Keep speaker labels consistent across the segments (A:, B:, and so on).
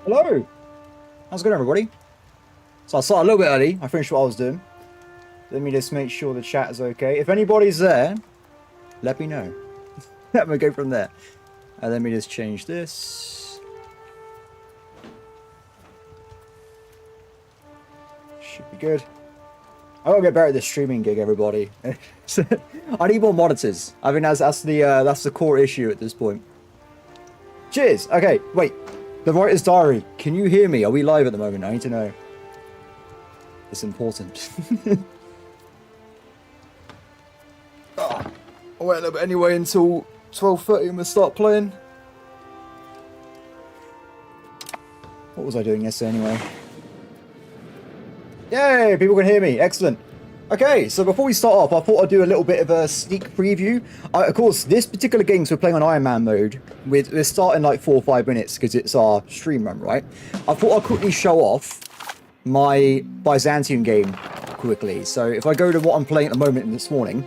A: Hello, how's it going, everybody? So I started a little bit early. I finished what I was doing. Let me just make sure the chat is okay. If anybody's there, let me know. Let me go from there. And let me just change this. Should be good. I gotta get better at this streaming gig, everybody. I need more monitors. I think that's the core issue at this point. Cheers. Okay, wait. The writer's diary. Can you hear me? Are we live at the moment? I need to know. It's important. I'll wait a little bit anyway until 12:30 and we'll start playing. What was I doing yesterday anyway? Yay! People can hear me. Excellent. Okay, so before we start off, I thought I'd do a little bit of a sneak preview. Of course, this particular game, so we're playing on Ironman mode. We're starting like 4 or 5 minutes because it's our stream run, right? I thought I'd quickly show off my Byzantium game quickly. So if I go to what I'm playing at the moment this morning,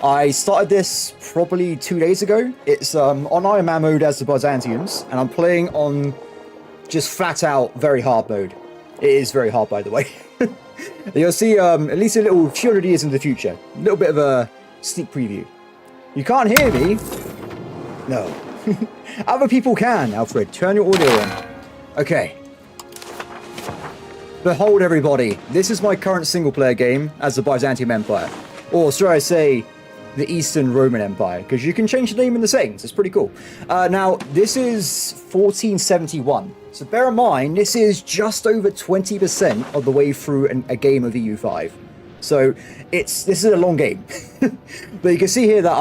A: I started this probably 2 days ago. It's on Ironman mode as the Byzantiums, and I'm playing on just flat out very hard mode. It is very hard, by the way. You'll see at least a little few hundred years into the future. A little bit of a sneak preview. You can't hear me? No. Other people can, Alfred. Turn your audio on. Okay. Behold, everybody. This is my current single-player game as the Byzantium Empire. Or should I say, the Eastern Roman Empire. Because you can change the name in the settings. It's pretty cool. Now, this is 1471. So bear in mind, this is just over 20% of the way through a game of EU5. So this is a long game. But you can see here that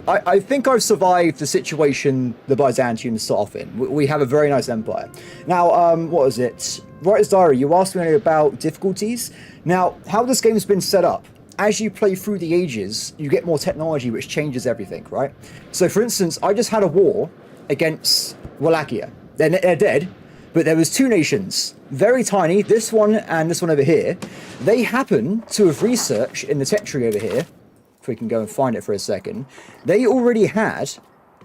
A: I think I've survived the situation the Byzantians start off in. We have a very nice empire. Now, what is it? Writer's Diary, you asked me about difficulties. Now, how this game's been set up, as you play through the ages, you get more technology, which changes everything, right? So, for instance, I just had a war against Wallachia. They're dead, but there was 2 nations, very tiny, this one and this one over here. They happen to have researched in the tech tree over here, if we can go and find it for a second, they already had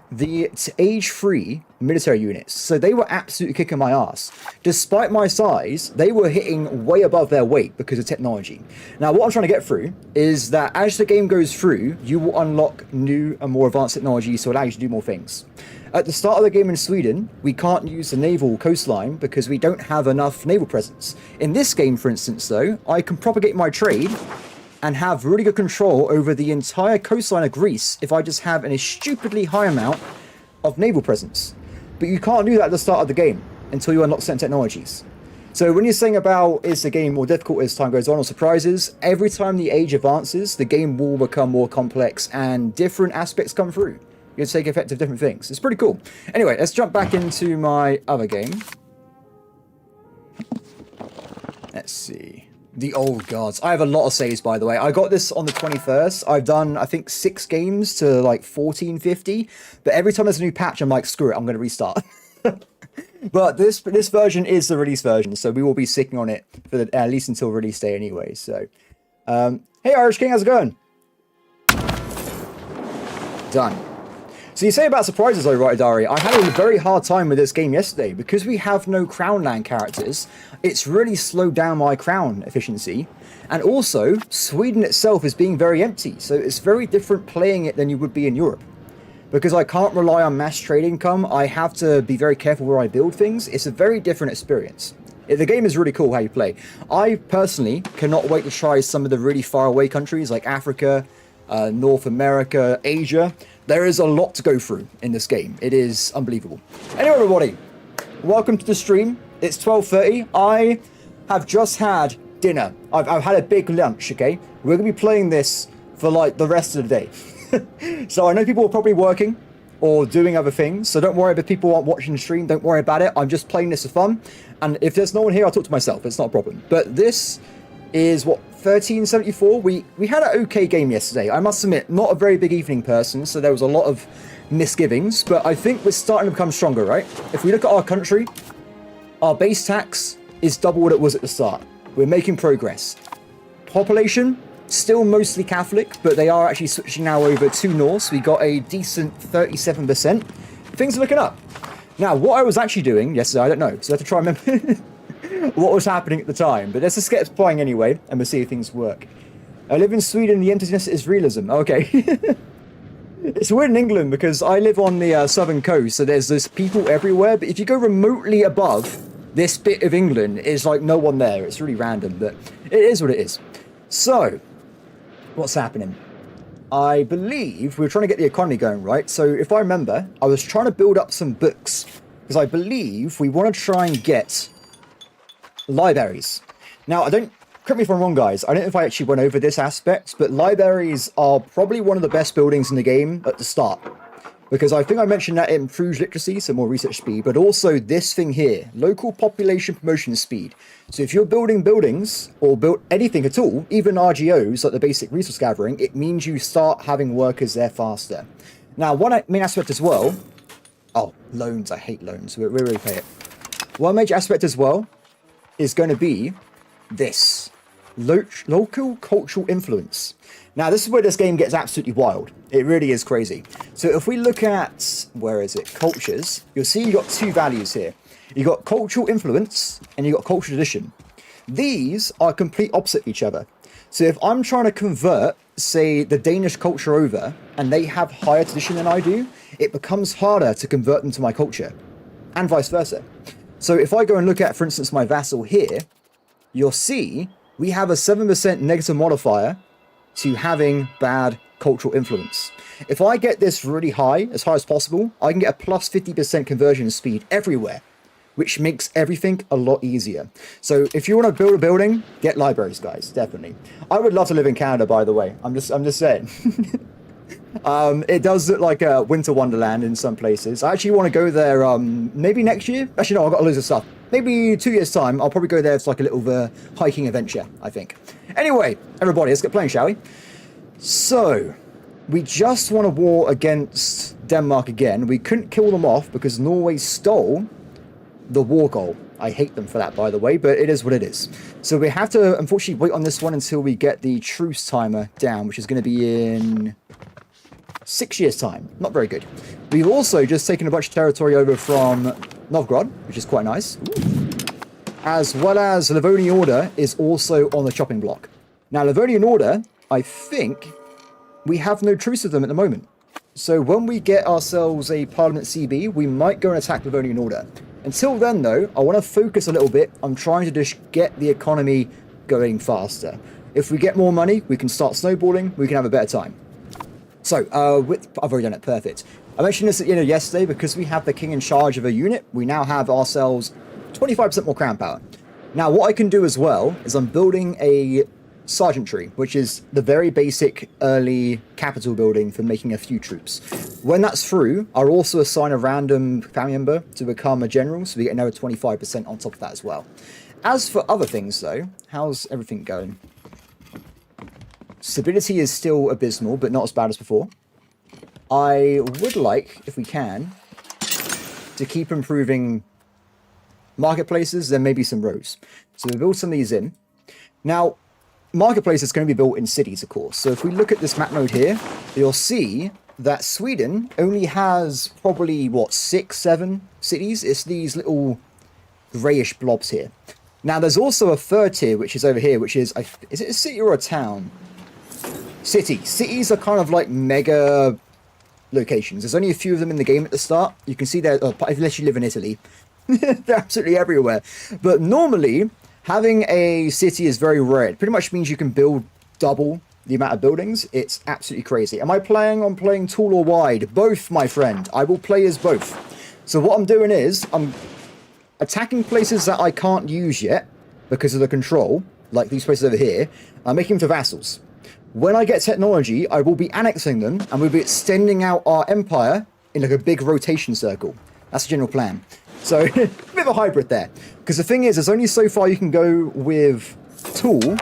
A: the age-free military units, so they were absolutely kicking my ass. Despite my size, they were hitting way above their weight because of technology. Now, what I'm trying to get through is that as the game goes through, you will unlock new and more advanced technology, so it allows you to do more things. At the start of the game in Sweden, we can't use the naval coastline because we don't have enough naval presence. In this game, for instance, though, I can propagate my trade and have really good control over the entire coastline of Greece if I just have a stupidly high amount of naval presence. But you can't do that at the start of the game until you unlock certain technologies. So when you're saying about is the game more difficult as time goes on or surprises, every time the age advances, the game will become more complex and different aspects come through. You take effect of different things. It's pretty cool. Anyway, let's jump back into my other game. Let's see. The Old Gods. I have a lot of saves, by the way. I got this on the 21st. I've done, I think, 6 games to like 1450. But every time there's a new patch, I'm like, screw it, I'm going to restart. But this version is the release version, so we will be sticking on it for at least until release day anyway. So, hey Irish King, how's it going? Done. So you say about surprises, though, Writer Diary. I had a very hard time with this game yesterday. Because we have no Crown Land characters, it's really slowed down my Crown efficiency. And also, Sweden itself is being very empty. So it's very different playing it than you would be in Europe. Because I can't rely on mass trade income, I have to be very careful where I build things. It's a very different experience. The game is really cool how you play. I personally cannot wait to try some of the really far away countries like Africa, North America, Asia. There is a lot to go through in this game. It is unbelievable. Anyway, everybody, welcome to the stream. It's 12:30. I have just had dinner. I've had a big lunch, okay? We're going to be playing this for like the rest of the day. So I know people are probably working or doing other things. So don't worry if people aren't watching the stream. Don't worry about it. I'm just playing this for fun. And if there's no one here, I'll talk to myself. It's not a problem. But this is what 1374. We had an okay game yesterday. I must admit, not a very big evening person, so there was a lot of misgivings, but I think we're starting to become stronger, right? If we look at our country, our base tax is double what it was at the start. We're making progress. Population, still mostly Catholic, but they are actually switching now over to Norse. We got a decent 37%. Things are looking up. Now, what I was actually doing yesterday, I don't know, so I have to try and remember what was happening at the time. But let's just get playing anyway, and we'll see if things work. I live in Sweden, the emptiness is realism. Okay. It's weird in England because I live on the southern coast, so there's people everywhere. But if you go remotely above this bit of England, it's like no one there. It's really random, but it is what it is. So, what's happening? I believe we're trying to get the economy going, right? So if I remember, I was trying to build up some books because I believe we want to try and get libraries. Now, correct me if I'm wrong, guys. I don't know if I actually went over this aspect, but libraries are probably one of the best buildings in the game at the start. Because I think I mentioned that it improves literacy, so more research speed, but also this thing here, local population promotion speed. So if you're building buildings, or build anything at all, even RGOs, like the basic resource gathering, it means you start having workers there faster. Now, one main aspect as well, loans, I hate loans, we really pay it. One major aspect as well is going to be this, local cultural influence. Now, this is where this game gets absolutely wild. It really is crazy. So if we look at, where is it, cultures, you'll see you've got two values here. You've got cultural influence and you've got cultural tradition. These are complete opposite of each other. So if I'm trying to convert, say, the Danish culture over, and they have higher tradition than I do, it becomes harder to convert them to my culture, and vice versa. So if I go and look at, for instance, my vassal here, you'll see we have a 7% negative modifier to having bad cultural influence. If I get this really high, as high as possible, I can get a plus 50% conversion speed everywhere, which makes everything a lot easier. So if you want to build a building, get libraries, guys, definitely. I would love to live in Canada, by the way. I'm just saying. It does look like a winter wonderland in some places. I actually want to go there maybe next year. Actually, no, I've got loads of stuff. Maybe 2 years' time, I'll probably go there. It's like a little hiking adventure, I think. Anyway, everybody, let's get playing, shall we? So, we just won a war against Denmark again. We couldn't kill them off because Norway stole the war goal. I hate them for that, by the way, but it is what it is. So we have to, unfortunately, wait on this one until we get the truce timer down, which is going to be in 6 years' time. Not very good. We've also just taken a bunch of territory over from Novgorod, which is quite nice. Ooh. As well as Livonian Order is also on the chopping block. Now, Livonian Order, I think we have no truce with them at the moment. So when we get ourselves a Parliament CB, we might go and attack Livonian Order. Until then, though, I want to focus a little bit on trying to just get the economy going faster. If we get more money, we can start snowballing, we can have a better time. So, I've already done it, perfect. I mentioned this yesterday, because we have the king in charge of a unit, we now have ourselves 25% more crown power. Now, what I can do as well is I'm building a sergeantry, which is the very basic early capital building for making a few troops. When that's through, I'll also assign a random family member to become a general, so we get another 25% on top of that as well. As for other things, though, how's everything going? Stability is still abysmal, but not as bad as before. I would like, if we can, to keep improving marketplaces, then maybe some roads. So we'll build some of these in. Now, marketplace is going to be built in cities, of course. So if we look at this map node here, you'll see that Sweden only has probably, 6, 7 cities. It's these little greyish blobs here. Now, there's also a third tier, which is over here, which is it a city or a town? City. Cities are kind of like mega locations. There's only a few of them in the game at the start. You can see there, unless you live in Italy. They're absolutely everywhere. But normally, having a city is very rare. It pretty much means you can build double the amount of buildings. It's absolutely crazy. Am I planning on playing tall or wide? Both, my friend. I will play as both. So what I'm doing is, I'm attacking places that I can't use yet because of the control, like these places over here. I'm making them to vassals. When I get technology, I will be annexing them, and we'll be extending out our empire in like a big rotation circle. That's the general plan. So, a bit of a hybrid there. Because the thing is, there's only so far you can go with tool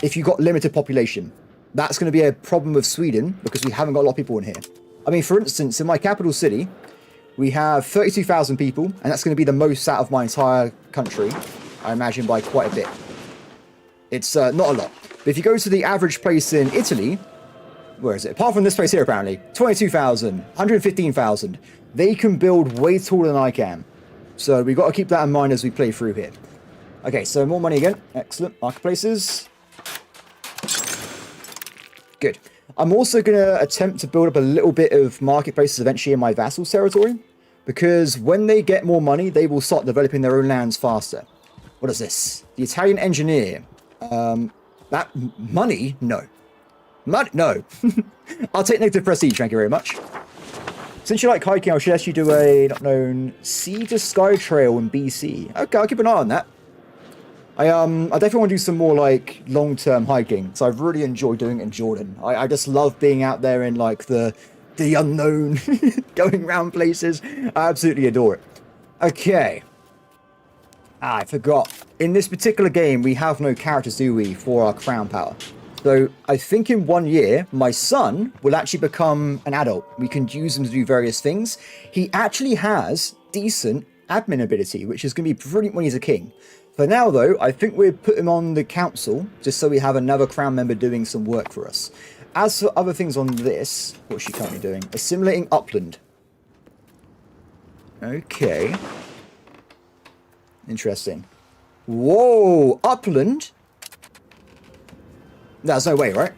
A: if you've got limited population. That's going to be a problem with Sweden, because we haven't got a lot of people in here. I mean, for instance, in my capital city, we have 32,000 people, and that's going to be the most out of my entire country, I imagine, by quite a bit. It's not a lot. But if you go to the average place in Italy, where is it? Apart from this place here, apparently. 22,000, 115,000. They can build way taller than I can. So we've got to keep that in mind as we play through here. Okay, so more money again. Excellent. Marketplaces. Good. I'm also going to attempt to build up a little bit of marketplaces eventually in my Vassal's territory. Because when they get more money, they will start developing their own lands faster. What is this? The Italian engineer. That money? No. Money? No. I'll take negative prestige, thank you very much. Since you like hiking, I should actually do a not known sea to sky trail in BC. Okay, I'll keep an eye on that. I definitely want to do some more like long-term hiking. So I've really enjoyed doing it in Jordan. I just love being out there in like the unknown, going around places. I absolutely adore it. Okay. I forgot. In this particular game, we have no characters, do we, for our crown power. So I think in 1 year, my son will actually become an adult. We can use him to do various things. He actually has decent admin ability, which is going to be brilliant when he's a king. For now, though, I think we'll put him on the council, just so we have another crown member doing some work for us. As for other things on this, what's she currently doing? Assimilating upland. Okay. Interesting. Whoa, upland? There's no way, right?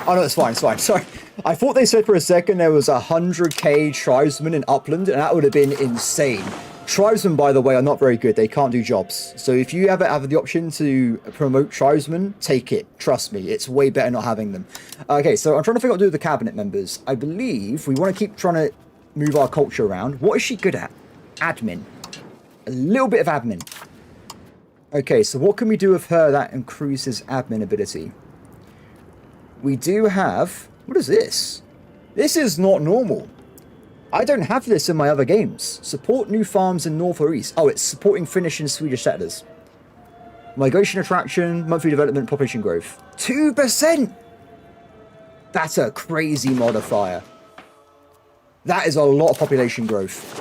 A: Oh, no, it's fine, it's fine. Sorry. I thought they said for a second there was 100k tribesmen in upland, and that would have been insane. Tribesmen, by the way, are not very good. They can't do jobs. So if you ever have the option to promote tribesmen, take it. Trust me, it's way better not having them. Okay, so I'm trying to figure out what to do with the cabinet members. I believe we want to keep trying to move our culture around. What is she good at? Admin. A little bit of admin. Okay, so what can we do with her that increases admin ability? We do have... What is this? This is not normal. I don't have this in my other games. Support new farms in North or East. Oh, it's supporting Finnish and Swedish settlers. Migration attraction, monthly development, population growth. 2%! That's a crazy modifier. That is a lot of population growth.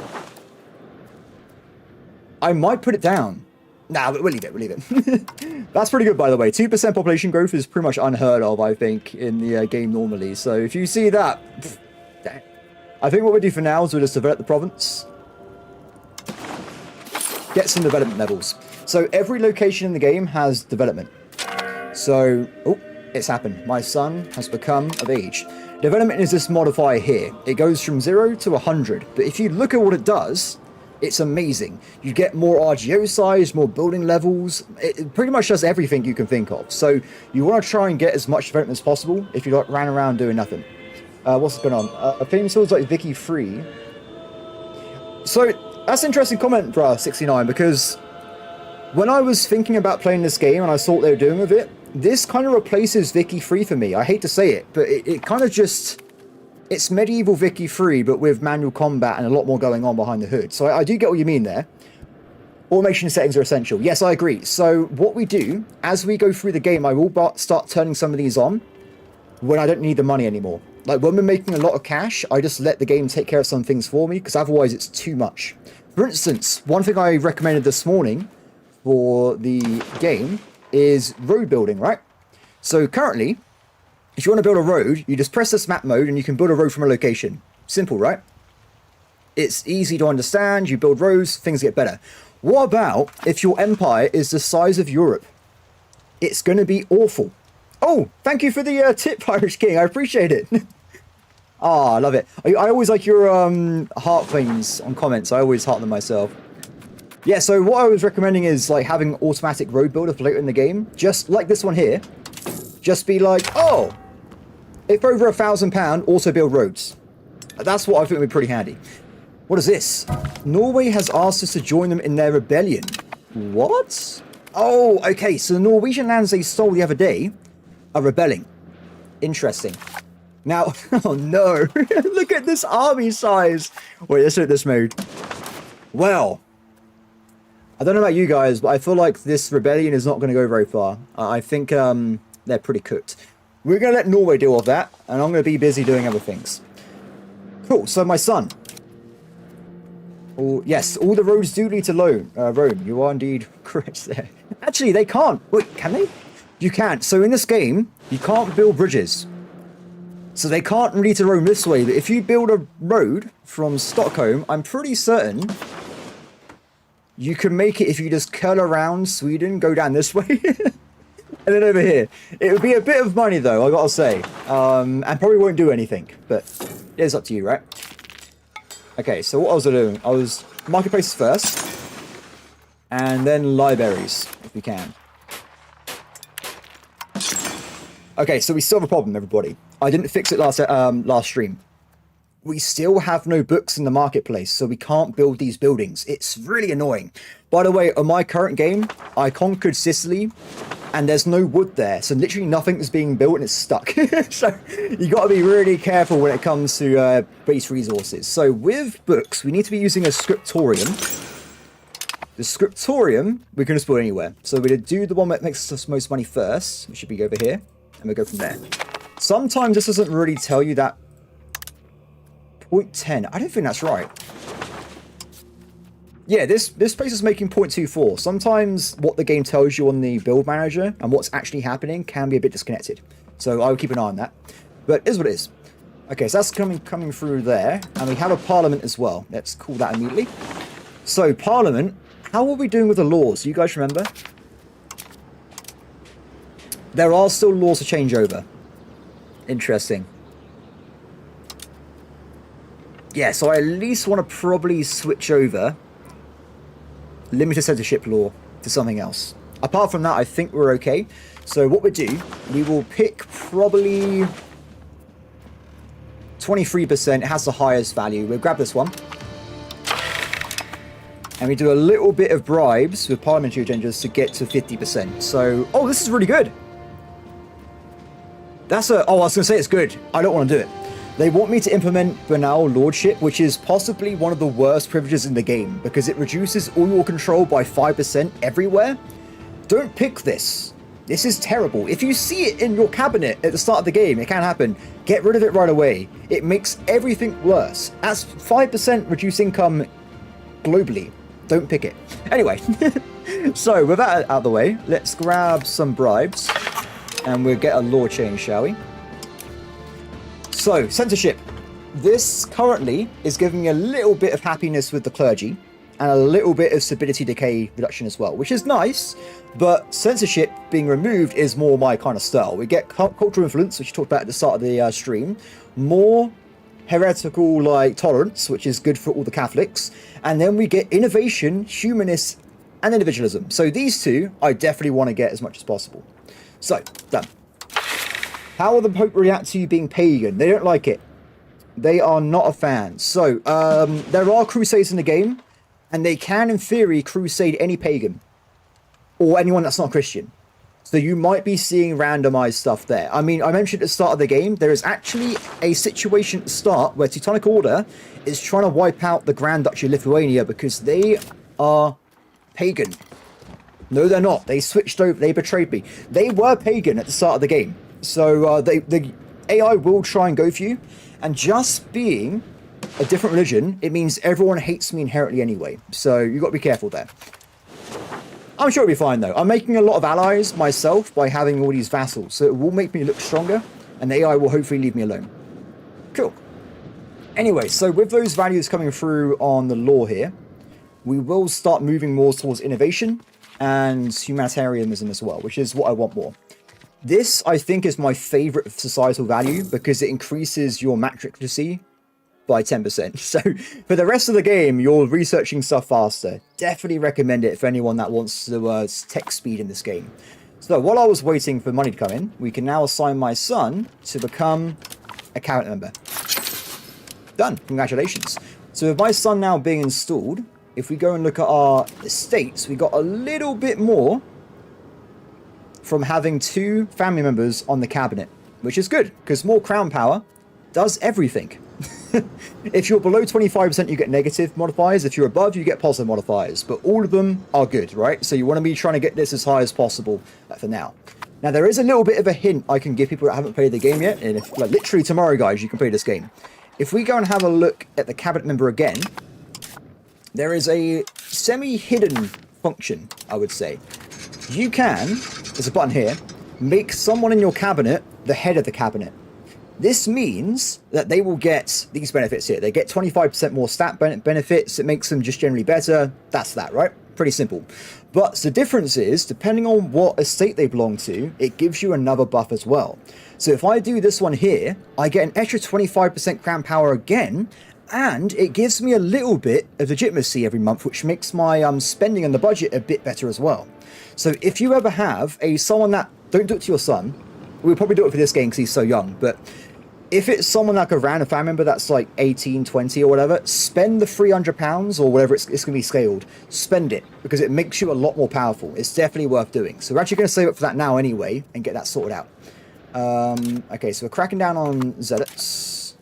A: I might put it down. Nah, we'll leave it, we'll leave it. That's pretty good, by the way. 2% population growth is pretty much unheard of, I think, in the game normally. So if you see that... I think what we'll do for now is we'll just develop the province. Get some development levels. So every location in the game has development. So, oh, it's happened. My son has become of age. Development is this modifier here. It goes from 0 to 100. But if you look at what it does, it's amazing. You get more RGO size, more building levels. It pretty much does everything you can think of. So you want to try and get as much development as possible if you like ran around doing nothing. What's going on? A famous source like Vicky Free. So that's an interesting comment, bruh, 69, because when I was thinking about playing this game and I saw what they were doing with it, this kind of replaces Vicky Free for me. I hate to say it, but it kind of just... It's medieval Vicky Free, but with manual combat and a lot more going on behind the hood. So I do get what you mean there. Automation settings are essential. Yes, I agree. So what we do, as we go through the game, I will start turning some of these on when I don't need the money anymore. Like, when we're making a lot of cash, I just let the game take care of some things for me, because otherwise it's too much. For instance, one thing I recommended this morning for the game is road building, right? So currently, if you want to build a road, you just press this map mode and you can build a road from a location. Simple, right? It's easy to understand, you build roads, things get better. What about if your empire is the size of Europe? It's going to be awful. Oh, thank you for the tip, Irish King. I appreciate it. Ah, I love it. I always like your heart things on comments. I always heart them myself. Yeah, so what I was recommending is like having automatic road builder for later in the game. Just like this one here. Just be like, oh, if over £1,000, auto build roads. That's what I think would be pretty handy. What is this? Norway has asked us to join them in their rebellion. What? Oh, okay. So the Norwegian lands they stole the other day are rebelling. Interesting. Now, oh no, look at this army size. Wait, let's look at this mode. Well, I don't know about you guys, but I feel like this rebellion is not going to go very far. I think they're pretty cooked. We're going to let Norway deal with that, and I'm going to be busy doing other things. Cool, so my son. Oh, yes, all the roads do lead to Rome. You are indeed correct there. Actually, they can't. Wait, can they? You can't. So in this game, you can't build bridges. So they can't really to roam this way, but if you build a road from Stockholm, I'm pretty certain you can make it if you just curl around Sweden, go down this way, and then over here. It would be a bit of money though, I gotta say, and probably won't do anything, but it's up to you, right? Okay, so what I was doing, I was marketplaces first, and then libraries, if we can. Okay, so we still have a problem, everybody. I didn't fix it last stream. We still have no books in the marketplace, so we can't build these buildings. It's really annoying. By the way, on my current game, I conquered Sicily, and there's no wood there, so literally nothing is being built and it's stuck. So you got to be really careful when it comes to base resources. So with books, we need to be using a scriptorium. The scriptorium, we can just put anywhere. So we're going to do the one that makes us most money first, which should be over here, and we'll go from there. Sometimes this doesn't really tell you that 0.10. I don't think that's right. Yeah, this place is making 0.24. Sometimes what the game tells you on the build manager and what's actually happening can be a bit disconnected. So I will keep an eye on that. But it is what it is. Okay, so that's coming through there. And we have a parliament as well. Let's call that immediately. So parliament, how are we doing with the laws? You guys remember? There are still laws to change over. Interesting. Yeah, so I at least want to probably switch over limited censorship law to something else. Apart from that, I think we're okay. So what we do, we will pick probably 23%. It has the highest value. We'll grab this one. And we do a little bit of bribes with parliamentary agendas to get to 50%. So, oh, this is really good. That's a... Oh, I was going to say it's good. I don't want to do it. They want me to implement banal lordship, which is possibly one of the worst privileges in the game, because it reduces all your control by 5% everywhere. Don't pick this. This is terrible. If you see it in your cabinet at the start of the game, it can happen. Get rid of it right away. It makes everything worse. That's 5% reduced income globally. Don't pick it. Anyway, so with that out of the way, let's grab some bribes. And we'll get a law change, shall we? So, censorship. This currently is giving me a little bit of happiness with the clergy and a little bit of stability decay reduction as well, which is nice, but censorship being removed is more my kind of style. We get cultural influence, which you talked about at the start of the stream, more heretical like tolerance, which is good for all the Catholics, and then we get innovation, humanist, and individualism. So these two, I definitely want to get as much as possible. So, done. How will the Pope react to you being pagan? They don't like it. They are not a fan. So, there are crusades in the game, and they can, in theory, crusade any pagan. Or anyone that's not Christian. So you might be seeing randomized stuff there. I mean, I mentioned at the start of the game, there is actually a situation at the start where Teutonic Order is trying to wipe out the Grand Duchy of Lithuania because they are pagan. No, they're not. They switched over. They betrayed me. They were pagan at the start of the game. So the AI will try and go for you. And just being a different religion, it means everyone hates me inherently anyway. So you've got to be careful there. I'm sure it'll be fine though. I'm making a lot of allies myself by having all these vassals. So it will make me look stronger. And the AI will hopefully leave me alone. Cool. Anyway, so with those values coming through on the law here, we will start moving more towards innovation and humanitarianism as well, which is what I want more. This, I think, is my favorite societal value because it increases your matrix literacy by 10%. So for the rest of the game, you're researching stuff faster. Definitely recommend it for anyone that wants to tech speed in this game. So while I was waiting for money to come in, we can now assign my son to become a cabinet member. Done. Congratulations. So with my son now being installed, if we go and look at our estates, we got a little bit more from having 2 family members on the cabinet, which is good because more crown power does everything. If you're below 25%, you get negative modifiers. If you're above, you get positive modifiers, but all of them are good, right? So you want to be trying to get this as high as possible for now. Now, there is a little bit of a hint I can give people that haven't played the game yet, and if, like, literally tomorrow, guys, you can play this game. If we go and have a look at the cabinet member again, there is a semi-hidden function, I would say. You can, there's a button here, make someone in your cabinet the head of the cabinet. This means that they will get these benefits here. They get 25% more stat benefits. It makes them just generally better. That's that, right? Pretty simple. But the difference is, depending on what estate they belong to, it gives you another buff as well. So if I do this one here, I get an extra 25% crown power again, and it gives me a little bit of legitimacy every month, which makes my spending and the budget a bit better as well. So if you ever have someone that, don't do it to your son, we'll probably do it for this game because he's so young, but if it's someone like a random family member that's like 18, 20 or whatever, spend the £300 or whatever it's going to be scaled. Spend it because it makes you a lot more powerful. It's definitely worth doing. So we're actually going to save up for that now anyway and get that sorted out. Okay, so we're cracking down on zealots.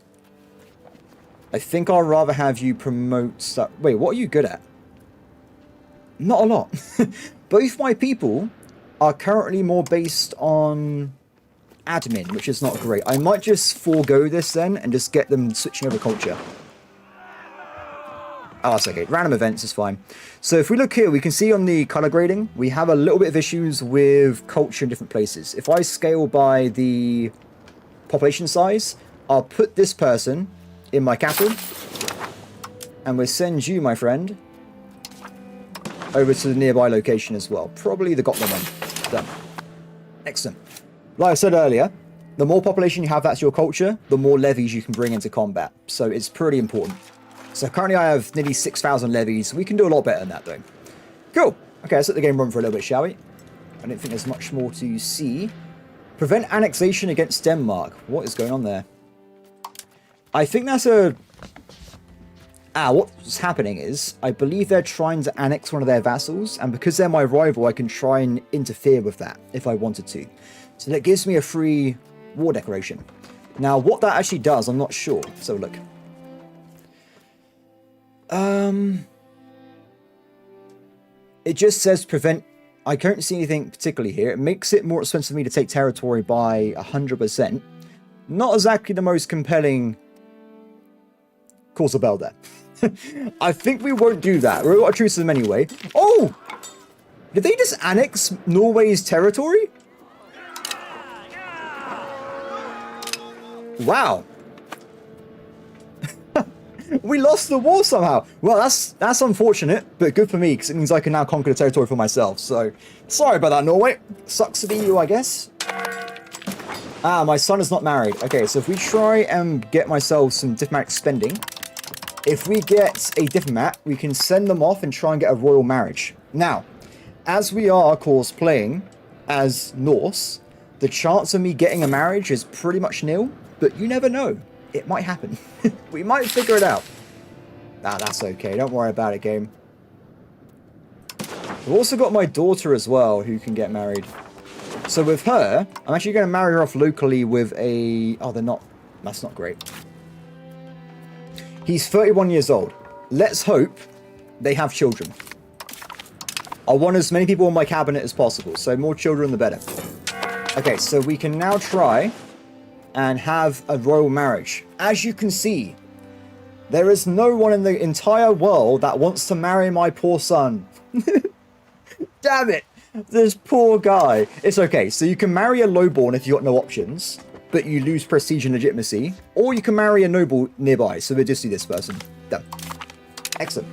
A: I think I'd rather have you promote stuff. Wait, what are you good at? Not a lot. Both my people are currently more based on admin, which is not great. I might just forego this then and just get them switching over culture. Oh, that's okay. Random events is fine. So if we look here, we can see on the color grading, we have a little bit of issues with culture in different places. If I scale by the population size, I'll put this person in my capital, and we'll send you, my friend, over to the nearby location as well. Probably the Gotland one. Done. Excellent. Like I said earlier, the more population you have that's your culture, the more levies you can bring into combat. So it's pretty important. So currently I have nearly 6,000 levies. We can do a lot better than that though. Cool. Okay, let's let the game run for a little bit, shall we? I don't think there's much more to see. Prevent annexation against Denmark. What is going on there? I think that's a... what's happening is, I believe they're trying to annex one of their vassals, and because they're my rival, I can try and interfere with that if I wanted to. So that gives me a free war declaration. Now, what that actually does, I'm not sure. So look. It just says prevent... I can't see anything particularly here. It makes it more expensive for me to take territory by 100%. Not exactly the most compelling cause of bell there. I think we won't do that. We've got a truce with them anyway. Oh! Did they just annex Norway's territory? Wow. We lost the war somehow. Well, that's unfortunate, but good for me, because it means I can now conquer the territory for myself. So, sorry about that, Norway. Sucks to be you, I guess. My son is not married. Okay, so if we try and get myself some diplomatic spending, if we get a diplomat, we can send them off and try and get a royal marriage. Now, as we are, of course, playing as Norse, the chance of me getting a marriage is pretty much nil, but you never know. It might happen. We might figure it out. That's okay. Don't worry about it, game. I've also got my daughter as well, who can get married. So with her, I'm actually going to marry her off locally with a... Oh, they're not... That's not great. He's 31 years old. Let's hope they have children. I want as many people in my cabinet as possible, so more children the better. Okay, so we can now try and have a royal marriage. As you can see, there is no one in the entire world that wants to marry my poor son. Damn it! This poor guy. It's okay, so you can marry a lowborn if you've got no options, but you lose prestige and legitimacy, or you can marry a noble nearby, so we'll just do this person. Done. Excellent.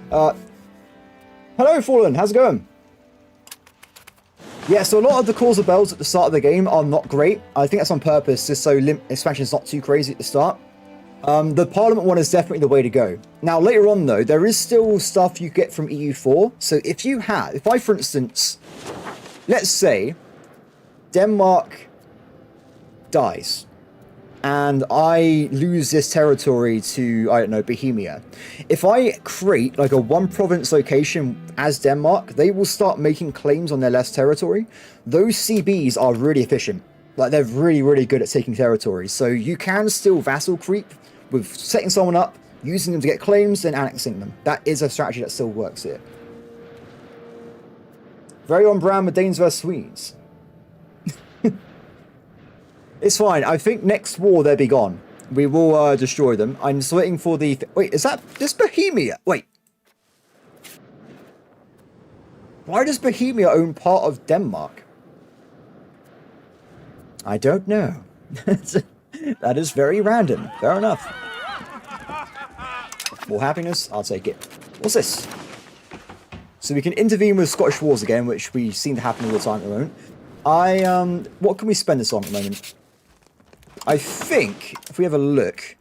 A: Hello, Fallen, how's it going? Yeah, so a lot of the calls of bells at the start of the game are not great. I think that's on purpose, just so expansion is not too crazy at the start. The Parliament one is definitely the way to go. Now, later on, though, there is still stuff you get from EU4. So if I, for instance, let's say Denmark dies, and I lose this territory to, I don't know, Bohemia. If I create like a one province location as Denmark, they will start making claims on their less territory. Those CBs are really efficient. Like, they're really, really good at taking territories. So you can still vassal creep with setting someone up, using them to get claims, then annexing them. That is a strategy that still works here. Very on brand with Danes vs Swedes. It's fine. I think next war they'll be gone. We will destroy them. I'm just waiting for the... Wait, is that... This Bohemia? Wait. Why does Bohemia own part of Denmark? I don't know. That is very random. Fair enough. More happiness, I'll take it. What's this? So we can intervene with Scottish wars again, which we seem to happen all the time at the moment. What can we spend this on at the moment? I think, if we have a look,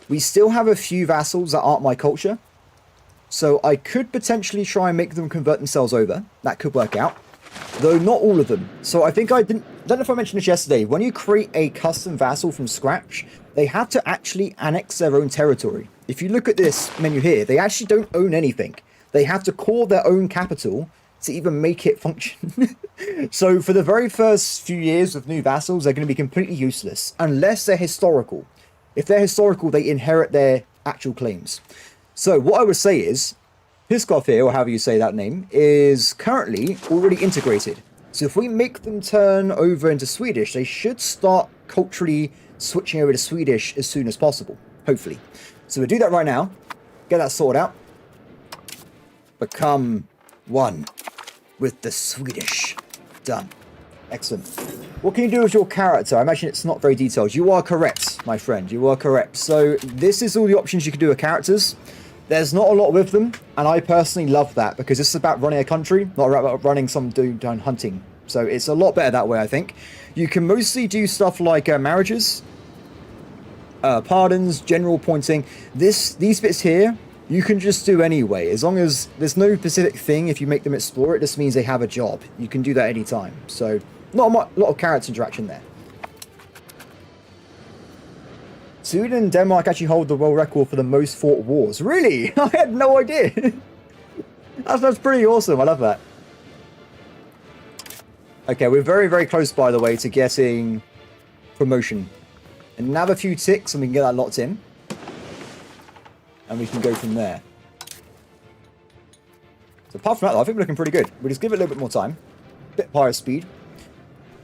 A: we still have a few vassals that aren't my culture. So I could potentially try and make them convert themselves over. That could work out. Though not all of them. So I think I don't know if I mentioned this yesterday. When you create a custom vassal from scratch, they have to actually annex their own territory. If you look at this menu here, they actually don't own anything. They have to call their own capital to even make it function. So for the very first few years of new vassals, they're going to be completely useless. Unless they're historical. If they're historical, they inherit their actual claims. So what I would say is, Piskov here, or however you say that name, is currently already integrated. So if we make them turn over into Swedish, they should start culturally switching over to Swedish as soon as possible. Hopefully. So we'll do that right now. Get that sorted out. Become one with the Swedish. Done. Excellent. What can you do with your character? I imagine it's not very detailed. You are correct, my friend. You are correct. So this is all the options you can do with characters. There's not a lot with them, and I personally love that because this is about running a country, not about running some dude down hunting. So it's a lot better that way, I think. You can mostly do stuff like marriages, pardons, general pointing. These bits here, you can just do anyway. As long as there's no specific thing, if you make them explore, it just means they have a job. You can do that anytime. So not a lot of character interaction there. Sweden and Denmark actually hold the world record for the most fought wars. Really? I had no idea. That's pretty awesome. I love that. Okay, we're very, very close, by the way, to getting promotion. And now a few ticks and we can get that locked in. And we can go from there. So apart from that, I think we're looking pretty good. We'll just give it a little bit more time. A bit higher speed.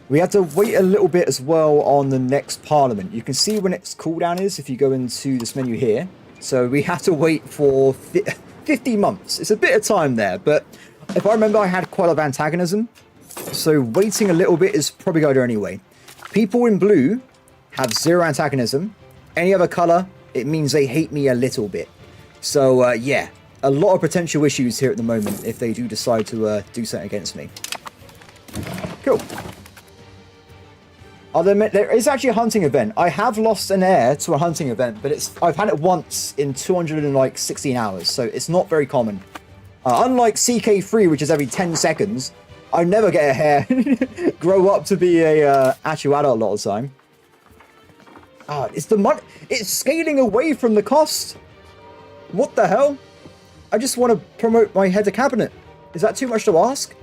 A: We have to wait a little bit as well on the next parliament. You can see when its cooldown is if you go into this menu here. So we have to wait for 50 months. It's a bit of time there, but if I remember, I had quite a lot of antagonism. So waiting a little bit is probably good anyway. People in blue have 0 antagonism. Any other color, it means they hate me a little bit. So yeah, a lot of potential issues here at the moment if they do decide to do something against me. Cool. There is actually a hunting event. I have lost an heir to a hunting event, but I've had it once in 216 hours, so it's not very common. Unlike CK3, which is every 10 seconds, I never get a heir grow up to be a actual adult a lot of the time. It's the money. It's scaling away from the cost. What the hell? I just want to promote my head of cabinet. Is that too much to ask?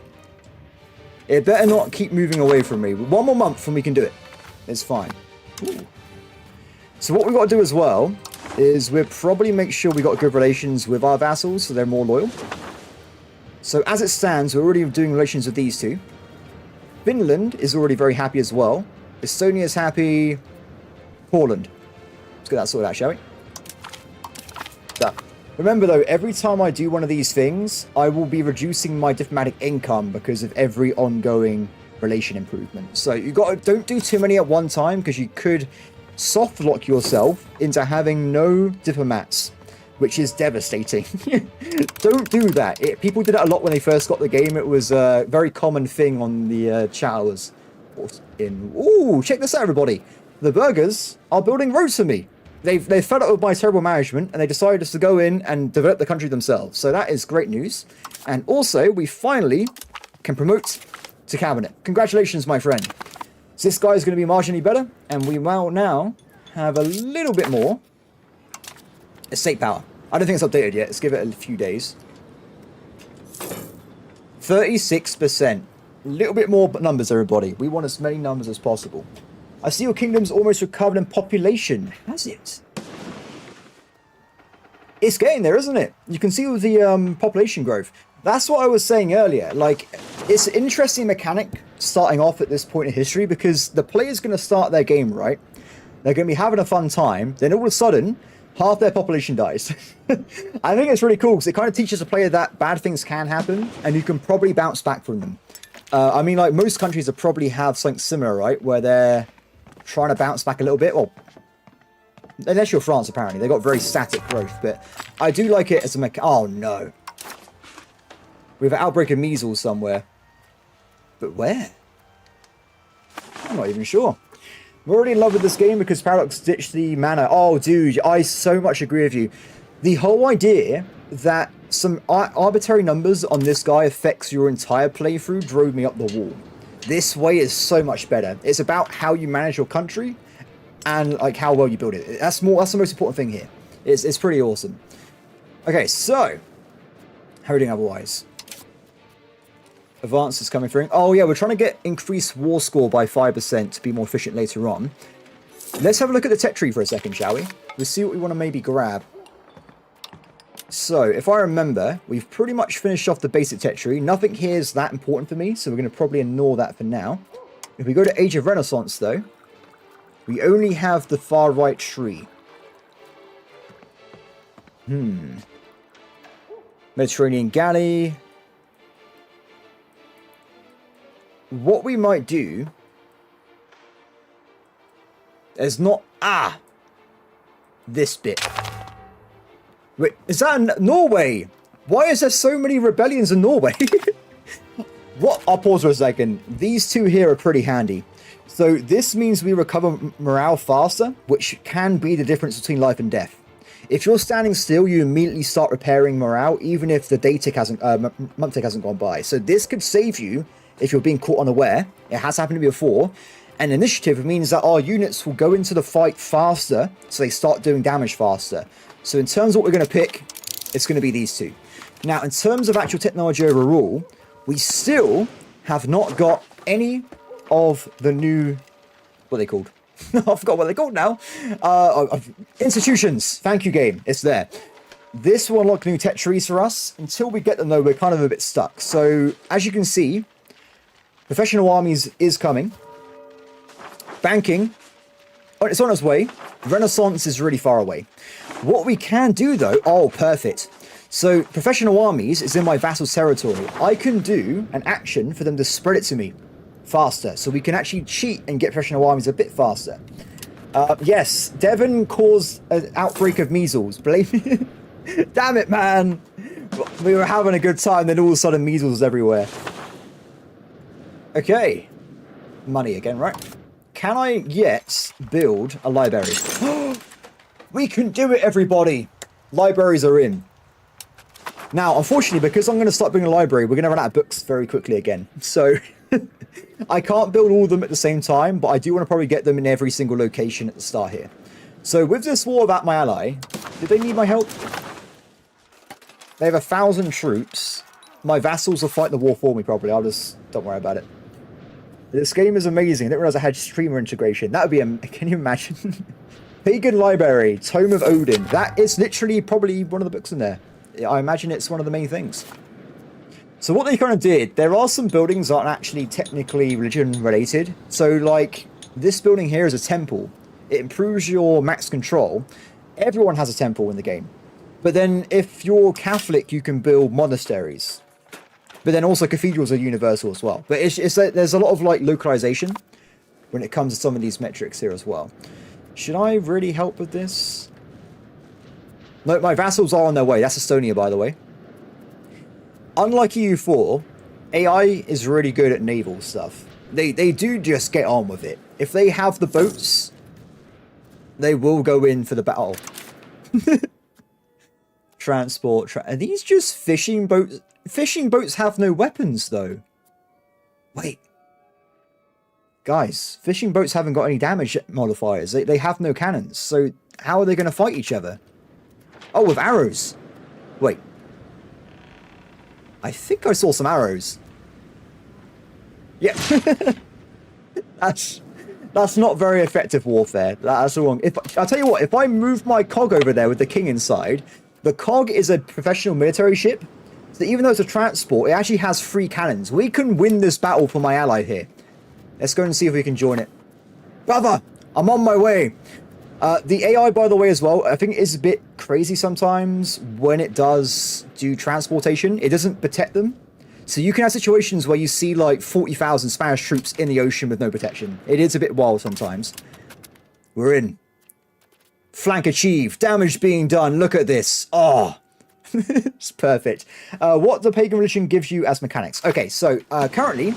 A: It better not keep moving away from me. 1 more month and we can do it. It's fine. Ooh. So what we've got to do as well is we'll probably make sure we got good relations with our vassals so they're more loyal. So as it stands, we're already doing relations with these two. Finland is already very happy as well. Estonia is happy. Poland. Let's get that sorted out, shall we? Done. Remember though, every time I do one of these things, I will be reducing my diplomatic income because of every ongoing relation improvement. So don't do too many at one time because you could soft lock yourself into having no diplomats, which is devastating. Don't do that. People did it a lot when they first got the game. It was a very common thing on the chat hours. Ooh, check this out, everybody. The burgers are building roads for me. They've fed up with my terrible management and they decided just to go in and develop the country themselves. So that is great news. And also, we finally can promote to cabinet. Congratulations, my friend. So this guy is going to be marginally better. And we will now have a little bit more estate power. I don't think it's updated yet. Let's give it a few days. 36%. A little bit more numbers, everybody. We want as many numbers as possible. I see your kingdom's almost recovered in population. Has it? It's getting there, isn't it? You can see with the population growth. That's what I was saying earlier. Like, it's an interesting mechanic starting off at this point in history because the player's going to start their game, right? They're going to be having a fun time. Then all of a sudden, half their population dies. I think it's really cool because it kind of teaches a player that bad things can happen and you can probably bounce back from them. I mean, like, most countries will probably have something similar, right? Where trying to bounce back a little bit. Well, unless you're France, apparently. They've got very static growth, but I do like it as a oh, no. We have an outbreak of measles somewhere. But where? I'm not even sure. I'm already in love with this game because Paradox ditched the mana. Oh, dude, I so much agree with you. The whole idea that some arbitrary numbers on this guy affects your entire playthrough drove me up the wall. This way is so much better. It's about how you manage your country and like how well you build it. That's the most important thing here. It's pretty awesome. Okay, so how are we doing otherwise? Advance is coming through. Oh yeah, we're trying to get increased war score by 5% to be more efficient later on. Let's have a look at the tech tree for a second, shall we? Let's see what we want to maybe grab. So, if I remember, we've pretty much finished off the basic tech tree. Nothing here is that important for me, so we're going to probably ignore that for now. If we go to Age of Renaissance, though, we only have the far right tree. Mediterranean galley. What we might do is not... this bit. Wait, is that Norway? Why is there so many rebellions in Norway? What? I'll pause for a second. These two here are pretty handy. So this means we recover morale faster, which can be the difference between life and death. If you're standing still, you immediately start repairing morale, even if the day tick hasn't, month tick hasn't gone by. So this could save you if you're being caught unaware. It has happened to me before. And initiative means that our units will go into the fight faster, so they start doing damage faster. So in terms of what we're going to pick, it's going to be these two. Now, in terms of actual technology overall, we still have not got any of the new... What are they called? I forgot what they're called now. Institutions. Thank you, game. It's there. This will unlock new tech trees for us. Until we get them, though, we're kind of a bit stuck. So, as you can see, professional armies is coming. Banking, it's on its way. Renaissance is really far away. What we can do, though... Oh, perfect. So, professional armies is in my Vassal's territory. I can do an action for them to spread it to me faster. So we can actually cheat and get professional armies a bit faster. Yes, Devon caused an outbreak of measles. Blame me. Damn it, man. We were having a good time, then all of a sudden measles everywhere. Okay. Money again, right? Can I yet build a library? We can do it, everybody! Libraries are in. Now, unfortunately, because I'm going to start building a library, we're going to run out of books very quickly again. So, I can't build all of them at the same time, but I do want to probably get them in every single location at the start here. So, with this war about my ally, did they need my help? They have 1,000 troops. My vassals will fight the war for me, probably. Don't worry about it. This game is amazing. I didn't realize I had streamer integration. That would be can you imagine? Pagan Library, Tome of Odin. That is literally probably one of the books in there. I imagine it's one of the main things. So what they kind of did, there are some buildings that aren't actually technically religion related. So like this building here is a temple. It improves your max control. Everyone has a temple in the game. But then if you're Catholic, you can build monasteries. But then also cathedrals are universal as well. But it's like there's a lot of like localization when it comes to some of these metrics here as well. Should I really help with this? No, my vassals are on their way. That's Estonia, by the way. Unlike EU4, AI is really good at naval stuff. They do just get on with it. If they have the boats, they will go in for the battle. Transport. Are these just fishing boats? Fishing boats have no weapons, though. Wait. Guys, fishing boats haven't got any damage modifiers. They have no cannons. So how are they going to fight each other? Oh, with arrows. Wait. I think I saw some arrows. Yeah. That's not very effective warfare. That's wrong. I'll tell you what, if I move my cog over there with the king inside, the cog is a professional military ship. So even though it's a transport, it actually has 3 cannons. We can win this battle for my ally here. Let's go and see if we can join it. Brother, I'm on my way. The AI, by the way, as well, I think it is a bit crazy sometimes when it does do transportation. It doesn't protect them. So you can have situations where you see like 40,000 Spanish troops in the ocean with no protection. It is a bit wild sometimes. We're in. Flank achieved. Damage being done. Look at this. Oh, it's perfect. What the pagan religion gives you as mechanics. Okay, so currently,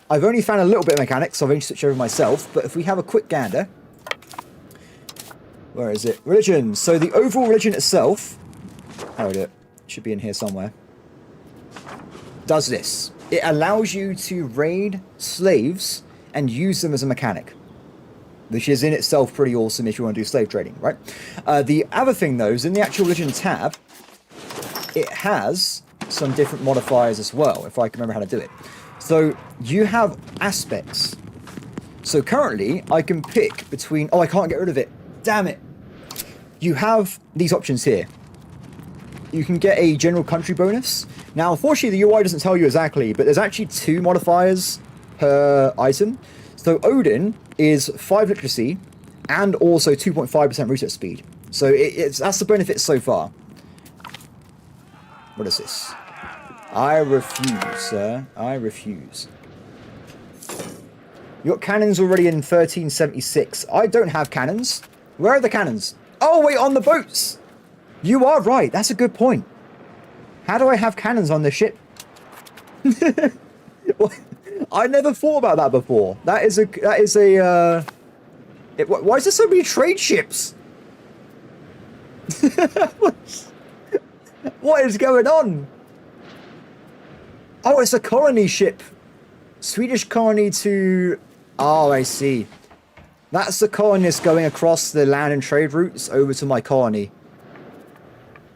A: I've only found a little bit of mechanics, so I've only switched over myself. But if we have a quick gander. Where is it? Religion. So the overall religion itself. How do it? Should be in here somewhere. Does this. It allows you to raid slaves and use them as a mechanic. Which is in itself pretty awesome if you want to do slave trading, right? The other thing, though, is in the actual religion tab, it has some different modifiers as well, if I can remember how to do it. So you have aspects. So currently, I can pick between... Oh, I can't get rid of it. Damn it. You have these options here. You can get a general country bonus. Now, unfortunately, the UI doesn't tell you exactly, but there's actually 2 modifiers per item. So Odin is 5 literacy and also 2.5% research speed. So that's the benefit so far. What is this? I refuse, sir. I refuse. You got cannons already in 1376. I don't have cannons. Where are the cannons? Oh, wait, on the boats. You are right. That's a good point. How do I have cannons on this ship? I never thought about that before. Why is there so many trade ships? What is going on? Oh, it's a colony ship. Swedish colony to... Oh, I see. That's the colonists going across the land and trade routes over to my colony.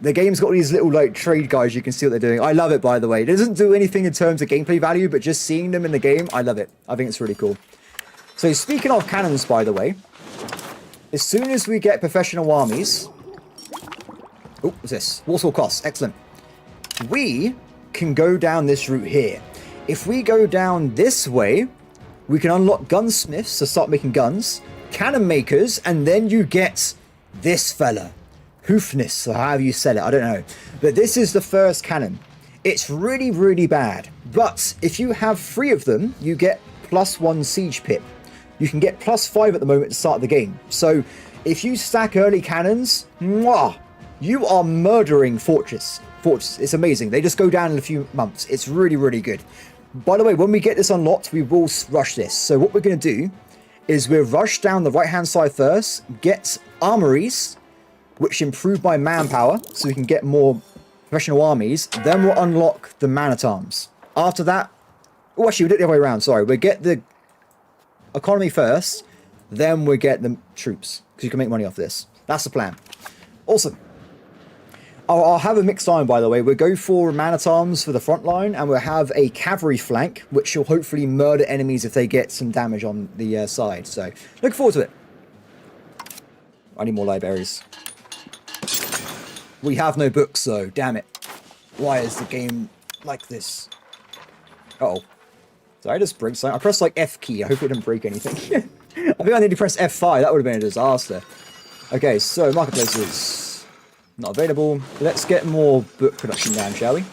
A: The game's got these little, like, trade guys. You can see what they're doing. I love it, by the way. It doesn't do anything in terms of gameplay value, but just seeing them in the game, I love it. I think it's really cool. So, speaking of cannons, by the way, as soon as we get professional armies... Oh, what's this? Warsaw costs. Excellent. We can go down this route here. If we go down this way, we can unlock gunsmiths to start making guns, cannon makers, and then you get this fella. Hoofness, or however you sell it, I don't know. But this is the first cannon. It's really, really bad. But if you have 3 of them, you get +1 siege pip. You can get +5 at the moment to start the game. So if you stack early cannons, mwah, you are murdering fortress. It's amazing. They just go down in a few months. It's really, really good. By the way, when we get this unlocked, we will rush this. So what we're going to do is we'll rush down the right-hand side first, get armories, which improve my manpower, so we can get more professional armies. Then we'll unlock the man-at-arms. After that... Oh, actually, we did it the other way around. Sorry. We'll get the economy first, then we'll get the troops, because you can make money off this. That's the plan. Awesome. I'll have a mixed army, by the way. We'll go for man-at-arms for the front line, and we'll have a cavalry flank, which will hopefully murder enemies if they get some damage on the side. So, look forward to it. I need more libraries. We have no books, though. Damn it. Why is the game like this? Uh-oh. Did I just break something? I pressed, like, F key. I hope it didn't break anything. I think I need to press F5. That would have been a disaster. Okay, so marketplaces. Not available. Let's get more book production down, shall we?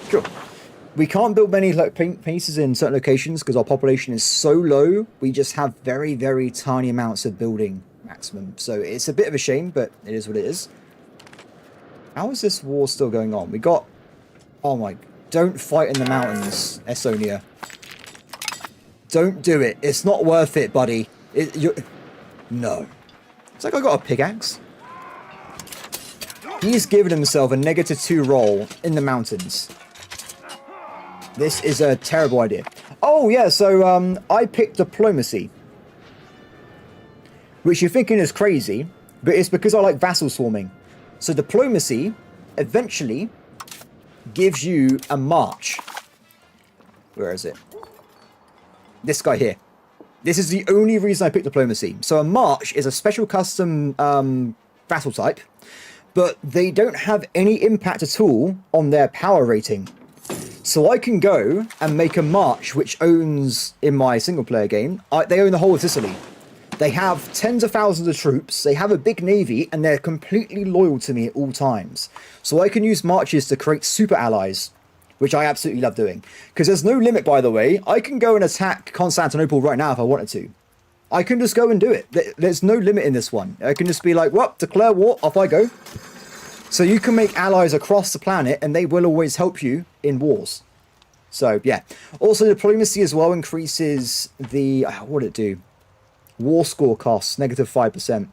A: Sure. We can't build many pieces in certain locations because our population is so low. We just have very, very tiny amounts of building maximum. So it's a bit of a shame, but it is what it is. How is this war still going on? We got... Oh my... Don't fight in the mountains, Estonia. Don't do it. It's not worth it, buddy. No. It's like I got a pickaxe. He's given himself a -2 roll in the mountains. This is a terrible idea. Oh, yeah, so I picked diplomacy. Which you're thinking is crazy, but it's because I like vassal swarming. So diplomacy eventually gives you a march. Where is it? This guy here. This is the only reason I picked diplomacy. So a march is a special custom vassal type, but they don't have any impact at all on their power rating. So I can go and make a march which owns, in my single player game, they own the whole of Sicily. They have tens of thousands of troops, they have a big navy, and they're completely loyal to me at all times. So I can use marches to create super allies, which I absolutely love doing. Because there's no limit, by the way. I can go and attack Constantinople right now if I wanted to. I can just go and do it. There's no limit in this one. I can just be like, well, declare war, off I go. So you can make allies across the planet, and they will always help you in wars. So, yeah. Also, diplomacy as well increases the... what did it do? War score costs, -5%.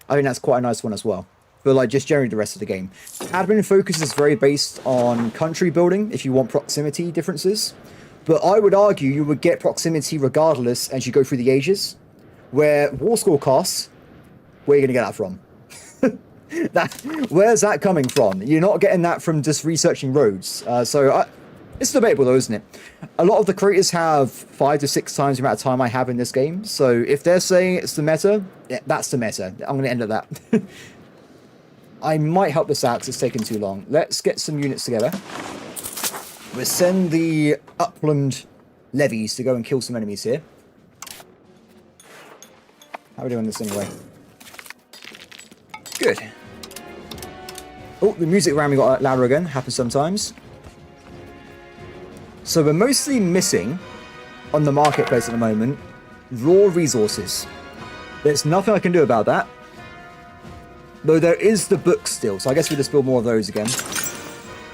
A: I think that's quite a nice one as well. But, like, just generally the rest of the game. Admin focus is very based on country building, if you want proximity differences. But I would argue you would get proximity regardless as you go through the ages. Where war score costs, where are you going to get that from? Where's that coming from? You're not getting that from just researching roads. It's debatable though, isn't it? A lot of the creators have 5 to 6 times the amount of time I have in this game. So if they're saying it's the meta, yeah, that's the meta. I'm going to end at that. I might help this out because it's taken too long. Let's get some units together. We'll send the upland levies to go and kill some enemies here. How are we doing this anyway? Good. Oh, the music around me got louder again. Happens sometimes. So we're mostly missing, on the marketplace at the moment, raw resources. There's nothing I can do about that. Though there is the books still, so I guess we'll just build more of those again.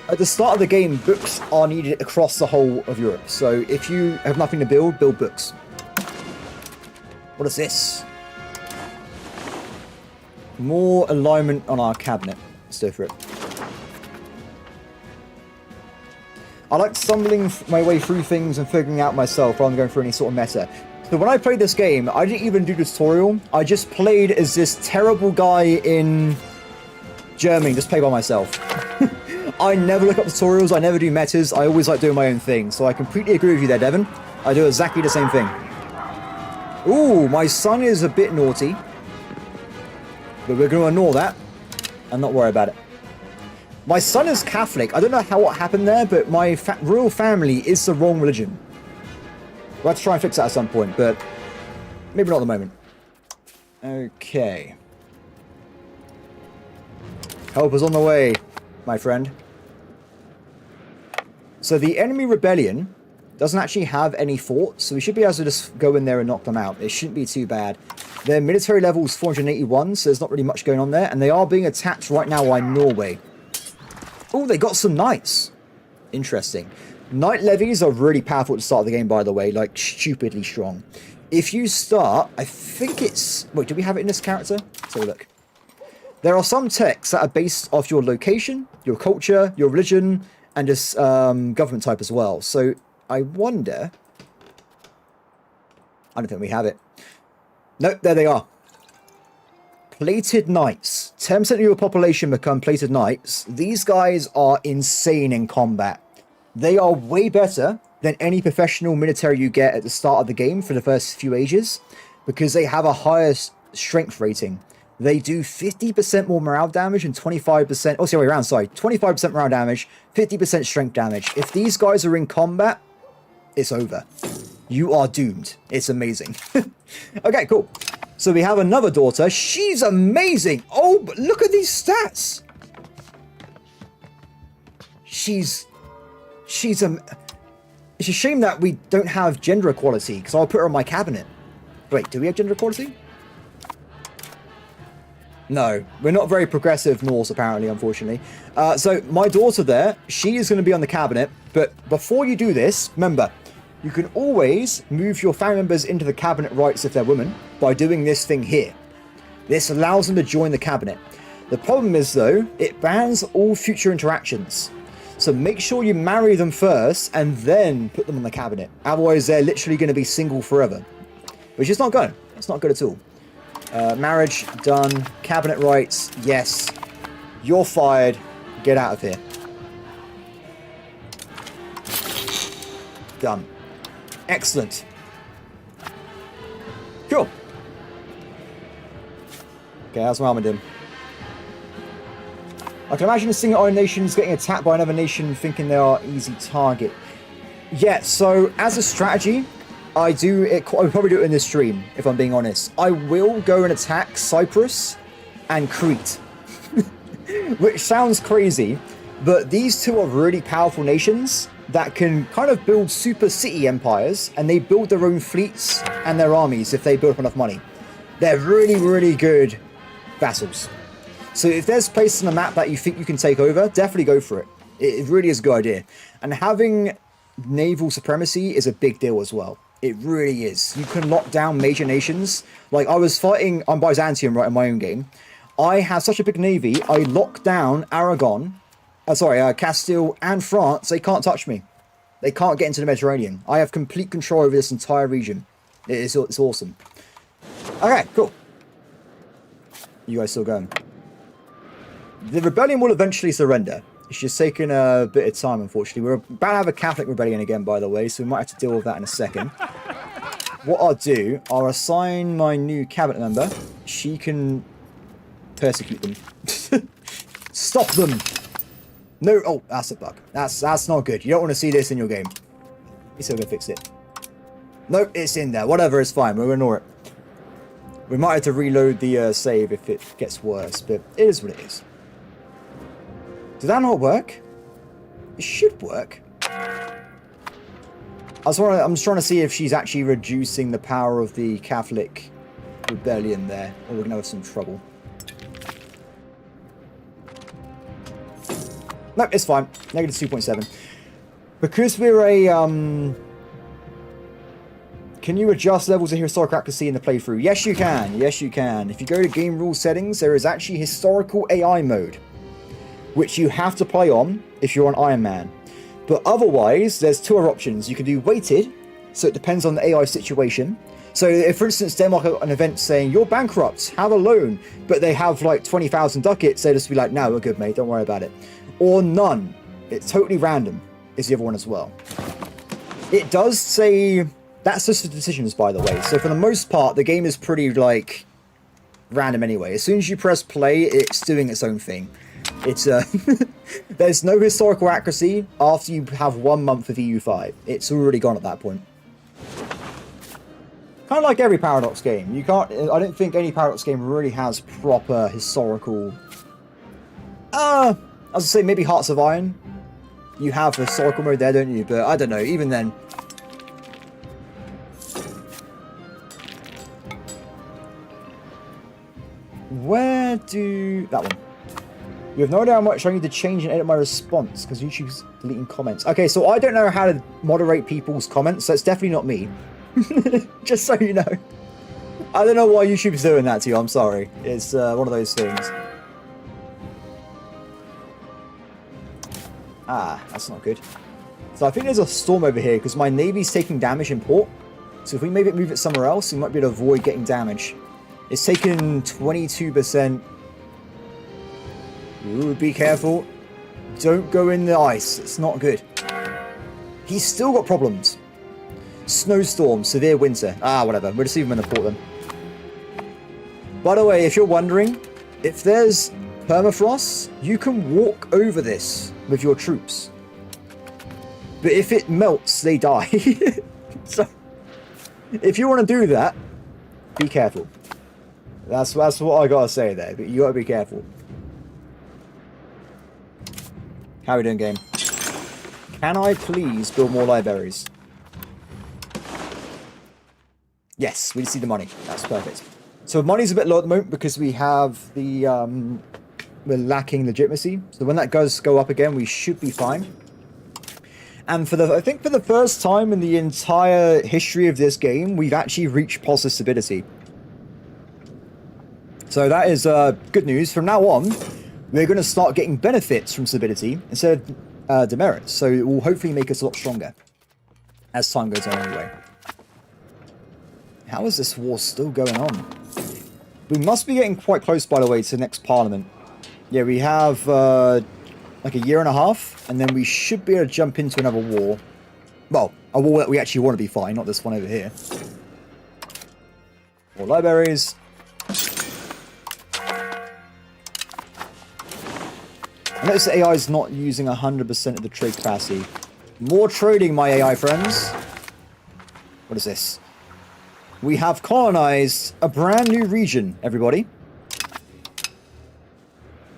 A: At the start of the game, books are needed across the whole of Europe. So if you have nothing to build books. What is this? More alignment on our cabinet. Let's go for it. I like stumbling my way through things and figuring out myself rather than going through any sort of meta. So when I played this game, I didn't even do tutorial. I just played as this terrible guy in Germany, just play by myself. I never look up tutorials, I never do metas, I always like doing my own thing. So I completely agree with you there, Devon. I do exactly the same thing. Ooh, my son is a bit naughty. But we're going to ignore that and not worry about it. My son is Catholic. I don't know what happened there, but my royal family is the wrong religion. We'll have to try and fix that at some point, but maybe not at the moment. Okay. Help is on the way, my friend. So the enemy rebellion doesn't actually have any forts, so we should be able to just go in there and knock them out. It shouldn't be too bad. Their military level is 481, so there's not really much going on there, and they are being attacked right now by Norway. Oh, they got some knights. Interesting. Knight levies are really powerful at the start of the game, by the way, like stupidly strong. If you start, I think it's... Wait, do we have it in this character? Let's have a look. There are some texts that are based off your location, your culture, your religion, and just government type as well. So I wonder... I don't think we have it. Nope, there they are. Plated Knights. 10% of your population become Plated Knights. These guys are insane in combat. They are way better than any professional military you get at the start of the game for the first few ages, because they have a higher strength rating. They do 50% more morale damage and 25%... Oh, sorry, around, sorry. 25% morale damage, 50% strength damage. If these guys are in combat, it's over. You are doomed. It's amazing. Okay, cool. So we have another daughter. She's amazing. Oh, but look at these stats. It's a shame that we don't have gender equality, because I'll put her on my cabinet. Wait, do we have gender equality? No, we're not very progressive Norse, apparently, unfortunately. So my daughter there, she is going to be on the cabinet. But before you do this, remember, you can always move your family members into the cabinet rights if they're women by doing this thing here. This allows them to join the cabinet. The problem is, though, it bans all future interactions. So make sure you marry them first and then put them on the cabinet. Otherwise, they're literally going to be single forever. Which is not good. It's not good at all. Marriage, done. Cabinet rights, yes. You're fired. Get out of here. Done. Excellent. Cool. Okay, how's my armor doing? I can imagine a single Iron Nation's getting attacked by another nation thinking they are easy target. Yeah, so as a strategy, I would probably do it in this stream, if I'm being honest. I will go and attack Cyprus and Crete. Which sounds crazy, But these two are really powerful nations that can kind of build super city empires, and they build their own fleets and their armies if they build up enough money. They're really, really good vassals. So if there's places on the map that you think you can take over, definitely go for it. It really is a good idea. And having naval supremacy is a big deal as well. It really is. You can lock down major nations. Like, I was fighting on Byzantium right in my own game. I have such a big navy, I locked down Aragon, Castile and France. They can't touch me. They can't get into the Mediterranean. I have complete control over this entire region. It's awesome. Okay, cool. You guys still going? The rebellion will eventually surrender. It's just taken a bit of time, unfortunately. We're about to have a Catholic rebellion again, by the way, so we might have to deal with that in a second. What I'll do, I'll assign my new cabinet member. She can persecute them. Stop them! No, oh, that's a bug. That's not good. You don't want to see this in your game. He's still gonna fix it. Nope, it's in there. Whatever, it's fine. We'll ignore it. We might have to reload the save if it gets worse, but it is what it is. Did that not work? It should work. I'm just trying to see if she's actually reducing the power of the Catholic rebellion there, or we're gonna have some trouble. No, it's fine. Negative 2.7. Because we're a, Can you adjust levels of historical accuracy in the playthrough? Yes, you can. Yes, you can. If you go to game rule settings, there is actually historical AI mode, which you have to play on if you're on Ironman. But otherwise, there's two other options. You can do weighted, so it depends on the AI situation. So if, for instance, Denmark have an event saying, you're bankrupt, have a loan, but they have like 20,000 ducats, they'll just be like, no, we're good, mate, don't worry about it. Or none. It's totally random, is the other one as well. It does say, that's just for decisions, by the way. So for the most part, the game is pretty, like, random anyway. As soon as you press play, it's doing its own thing. It's, there's no historical accuracy after you have 1 month of EU5. It's already gone at that point. Kind of like every Paradox game. You can't, I don't think any Paradox game really has proper historical... I was gonna say maybe Hearts of Iron. You have a historical mode there, don't you? But I don't know, even then... Where do... That one. You have no idea how much I need to change and edit my response, because YouTube's deleting comments. Okay, so I don't know how to moderate people's comments, so it's definitely not me. Just so you know. I don't know why YouTube's doing that to you, I'm sorry. It's one of those things. Ah, that's not good. So I think there's a storm over here, because my navy's taking damage in port. So if we maybe move it somewhere else, we might be able to avoid getting damage. It's taken 22%. Ooh, be careful. Don't go in the ice. It's not good. He's still got problems. Snowstorm, severe winter. Ah, whatever. We'll just leave him in the port then. By the way, if you're wondering, if there's permafrost, you can walk over this with your troops. But if it melts, they die. So, if you want to do that, be careful. That's what I gotta say there, but you gotta be careful. How are we doing, game? Can I please build more libraries? Yes, we see the money. That's perfect. So money's a bit low at the moment because we have the we're lacking legitimacy. So when that does go up again, we should be fine. And I think for the first time in the entire history of this game, we've actually reached positive stability. So that is good news. From now on, we're going to start getting benefits from stability instead of demerits. So it will hopefully make us a lot stronger as time goes on anyway. How is this war still going on? We must be getting quite close, by the way, to the next parliament. Yeah, we have like a year and a half, and then we should be able to jump into another war. Well, a war that we actually want to be fighting, not this one over here. More libraries. I notice the AI is not using 100% of the trade capacity. More trading, my AI friends. What is this? We have colonized a brand new region, everybody.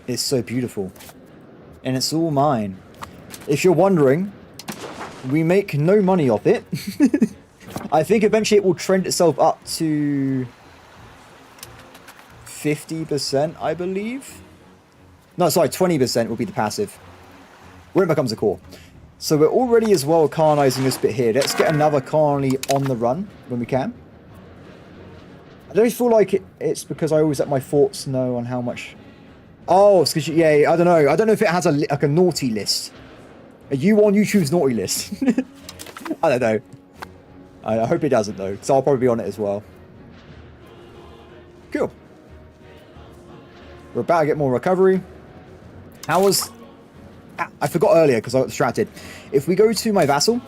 A: It's so beautiful. and it's all mine. If you're wondering, we make no money off it. I think eventually it will trend itself up to 50%, I believe. No, sorry, 20% will be the passive, when it becomes a core. So we're already as well colonizing this bit here. Let's get another colony on the run when we can. I don't feel like it's because I always let my forts know on how much... Oh, it's because, yeah, I don't know. I don't know if it has like a naughty list. Are you on YouTube's naughty list? I don't know. I hope it doesn't, though, so I'll probably be on it as well. Cool. We're about to get more recovery. How was... I forgot earlier because I got distracted. If we go to my vassal,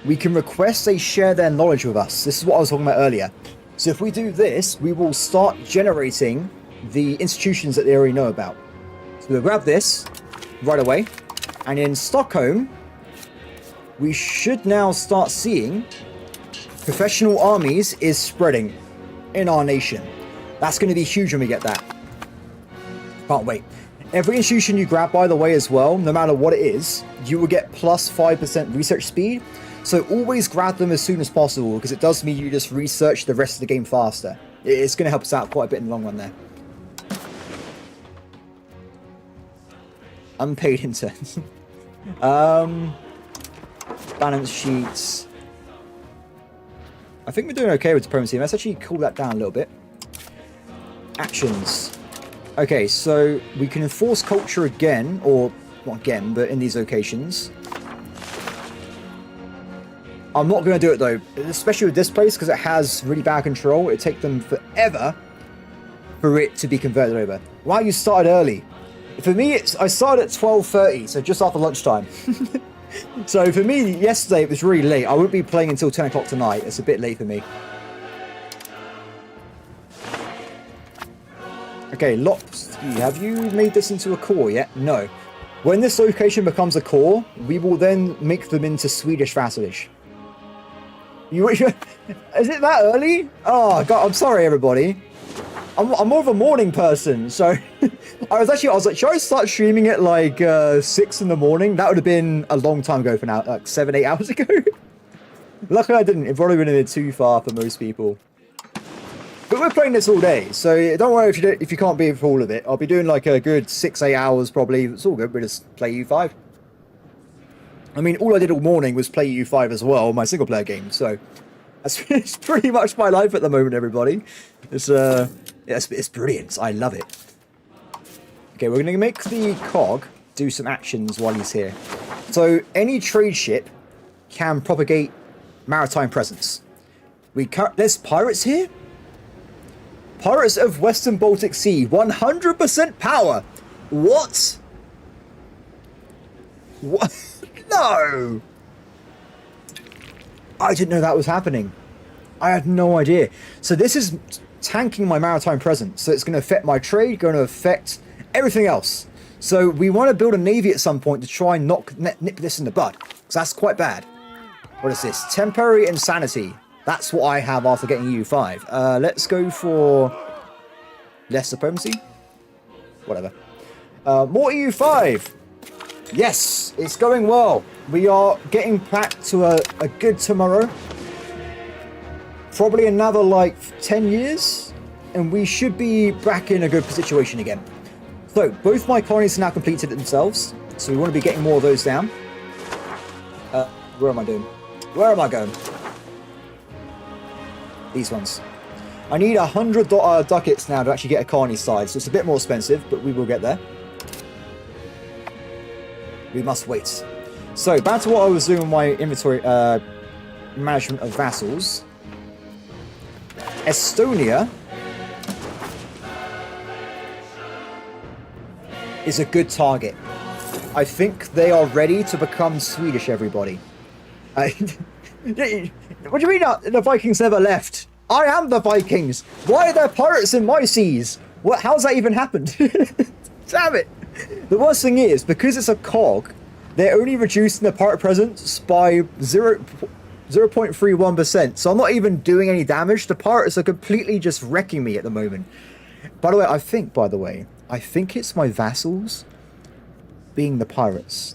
A: we can request they share their knowledge with us. This is what I was talking about earlier. So if we do this, we will start generating the institutions that they already know about. So we'll grab this right away. And in Stockholm, we should now start seeing professional armies is spreading in our nation. That's going to be huge when we get that. Can't wait. Every institution you grab, by the way, as well, no matter what it is, you will get plus 5% research speed. So always grab them as soon as possible, because it does mean you just research the rest of the game faster. It's going to help us out quite a bit in the long run there. Unpaid interns. Balance sheets. I think we're doing okay with diplomacy. Let's actually cool that down a little bit. Actions. Okay, so we can enforce culture again, or not again, but in these locations. I'm not going to do it though, especially with this place, because it has really bad control. It'd take them forever for it to be converted over. Wow, you started early. For me, I started at 12:30, so just after lunchtime. So for me, yesterday it was really late. I won't be playing until 10 o'clock tonight. It's a bit late for me. Okay, Lopsky, have you made this into a core yet? No. When this location becomes a core, we will then make them into Swedish vassalage. Is it that early? Oh, God, I'm sorry, everybody. I'm more of a morning person, so I was like, should I start streaming at like 6 in the morning? That would have been a long time ago for now, like 7-8 hours ago. Luckily I didn't. It probably would have been too far for most people. But we're playing this all day, so don't worry if you can't be for all of it. I'll be doing like a good 6-8 hours probably. It's all good. We'll just play U5. I mean, all I did all morning was play U5 as well, my single player game. So it's pretty much my life at the moment, everybody. It's brilliant. I love it. Okay, we're going to make the cog do some actions while he's here. So any trade ship can propagate maritime presence. There's pirates here. Pirates of Western Baltic Sea, 100% power. What? What? No. I didn't know that was happening. I had no idea. So this is tanking my maritime presence. So it's going to affect my trade, going to affect everything else. So we want to build a navy at some point to try and nip this in the bud. Because that's quite bad. What is this? Temporary insanity. That's what I have after getting EU5. Let's go for less diplomacy. Whatever. More EU5. Yes, it's going well. We are getting back to a good tomorrow. Probably another like 10 years. And we should be back in a good situation again. So both my colonies are now completed themselves. So we want to be getting more of those down. Where am I doing? Where am I going? These ones. I need 100 ducats now to actually get a colony size, so it's a bit more expensive, but we will get there. We must wait. So, back to what I was doing with my inventory management of vassals. Estonia is a good target. I think they are ready to become Swedish, everybody. What do you mean the Vikings never left? I am the Vikings. Why are there pirates in my seas? How's that even happened? Damn it. The worst thing is, because it's a cog, they're only reducing the pirate presence by 0.31%. So I'm not even doing any damage. The pirates are completely just wrecking me at the moment. By the way, I think it's my vassals being the pirates.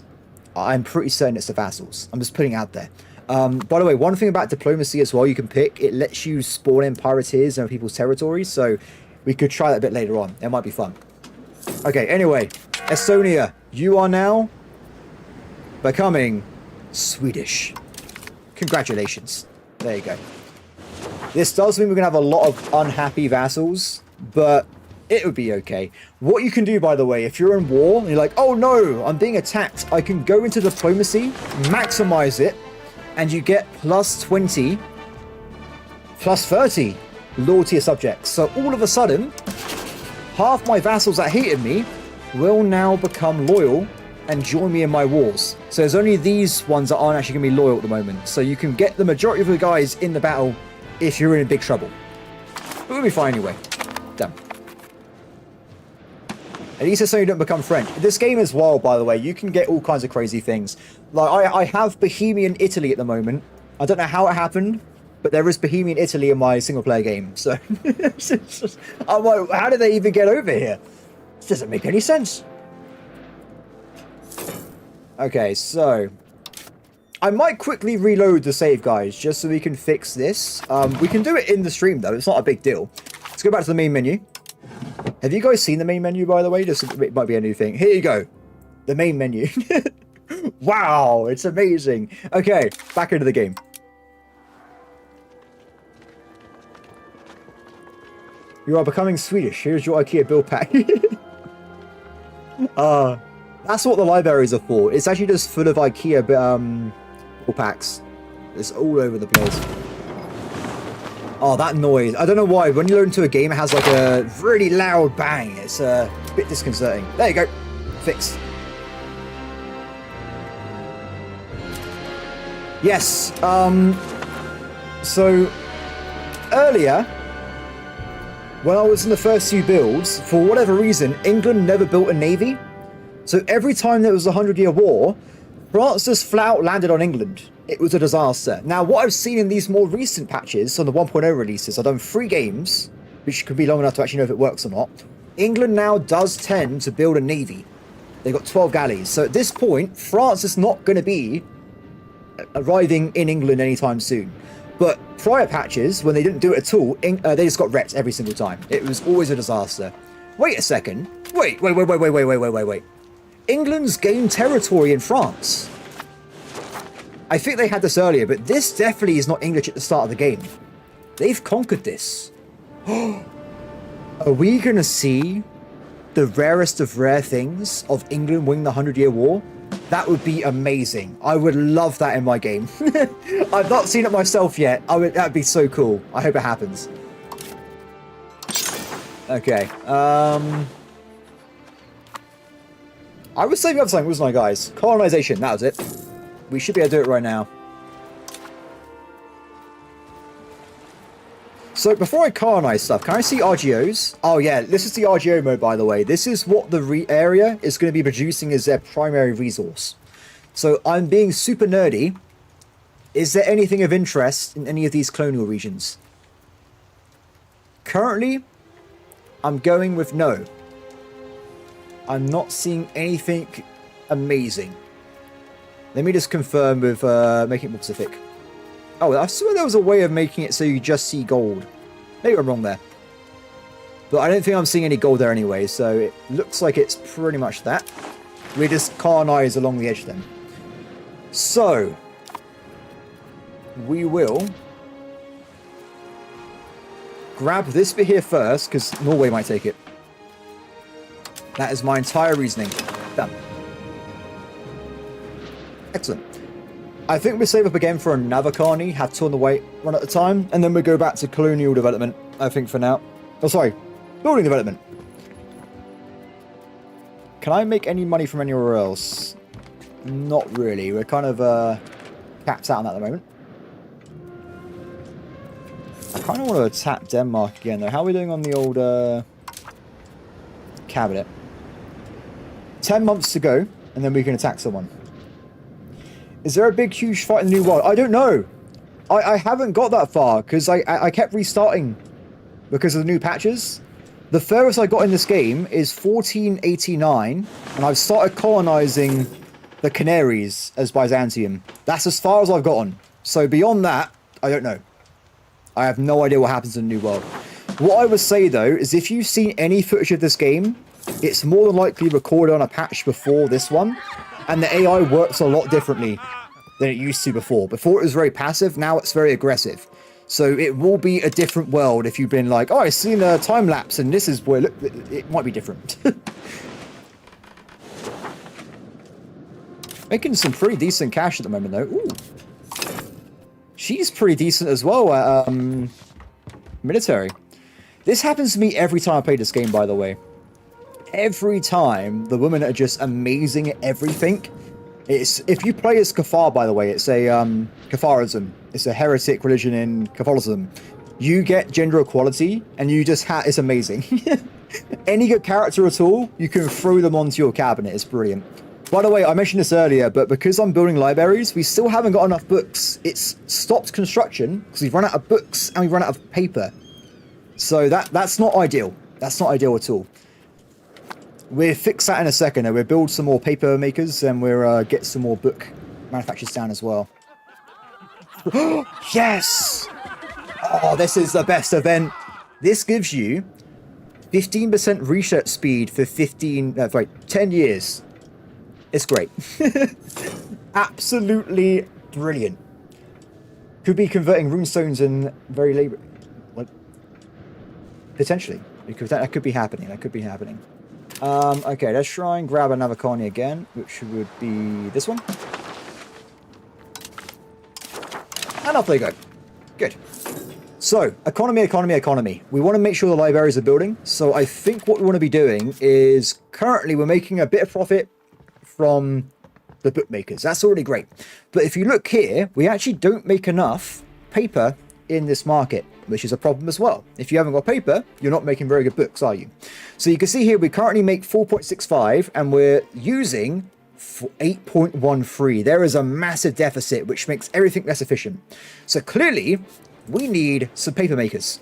A: I'm pretty certain it's the vassals. I'm just putting it out there. By the way, one thing about diplomacy as well, you can pick, it lets you spawn in pirateers in people's territories, so we could try that a bit later on. It might be fun. Okay, anyway, Estonia, you are now becoming Swedish. Congratulations. There you go. This does mean we're going to have a lot of unhappy vassals, but it would be okay. What you can do, by the way, if you're in war and you're like, oh no, I'm being attacked, I can go into diplomacy, maximize it, and you get plus 20, plus 30 loyalty of subjects. So all of a sudden, half my vassals that hated me will now become loyal and join me in my wars. So there's only these ones that aren't actually going to be loyal at the moment. So you can get the majority of the guys in the battle if you're in big trouble. But we'll be fine anyway. Done. At least so you don't become French. This game as well, by the way, you can get all kinds of crazy things. Like, I have Bohemian Italy at the moment. I don't know how it happened, but there is Bohemian Italy in my single-player game. So, I'm like, how did they even get over here? This doesn't make any sense. Okay, so I might quickly reload the save, guys, just so we can fix this. We can do it in the stream, though. It's not a big deal. Let's go back to the main menu. Have you guys seen the main menu, by the way? Just, it might be a new thing. Here you go. The main menu. Wow, it's amazing. Okay, back into the game. You are becoming Swedish. Here's your IKEA build pack. That's what the libraries are for. It's actually just full of IKEA build packs. It's all over the place. Oh, that noise. I don't know why. When you load into a game, it has like a really loud bang. It's a bit disconcerting. There you go. Fixed. Yes. So, earlier, when I was in the first few builds, for whatever reason, England never built a navy. So every time there was a 100-year war, France just flat out landed on England. It was a disaster. Now, what I've seen in these more recent patches, on the 1.0 releases, I've done 3 games, which could be long enough to actually know if it works or not. England now does tend to build a navy. They've got 12 galleys. So at this point, France is not going to be arriving in England anytime soon. But prior patches, when they didn't do it at all, they just got wrecked every single time. It was always a disaster. Wait a second. Wait. England's gained territory in France. I think they had this earlier, but this definitely is not English at the start of the game. They've conquered this. Are we going to see the rarest of rare things of England winning the 100-Year War? That would be amazing. I would love that in my game. I've not seen it myself yet. That'd be so cool. I hope it happens. Okay. I was saving up something, wasn't I, guys? Colonization, that was it. We should be able to do it right now. So, before I colonize stuff, can I see RGOs? Oh, yeah, this is the RGO mode, by the way. This is what the area is going to be producing as their primary resource. So, I'm being super nerdy. Is there anything of interest in any of these colonial regions? Currently, I'm going with no. I'm not seeing anything amazing. Let me just confirm with making it more specific. Oh, I swear there was a way of making it so you just see gold. Maybe I'm wrong there. But I don't think I'm seeing any gold there anyway, so it looks like it's pretty much that. We just colonize along the edge then. So, we will grab this bit here first, because Norway might take it. That is my entire reasoning. Done. Excellent. I think we save up again for another colony, have 2 on the way, one at a time, and then we go back to colonial development, I think, for now. Oh, sorry. Building development. Can I make any money from anywhere else? Not really. We're kind of capped out on that at the moment. I kind of want to attack Denmark again, though. How are we doing on the old cabinet? 10 months to go, and then we can attack someone. Is there a big, huge fight in the New World? I don't know. I haven't got that far, because I kept restarting because of the new patches. The furthest I got in this game is 1489, and I've started colonizing the Canaries as Byzantium. That's as far as I've gotten. So beyond that, I don't know. I have no idea what happens in the New World. What I would say, though, is if you've seen any footage of this game, it's more than likely recorded on a patch before this one, and the AI works a lot differently than it used to before. Before it was very passive, now it's very aggressive. So it will be a different world if you've been like, oh, I've seen a time lapse and this is where, look, it might be different. Making some pretty decent cash at the moment, though. Ooh. She's pretty decent as well at military. This happens to me every time I play this game, by the way. Every time, the women are just amazing at everything. If you play as Cathar, by the way, it's a Catharism. It's a heretic religion in Catholicism. You get gender equality, and you just it's amazing. Any good character at all, you can throw them onto your cabinet. It's brilliant. By the way, I mentioned this earlier, but because I'm building libraries, we still haven't got enough books. It's stopped construction because we've run out of books and we've run out of paper. So that's not ideal. That's not ideal at all. We'll fix that in a second. We'll build some more paper makers and we'll get some more book manufacturers down as well. Yes! Oh, this is the best event. This gives you 15% research speed for 10 years. It's great. Absolutely brilliant. Could be converting runestones in very labor. What? Potentially. That could be happening. That could be happening. Okay, let's try and grab another colony again, which would be this one. And off they go. Good. So, economy. We want to make sure the libraries are building. So I think what we want to be doing is currently we're making a bit of profit from the bookmakers. That's already great. But if you look here, we actually don't make enough paper in this market, which is a problem as well. If you haven't got paper, you're not making very good books, are you? So you can see here, we currently make 4.65 and we're using 8.13. There is a massive deficit, which makes everything less efficient. So clearly, we need some paper makers.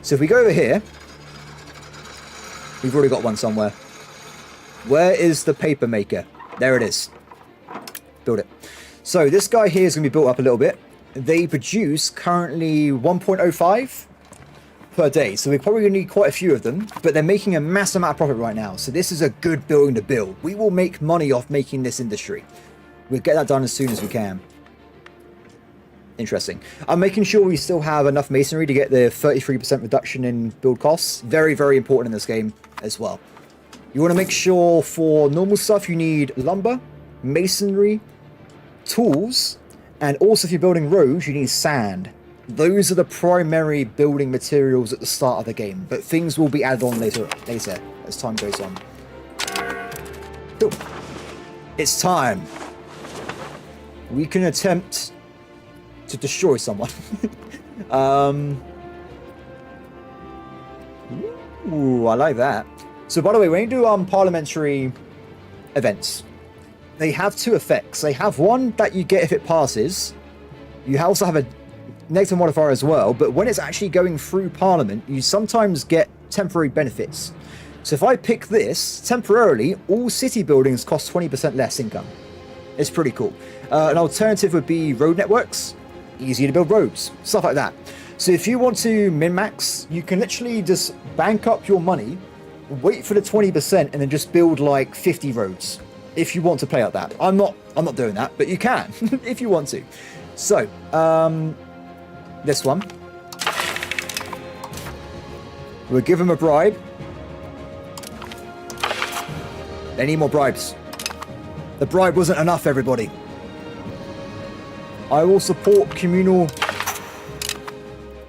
A: So if we go over here, we've already got one somewhere. Where is the paper maker? There it is. Build it. So this guy here is going to be built up a little bit. They produce currently 1.05 per day. So we're probably going to need quite a few of them, but they're making a massive amount of profit right now. So this is a good building to build. We will make money off making this industry. We'll get that done as soon as we can. Interesting. I'm making sure we still have enough masonry to get the 33% reduction in build costs. Very, very important in this game as well. You want to make sure for normal stuff you need lumber, masonry, tools, and also if you're building roads you need sand. Those are the primary building materials at the start of the game, but things will be added on later as time goes on. Cool. It's time. We can attempt to destroy someone. Ooh, I like that. So by the way, when you do parliamentary events, they have two effects. They have one that you get if it passes. You also have a negative modifier as well, but when it's actually going through Parliament, you sometimes get temporary benefits. So if I pick this, temporarily, all city buildings cost 20% less income. It's pretty cool. An alternative would be road networks. Easier to build roads, stuff like that. So if you want to min-max, you can literally just bank up your money, wait for the 20%, and then just build like 50 roads. If you want to play like that. I'm not doing that, but you can if you want to. So, this one. We'll give him a bribe. They need more bribes. The bribe wasn't enough, everybody. I will support communal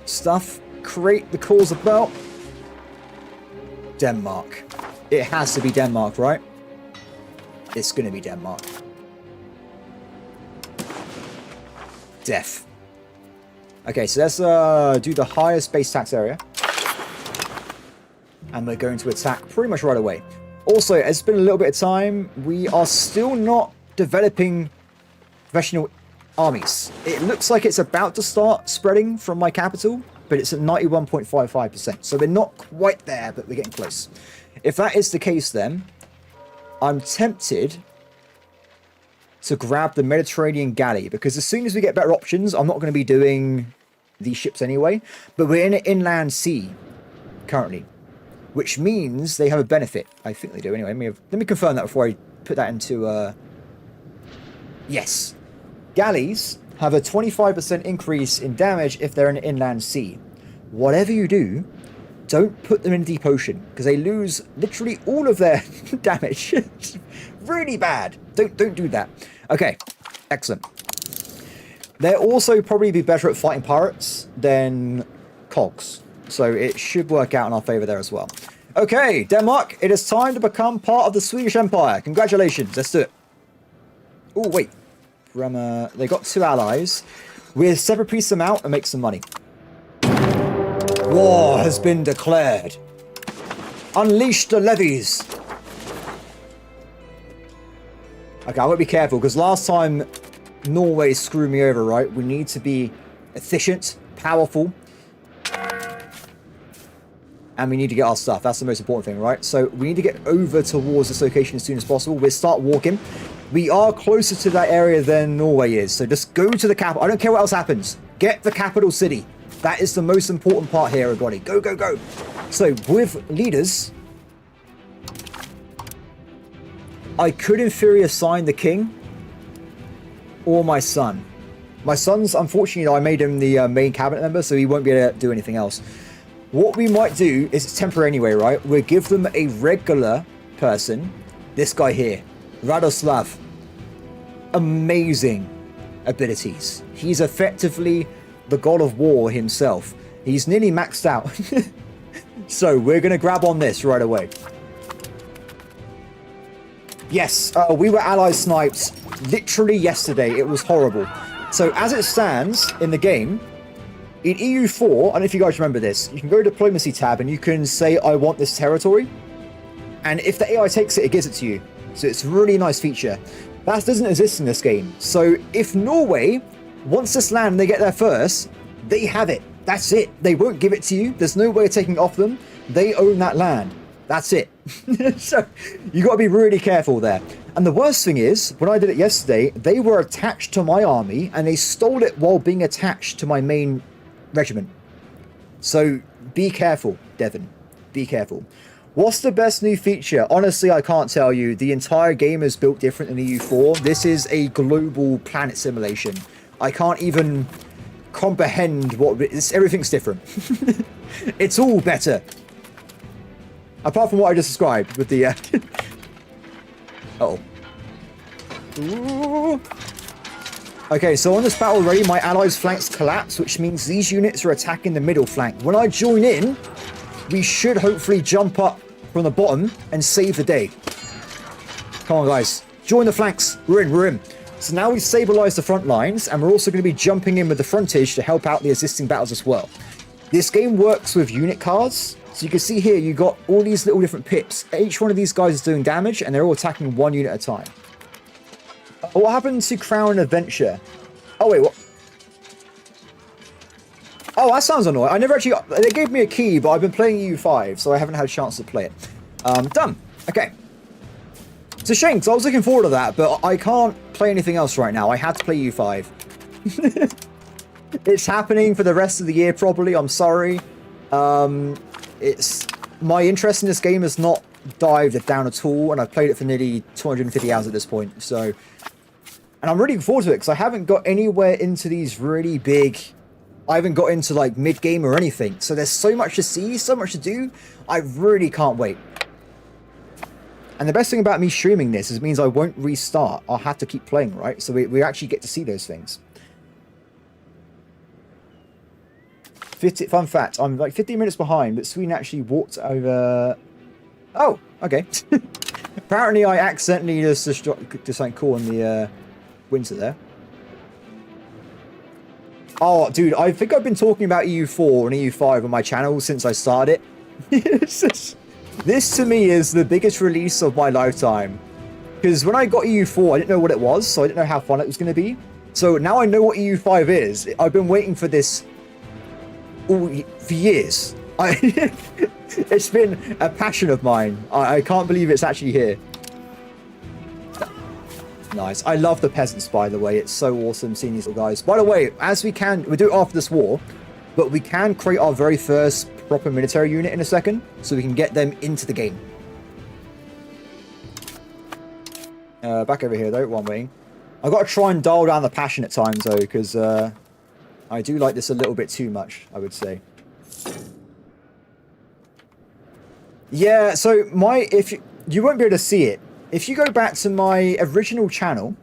A: stuff. Create the cause about Denmark. It has to be Denmark, right? It's going to be Denmark. Death. Okay, so let's do the highest base tax area. And we're going to attack pretty much right away. Also, it's been a little bit of time. We are still not developing professional armies. It looks like it's about to start spreading from my capital, but it's at 91.55%. So we're not quite there, but we're getting close. If that is the case, then I'm tempted to grab the Mediterranean galley, because as soon as we get better options, I'm not going to be doing these ships anyway, but we're in an inland sea currently, which means they have a benefit. I think they do anyway. Let me confirm that before I put that into... Yes. Galleys have a 25% increase in damage if they're in an inland sea. Whatever you do, don't put them in deep ocean, because they lose literally all of their damage. It's really bad. Don't do that. Okay, excellent. They'll also probably be better at fighting pirates than cogs, so it should work out in our favor there as well. Okay, Denmark, it is time to become part of the Swedish Empire. Congratulations, let's do it. Oh, wait. They got 2 allies. We'll separate piece them out and make some money. War has been declared. Unleash the levies. Okay, I want to be careful, because last time Norway screwed me over, right? We need to be efficient, powerful, and we need to get our stuff. That's the most important thing, right? So we need to get over towards this location as soon as possible. We'll start walking. We are closer to that area than Norway is, so just go to the capital. I don't care what else happens. Get the capital city. That is the most important part here, everybody. Go, go, go. So with leaders, I could in theory assign the king or my son. My son's, unfortunately, I made him the main cabinet member, so he won't be able to do anything else. What we might do is, it's temporary anyway, right? We'll give them a regular person. This guy here, Radoslav. Amazing abilities. He's effectively the god of war himself. He's nearly maxed out. So we're going to grab on this right away. Yes, we were ally sniped literally yesterday. It was horrible. So as it stands in the game, in EU4, I don't know if you guys remember this, you can go to Diplomacy tab and you can say, I want this territory. And if the AI takes it, it gives it to you. So it's a really nice feature. That doesn't exist in this game. So if Norway wants this land and they get there first, they have it. That's it. They won't give it to you. There's no way of taking it off them. They own that land. That's it. So you got to be really careful there. And the worst thing is, when I did it yesterday, they were attached to my army and they stole it while being attached to my main regiment. So be careful, Devon. Be careful. What's the best new feature? Honestly, I can't tell you. The entire game is built different in EU4. This is a global planet simulation. I can't even comprehend what everything's different. It's all better. Apart from what I just described with the... Uh-oh. Ooh. Okay, so on this battle already, my allies' flanks collapse, which means these units are attacking the middle flank. When I join in, we should hopefully jump up from the bottom and save the day. Come on, guys. Join the flanks. We're in. So now we've stabilized the front lines, and we're also going to be jumping in with the frontage to help out the existing battles as well. This game works with unit cards. So you can see here, you got all these little different pips. Each one of these guys is doing damage, and they're all attacking one unit at a time. What happened to Crown Adventure? Oh, wait, what? Oh, that sounds annoying. I never actually... They gave me a key, but I've been playing EU5, so I haven't had a chance to play it. Done. Okay. It's a shame, because I was looking forward to that, but I can't play anything else right now. I had to play EU5. It's happening for the rest of the year, probably. I'm sorry. It's... My interest in this game has not dived down at all, and I've played it for nearly 250 hours at this point, so... And I'm really looking forward to it, because I haven't got anywhere into these really big... I haven't got into, like, mid-game or anything. So there's so much to see, so much to do. I really can't wait. And the best thing about me streaming this is it means I won't restart. I'll have to keep playing, right? So we actually get to see those things. Fun fact, I'm like 15 minutes behind, but Sweden actually walked over... Oh, okay. Apparently I accidentally just something cool in the winter there. Oh, dude, I think I've been talking about EU4 and EU5 on my channel since I started it. This, to me, is the biggest release of my lifetime. Because when I got EU4, I didn't know what it was, so I didn't know how fun it was going to be. So now I know what EU5 is. I've been waiting for this for years. It's been a passion of mine. I can't believe it's actually here. Nice. I love the peasants, by the way. It's so awesome seeing these little guys. By the way, as we do it after this war, but we can create our very first proper military unit in a second, so we can get them into the game. Back over here, though, one way. I've got to try and dial down the passion at times, though, because I do like this a little bit too much, I would say. Yeah, so you won't be able to see it. If you go back to my original channel,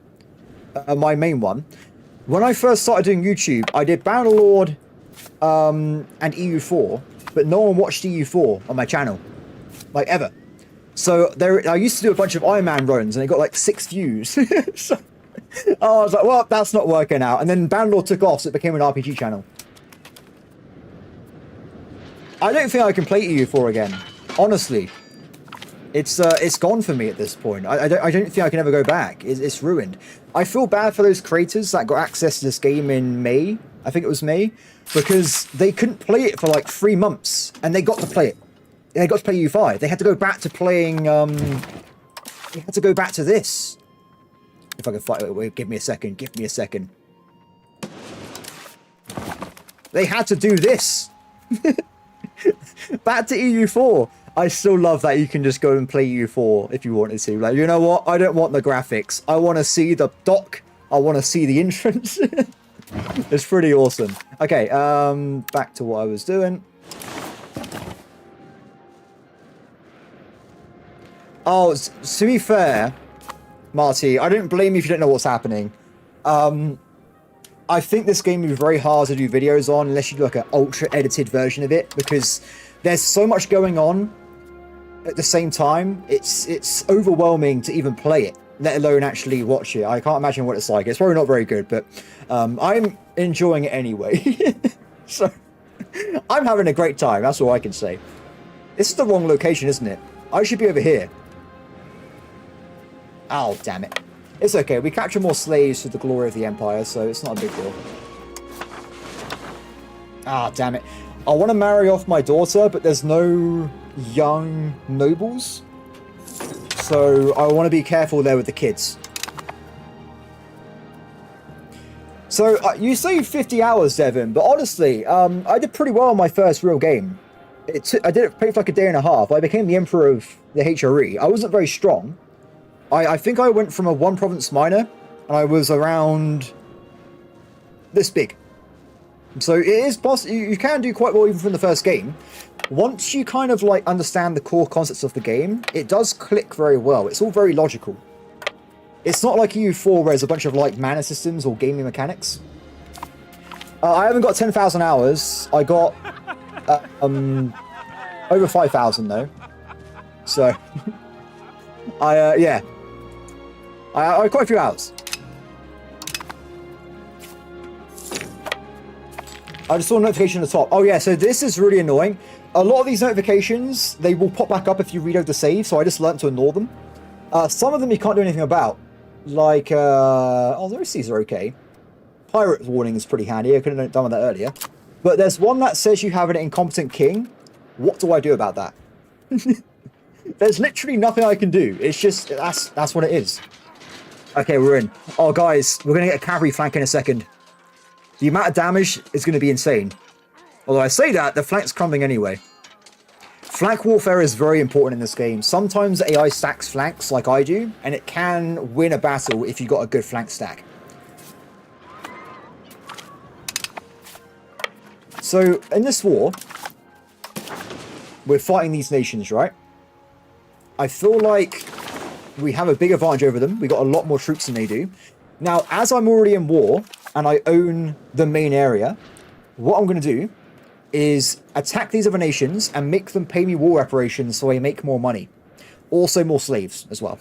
A: my main one, when I first started doing YouTube, I did Bannerlord and EU4, but no one watched EU4 on my channel, like ever. So I used to do a bunch of Ironman runs, and it got like 6 views. So I was like, well, that's not working out. And then Bannerlord took off, so it became an RPG channel. I don't think I can play EU4 again, honestly. It's gone for me at this point. I don't think I can ever go back. It's ruined. I feel bad for those creators that got access to this game in May. I think it was May, because they couldn't play it for like 3 months, and they got to play it. They got to play U5. They had to go back to playing. They had to go back to this. If I can fight it, give me a second. Give me a second. They had to do this. Back to EU4. I still love that you can just go and play EU4 if you wanted to. Like, you know what? I don't want the graphics. I want to see the dock. I want to see the entrance. It's pretty awesome. Okay, back to what I was doing. Oh, to be fair, Marty, I don't blame you if you don't know what's happening. I think this game would be very hard to do videos on unless you do like an ultra edited version of it, because there's so much going on at the same time. It's overwhelming to even play it, let alone actually watch it. I can't imagine what it's like. It's probably not very good, but I'm enjoying it anyway. So I'm having a great time. That's all I can say. This is the wrong location, isn't it? I should be over here. Oh, damn it. It's okay. We capture more slaves for the glory of the Empire, so it's not a big deal. Ah, damn it. I want to marry off my daughter, but there's no young nobles. So I want to be careful there with the kids. So you say 50 hours, Devin, but honestly, I did pretty well on my first real game. I did it for like a day and a half. I became the Emperor of the HRE. I wasn't very strong. I think I went from a 1-province minor, and I was around this big. So it is possible. You can do quite well even from the first game. Once you kind of like understand the core concepts of the game, it does click very well. It's all very logical. It's not like EU4 where there's a bunch of like mana systems or gaming mechanics. I haven't got 10,000 hours. I got over 5,000 though. So yeah. I quite a few hours. I just saw a notification at the top. Oh yeah, so this is really annoying. A lot of these notifications, they will pop back up if you reload the save, so I just learned to ignore them. Some of them you can't do anything about. Like, oh, these are okay. Pirate warning is pretty handy. I could have done with that earlier. But there's one that says you have an incompetent king. What do I do about that? There's literally nothing I can do. It's just, that's what it is. Okay, we're in. Oh, guys, we're going to get a cavalry flank in a second. The amount of damage is going to be insane. Although I say that, the flank's crumbling anyway. Flank warfare is very important in this game. Sometimes AI stacks flanks like I do, and it can win a battle if you've got a good flank stack. So, in this war, we're fighting these nations, right? I feel like we have a big advantage over them. We got a lot more troops than they do. Now, as I'm already in war, and I own the main area, what I'm going to do is attack these other nations and make them pay me war reparations so I make more money. Also more slaves as well.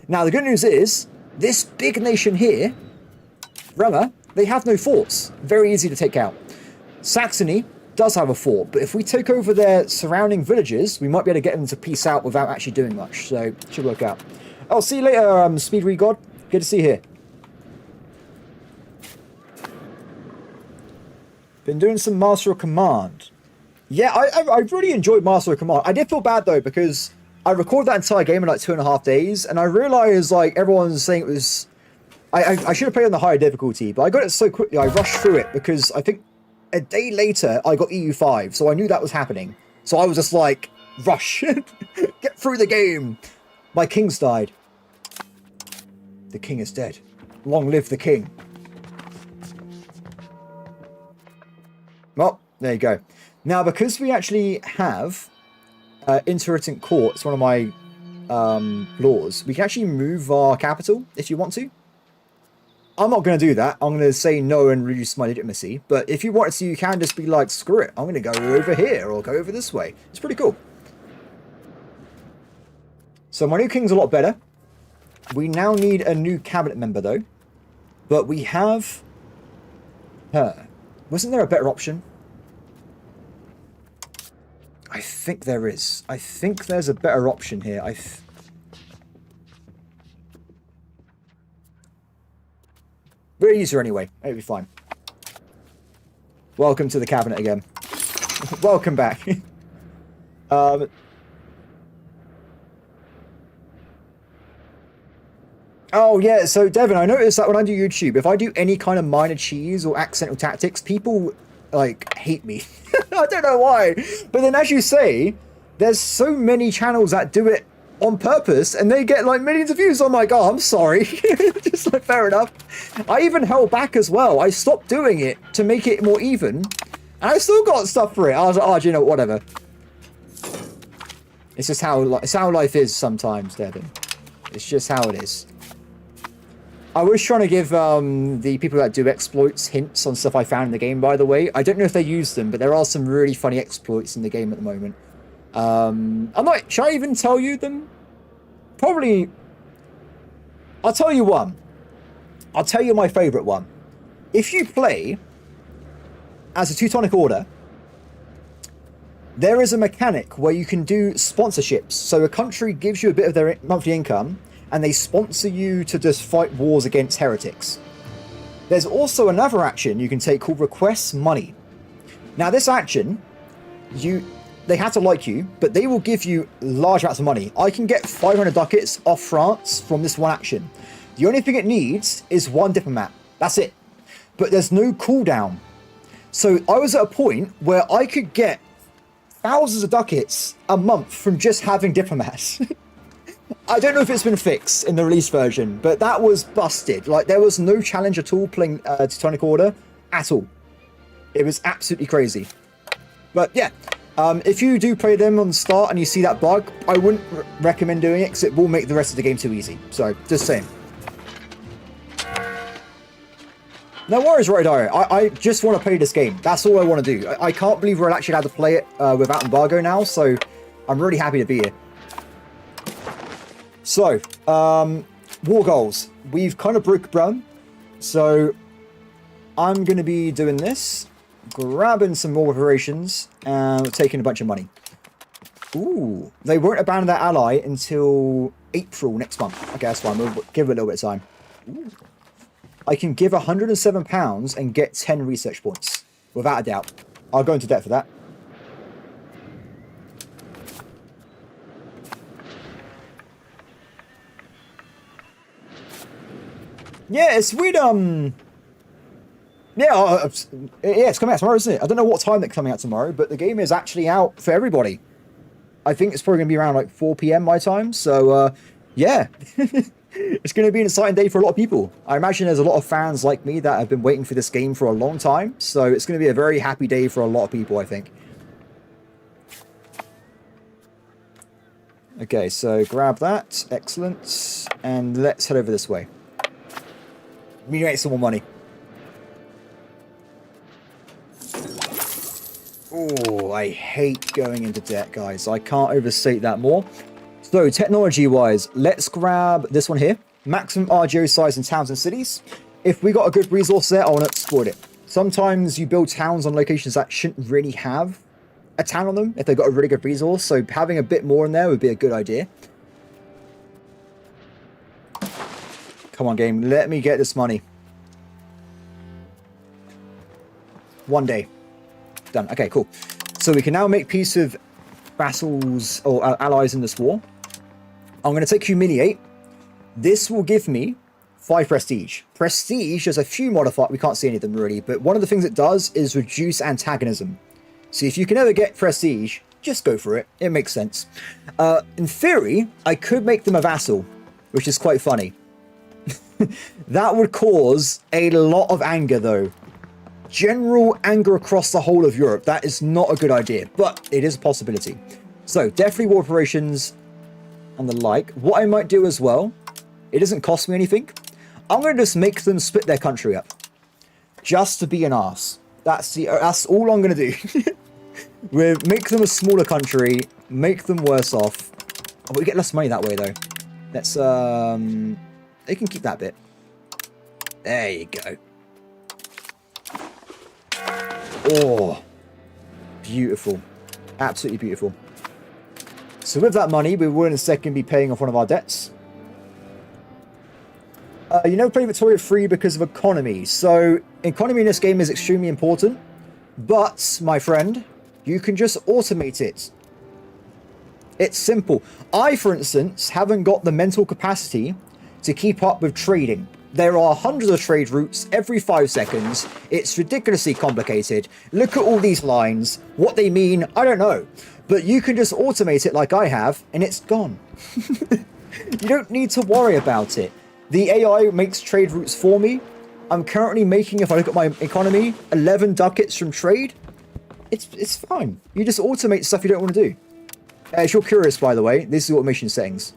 A: Now, the good news is, this big nation here, Rema, they have no forts. Very easy to take out. Saxony does have a fort, but if we take over their surrounding villages, we might be able to get them to peace out without actually doing much. So, it should work out. I'll see you later, Speed Regod. Good to see you here. Been doing some Master of Command. Yeah, I really enjoyed Master of Command. I did feel bad though because I recorded that entire game in like 2.5 days, and I realized like everyone's saying it was. I should have played on the higher difficulty, but I got it so quickly. I rushed through it because I think a day later I got EU5, so I knew that was happening. So I was just like, rush, get through the game. My king's died. The king is dead. Long live the king. Well, there you go. Now, because we actually have intermittent court, it's one of my laws, we can actually move our capital if you want to. I'm not going to do that. I'm going to say no and reduce my legitimacy. But if you wanted to, you can just be like, screw it. I'm going to go over here or go over this way. It's pretty cool. So my new king's a lot better. We now need a new cabinet member, though. But we have her. Wasn't there a better option? I think there is. I think there's a better option here. We'll use her anyway. It'll be fine. Welcome to the cabinet again. Welcome back. Oh, yeah. So, Devin, I noticed that when I do YouTube, if I do any kind of minor cheese or accidental tactics, people, like, hate me. I don't know why. But then, as you say, there's so many channels that do it on purpose, and they get, like, millions of views. I'm like, oh, I'm sorry. Just like, fair enough. I even held back as well. I stopped doing it to make it more even, and I still got stuff for it. I was like, oh, do you know, whatever. It's just it's how life is sometimes, Devin. It's just how it is. I was trying to give the people that do exploits hints on stuff I found in the game, by the way. I don't know if they use them, but there are some really funny exploits in the game at the moment. I'm not... Should I even tell you them? Probably... I'll tell you one. I'll tell you my favourite one. If you play as a Teutonic Order, there is a mechanic where you can do sponsorships. So a country gives you a bit of their monthly income, and they sponsor you to just fight wars against heretics. There's also another action you can take called Request Money. Now, this action, they have to like you, but they will give you large amounts of money. I can get 500 ducats off France from this one action. The only thing it needs is one diplomat. That's it. But there's no cooldown. So I was at a point where I could get thousands of ducats a month from just having diplomats. I don't know if it's been fixed in the release version, but that was busted. Like, there was no challenge at all playing Teutonic Order at all. It was absolutely crazy. But yeah, if you do play them on the start and you see that bug, I wouldn't recommend doing it because it will make the rest of the game too easy. So, just saying. No worries, Right Diary. I just want to play this game. That's all I want to do. I can't believe we're actually allowed to play it without embargo now, so I'm really happy to be here. So, war goals. We've kind of broke ground. So, I'm going to be doing this, grabbing some more reparations, and taking a bunch of money. Ooh, they won't abandon their ally until April next month. Okay, that's fine. We'll give it a little bit of time. Ooh. I can give £107 and get 10 research points, without a doubt. I'll go into debt for that. Yeah, it's weird, yeah, it's coming out tomorrow, isn't it? I don't know what time it's coming out tomorrow, but the game is actually out for everybody. I think it's probably going to be around, like, 4 PM my time, so, yeah. It's going to be an exciting day for a lot of people. I imagine there's a lot of fans like me that have been waiting for this game for a long time, so it's going to be a very happy day for a lot of people, I think. Okay, so grab that. Excellent. And let's head over this way. We make some more money. Oh, I hate going into debt, guys. I can't overstate that more. So, technology-wise, let's grab this one here. Maximum RGO size in towns and cities. If we got a good resource there, I want to exploit it. Sometimes you build towns on locations that shouldn't really have a town on them if they've got a really good resource. So, having a bit more in there would be a good idea. Come on, game. Let me get this money. One day. Done. Okay, cool. So we can now make peace with vassals or allies in this war. I'm going to take Humiliate. This will give me 5 prestige. Prestige, there's a few modifiers. We can't see any of them really, but one of the things it does is reduce antagonism. So if you can ever get prestige, just go for it. It makes sense. In theory, I could make them a vassal, which is quite funny. That would cause a lot of anger though. General anger across the whole of Europe. That is not a good idea, but it is a possibility. So definitely war operations and the like. What I might do as well, it doesn't cost me anything. I'm going to just make them split their country up. Just to be an arse. That's all I'm going to do. We'll make them a smaller country, make them worse off. Oh, we get less money that way though. Let's, they can keep that bit. There you go. Oh, beautiful. Absolutely beautiful. So with that money, we will in a second be paying off one of our debts. You never play Victoria free because of economy. So economy in this game is extremely important. But, my friend, you can just automate it. It's simple. I, for instance, haven't got the mental capacity to keep up with trading. There are hundreds of trade routes every 5 seconds. It's ridiculously complicated. Look at all these lines. What they mean, I don't know. But you can just automate it like I have, and it's gone. You don't need to worry about it. The AI makes trade routes for me. I'm currently making, if I look at my economy, 11 ducats from trade. It's fine. You just automate stuff you don't want to do. If you're curious, by the way, this is the automation settings.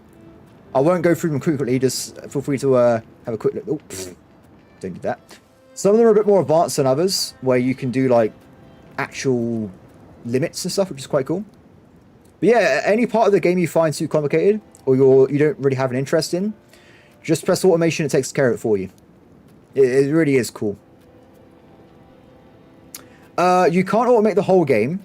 A: I won't go through them quickly, just feel free to have a quick look. Oh, don't do that. Some of them are a bit more advanced than others, where you can do like actual limits and stuff, which is quite cool. But yeah, any part of the game you find too complicated, or you don't really have an interest in, just press automation, it takes care of it for you. It really is cool. You can't automate the whole game,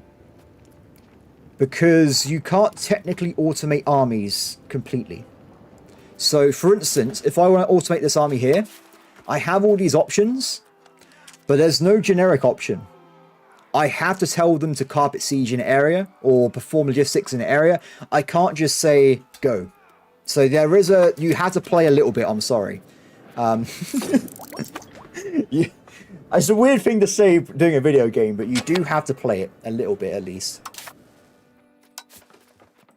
A: because you can't technically automate armies completely. So, for instance, if I want to automate this army here, I have all these options, but there's no generic option. I have to tell them to carpet siege an area or perform logistics in an area. I can't just say, go. So there is you have to play a little bit, I'm sorry. It's a weird thing to say doing a video game, but you do have to play it a little bit at least.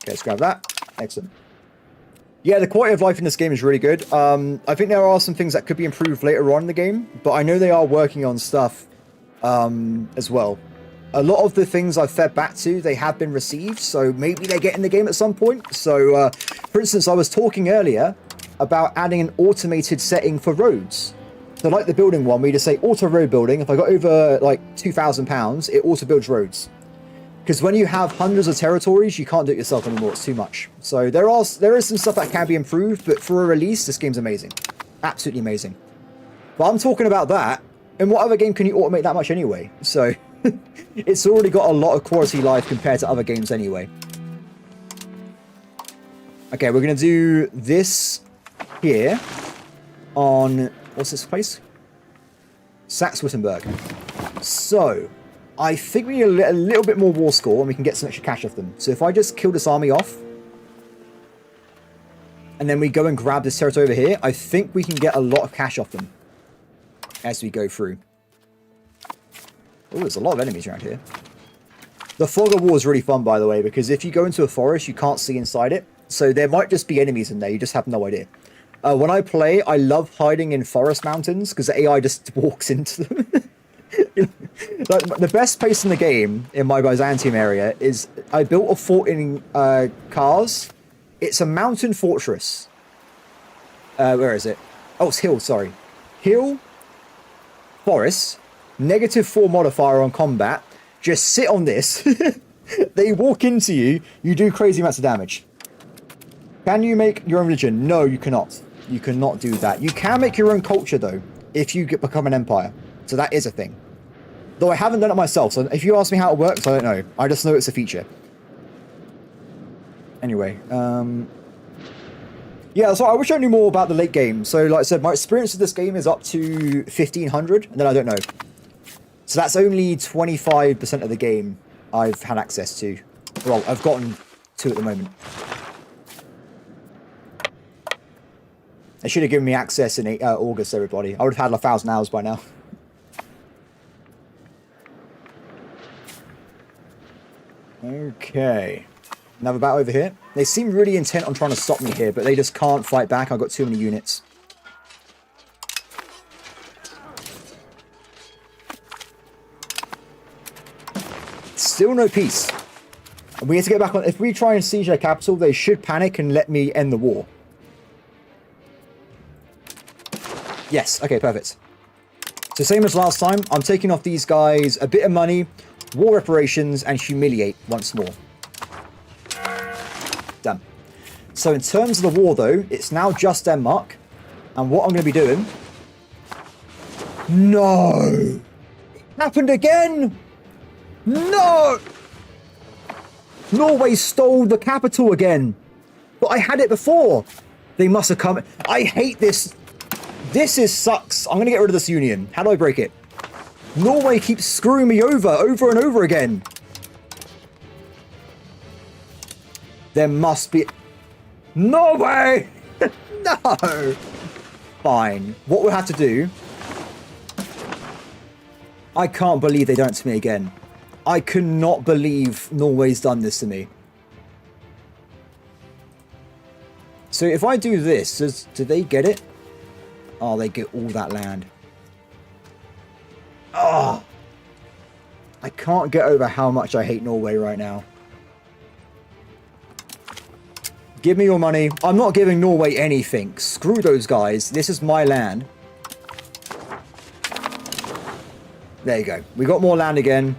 A: Okay, let's grab that. Excellent. Yeah, the quality of life in this game is really good. I think there are some things that could be improved later on in the game, but I know they are working on stuff as well. A lot of the things I've fed back to, they have been received, so maybe they get in the game at some point. So, for instance, I was talking earlier about adding an automated setting for roads. So like the building one, we just say auto road building. If I got over like £2,000, it auto builds roads. Because when you have hundreds of territories, you can't do it yourself anymore. It's too much. So there is some stuff that can be improved, but for a release, this game's amazing. Absolutely amazing. But I'm talking about that. In what other game can you automate that much anyway? So it's already got a lot of quality life compared to other games anyway. Okay, we're going to do this here on, what's this place? Saxe-Wittenberg. So I think we need a little bit more war score and we can get some extra cash off them. So if I just kill this army off, and then we go and grab this territory over here, I think we can get a lot of cash off them as we go through. Oh, there's a lot of enemies around here. The fog of war is really fun, by the way, because if you go into a forest, you can't see inside it. So there might just be enemies in there, you just have no idea. When I play, I love hiding in forest mountains, because the AI just walks into them. Like, the best place in the game, in my Byzantium area, is I built a fort in Kars. It's a mountain fortress. Where is it? Oh, it's hill, sorry. Hill, forest, -4 modifier on combat. Just sit on this. They walk into you, you do crazy amounts of damage. Can you make your own religion? No, you cannot. You cannot do that. You can make your own culture, though, if you become an empire. So that is a thing. Though I haven't done it myself, so if you ask me how it works, I don't know. I just know it's a feature. Anyway, yeah, so I wish I knew more about the late game. So, like I said, my experience with this game is up to 1500, and then I don't know. So that's only 25% of the game I've had access to. Well, I've gotten to at the moment. They should have given me access in August, everybody. I would have had 1,000 hours by now. Okay. Another battle over here. They seem really intent on trying to stop me here, but they just can't fight back. I've got too many units. Still no peace. We need to get back on. If we try and siege their capital, they should panic and let me end the war. Yes. Okay, perfect. So same as last time, I'm taking off these guys a bit of money, war reparations, and humiliate once more. Done. So in terms of the war, though, it's now just Denmark. And what I'm going to be doing... No! It happened again! No! Norway stole the capital again. But I had it before. They must have come... I hate this. This sucks. I'm going to get rid of this union. How do I break it? Norway keeps screwing me over and over again. There must be... Norway! No! Fine. What we'll have to do... I can't believe they done it to me again. I cannot believe Norway's done this to me. So if I do this, do they get it? Oh, they get all that land. Oh! I can't get over how much I hate Norway right now. Give me your money. I'm not giving Norway anything. Screw those guys. This is my land. There you go. We got more land again.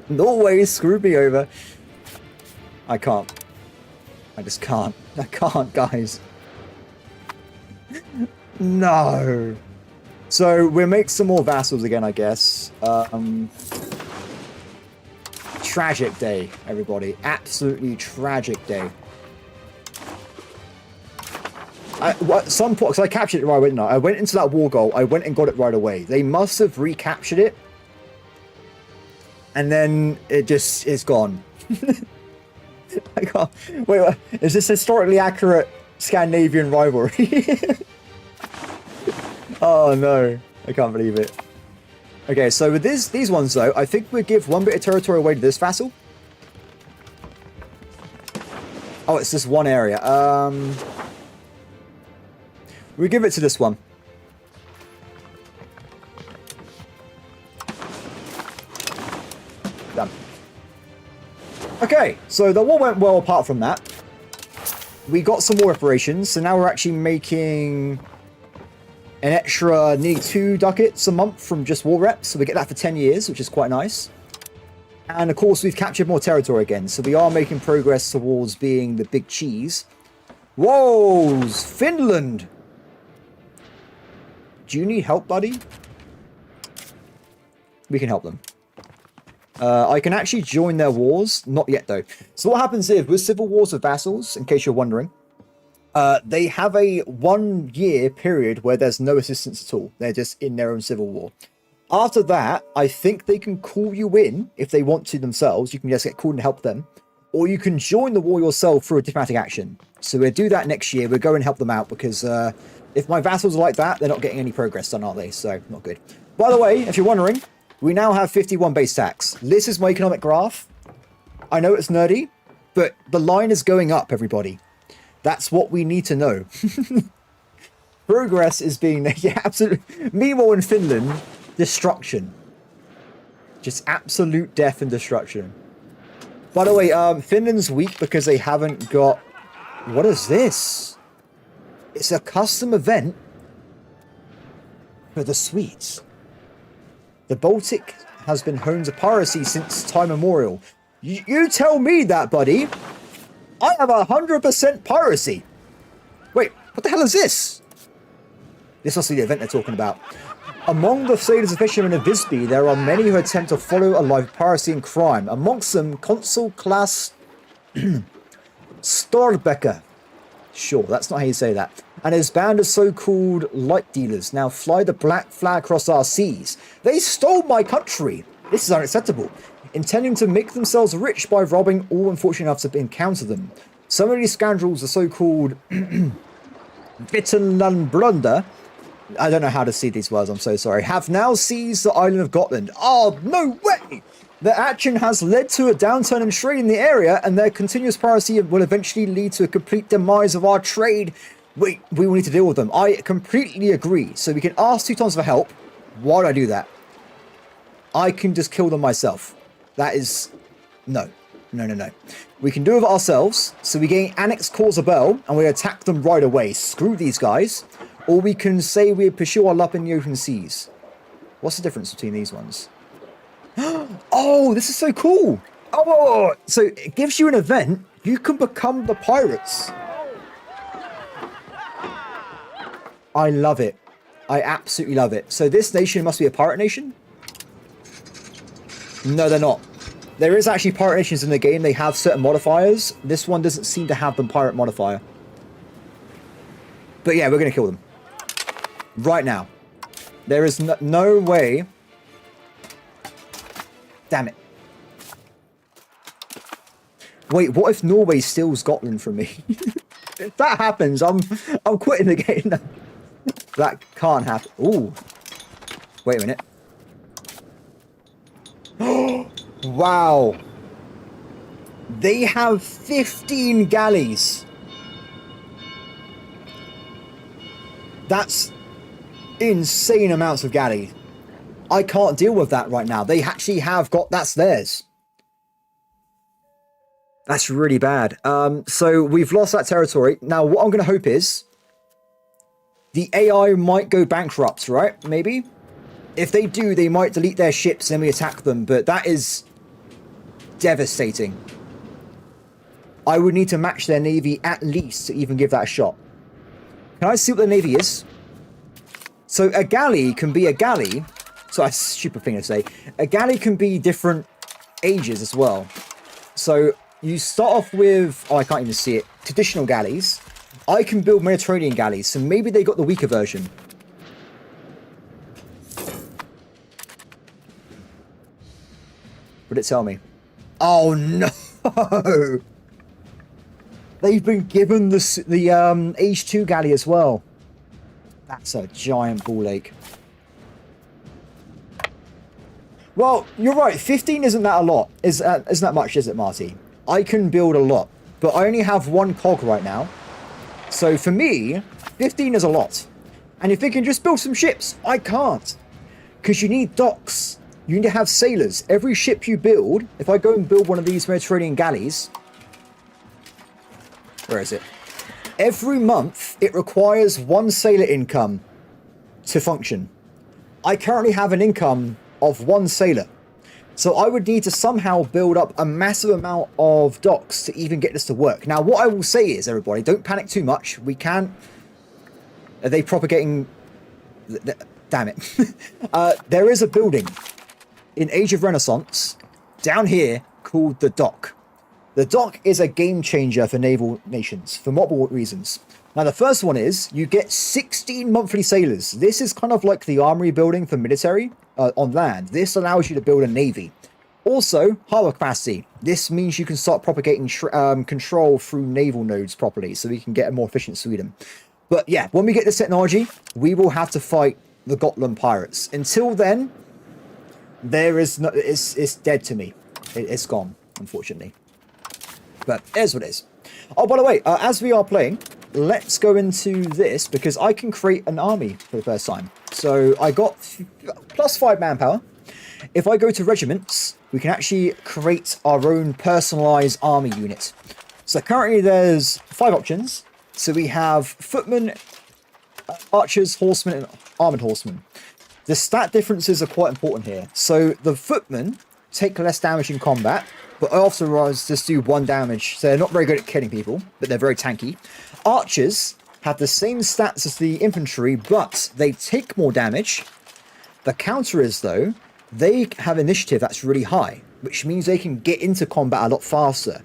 A: Norway screwed me over. I can't. I just can't. I can't, guys. No. So we'll make some more vassals again, I guess. Tragic day, everybody. Absolutely tragic day. Some because I captured it right away, didn't I? I went into that war goal. I went and got it right away. They must have recaptured it. And then it just is gone. I can't... Wait, is this historically accurate Scandinavian rivalry? Oh no, I can't believe it. Okay, so with these ones though, I think we'll give one bit of territory away to this vassal. Oh, it's this one area. We give it to this one. Done. Okay, so the war went well apart from that. We got some more reparations, so now we're actually making an extra nearly 2 ducats a month from just war reps, so we get that for 10 years, which is quite nice. And of course, we've captured more territory again, so we are making progress towards being the big cheese. Whoa, Finland! Do you need help, buddy? We can help them. I can actually join their wars. Not yet, though. So what happens is, with civil wars with vassals, in case you're wondering, they have a 1-year period where there's no assistance at all. They're just in their own civil war. After that, I think they can call you in if they want to themselves. You can just get called and help them. Or you can join the war yourself through a diplomatic action. So we'll do that next year. We'll go and help them out because if my vassals are like that, they're not getting any progress done, are they? So, not good. By the way, if you're wondering, we now have 51 base tax. This is my economic graph. I know it's nerdy, but the line is going up, everybody. That's what we need to know. Progress is being... Yeah, absolutely. Meanwhile, in Finland, destruction. Just absolute death and destruction. By the way, Finland's weak because they haven't got... What is this? It's a custom event for the Swedes. The Baltic has been home to piracy since time immemorial. You tell me that, buddy. I have 100% piracy. Wait, what the hell is this? This must be the event they're talking about. Among the sailors and fishermen of Visby, there are many who attempt to follow a life of piracy and crime. Amongst them, Consul Class Storbecker. Sure, that's not how you say that. And his band of so-called light dealers now fly the black flag across our seas. They stole my country. This is unacceptable. Intending to make themselves rich by robbing all unfortunate enough to encounter them. Some of these scoundrels, the so-called Vittenlandblunder, I don't know how to see these words, I'm so sorry, have now seized the island of Gotland. Oh, no way! Their action has led to a downturn in trade in the area, and their continuous piracy will eventually lead to a complete demise of our trade. We will need to deal with them. I completely agree. So we can ask Teutons for help. Why would I do that? I can just kill them myself. That is... No. No, no, no. We can do it ourselves. So we gain Annex Corzabel, and we attack them right away. Screw these guys. Or we can say we pursue our luck in the open seas. What's the difference between these ones? Oh, this is so cool. Oh, so it gives you an event. You can become the pirates. I love it. I absolutely love it. So this nation must be a pirate nation? No, they're not. There is actually pirate nations in the game. They have certain modifiers. This one doesn't seem to have the pirate modifier. But yeah, we're going to kill them. Right now. There is no way... Damn it. Wait, what if Norway steals Scotland from me? If that happens, I'm quitting the game. That can't happen. Ooh. Wait a minute. Wow. They have 15 galleys. That's insane amounts of galleys. I can't deal with that right now. They actually have got... That's theirs. That's really bad. So we've lost that territory. Now, what I'm going to hope is... the AI might go bankrupt, right? Maybe? If they do, they might delete their ships and then we attack them. But that is... devastating. I would need to match their navy at least to even give that a shot. Can I see what their navy is? So a galley can be a galley... So that's a stupid thing to say. A galley can be different ages as well. So you start off with... Oh, I can't even see it. Traditional galleys. I can build Mediterranean galleys. So maybe they got the weaker version. Would it tell me? Oh, no! They've been given the Age 2 galley as well. That's a giant ball ache. Well, you're right. 15 isn't that a lot. Isn't that much, is it, Marty? I can build a lot, but I only have one cog right now. So for me, 15 is a lot. And if they can just build some ships, I can't. Because you need docks. You need to have sailors. Every ship you build, if I go and build one of these Mediterranean galleys... Where is it? Every month, it requires one sailor income to function. I currently have an income of one sailor. So I would need to somehow build up a massive amount of docks to even get this to work. Now, what I will say is, everybody, don't panic too much. We can't... Are they propagating... Damn it. There is a building in Age of Renaissance down here called the Dock. The Dock is a game changer for naval nations for multiple reasons. Now, the first one is you get 16 monthly sailors. This is kind of like the armory building for military on land. This allows you to build a navy. Also, harbor capacity. This means you can start propagating control through naval nodes properly, so we can get a more efficient Sweden. But yeah, when we get this technology, we will have to fight the Gotland pirates. Until then, there is no, it's dead to me. It's gone, unfortunately. But here's what it is. Oh, by the way, as we are playing, let's go into this because I can create an army for the first time. So I got +5 manpower. If I go to regiments, we can actually create our own personalized army unit. So currently there's 5 options. So we have footmen, archers, horsemen, and armored horsemen. The stat differences are quite important here. So the footmen take less damage in combat, but afterwards just do 1 damage. So they're not very good at killing people, but they're very tanky. Archers have the same stats as the infantry, but they take more damage. The counter is, though, they have initiative that's really high, which means they can get into combat a lot faster.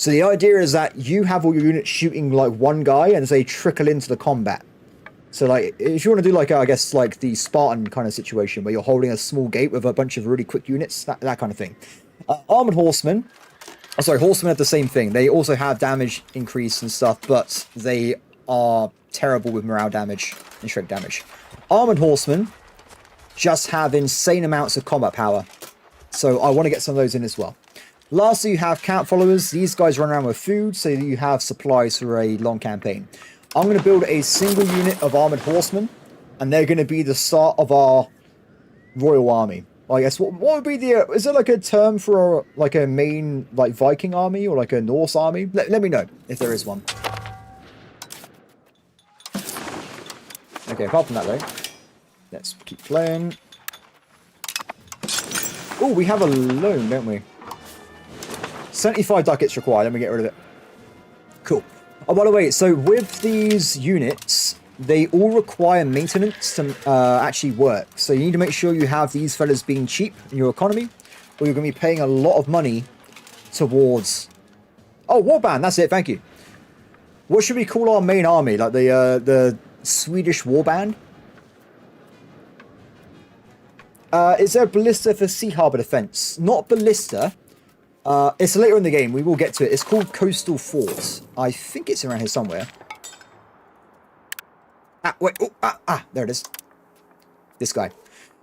A: So the idea is that you have all your units shooting like one guy and they trickle into the combat. So like, if you want to do like, I guess like the Spartan kind of situation where you're holding a small gate with a bunch of really quick units, that kind of thing. Armored horsemen, oh, sorry, horsemen have the same thing. They also have damage increase and stuff, but they are terrible with morale damage and strength damage. Armored horsemen just have insane amounts of combat power. So I want to get some of those in as well. Lastly, you have camp followers. These guys run around with food, so you have supplies for a long campaign. I'm going to build a single unit of armored horsemen, and they're going to be the start of our royal army. I guess, what would be the... is there like a term for like a main like Viking army or like a Norse army? Let me know if there is one. Okay, apart from that though, let's keep playing. Oh, we have a loan, don't we? 75 ducats required. Let me get rid of it. Cool. Oh, by the way, so with these units, they all require maintenance to actually work. So you need to make sure you have these fellas being cheap in your economy, or you're going to be paying a lot of money towards... oh, warband. That's it. Thank you. What should we call our main army? Like the Swedish warband? Is there a ballista for sea harbour defence? Not ballista. It's later in the game. We will get to it. It's called Coastal Force. I think it's around here somewhere. Ah, wait. Oh, there it is. This guy.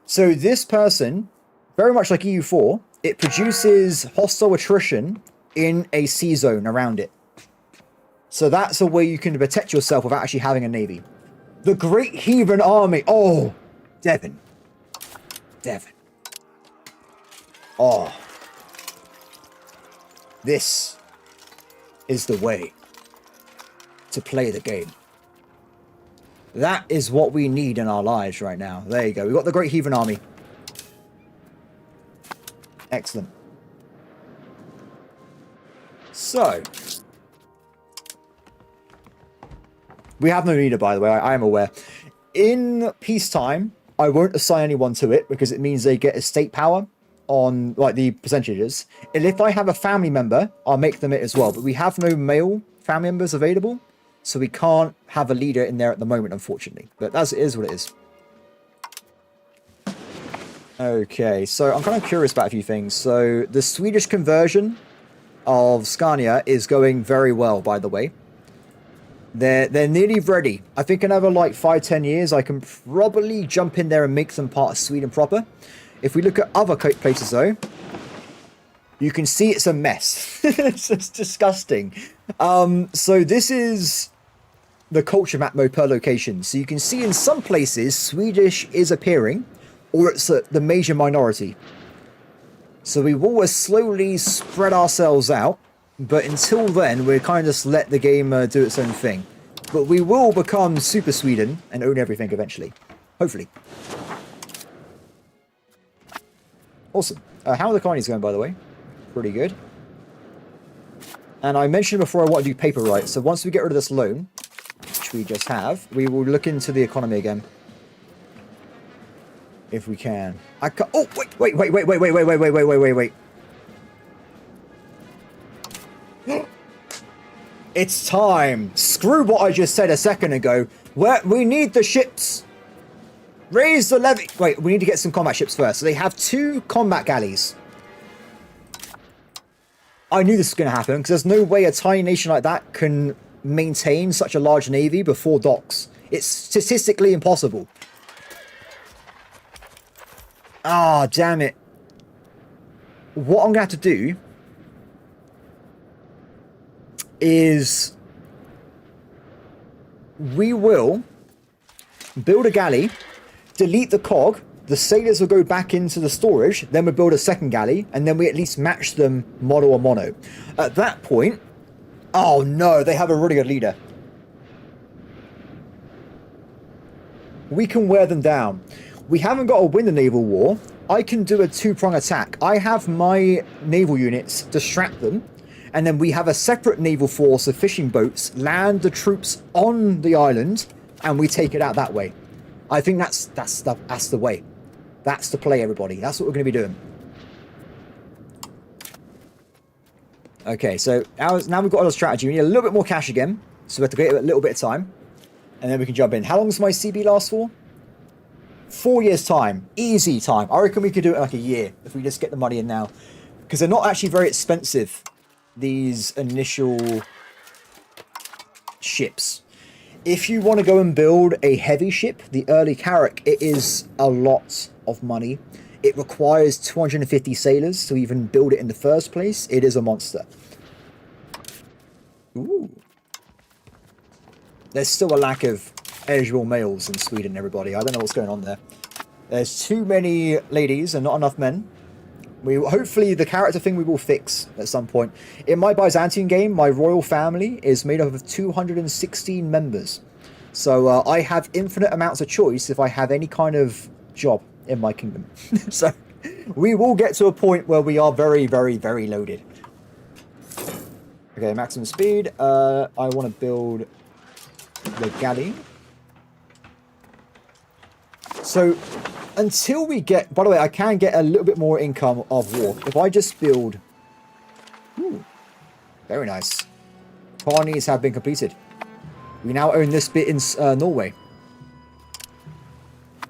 A: So this person, very much like EU4, it produces hostile attrition in a sea zone around it. So that's a way you can protect yourself without actually having a navy. The Great Heathen Army. Oh, Devon. Oh. This is the way to play the game. That is what we need in our lives right now. There you go. We've got the Great Heathen Army. Excellent. So. We have no leader, by the way. I am aware. In peacetime, I won't assign anyone to it because it means they get estate power on like the percentages. And if I have a family member, I'll make them it as well. But we have no male family members available, so we can't have a leader in there at the moment, unfortunately. But as it is what it is. Okay, so I'm kind of curious about a few things. So the Swedish conversion of Scania is going very well, by the way. They're nearly ready. I think another like 5-10 years, I can probably jump in there and make them part of Sweden proper. If we look at other places though, you can see it's a mess. It's just disgusting. So this is the culture map mode per location. So you can see in some places Swedish is appearing, or it's the major minority. So we will slowly spread ourselves out. But until then, we're kind of just let the game do its own thing. But we will become Super Sweden and own everything eventually. Hopefully. Awesome. How are the colonies going, by the way? Pretty good. And I mentioned before I want to do paper rights. So once we get rid of this loan, which we just have, we will look into the economy again. If we can. Oh, wait. It's time. Screw what I just said a second ago. We need the ships. Raise the levy. Wait, we need to get some combat ships first. So they have 2 combat galleys. I knew this was going to happen because there's no way a tiny nation like that can maintain such a large navy before docks. It's statistically impossible. Ah, damn it. What I'm going to have to do is we will build a galley, delete the cog, the sailors will go back into the storage, then we build a second galley, and then we at least match them mono on mono. At that point, oh no, they have a really good leader. We can wear them down. We haven't got to win the naval war. I can do a 2-prong attack. I have my naval units distract them, and then we have a separate naval force of fishing boats land the troops on the island, and we take it out that way. I think that's the way. That's the play, everybody. That's what we're going to be doing. Okay, so now we've got our strategy. We need a little bit more cash again. So we have to get a little bit of time. And then we can jump in. How long does my CB last for? 4 years time. Easy time. I reckon we could do it in like a year if we just get the money in now. Because they're not actually very expensive, these initial ships. If you want to go and build a heavy ship, the early Carrack, it is a lot of money. It requires 250 sailors to even build it in the first place. It is a monster. Ooh. There's still a lack of eligible males in Sweden, everybody. I don't know what's going on there. There's too many ladies and not enough men. Hopefully the character thing we will fix at some point. In my Byzantine game, my royal family is made up of 216 members. So I have infinite amounts of choice if I have any kind of job in my kingdom. So we will get to a point where we are very, very, very loaded. Okay, maximum speed. I want to build the galley. So until we get... By the way, I can get a little bit more income of war. If I just build... Ooh, very nice. Colonies have been completed. We now own this bit in Norway.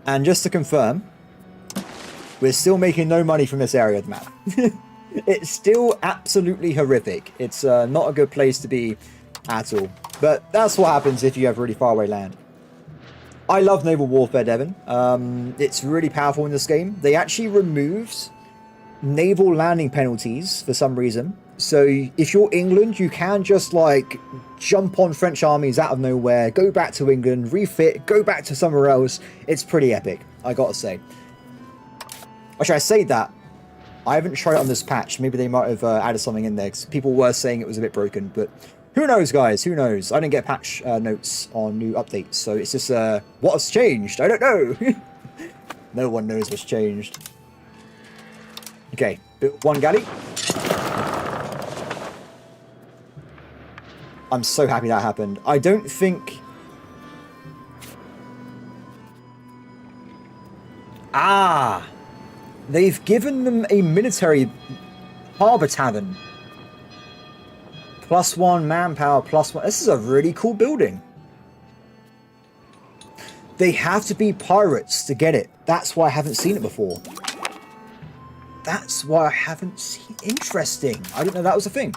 A: And just to confirm, we're still making no money from this area of the map. It's still absolutely horrific. It's not a good place to be at all. But that's what happens if you have really far away land. I love naval warfare, Devon. It's really powerful in this game. They actually removed naval landing penalties for some reason. So if you're England, you can just like jump on French armies out of nowhere, go back to England, refit, go back to somewhere else. It's pretty epic, I gotta say. Actually, I say that. I haven't tried it on this patch. Maybe they might have added something in there, because people were saying it was a bit broken, but who knows, guys? Who knows? I didn't get patch notes on new updates, so it's just what has changed? I don't know. No one knows what's changed. Okay, built one galley. I'm so happy that happened. I don't think... Ah! They've given them a military harbour tavern. +1 manpower, +1. This is a really cool building. They have to be pirates to get it. That's why I haven't seen it before. That's why I haven't seen... Interesting. I didn't know that was a thing.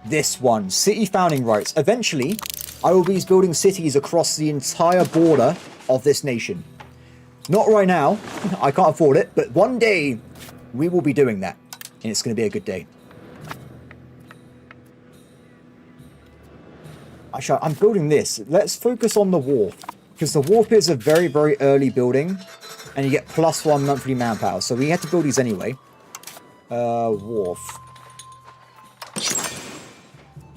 A: This one. City founding rights. Eventually, I will be building cities across the entire border of this nation. Not right now. I can't afford it. But one day, we will be doing that. And it's going to be a good day. Actually, I'm building this. Let's focus on the wharf. Because the wharf is a very, very early building. And you get +1 monthly manpower. So we have to build these anyway. Wharf.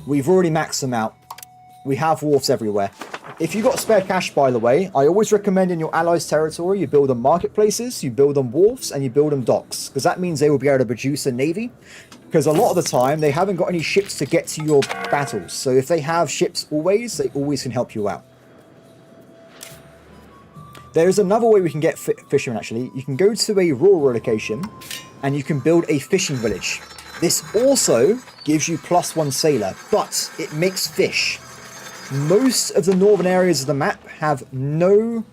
A: We've already maxed them out. We have wharfs everywhere. If you've got spare cash, by the way, I always recommend in your allies' territory, you build them marketplaces, you build them wharfs, and you build them docks. Because that means they will be able to produce a navy. Because a lot of the time, they haven't got any ships to get to your battles. So if they have ships always, they always can help you out. There is another way we can get fishermen, actually. You can go to a rural location, and you can build a fishing village. This also gives you +1 sailor, but it makes fish. Most of the northern areas of the map have no...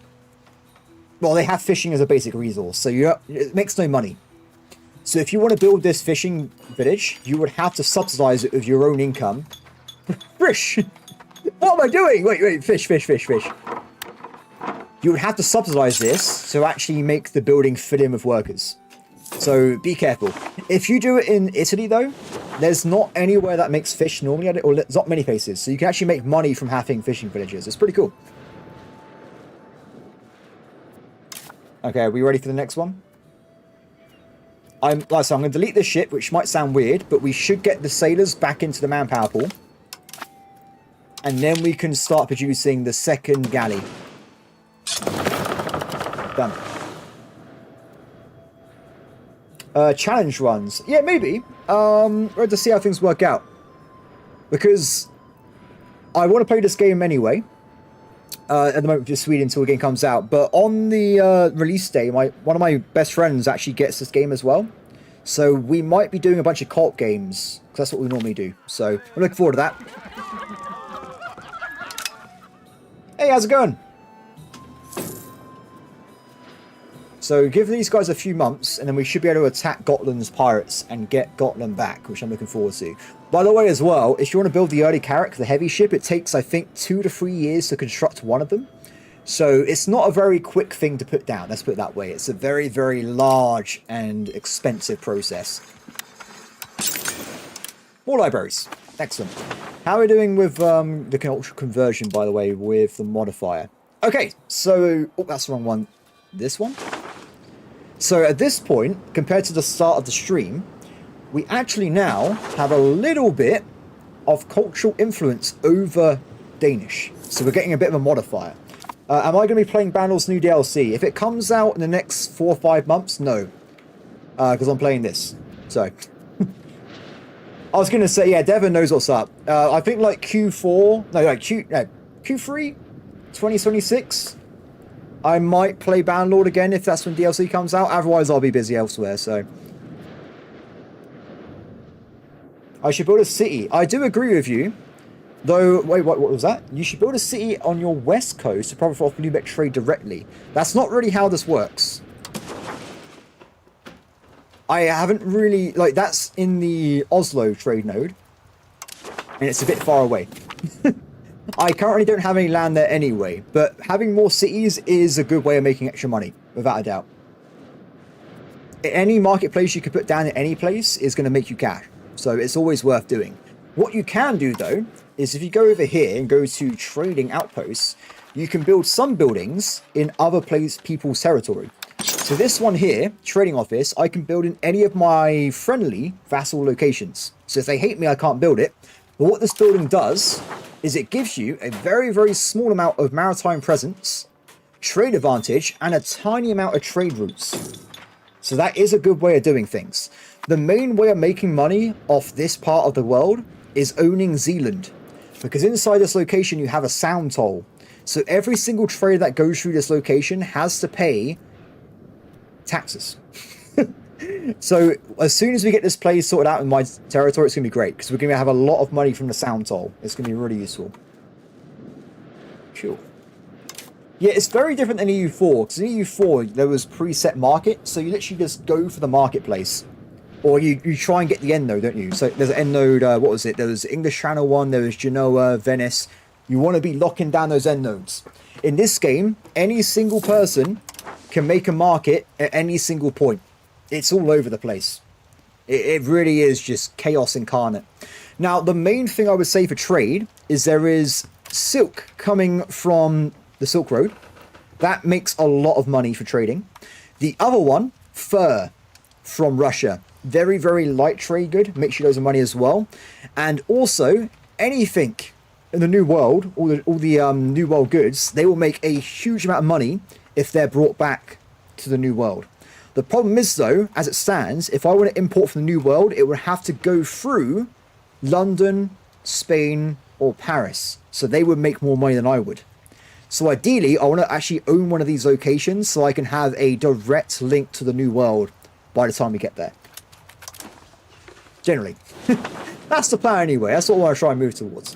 A: Well, they have fishing as a basic resource, so it makes no money. So if you want to build this fishing village, you would have to subsidize it with your own income. Fish! What am I doing? Wait, fish. You would have to subsidize this to actually make the building fit in with workers. So be careful. If you do it in Italy, though, there's not anywhere that makes fish normally, or there's not many places. So you can actually make money from having fishing villages. It's pretty cool. Okay, are we ready for the next one? I'm going to delete this ship, which might sound weird, but we should get the sailors back into the manpower pool. And then we can start producing the second galley. Done. Challenge runs. Yeah, maybe. We're to see how things work out. Because I want to play this game anyway. at the moment just Sweden until the game comes out. But on the release day, one of my best friends actually gets this game as well. So we might be doing a bunch of co-op games, because that's what we normally do. So I'm looking forward to that. Hey, how's it going? So give these guys a few months, and then we should be able to attack Gotland's pirates and get Gotland back, which I'm looking forward to. By the way, as well, if you want to build the early Carrack, the heavy ship, it takes, I think, 2 to 3 years to construct one of them. So it's not a very quick thing to put down, let's put it that way. It's a very, very large and expensive process. More libraries. Excellent. How are we doing with the cultural conversion, by the way, with the modifier? Okay, so... Oh, that's the wrong one. This one? So at this point, compared to the start of the stream, we actually now have a little bit of cultural influence over Danish. So we're getting a bit of a modifier. Am I going to be playing Bandle's new DLC? If it comes out in the next 4 or 5 months, no. Because I'm playing this. So. I was going to say, yeah, Devon knows what's up. I think like Q4, no, like Q3 2026. I might play Bandlord again if that's when DLC comes out. Otherwise, I'll be busy elsewhere, so. I should build a city. I do agree with you. Though, wait, what was that? You should build a city on your west coast to profit off Lubeck trade directly. That's not really how this works. I haven't really... Like, that's in the Oslo trade node. And it's a bit far away. I currently don't have any land there anyway, but having more cities is a good way of making extra money, without a doubt. Any marketplace you could put down in any place is going to make you cash, so it's always worth doing. What you can do, though, is if you go over here and go to trading outposts, you can build some buildings in other people's territory. So this one here, trading office, I can build in any of my friendly vassal locations. So if they hate me, I can't build it. But what this building does is it gives you a very, very small amount of maritime presence, trade advantage, and a tiny amount of trade routes. So that is a good way of doing things. The main way of making money off this part of the world is owning Zealand. Because inside this location, you have a sound toll. So every single trader that goes through this location has to pay taxes. So as soon as we get this place sorted out in my territory, it's going to be great, because we're going to have a lot of money from the sound toll. It's going to be really useful. Cool. Yeah, it's very different than EU4, because in EU4 there was preset market, so you literally just go for the marketplace. Or you try and get the end node, don't you? So there's an end node, what was it? There was English Channel 1, there was Genoa, Venice. You want to be locking down those end nodes. In this game, any single person can make a market at any single point. It's all over the place. It really is just chaos incarnate. Now, the main thing I would say for trade is there is silk coming from the Silk Road. That makes a lot of money for trading. The other one, fur from Russia. Very, very light trade good. Makes you loads of money as well. And also, anything in the New World, all the New World goods, they will make a huge amount of money if they're brought back to the New World. The problem is, though, as it stands, if I want to import from the New World, it would have to go through London, Spain, or Paris. So they would make more money than I would. So ideally, I want to actually own one of these locations so I can have a direct link to the New World by the time we get there. Generally. That's the plan anyway. That's what I want to try and move towards.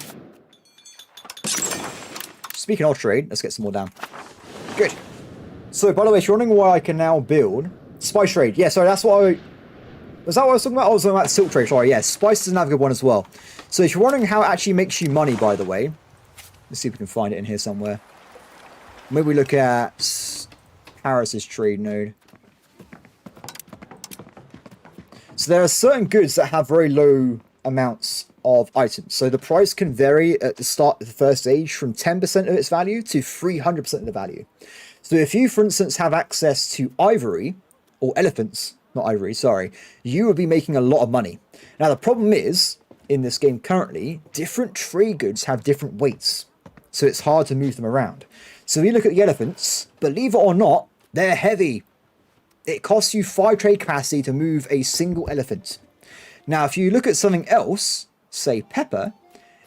A: Speaking of trade, let's get some more down. Good. So, by the way, if you're wondering why I can now build... Spice trade. Yeah, sorry, that's what I... Was that what I was talking about? I was talking about silk trade. Sorry, yeah. Spice doesn't have a good one as well. So, if you're wondering how it actually makes you money, by the way... Let's see if we can find it in here somewhere. Maybe we look at Paris's trade node. So, there are certain goods that have very low amounts of items. So, the price can vary at the start of the first stage from 10% of its value to 300% of the value. So if you, for instance, have access to ivory, or elephants, not ivory, sorry, you would be making a lot of money. Now, the problem is, in this game currently, different trade goods have different weights. So it's hard to move them around. So if you look at the elephants, believe it or not, they're heavy. It costs you 5 trade capacity to move a single elephant. Now, if you look at something else, say pepper,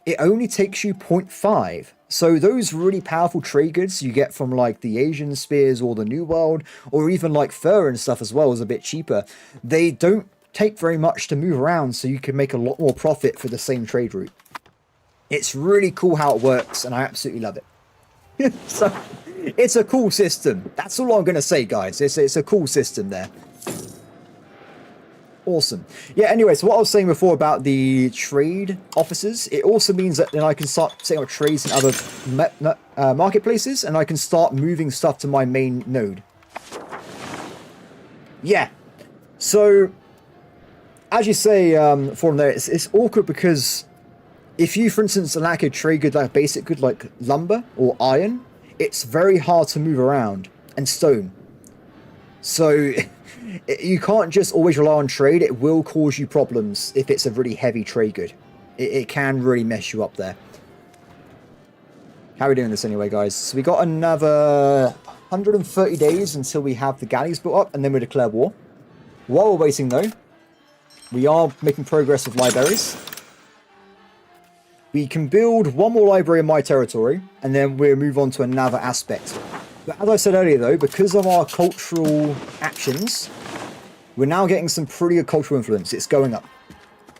A: it only takes you 0.5. So those really powerful trade goods you get from like the Asian spears or the New World, or even like fur and stuff as well is a bit cheaper. They don't take very much to move around, so you can make a lot more profit for the same trade route. It's really cool how it works, and I absolutely love it. So it's a cool system. That's all I'm going to say, guys. It's a cool system there. Awesome. Yeah, anyway, so what I was saying before about the trade offices, it also means that then I can start setting up trades in other marketplaces, and I can start moving stuff to my main node. Yeah. So, as you say, from there, it's awkward because if you, for instance, lack a trade good, like a basic good like lumber or iron, it's very hard to move around, and stone. So you can't just always rely on trade. It will cause you problems if it's a really heavy trade good. It can really mess you up there. How are we doing this anyway, guys? So we got another 130 days until we have the galleys built up, and then we declare war. While we're waiting, though, we are making progress with libraries. We can build one more library in my territory, and then we'll move on to another aspect. But as I said earlier, though, because of our cultural actions, we're now getting some pretty good cultural influence. It's going up.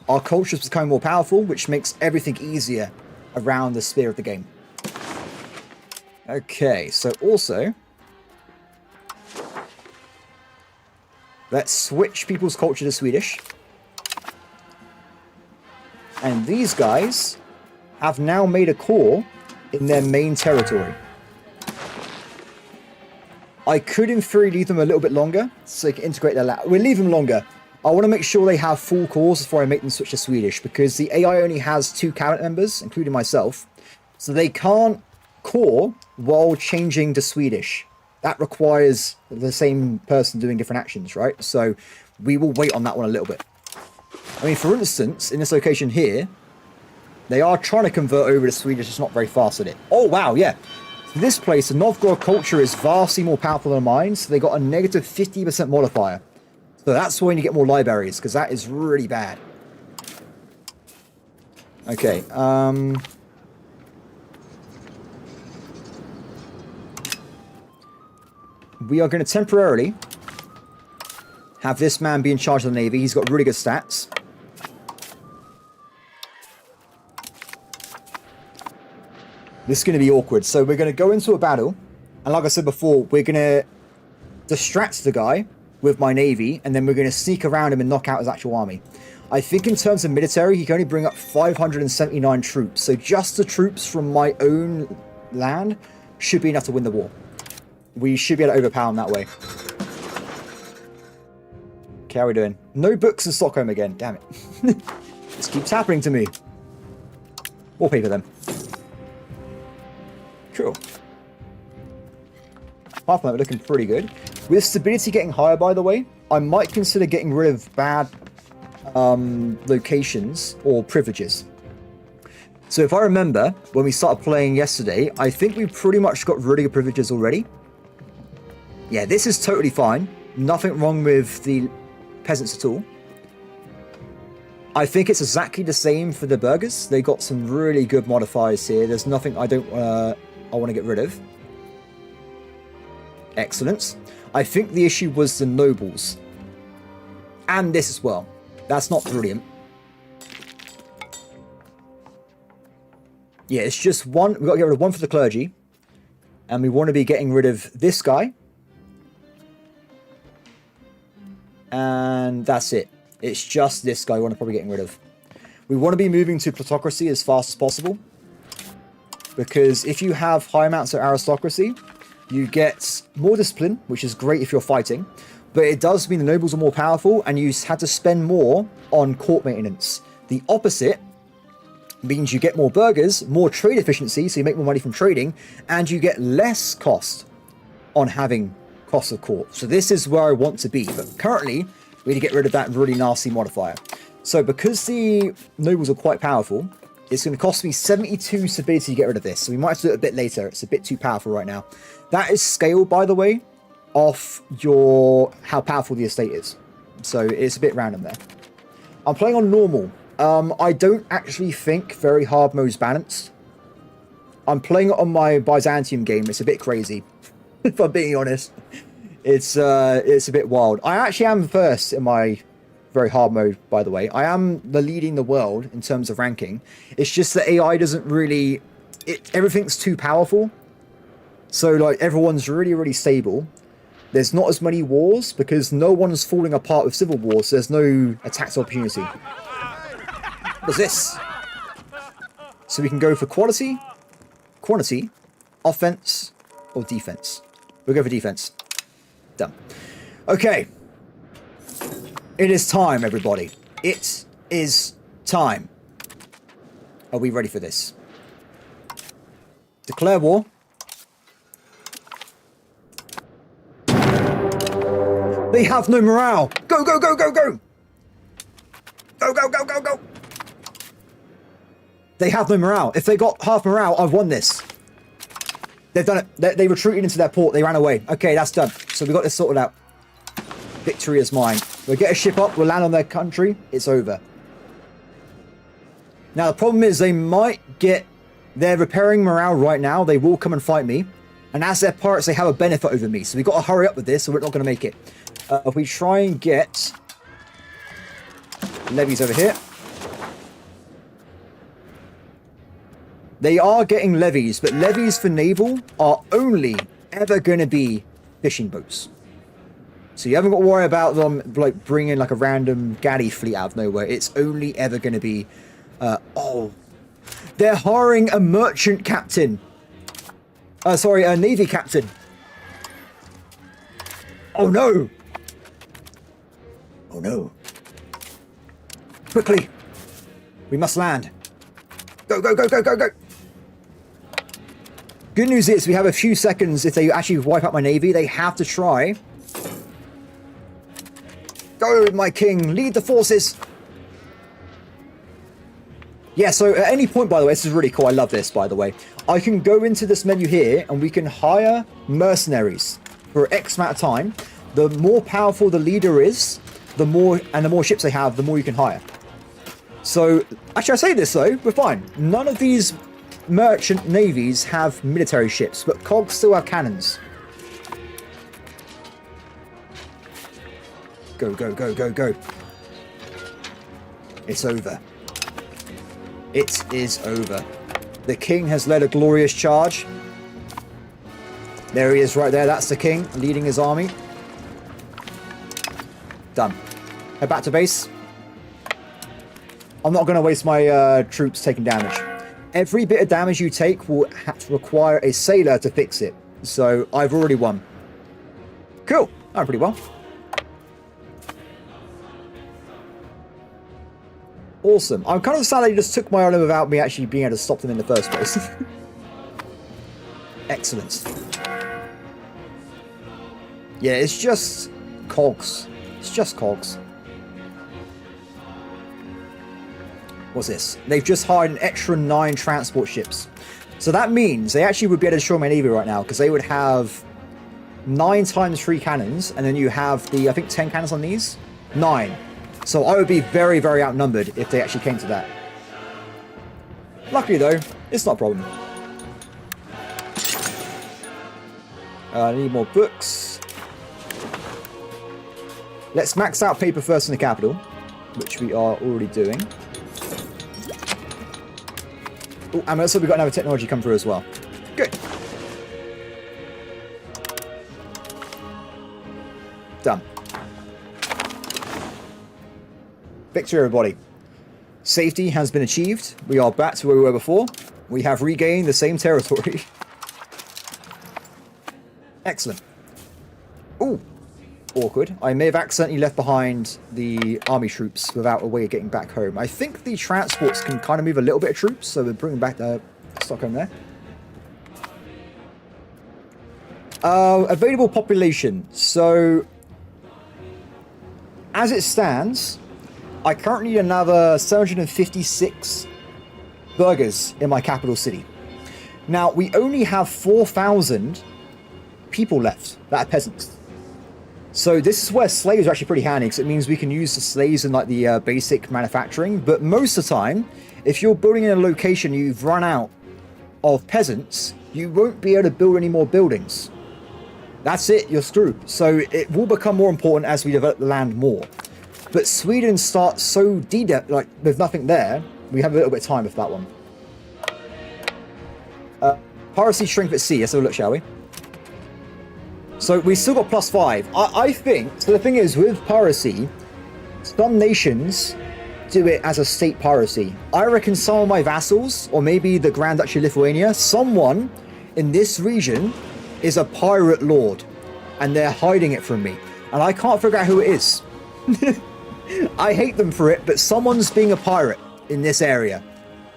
A: Our culture is becoming more powerful, which makes everything easier around the sphere of the game. Okay, so also, let's switch people's culture to Swedish. And these guys have now made a core in their main territory. I could, in theory, leave them a little bit longer, so they can integrate their We'll leave them longer. I want to make sure they have full cores before I make them switch to Swedish, because the AI only has 2 cabinet members, including myself, so they can't core while changing to Swedish. That requires the same person doing different actions, right? So we will wait on that one a little bit. I mean, for instance, in this location here, they are trying to convert over to Swedish, just not very fast at it. Oh, wow, yeah. This place, the Novgorod culture is vastly more powerful than mine, so they got a negative 50% modifier. So that's when you get more libraries, because that is really bad. Okay, we are going to temporarily have this man be in charge of the Navy. He's got really good stats. This is going to be awkward. So we're going to go into a battle. And like I said before, we're going to distract the guy with my navy. And then we're going to sneak around him and knock out his actual army. I think in terms of military, he can only bring up 579 troops. So just the troops from my own land should be enough to win the war. We should be able to overpower him that way. Okay, how are we doing? No books in Stockholm again. Damn it. This keeps happening to me. Wallpaper them. Cool. Apart from that, we're looking pretty good. With stability getting higher, by the way, I might consider getting rid of bad locations or privileges. So if I remember, when we started playing yesterday, I think we pretty much got rid of privileges already. Yeah, this is totally fine. Nothing wrong with the peasants at all. I think it's exactly the same for the burghers. They got some really good modifiers here. There's nothing I want to get rid of. Excellent. I think the issue was the nobles. And this as well. That's not brilliant. Yeah, it's just one. We've got to get rid of one for the clergy. And we want to be getting rid of this guy. And that's it. It's just this guy we want to probably getting rid of. We want to be moving to plutocracy as fast as possible. Because if you have high amounts of aristocracy, you get more discipline, which is great if you're fighting. But it does mean the nobles are more powerful, and you had to spend more on court maintenance. The opposite means you get more burghers, more trade efficiency, so you make more money from trading, and you get less cost on having cost of court. So this is where I want to be. But currently, we need to get rid of that really nasty modifier. So because the nobles are quite powerful, it's going to cost me 72 stability to get rid of this. So we might have to do it a bit later. It's a bit too powerful right now. That is scaled, by the way, off how powerful the estate is. So it's a bit random there. I'm playing on normal. I don't actually think very hard mode's balanced. I'm playing it on my Byzantium game. It's a bit crazy, if I'm being honest. It's a bit wild. I actually am first in my very hard mode, by the way. I am leading the world in terms of ranking. It's just that AI doesn't really... everything's too powerful. So, like, everyone's really, really stable. There's not as many wars because no one's falling apart with civil wars. So there's no attacks opportunity. What's this? So we can go for quality, quantity, offense, or defense. We'll go for defense. Done. Okay. It is time, everybody. It is time. Are we ready for this? Declare war. They have no morale. Go, go, go, go, go. Go, go, go, go, go. They have no morale. If they got half morale, I've won this. They've done it. They retreated into their port. They ran away. Okay, that's done. So we got this sorted out. Victory is mine. We'll get a ship up. We'll land on their country. It's over. Now, the problem is they might get... They're repairing morale right now. They will come and fight me. And as they're pirates, they have a benefit over me. So we've got to hurry up with this, or we're not going to make it. If we try and get... levies over here. They are getting levies, but levies for naval are only ever going to be fishing boats. So you haven't got to worry about them like bringing like a random galley fleet out of nowhere. It's only ever going to be... oh, they're hiring a merchant captain. Sorry, a navy captain. Oh no! Oh no. Quickly. We must land. Go, go, go, go, go, go. Good news is we have a few seconds if they actually wipe out my navy. They have to try. Go, my king. Lead the forces. Yeah, so at any point, by the way, this is really cool. I love this, by the way. I can go into this menu here and we can hire mercenaries for X amount of time. The more powerful the leader is, the more ships they have, the more you can hire. So, actually, I say this though, we're fine. None of these merchant navies have military ships, but cogs still have cannons. Go, go, go, go, go. It's over. It is over. The king has led a glorious charge. There he is right there. That's the king leading his army. Done. Head back to base. I'm not going to waste my troops taking damage. Every bit of damage you take will have to require a sailor to fix it. So I've already won. Cool. I'm pretty well. Awesome. I'm kind of sad they just took my island without me actually being able to stop them in the first place. Excellent. Yeah, it's just cogs. It's just cogs. What's this? They've just hired an extra 9 transport ships. So that means they actually would be able to destroy my navy right now, because they would have 9 times 3 cannons, and then you have the, I think, 10 cannons on these? 9. So I would be very, very outnumbered if they actually came to that. Luckily, though, it's not a problem. I need more books. Let's max out paper first in the capital, which we are already doing. Oh, and also we've got another technology come through as well. Good. Done. Victory, everybody. Safety has been achieved. We are back to where we were before. We have regained the same territory. Excellent. Ooh. Awkward. I may have accidentally left behind the army troops without a way of getting back home. I think the transports can kind of move a little bit of troops, so we're bringing back the Stockholm there. Available population. So, as it stands, I currently need another 756 burghers in my capital city. Now, we only have 4,000 people left that are peasants. So this is where slaves are actually pretty handy, because it means we can use the slaves in like the basic manufacturing. But most of the time, if you're building in a location you've run out of peasants, you won't be able to build any more buildings. That's it, you're screwed. So it will become more important as we develop the land more. But Sweden starts so like there's nothing there. We have a little bit of time with that one. Piracy strength at sea. Let's have a look, shall we? So we still got +5. I think, so the thing is with piracy, some nations do it as a state piracy. I reckon some of my vassals, or maybe the Grand Duchy of Lithuania, someone in this region is a pirate lord, and they're hiding it from me. And I can't figure out who it is. I hate them for it, but someone's being a pirate in this area,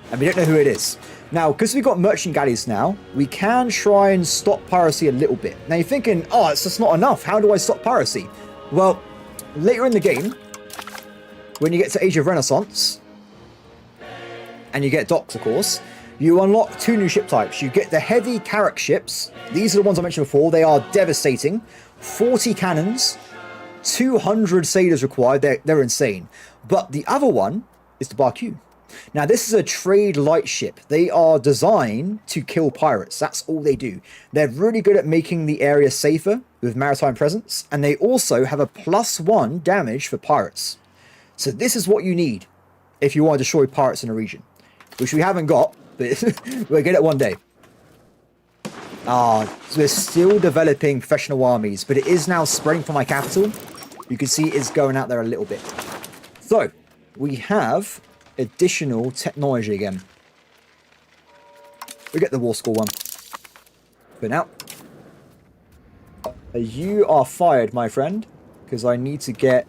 A: and we don't know who it is. Now, because we've got merchant galleys now, we can try and stop piracy a little bit. Now you're thinking, oh, it's just not enough. How do I stop piracy? Well, later in the game, when you get to Age of Renaissance, and you get docks, of course, you unlock 2 new ship types. You get the heavy carrack ships. These are the ones I mentioned before. They are devastating. 40 cannons, 200 sailors required. They're insane. But the other one is the Barque. Now, this is a trade light ship. They are designed to kill pirates. That's all they do. They're really good at making the area safer with maritime presence, and they also have a +1 damage for pirates. So this is what you need if you want to destroy pirates in a region, which we haven't got, but we'll get it one day. So we're still developing professional armies, but it is now spreading from my capital. You can see it's going out there a little bit. So we have additional technology again. We get the war score one. But now, you are fired, my friend, because I need to get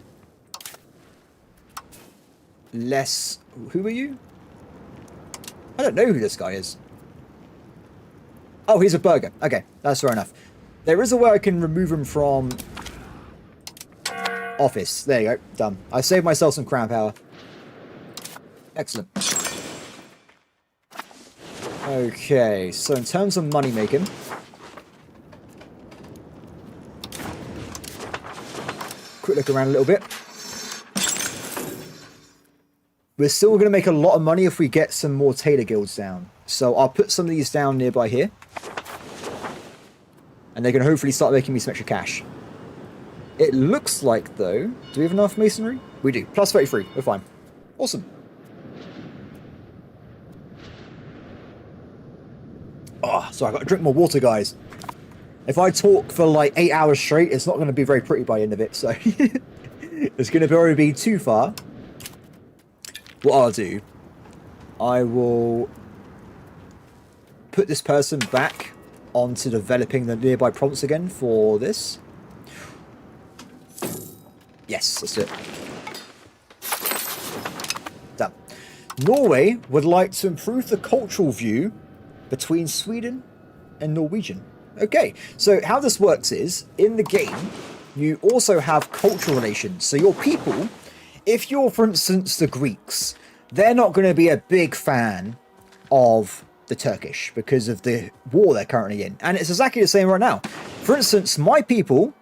A: less. Who are you? I don't know who this guy is. Oh, he's a burger. Okay, that's fair enough. There is a way I can remove him from office. There you go. Done. I saved myself some crown power. Excellent. Okay, so in terms of money making, quick look around a little bit. We're still going to make a lot of money if we get some more tailor guilds down. So I'll put some of these down nearby here. And they're going to hopefully start making me some extra cash. It looks like, though, do we have enough masonry? We do. +33. We're fine. Awesome. Oh, sorry, I've got to drink more water, guys. If I talk for like 8 hours straight, it's not going to be very pretty by the end of it, so it's going to already be too far. What I'll do, I will put this person back onto developing the nearby province again for this. Yes, that's it. Done. Norway would like to improve the cultural view between Sweden and Norwegian. Okay, so how this works is, in the game, you also have cultural relations. So your people, if you're, for instance, the Greeks, they're not going to be a big fan of the Turkish because of the war they're currently in. And it's exactly the same right now. For instance, my people,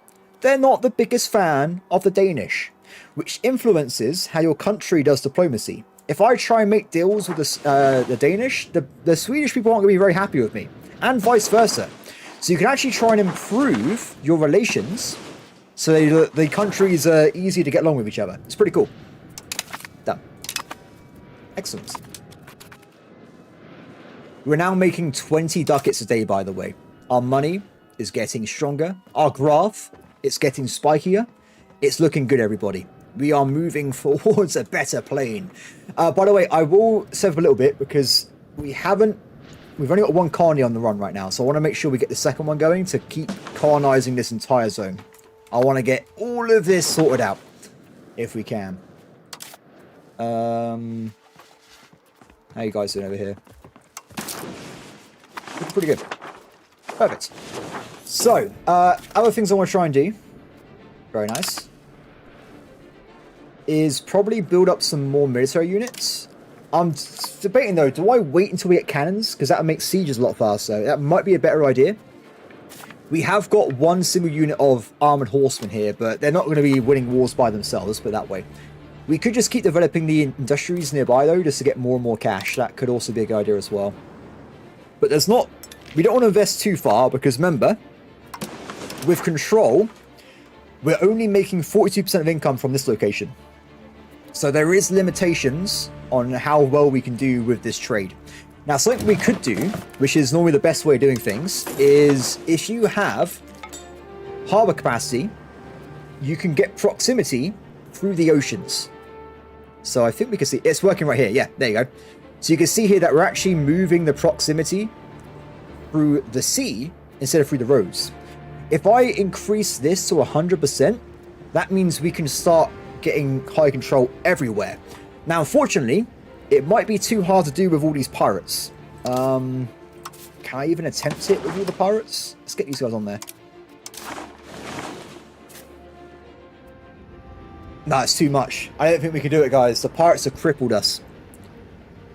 A: they're not the biggest fan of the Danish, which influences how your country does diplomacy. If I try and make deals with the Danish, the Swedish people aren't going to be very happy with me, and vice versa. So you can actually try and improve your relations so the countries are easy to get along with each other. It's pretty cool. Done. Excellent. We're now making 20 ducats a day, by the way. Our money is getting stronger. Our graph, it's getting spikier. It's looking good, everybody. We are moving towards a better plane. By the way, I will save a little bit because we've only got one colony on the run right now. So I want to make sure we get the second one going to keep colonizing this entire zone. I want to get all of this sorted out if we can. How you guys doing over here? Looking pretty good. Perfect. So, other things I want to try and do. Very nice. Is probably build up some more military units. I'm debating though, do I wait until we get cannons? Because that would make sieges a lot faster. That might be a better idea. We have got one single unit of armored horsemen here, but they're not going to be winning wars by themselves, let's put it that way. We could just keep developing the industries nearby, though, just to get more and more cash. That could also be a good idea as well. But there's not... We don't want to invest too far, because remember, with control, we're only making 42% of income from this location. So there is limitations on how well we can do with this trade. Now, something we could do, which is normally the best way of doing things, is if you have harbor capacity, you can get proximity through the oceans. So I think we can see... It's working right here. Yeah, there you go. So you can see here that we're actually moving the proximity through the sea instead of through the roads. If I increase this to 100%, that means we can start getting high control everywhere. Now, unfortunately, it might be too hard to do with all these pirates. Can I even attempt it with all the pirates? Let's get these guys on there. No, it's too much. I don't think we can do it, guys. The pirates have crippled us.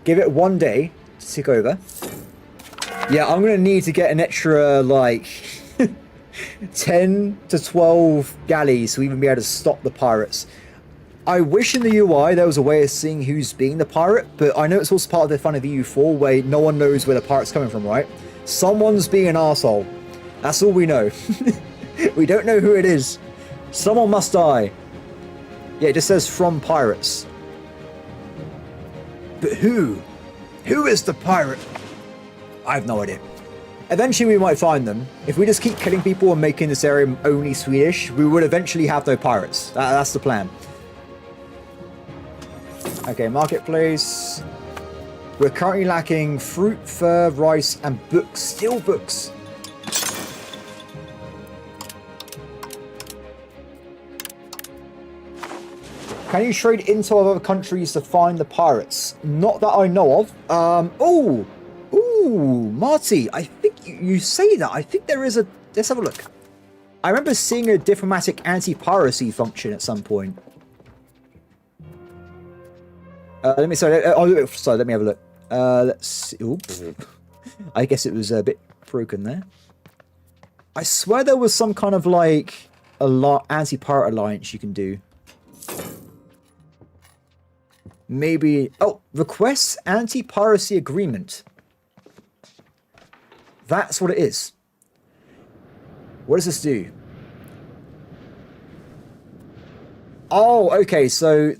A: Give it 1 day to tick over. Yeah, I'm going to need to get an extra, like, 10 to 12 galleys to even be able to stop the pirates. I wish in the UI there was a way of seeing who's being the pirate, but I know it's also part of the fun of EU4 where no one knows where the pirate's coming from, right? Someone's being an arsehole. That's all we know. We don't know who it is. Someone must die. Yeah, it just says from pirates. But who? Who is the pirate? I have no idea. Eventually we might find them. If we just keep killing people and making this area only Swedish, we would eventually have no pirates. That's the plan. Okay, marketplace. We're currently lacking fruit, fur, rice, and books. Still books. Can you trade into other countries to find the pirates? Not that I know of. Ooh, Marty, I think you say that. I think there is a... Let's have a look. I remember seeing a diplomatic anti-piracy function at some point. Let me have a look. Let's see. Oops. I guess it was a bit broken there. I swear there was some kind of like anti-pirate alliance you can do. Maybe... Oh, request anti-piracy agreement. That's what it is. What does this do? Oh, okay, so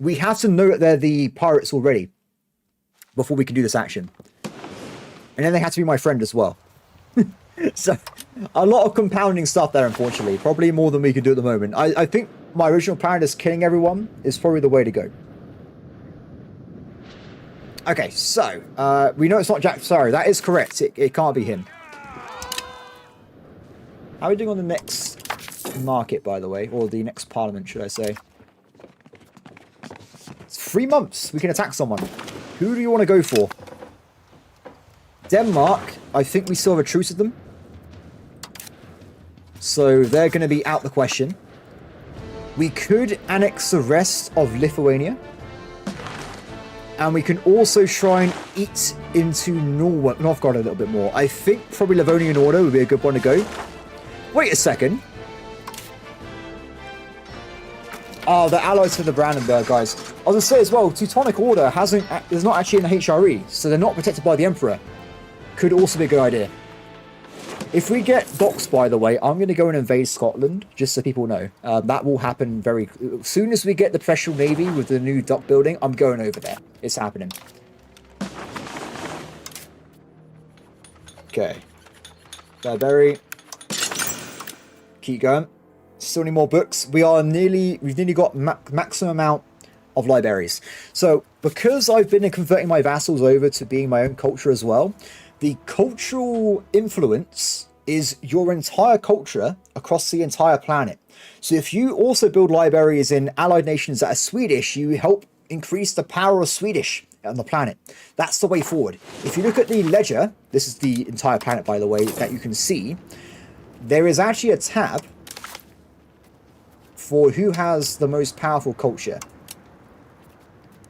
A: we have to know that they're the pirates already before we can do this action. And then they have to be my friend as well. So, a lot of compounding stuff there, unfortunately. Probably more than we can do at the moment. I think my original plan is killing everyone is probably the way to go. Okay, so, we know it's not Jack. Sorry, that is correct. It can't be him. How are we doing on the next market, by the way? Or the next parliament, should I say? It's 3 months. We can attack someone. Who do you want to go for? Denmark, I think we still have a truce with them. So they're going to be out the question. We could annex the rest of Lithuania. And we can also try and eat into Novgorod a little bit more. I think probably Livonian Order would be a good one to go. Wait a second. Oh, the allies for the Brandenburg, guys. I was going to say as well, Teutonic Order is not actually in the HRE, so they're not protected by the Emperor. Could also be a good idea. If we get doxed, by the way, I'm going to go and invade Scotland, just so people know. That will happen very... As soon as we get the professional navy with the new dock building, I'm going over there. It's happening. Okay. Berry. Keep going. Still need more books. We've nearly got maximum amount of libraries. So, because I've been converting my vassals over to being my own culture as well, the cultural influence is your entire culture across the entire planet. So if you also build libraries in allied nations that are Swedish, you help increase the power of Swedish on the planet. That's the way forward. If you look at the ledger, this is the entire planet, by the way, that you can see, there is actually a tab for who has the most powerful culture.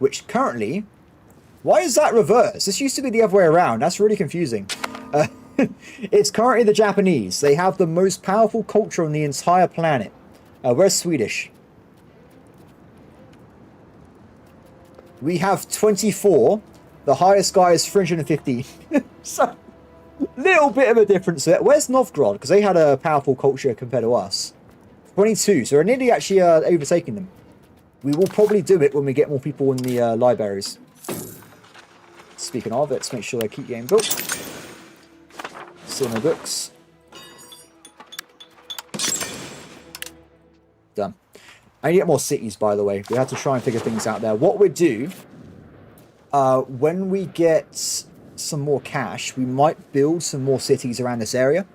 A: Which currently... Why is that reversed? This used to be the other way around. That's really confusing. It's currently the Japanese. They have the most powerful culture on the entire planet. We're Swedish. We have 24. The highest guy is 350. So, little bit of a difference there. Where's Novgorod? Because they had a powerful culture compared to us. 22. So we're nearly actually overtaking them. We will probably do it when we get more people in the libraries. Speaking of, let's make sure they keep getting built. Cinema books. Done. I need to get more cities, by the way. We have to try and figure things out there. What we do, when we get some more cash, we might build some more cities around this area.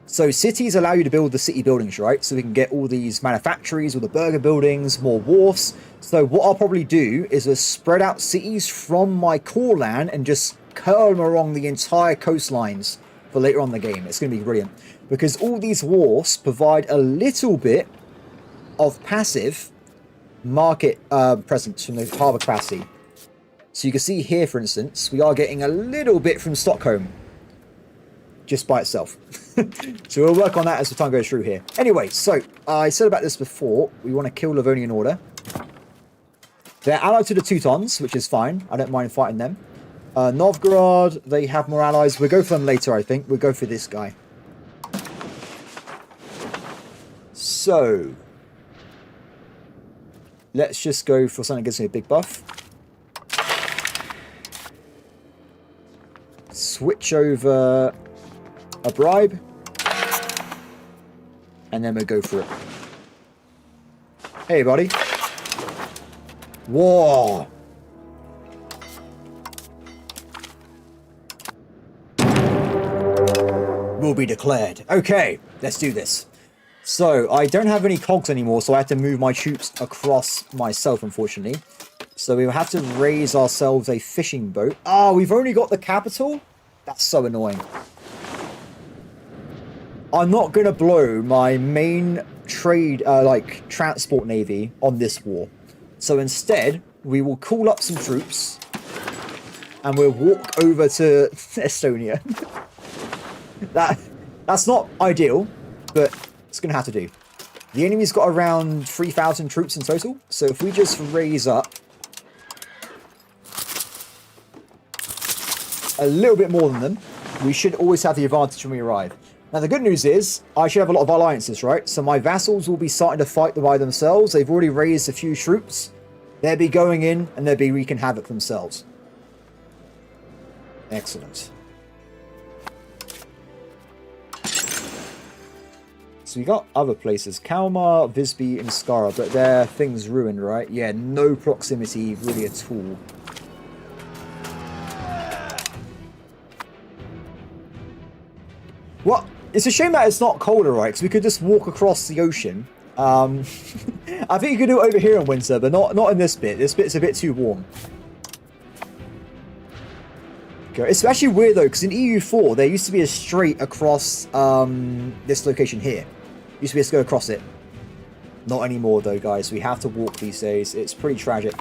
A: So cities allow you to build the city buildings, right? So we can get all these manufactories, all the burger buildings, more wharfs. So what I'll probably do is spread out cities from my core land and just curl them along the entire coastlines for later on in the game. It's going to be brilliant. Because all these wharfs provide a little bit of passive market presence from the harbour capacity. So you can see here, for instance, we are getting a little bit from Stockholm. Just by itself. So we'll work on that as the time goes through here. Anyway, so I said about this before. We want to kill Livonian Order. They're allied to the Teutons, which is fine. I don't mind fighting them. Novgorod, they have more allies. We'll go for them later, I think. We'll go for this guy. So, let's just go for something that gives me a big buff. Switch over a bribe. And then we'll go for it. Hey, buddy. War. Will be declared. Okay, let's do this. So, I don't have any cogs anymore, so I have to move my troops across myself, unfortunately. So we will have to raise ourselves a fishing boat. Oh, we've only got the capital? That's so annoying. I'm not going to blow my main trade, transport navy on this war. So instead, we will call up some troops and we'll walk over to Estonia. That's not ideal, but it's going to have to do. The enemy's got around 3,000 troops in total. So if we just raise up a little bit more than them, we should always have the advantage when we arrive. Now, the good news is, I should have a lot of alliances, right? So my vassals will be starting to fight by themselves. They've already raised a few troops. They'll be going in, and they'll be wreaking havoc themselves. Excellent. So we got other places. Kalmar, Visby, and Skara, but their things ruined, right? Yeah, no proximity really at all. What? It's a shame that it's not colder, right? Because we could just walk across the ocean. I think you could do it over here in winter, but not in this bit. This bit's a bit too warm. Okay. It's actually weird, though, because in EU4, there used to be a strait across this location here. Used to be able to go across it. Not anymore, though, guys. We have to walk these days. It's pretty tragic.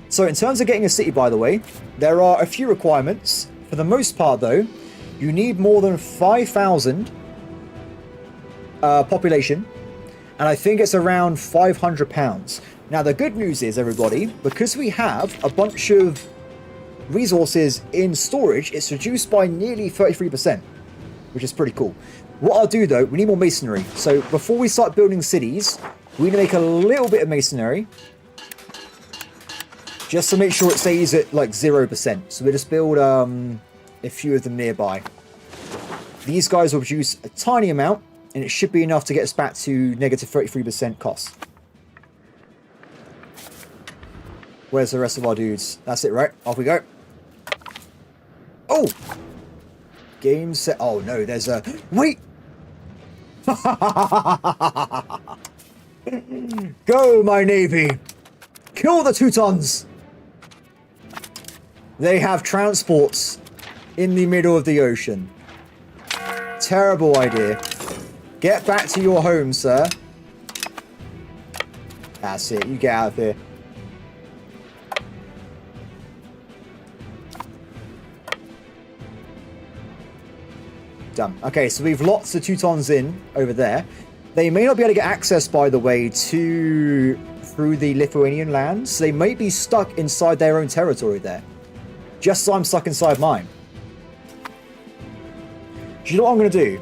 A: So in terms of getting a city, by the way, there are a few requirements. For the most part, though, you need more than 5,000 population, and I think it's around £500. Now, the good news is, everybody, because we have a bunch of resources in storage, it's reduced by nearly 33%, which is pretty cool. What I'll do, though, we need more masonry. So before we start building cities, we need to make a little bit of masonry, just to make sure it stays at like 0%. So we'll just build a few of them nearby. These guys will produce a tiny amount, and it should be enough to get us back to negative 33% cost. Where's the rest of our dudes? That's it, right? Off we go. Oh! Game set. Oh no, there's a... Wait! Go, my navy! Kill the Teutons! They have transports in the middle of the ocean. Terrible idea. Get back to your home, sir. That's it. You get out of here. Done. Okay, so we've locked the Teutons in over there. They may not be able to get access, by the way, through the Lithuanian lands. So they might be stuck inside their own territory there. Just so I'm stuck inside mine. Do you know what I'm going to do?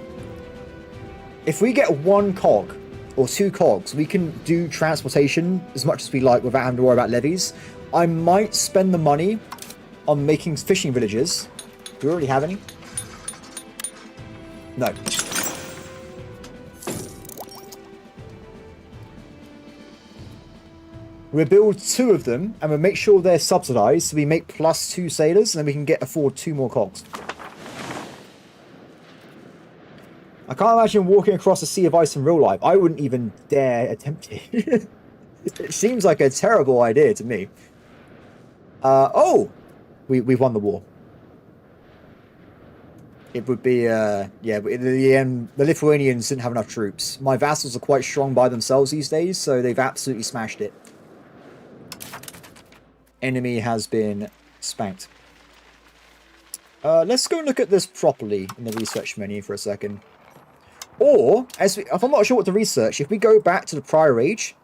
A: If we get 1 cog or 2 cogs, we can do transportation as much as we like without having to worry about levies. I might spend the money on making fishing villages. Do we already have any? No. We'll build 2 of them, and we'll make sure they're subsidized, so we make +2 sailors, and then we can afford 2 more cogs. I can't imagine walking across a sea of ice in real life. I wouldn't even dare attempt it. It seems like a terrible idea to me. Oh! We won the war. It would be, yeah, the Lithuanians didn't have enough troops. My vassals are quite strong by themselves these days, so they've absolutely smashed it. Enemy has been spanked. Let's go and look at this properly in the research menu for a second. Or, if I'm not sure what to research, if we go back to the prior age,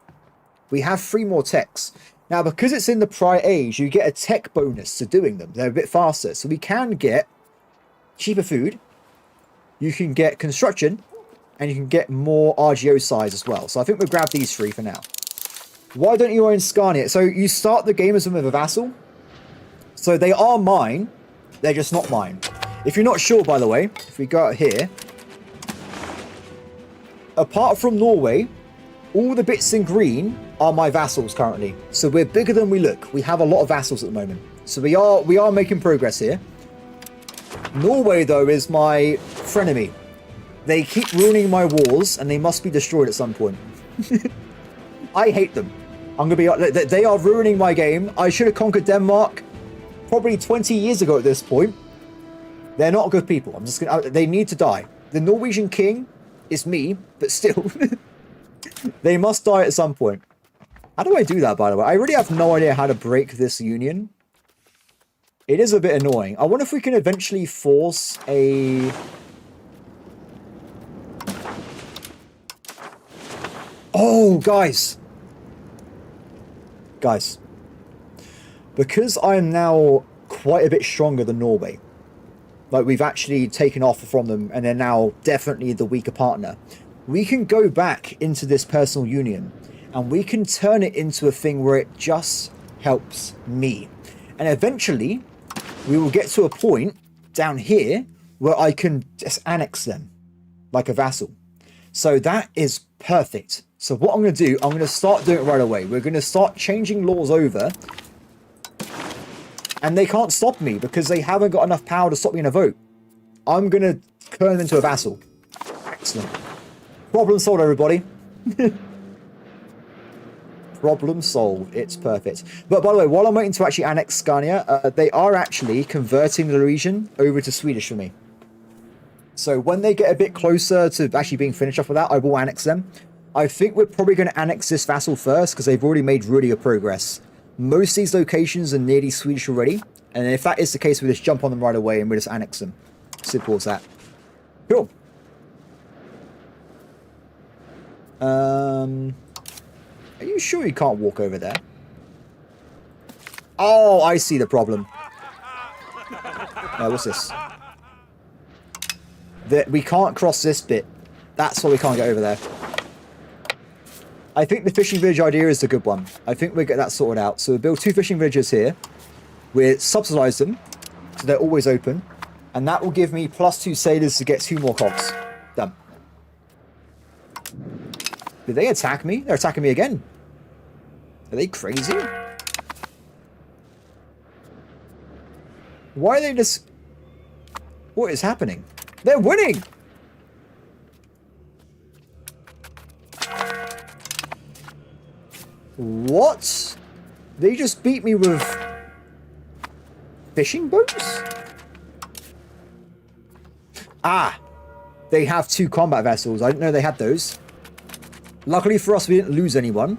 A: we have 3 more techs. Now, because it's in the prior age, you get a tech bonus to doing them. They're a bit faster. So we can get cheaper food, you can get construction, and you can get more RGO size as well. So I think we'll grab these 3 for now. Why don't you own Scania? So you start the game as with a vassal. So they are mine, they're just not mine. If you're not sure, by the way, if we go out here, apart from Norway, all the bits in green are my vassals currently. So we're bigger than we look. We have a lot of vassals at the moment. So we are making progress here. Norway, though, is my frenemy. They keep ruining my wars, and they must be destroyed at some point. I hate them. I'm gonna be. They are ruining my game. I should have conquered Denmark probably 20 years ago at this point. They're not good people. I'm just gonna. They need to die. The Norwegian king is me, but still, they must die at some point. How do I do that, by the way? I really have no idea how to break this union. It is a bit annoying. I wonder if we can eventually force a... Oh, guys. Guys. Because I am now quite a bit stronger than Norway. Like, we've actually taken off from them, and they're now definitely the weaker partner. We can go back into this personal union, and we can turn it into a thing where it just helps me. And eventually, we will get to a point down here where I can just annex them like a vassal. So that is perfect. So what I'm going to do, I'm going to start doing it right away. We're going to start changing laws over. And they can't stop me because they haven't got enough power to stop me in a vote. I'm going to turn them into a vassal. Excellent. Problem solved, everybody. Problem solved. It's perfect. But by the way, while I'm waiting to actually annex Scania, they are actually converting the region over to Swedish for me. So when they get a bit closer to actually being finished off with that, I will annex them. I think we're probably going to annex this vassal first because they've already made really good progress. Most of these locations are nearly Swedish already. And if that is the case, we just jump on them right away and we just annex them. Simple as that. Cool. Are you sure you can't walk over there? Oh, I see the problem. What's this? We can't cross this bit. That's why we can't get over there. I think the fishing village idea is the good one. I think we'll get that sorted out. So we'll build 2 fishing villages here. We'll subsidize them, so they're always open. And that will give me +2 sailors to get 2 more cogs. Done. Did they attack me? They're attacking me again. Are they crazy? Why are they just... What is happening? They're winning! What? They just beat me with... fishing boats? Ah! They have 2 combat vessels. I didn't know they had those. Luckily for us, we didn't lose anyone.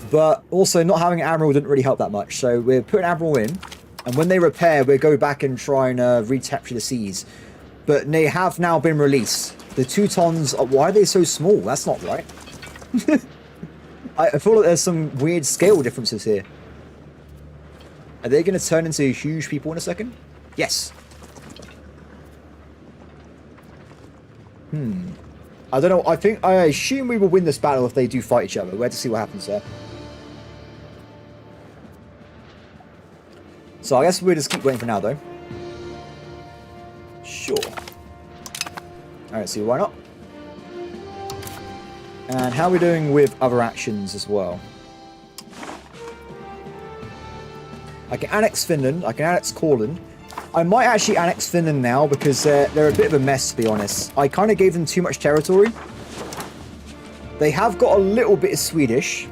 A: But also, not having an admiral didn't really help that much. So we're putting admiral in. And when they repair, we'll go back and try and recapture the seas. but they have now been released. The Teutons, why are they so small? That's not right. I feel like there's some weird scale differences here. Are they going to turn into huge people in a second? Yes. I don't know. I assume we will win this battle if they do fight each other. We'll have to see what happens there. So I guess we'll just keep waiting for now, though. Sure. Alright, see, why not? And how are we doing with other actions as well? I can annex Finland. I can annex Courland. I might actually annex Finland now because they're a bit of a mess, to be honest. I kind of gave them too much territory. They have got a little bit of Swedish,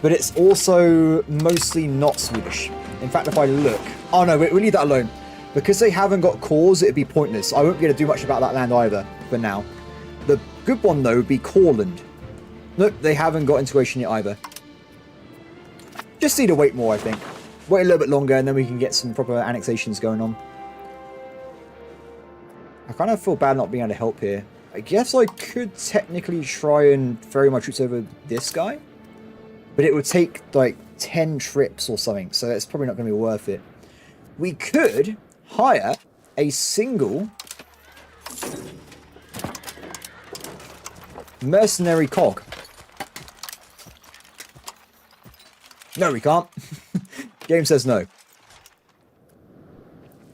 A: but it's also mostly not Swedish. In fact, if I look... Oh no, we leave that alone. Because they haven't got cores, it'd be pointless. I won't be able to do much about that land either, for now. The good one, though, would be Courland. Nope, they haven't got integration yet either. Just need to wait more, I think. Wait a little bit longer, and then we can get some proper annexations going on. I kind of feel bad not being able to help here. I guess I could technically try and ferry my troops over this guy. But it would take, like, 10 trips or something, so it's probably not going to be worth it. We could hire a single mercenary cog. No, we can't. Game says no.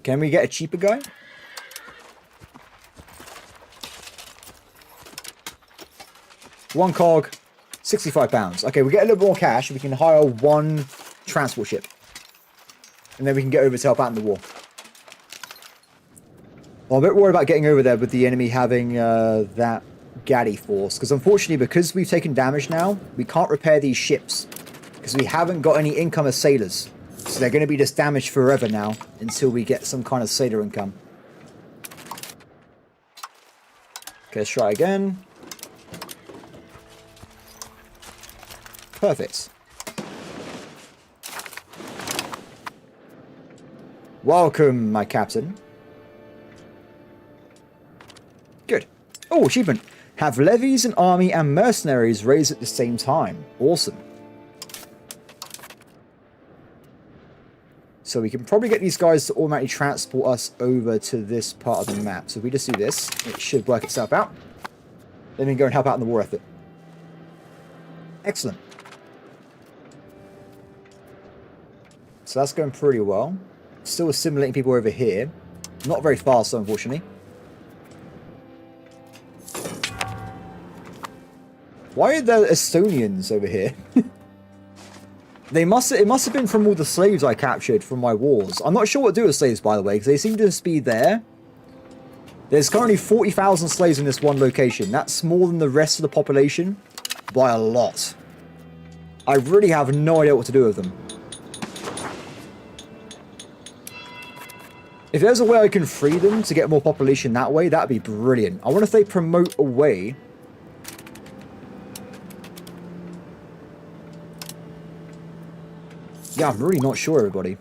A: Can we get a cheaper guy? One cog, £65. Okay, we get a little more cash. We can hire one transport ship. And then we can get over to help out in the war. Well, I'm a bit worried about getting over there with the enemy having that Gaddy force. Because unfortunately, because we've taken damage now, we can't repair these ships. Because we haven't got any income as sailors. So they're going to be just damaged forever now. Until we get some kind of sailor income. Okay, let's try again. Perfect. Welcome, my captain. Good. Oh, achievement. Have levies, an army, and mercenaries raised at the same time. Awesome. So we can probably get these guys to automatically transport us over to this part of the map. So if we just do this, it should work itself out. Then we can go and help out in the war effort. Excellent. So that's going pretty well. Still assimilating people over here. Not very fast, though, unfortunately. Why are there Estonians over here? It must have been from all the slaves I captured from my wars. I'm not sure what to do with slaves, by the way, because they seem to just be there. There's currently 40,000 slaves in this one location. That's more than the rest of the population by a lot. I really have no idea what to do with them. If there's a way I can free them to get more population that way, that'd be brilliant. I wonder if they promote away. Yeah, I'm really not sure, everybody.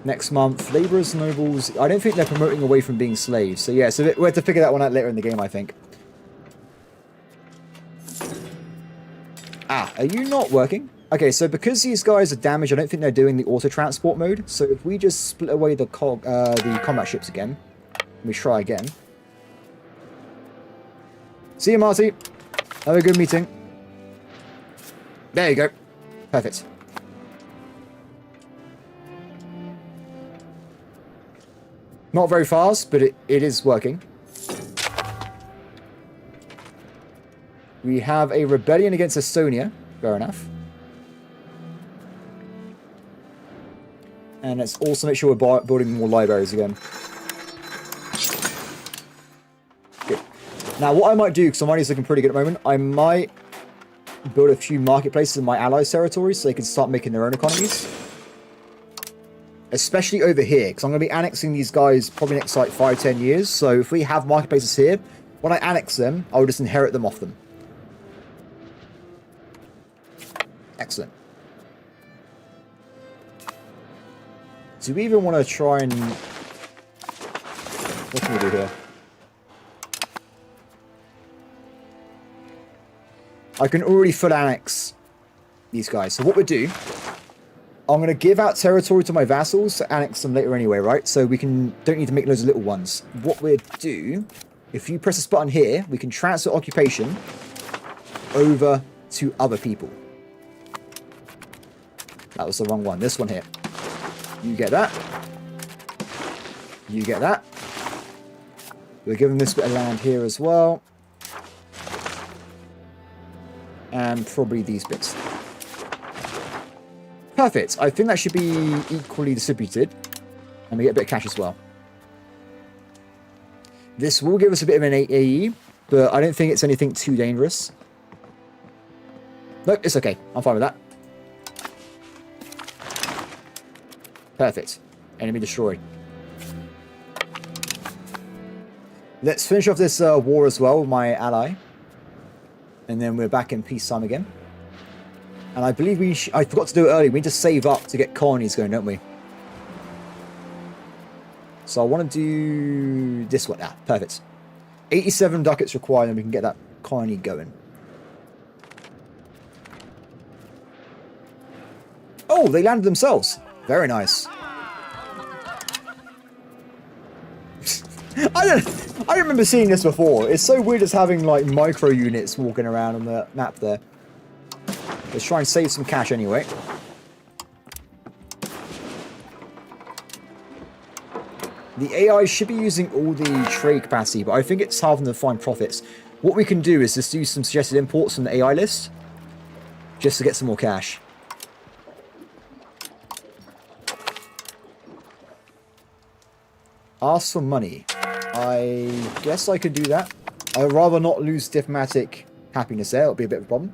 A: Next month, laborers, nobles. I don't think they're promoting away from being slaves. So yeah, so we have to figure that one out later in the game, I think. Ah, are you not working? Okay, so because these guys are damaged, I don't think they're doing the auto-transport mode. So if we just split away the combat ships again, let me try again. See you, Marty. Have a good meeting. There you go. Perfect. Not very fast, but it is working. We have a rebellion against Estonia. Fair enough. And let's also make sure we're building more libraries again. Good. Now, what I might do, because my money's looking pretty good at the moment, I might build a few marketplaces in my allies' territories so they can start making their own economies. Especially over here, because I'm going to be annexing these guys probably next like 5-10 years. So if we have marketplaces here, when I annex them, I'll just inherit them off them. Excellent. Do we even want to try and... What can we do here? I can already full annex these guys. So what we do, I'm going to give out territory to my vassals to annex them later anyway, right? So we don't need to make loads of little ones. What we'll do, if you press this button here, we can transfer occupation over to other people. That was the wrong one. This one here. You get that. You get that. We're giving this bit of land here as well. And probably these bits. Perfect. I think that should be equally distributed. And we get a bit of cash as well. This will give us a bit of an AE, but I don't think it's anything too dangerous. Nope, it's okay. I'm fine with that. Perfect. Enemy destroyed. Let's finish off this war as well with my ally. And then we're back in peacetime again. And I believe I forgot to do it earlier. We need to save up to get colonies going, don't we? So I want to do this one. Ah, perfect. 87 ducats required, and we can get that colony going. Oh, they landed themselves. Very nice. I remember seeing this before. It's so weird as having like micro units walking around on the map there. Let's try and save some cash anyway. The AI should be using all the trade capacity, but I think it's hard for them to find profits. What we can do is just do some suggested imports from the AI list, just to get some more cash. Ask for money. I guess I could do that. I'd rather not lose diplomatic happiness there. It'll be a bit of a problem.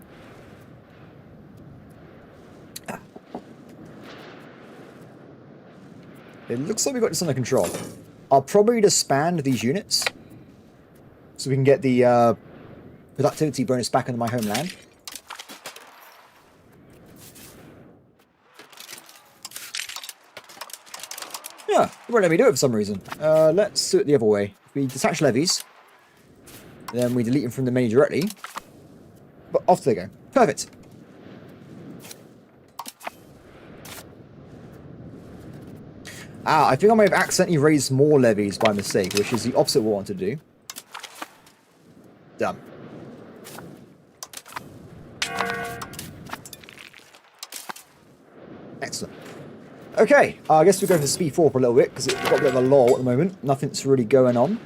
A: It looks like we got this under control. I'll probably disband these units so we can get the productivity bonus back into my homeland. Yeah, it won't let me do it for some reason. Let's do it the other way. We detach levies, then we delete them from the menu directly. But off they go. Perfect. Ah, I think I may have accidentally raised more levies by mistake, which is the opposite of what I want to do. Done. Excellent. Okay, I guess we'll go for speed 4 for a little bit, because it's got a bit of a lull at the moment. Nothing's really going on.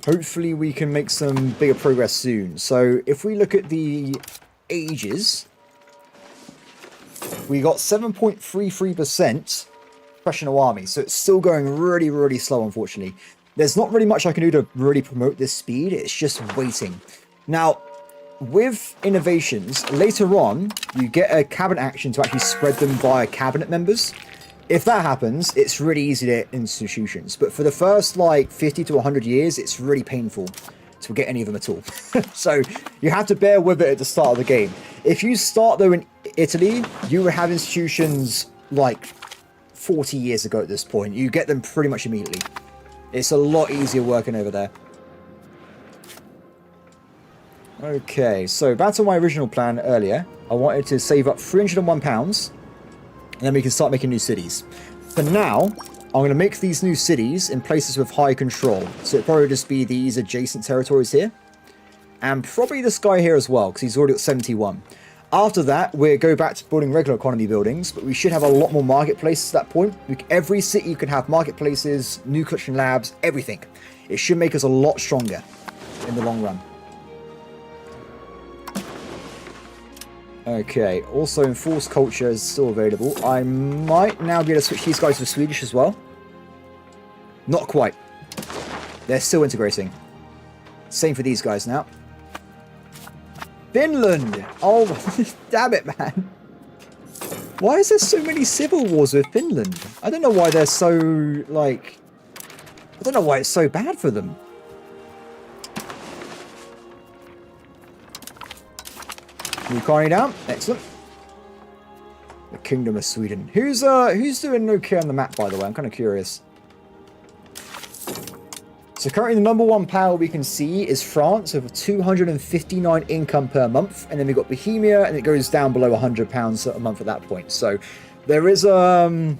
A: Hopefully we can make some bigger progress soon. So if we look at the ages, we got 7.33% professional army. So it's still going really, really slow, unfortunately. There's not really much I can do to really promote this speed. It's just waiting. Now, with innovations, later on, you get a cabinet action to actually spread them via cabinet members. If that happens, it's really easy to get institutions. But for the first, like, 50 to 100 years, it's really painful to get any of them at all. So you have to bear with it at the start of the game. If you start, though, in Italy, you would have institutions, like, 40 years ago at this point. You get them pretty much immediately. It's a lot easier working over there. Okay, so back to my original plan earlier. I wanted to save up £301, and then we can start making new cities. For now, I'm going to make these new cities in places with high control. So it'll probably just be these adjacent territories here. And probably this guy here as well, because he's already got 71. After that, we'll go back to building regular economy buildings, but we should have a lot more marketplaces at that point. Every city could have marketplaces, new collection labs, everything. It should make us a lot stronger in the long run. Okay, also enforced culture is still available. I might now be able to switch these guys to Swedish as well. Not quite. They're still integrating. Same for these guys now. Finland! Oh, damn it, man. Why is there so many civil wars with Finland? I don't know why they're so, like... I don't know why it's so bad for them. New colony down. Excellent. The Kingdom of Sweden. Who's doing okay on the map, by the way? I'm kind of curious. So currently the number one power we can see is France with 259 income per month. And then we've got Bohemia, and it goes down below £100 a month at that point. So there is a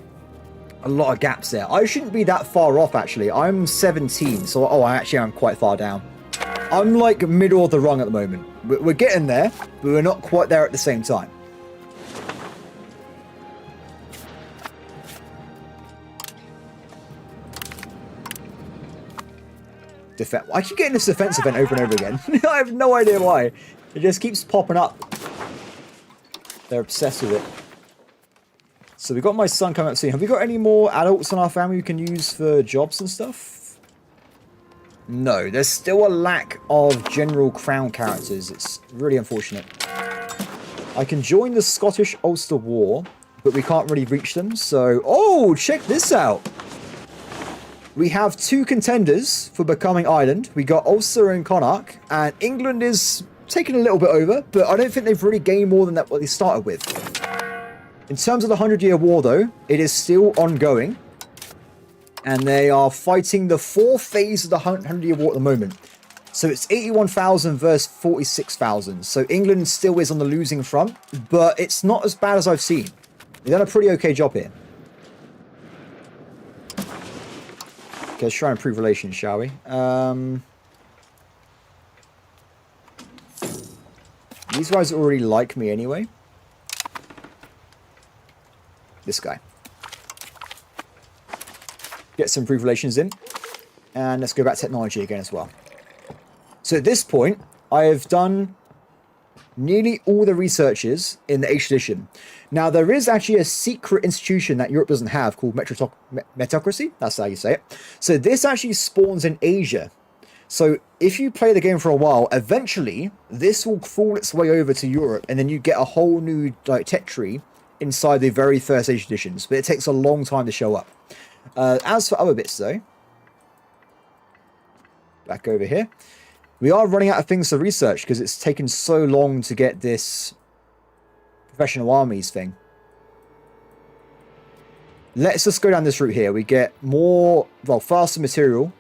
A: lot of gaps there. I shouldn't be that far off, actually. I'm 17, so I actually am quite far down. I'm like middle of the rung at the moment. We're getting there, but we're not quite there at the same time. I keep getting this defense event over and over again. I have no idea why. It just keeps popping up. They're obsessed with it. So we've got my son coming up soon. Have we got any more adults in our family we can use for jobs and stuff? No, there's still a lack of general crown characters. It's really unfortunate. I can join the Scottish Ulster War, but we can't really reach them. So, oh, check this out. We have two contenders for becoming Ireland. We got Ulster and Connacht, and England is taking a little bit over, but I don't think they've really gained more than that what they started with. In terms of the 100-Year War, though, it is still ongoing, and they are fighting the fourth phase of the 100-Year War at the moment. So it's 81,000 versus 46,000. So England still is on the losing front, but it's not as bad as I've seen. They've done a pretty okay job here. Okay, let's try and improve relations, shall we? These guys already like me anyway. This guy. Get some improved relations in. And let's go back to technology again as well. So at this point, I have done nearly all the researches in the 8th edition. Now, there is actually a secret institution that Europe doesn't have called Meritocracy. That's how you say it. So this actually spawns in Asia. So if you play the game for a while, eventually this will fall its way over to Europe, and then you get a whole new tech tree inside the very first 8th editions. But it takes a long time to show up. As for other bits, though, back over here, we are running out of things to research because it's taken so long to get this professional armies thing. Let's just go down this route here. We get more, well, faster material,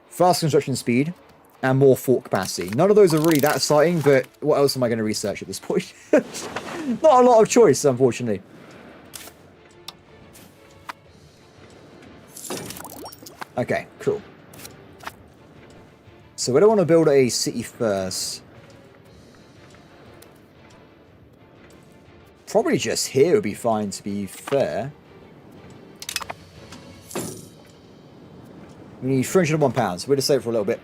A: faster construction speed, and more fort capacity. None of those are really that exciting, but what else am I going to research at this point? Not a lot of choice, unfortunately. Okay, cool. So we don't want to build a city first. Probably just here would be fine, to be fair. We need £301. We'll just save it for a little bit.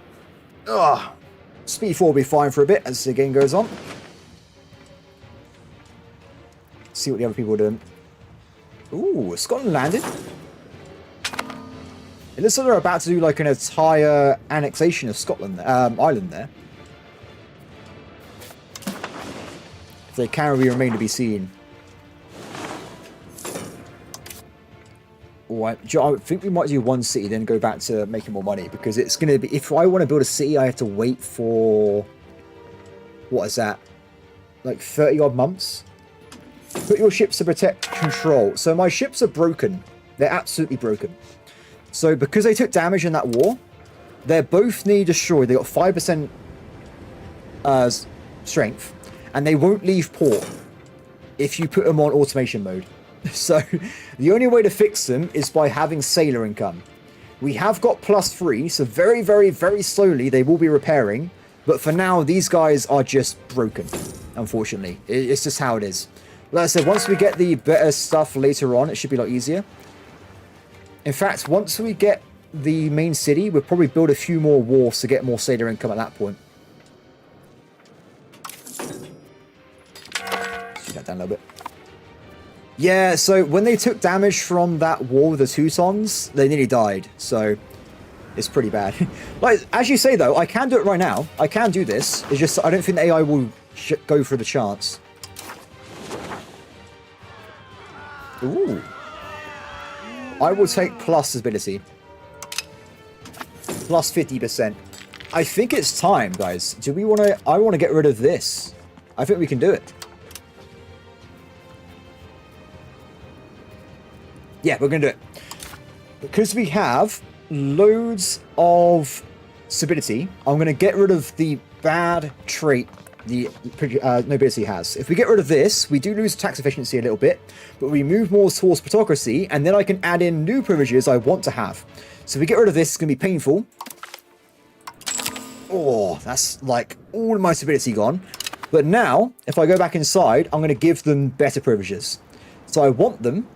A: Ugh. Speed 4 will be fine for a bit as the game goes on. See what the other people are doing. Ooh, Scotland landed. It looks like they're about to do like an entire annexation of Scotland, Ireland there. If they can remain to be seen. Oh, I think we might do one city, then go back to making more money, because it's going to be, if I want to build a city, I have to wait for, what is that? Like 30 odd months? Put your ships to protect control. So my ships are broken. They're absolutely broken. So because they took damage in that war, they're both nearly destroyed. They got 5% strength, and they won't leave port if you put them on automation mode. So the only way to fix them is by having sailor income. We have got +3, so very, very, very slowly they will be repairing. But for now, these guys are just broken, unfortunately. It's just how it is. Like I said, once we get the better stuff later on, it should be a lot easier. In fact, once we get the main city, we'll probably build a few more wharfs to get more sailor income at that point. Shoot that down a little bit. Yeah, so when they took damage from that war with the Teutons, they nearly died. So it's pretty bad. Like, as you say, though, I can do it right now. I can do this. It's just I don't think the AI will go for the chance. Ooh. I will take plus ability. Plus 50%. I think it's time, guys. Do we want to... I want to get rid of this. I think we can do it. Yeah, we're going to do it. Because we have loads of stability, I'm going to get rid of the bad trait the nobility has. If we get rid of this, we do lose tax efficiency a little bit, but we move more towards plutocracy, and then I can add in new privileges I want to have. So if we get rid of this, it's going to be painful. Oh, that's like all of my stability gone. But now, if I go back inside, I'm going to give them better privileges. So I want them,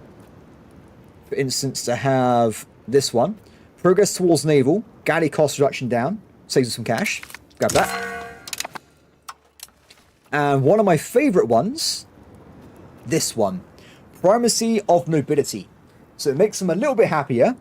A: for instance, to have this one. Progress towards naval, galley cost reduction down, saves us some cash. Grab that. And one of my favorite ones, this one. Primacy of nobility. So it makes them a little bit happier.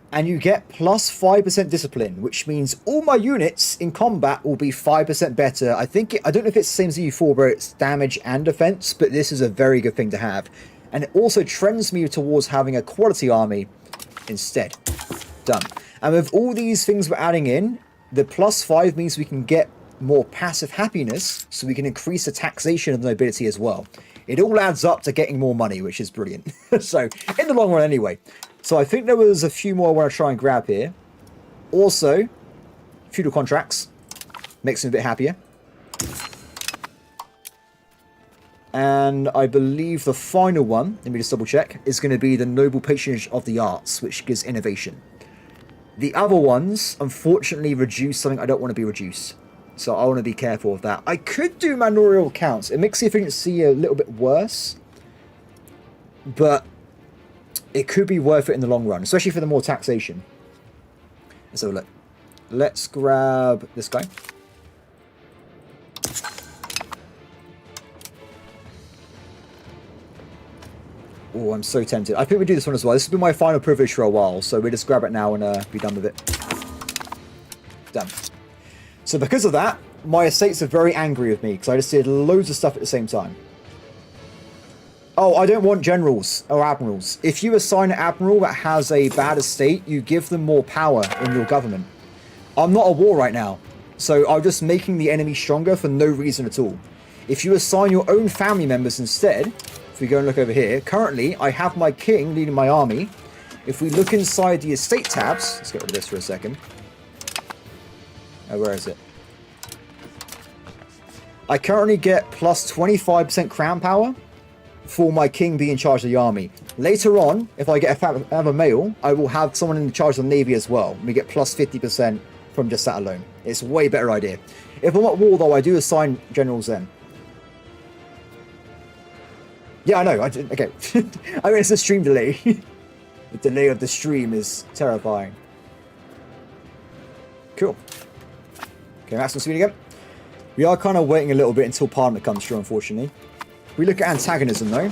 A: And you get plus 5% discipline, which means all my units in combat will be 5% better. I don't know if it's the same as EU4 where it's damage and defense, but this is a very good thing to have. And it also trends me towards having a quality army instead. Done. And with all these things we're adding in, the plus 5 means we can get more passive happiness, so we can increase the taxation of the nobility as well. It all adds up to getting more money, which is brilliant. So, in the long run anyway. So I think there was a few more I want to try and grab here. Also, feudal contracts. Makes me a bit happier. And I believe the final one, let me just double check, is going to be the noble patronage of the arts, which gives innovation. The other ones, unfortunately, reduce something I don't want to be reduced. So I want to be careful of that. I could do manorial counts. It makes the efficiency a little bit worse. But it could be worth it in the long run, especially for the more taxation. Let's have a look. Let's grab this guy. Oh, I'm so tempted. I think we do this one as well. This has been my final privilege for a while, so we just grab it now and be done with it. Done. So because of that, my estates are very angry with me, because I just did loads of stuff at the same time. Oh, I don't want generals or admirals. If you assign an admiral that has a bad estate, you give them more power in your government. I'm not at war right now, so I'm just making the enemy stronger for no reason at all. If you assign your own family members instead, if we go and look over here, currently I have my king leading my army. If we look inside the estate tabs, let's get rid of this for a second. Oh, where is it? I currently get plus 25% crown power for my king being in charge of the army. Later on, if I have a male, I will have someone in charge of the navy as well. We get plus 50% from just that alone. It's a way better idea. If I'm at war, though, I do assign generals then. Yeah, I know. Okay. I mean, it's a stream delay. The delay of the stream is terrifying. Cool. Okay, maximum speed again. We are kind of waiting a little bit until Parliament comes through, unfortunately. We look at antagonism, though.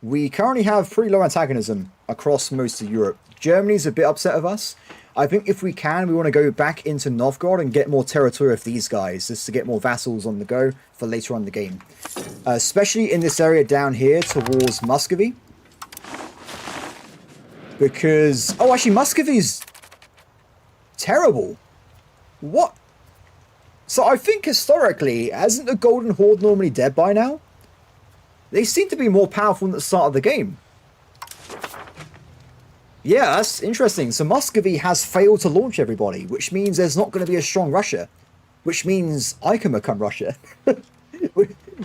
A: We currently have pretty low antagonism across most of Europe. Germany's a bit upset with us. I think if we can, we want to go back into Novgorod and get more territory of these guys, just to get more vassals on the go for later on in the game. Especially in this area down here towards Muscovy. Because... oh, actually, Muscovy's terrible. What? So I think historically, hasn't the Golden Horde normally dead by now? They seem to be more powerful than the start of the game. Yeah, that's interesting. So Muscovy has failed to launch everybody, which means there's not going to be a strong Russia. Which means I can become Russia.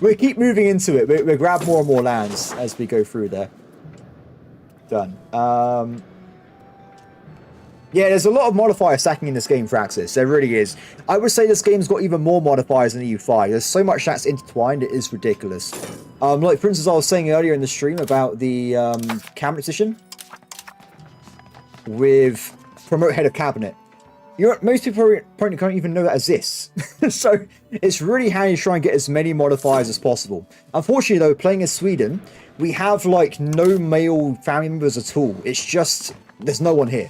A: we keep moving into it. We grab more and more lands as we go through there. Done. Yeah, there's a lot of modifier stacking in this game for Axis. There really is. I would say this game's got even more modifiers than EU5. There's so much that's intertwined, it is ridiculous. Like, for instance, I was saying earlier in the stream about the cabinet position with promote head of cabinet. Most people probably can't even know that exists. So it's really handy to try and get as many modifiers as possible. Unfortunately, though, playing as Sweden, we have, like, no male family members at all. It's just, there's no one here.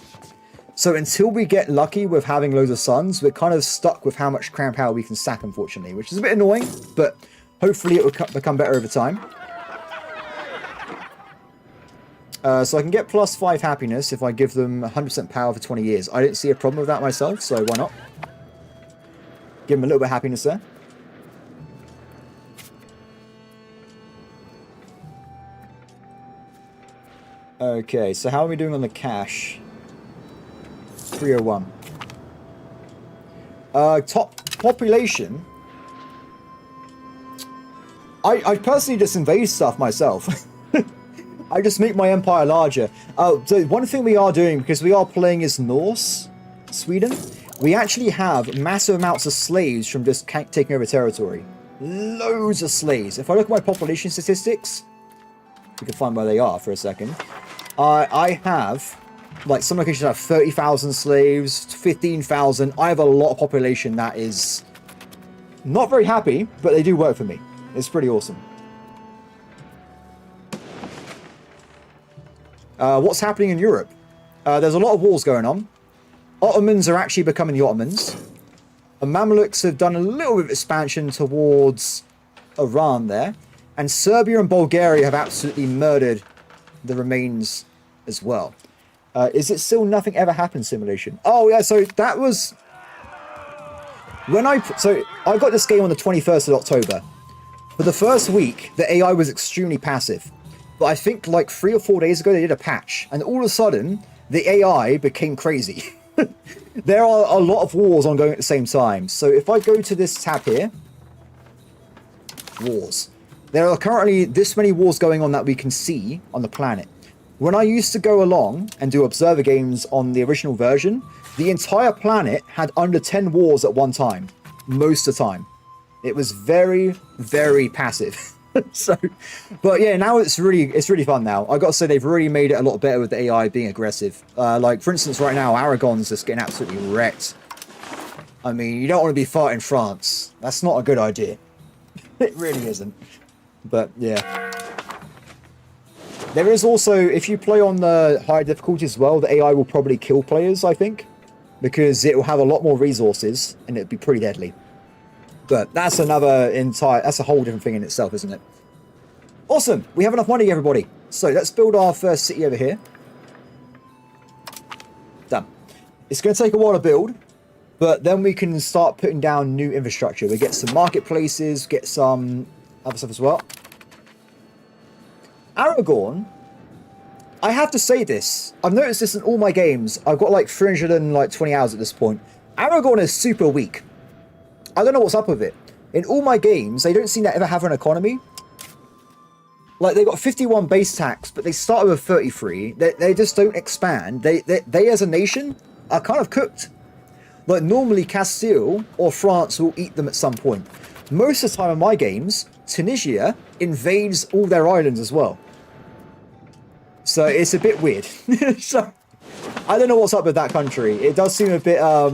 A: So until we get lucky with having loads of sons, we're kind of stuck with how much crown power we can stack, unfortunately, which is a bit annoying, but hopefully it will become better over time. So I can get plus 5 happiness if I give them 100% power for 20 years. I don't see a problem with that myself, so why not? Give them a little bit of happiness there. Okay, so how are we doing on the cash? 301. Top population. I personally just invade stuff myself. I just make my empire larger. So one thing we are doing, because we are playing as Norse, Sweden, we actually have massive amounts of slaves from just taking over territory. Loads of slaves. If I look at my population statistics, we can find where they are for a second. I have, like, some locations have 30,000 slaves, 15,000. I have a lot of population that is not very happy, but they do work for me. It's pretty awesome. What's happening in Europe? There's a lot of wars going on. Ottomans are actually becoming the Ottomans. The Mamluks have done a little bit of expansion towards Iran there. And Serbia and Bulgaria have absolutely murdered the remains as well. Is it still nothing ever happened simulation? Oh yeah, so that was when I got this game on the 21st of October. For the first week, the AI was extremely passive. But I think like 3 or 4 days ago, they did a patch. And all of a sudden, the AI became crazy. There are a lot of wars ongoing at the same time. So if I go to this tab here, wars. There are currently this many wars going on that we can see on the planet. When I used to go along and do observer games on the original version, the entire planet had under 10 wars at one time. Most of the time. It was very, very passive. So, but yeah, now it's really fun now. I got to say, they've really made it a lot better with the AI being aggressive. Like, for instance, right now, Aragon's just getting absolutely wrecked. I mean, you don't want to be fighting France. That's not a good idea. It really isn't. But, yeah. There is also, if you play on the higher difficulty as well, the AI will probably kill players, I think. Because it will have a lot more resources, and it'll be pretty deadly. But that's that's a whole different thing in itself, isn't it? Awesome. We have enough money, everybody. So let's build our first city over here. Done. It's going to take a while to build, but then we can start putting down new infrastructure. We get some marketplaces, get some other stuff as well. Aragorn, I have to say this. I've noticed this in all my games. I've got like 320 hours at this point. Aragorn is super weak. I don't know what's up with it. In all my games, they don't seem to ever have an economy. Like, they got 51 base tax, but they started with 33. They just don't expand. They as a nation are kind of cooked. Like, normally Castile or France will eat them at some point. Most of the time in my games, Tunisia invades all their islands as well. So it's a bit weird. So, I don't know what's up with that country. It does seem a bit, I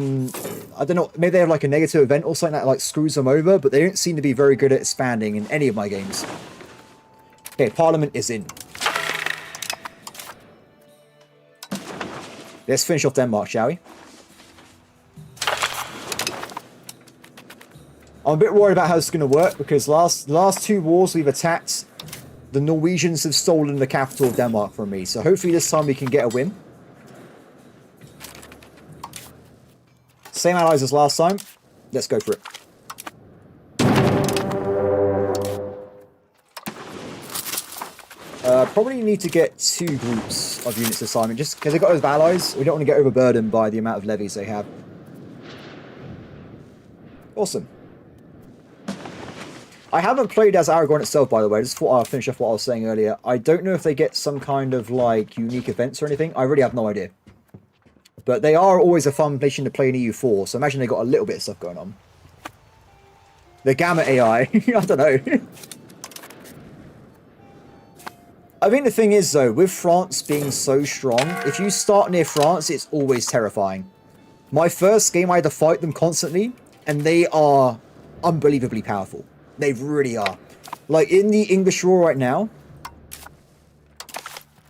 A: don't know, maybe they have like a negative event or something that like screws them over, but they don't seem to be very good at expanding in any of my games. Okay, Parliament is in. Let's finish off Denmark, shall we? I'm a bit worried about how this is going to work, because last 2 wars we've attacked, the Norwegians have stolen the capital of Denmark from me, so hopefully this time we can get a win. Same allies as last time. Let's go for it. Probably need to get 2 groups of units this time, just because they've got those allies. We don't want to get overburdened by the amount of levies they have. Awesome. I haven't played as Aragorn itself, by the way. I just thought I'll finish off what I was saying earlier. I don't know if they get some kind of, like, unique events or anything. I really have no idea. But they are always a fun nation to play in EU4, so imagine they got a little bit of stuff going on. The Gamma AI. I don't know. I think the thing is, though, with France being so strong, if you start near France, it's always terrifying. My first game, I had to fight them constantly, and they are unbelievably powerful. They really are. Like, in the English war right now,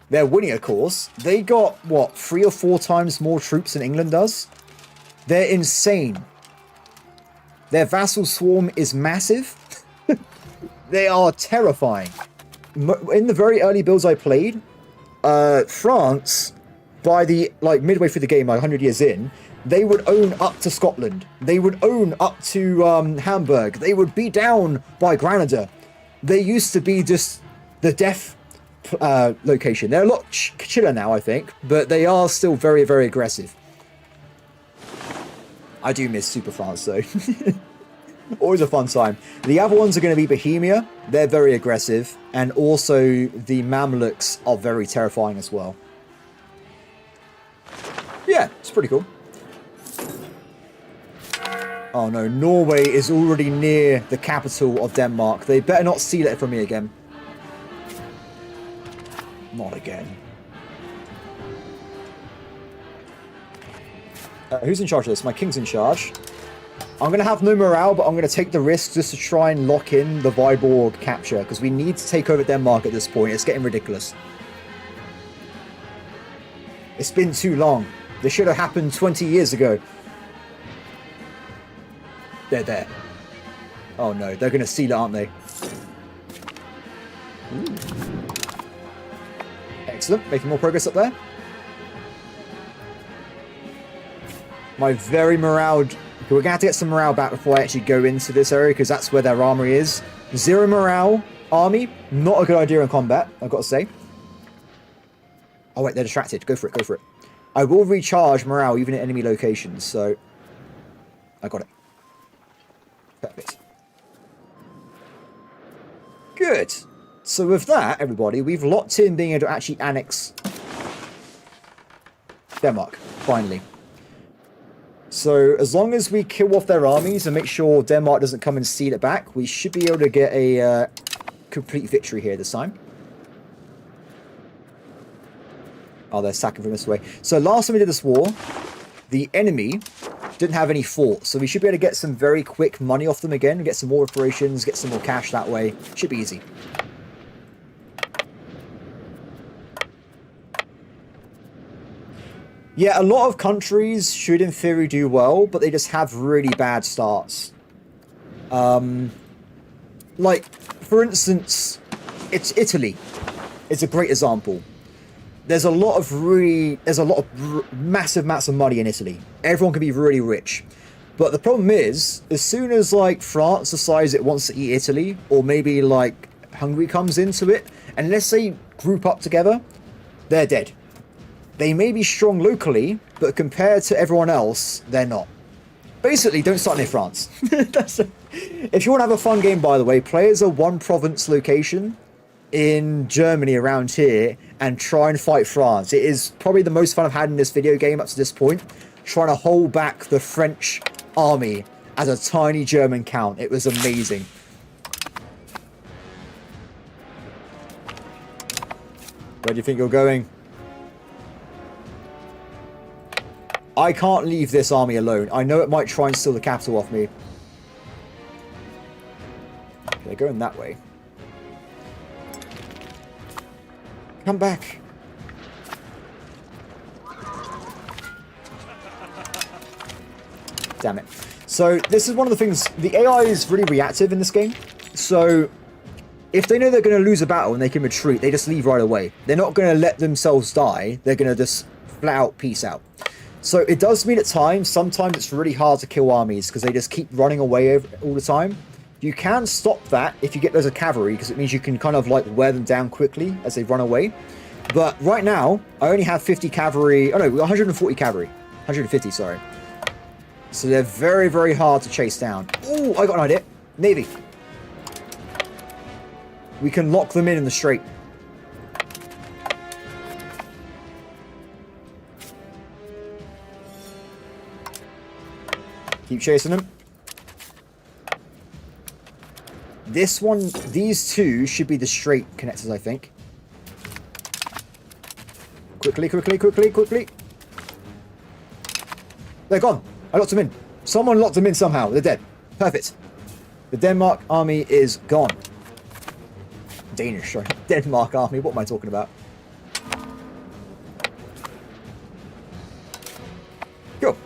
A: they're winning, of course. They got, what, 3 or 4 times more troops than England does? They're insane. Their vassal swarm is massive. They are terrifying. In the very early builds I played, France, by the, like, midway through the game, like 100 years in, they would own up to Scotland. They would own up to Hamburg. They would be down by Granada. They used to be just the death location. They're a lot chiller now, I think, but they are still very, very aggressive. I do miss Super France, though. Always a fun time. The other ones are going to be Bohemia. They're very aggressive. And also the Mamluks are very terrifying as well. Yeah, it's pretty cool. Oh no, Norway is already near the capital of Denmark. They better not steal it from me again. Not again. Who's in charge of this? My king's in charge. I'm going to have no morale, but I'm going to take the risk just to try and lock in the Viborg capture, because we need to take over Denmark at this point. It's getting ridiculous. It's been too long. This should have happened 20 years ago. They're there. Oh no, they're going to steal it, aren't they? Ooh. Excellent, making more progress up there. My very morale... We're going to have to get some morale back before I actually go into this area, because that's where their armory is. Zero morale army, not a good idea in combat, I've got to say. Oh wait, they're distracted. Go for it, go for it. I will recharge morale even at enemy locations, so... I got it. Perfect. Good. So with that, everybody, we've locked in being able to actually annex Denmark, finally. So as long as we kill off their armies and make sure Denmark doesn't come and steal it back, we should be able to get a complete victory here this time. Oh, they're sacking from this way. So last time we did this war, the enemy didn't have any forts, so we should be able to get some very quick money off them again, get some more reparations, get some more cash that way. Should be easy. Yeah, a lot of countries should in theory do well, but they just have really bad starts. Like, for instance, it's Italy. It's a great example. There's a lot of massive amounts of money in Italy. Everyone can be really rich. But the problem is, as soon as, like, France decides it wants to eat Italy, or maybe, like, Hungary comes into it, unless they group up together, they're dead. They may be strong locally, but compared to everyone else, they're not. Basically, don't start near France. If you want to have a fun game, by the way, play as a one-province location in Germany around here and try and fight France. It is probably the most fun I've had in this video game up to this point, trying to hold back the French army as a tiny German count. It was amazing. Where do you think you're going? I can't leave this army alone. I know it might try and steal the capital off me. They're going that way. Come back. Damn it. So this is one of the things, the AI is really reactive in this game. So if they know they're going to lose a battle and they can retreat, they just leave right away. They're not going to let themselves die. They're going to just flat out peace out. So it does mean at times, sometimes it's really hard to kill armies because they just keep running away all the time. You can stop that if you get those of cavalry, because it means you can kind of like wear them down quickly as they run away. But right now, I only have 50 cavalry. Oh no, 140 cavalry. 150, sorry. So they're very, very hard to chase down. Oh, I got an idea. Navy. We can lock them in the strait. Keep chasing them. This one, these two should be the straight connectors, I think. Quickly, quickly, quickly, quickly. They're gone. I locked them in. Someone locked them in somehow. They're dead. Perfect. The Denmark army is gone. Danish, sorry. Denmark army. What am I talking about? Cool.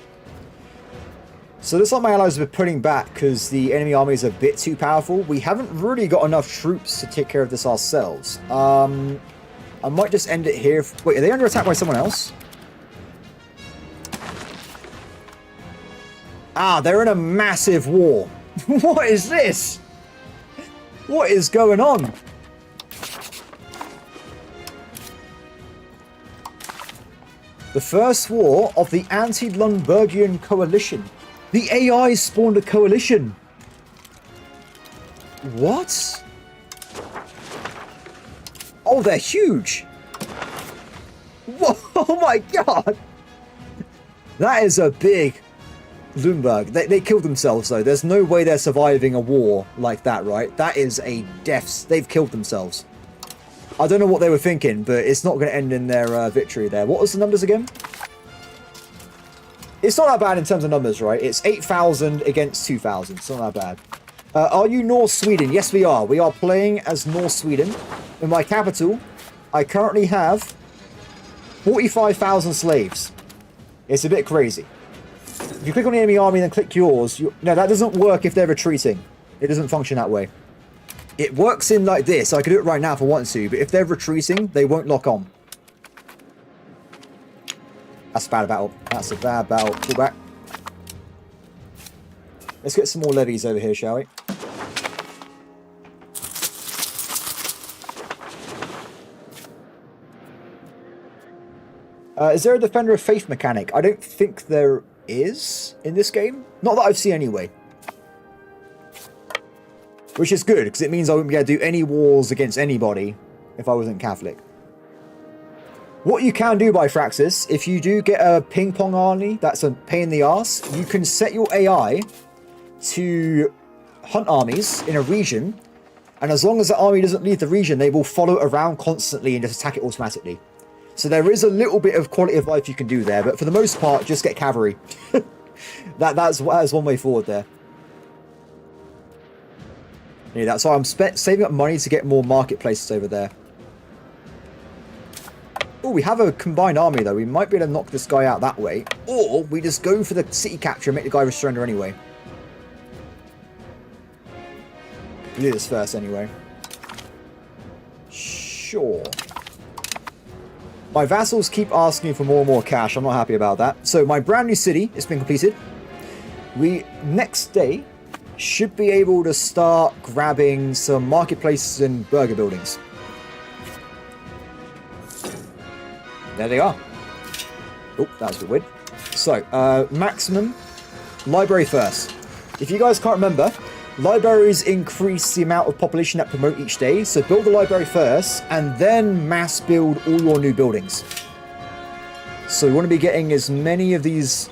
A: So this is like my allies are putting back because the enemy army is a bit too powerful. We haven't really got enough troops to take care of this ourselves. I might just end it here. Wait, are they under attack by someone else? Ah, they're in a massive war. What is this? What is going on? The first war of the anti-Lundbergian coalition. The AI spawned a coalition. What? Oh, they're huge. Whoa, oh my god. That is a big Lundberg. They killed themselves though. There's no way they're surviving a war like that, right? That is a deaths. They've killed themselves. I don't know what they were thinking, but it's not going to end in their victory there. What was the numbers again? It's not that bad in terms of numbers, right? It's 8,000 against 2,000. It's not that bad. Are you North Sweden? Yes, we are. We are playing as North Sweden. In my capital, I currently have 45,000 slaves. It's a bit crazy. If you click on the enemy army and then click yours, no, that doesn't work if they're retreating. It doesn't function that way. It works in like this. I could do it right now if I want to, but if they're retreating, they won't lock on. That's a bad battle. That's a bad battle. Pull back. Let's get some more levies over here, shall we? Is there a Defender of Faith mechanic? I don't think there is in this game. Not that I've seen anyway. Which is good, because it means I wouldn't be able to do any wars against anybody if I wasn't Catholic. What you can do by Fraxis, if you do get a ping pong army that's a pain in the ass, you can set your AI to hunt armies in a region, and as long as the army doesn't leave the region, they will follow it around constantly and just attack it automatically. So there is a little bit of quality of life you can do there, but for the most part, just get cavalry. That's one way forward there. Yeah, that's why I'm saving up money to get more marketplaces over there. Oh, we have a combined army though. We might be able to knock this guy out that way, or we just go for the city capture and make the guy surrender anyway. We'll do this first anyway. Sure. My vassals keep asking for more and more cash. I'm not happy about that. So my brand new city has been completed. We, next day, should be able to start grabbing some marketplaces and burger buildings. There they are. Oh, that was a bit weird. So, maximum library first. If you guys can't remember, libraries increase the amount of population that promote each day. So build the library first and then mass build all your new buildings. So we want to be getting as many of these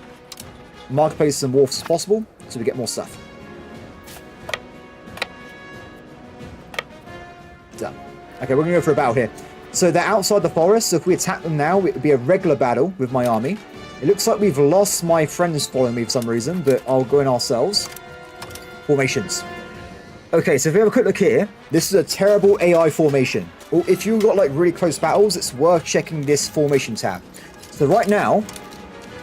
A: marketplaces and wharfs as possible so we get more stuff. Done. Okay, we're going to go for a battle here. So they're outside the forest, so if we attack them now, it would be a regular battle with my army. It looks like we've lost my friends following me for some reason, but I'll go in ourselves. Formations. Okay, so if we have a quick look here, this is a terrible AI formation. Or if you've got like really close battles, it's worth checking this formation tab. So right now,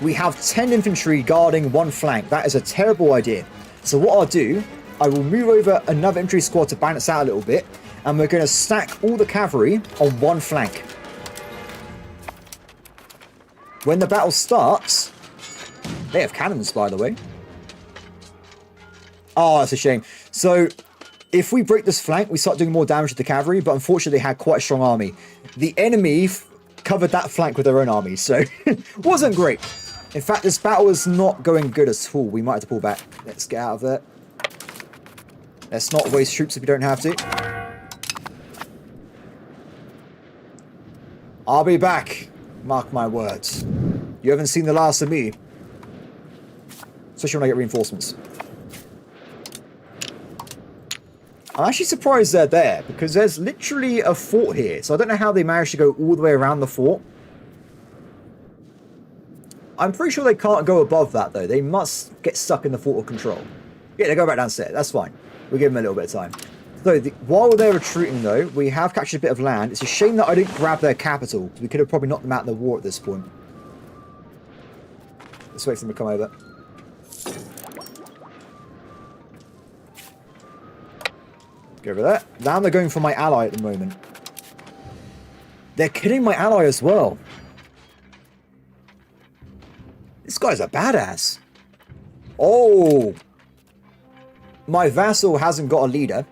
A: we have 10 infantry guarding one flank. That is a terrible idea. So what I'll do, I will move over another infantry squad to balance out a little bit, and we're going to stack all the cavalry on one flank. When the battle starts, they have cannons, by the way. Oh, that's a shame. So, if we break this flank, we start doing more damage to the cavalry, but unfortunately they had quite a strong army. The enemy covered that flank with their own army, so wasn't great. In fact, this battle is not going good at all. We might have to pull back. Let's get out of there. Let's not waste troops if we don't have to. I'll be back. Mark my words. You haven't seen the last of me. Especially when I get reinforcements. I'm actually surprised they're there, because there's literally a fort here. So I don't know how they managed to go all the way around the fort. I'm pretty sure they can't go above that, though. They must get stuck in the fort of control. Yeah, they go back downstairs. That's fine. We'll give them a little bit of time. So, while they're retreating, though, we have captured a bit of land. It's a shame that I didn't grab their capital. We could have probably knocked them out in the war at this point. Let's wait for them to come over. Go over there. Now they're going for my ally at the moment. They're killing my ally as well. This guy's a badass. Oh. My vassal hasn't got a leader.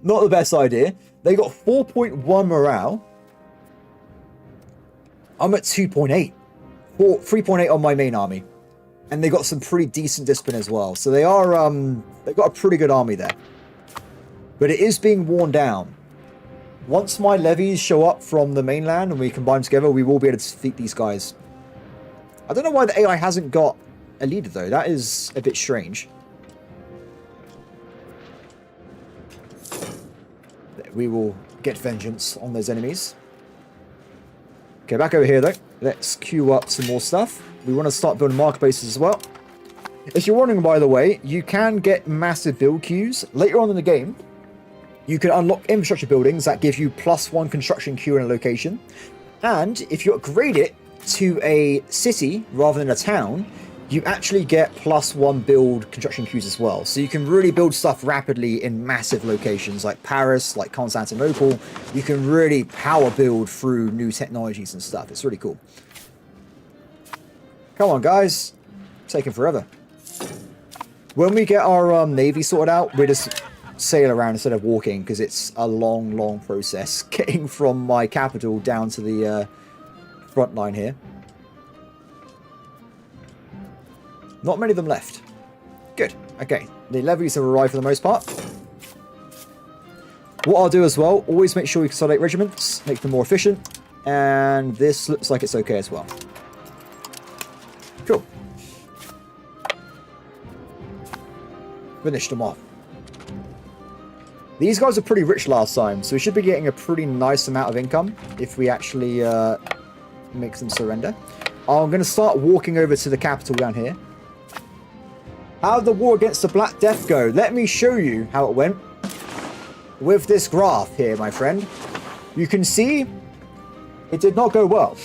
A: Not the best idea. They got 4.1 morale. I'm at 2.8. 3.8 on my main army. And they got some pretty decent discipline as well. So they are, they've got a pretty good army there. But it is being worn down. Once my levies show up from the mainland and we combine together, we will be able to defeat these guys. I don't know why the AI hasn't got a leader though. That is a bit strange. We will get vengeance on those enemies. Okay, back over here though. Let's queue up some more stuff. We want to start building marketplaces as well. If you're wondering, by the way, you can get massive build queues. Later on in the game, you can unlock infrastructure buildings that give you +1 construction queue in a location. And if you upgrade it to a city rather than a town, you actually get +1 build construction queues as well. So you can really build stuff rapidly in massive locations like Paris, like Constantinople. You can really power build through new technologies and stuff. It's really cool. Come on, guys. It's taking forever. When we get our navy sorted out, we just sail around instead of walking because it's a long, long process getting from my capital down to the front line here. Not many of them left. Good. Okay. The levies have arrived for the most part. What I'll do as well, always make sure we consolidate regiments, make them more efficient. And this looks like it's okay as well. Cool. Finished them off. These guys are pretty rich last time, so we should be getting a pretty nice amount of income if we actually make them surrender. I'm going to start walking over to the capital down here. How did the war against the Black Death go? Let me show you how it went with this graph here, my friend. You can see it did not go well.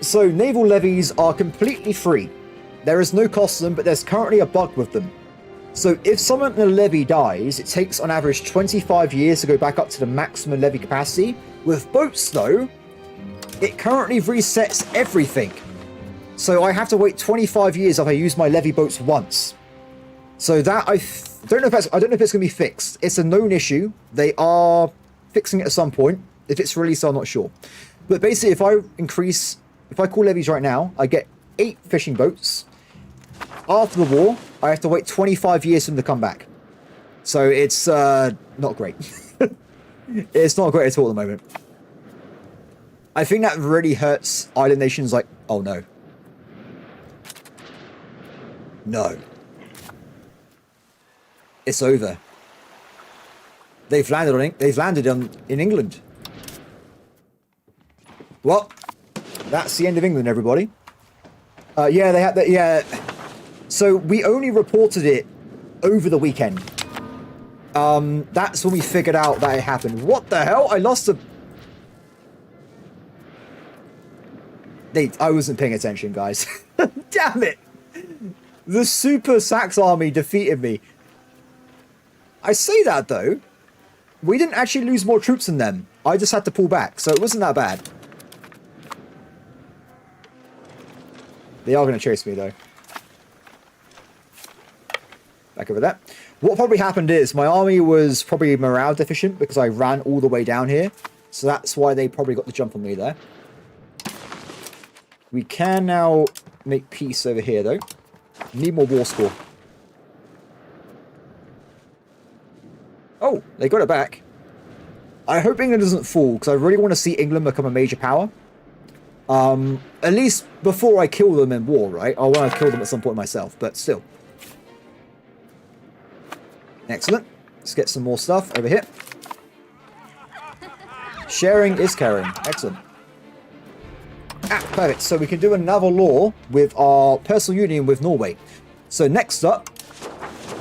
A: So naval levies are completely free. There is no cost to them, but there's currently a bug with them. So if someone in a levy dies, it takes on average 25 years to go back up to the maximum levy capacity. With boats though, it currently resets everything. So I have to wait 25 years if I use my levy boats once. So that I don't know if it's going to be fixed. It's a known issue. They are fixing it at some point. If it's released, I'm not sure. But basically, if I call levies right now, I get 8 fishing boats. After the war, I have to wait 25 years for them to come back. So it's not great. It's not great at all at the moment. I think that really hurts island nations like, oh no. No. It's over. They've landed in England. Well, that's the end of England, everybody. Yeah, they had that. Yeah. So we only reported it over the weekend. That's when we figured out that it happened. What the hell? I lost a... I wasn't paying attention, guys. Damn it! The Super Sax army defeated me. I say that, though. We didn't actually lose more troops than them. I just had to pull back, so it wasn't that bad. They are going to chase me, though. Back over there. What probably happened is my army was probably morale deficient because I ran all the way down here. So that's why they probably got the jump on me there. We can now make peace over here, though. Need more war score. Oh, they got it back. I hope England doesn't fall, because I really want to see England become a major power. At least before I kill them in war, right? I want to kill them at some point myself, but still. Excellent. Let's get some more stuff over here. Sharing is caring. Excellent. Ah, perfect. So we can do a naval law with our personal union with Norway. So next up,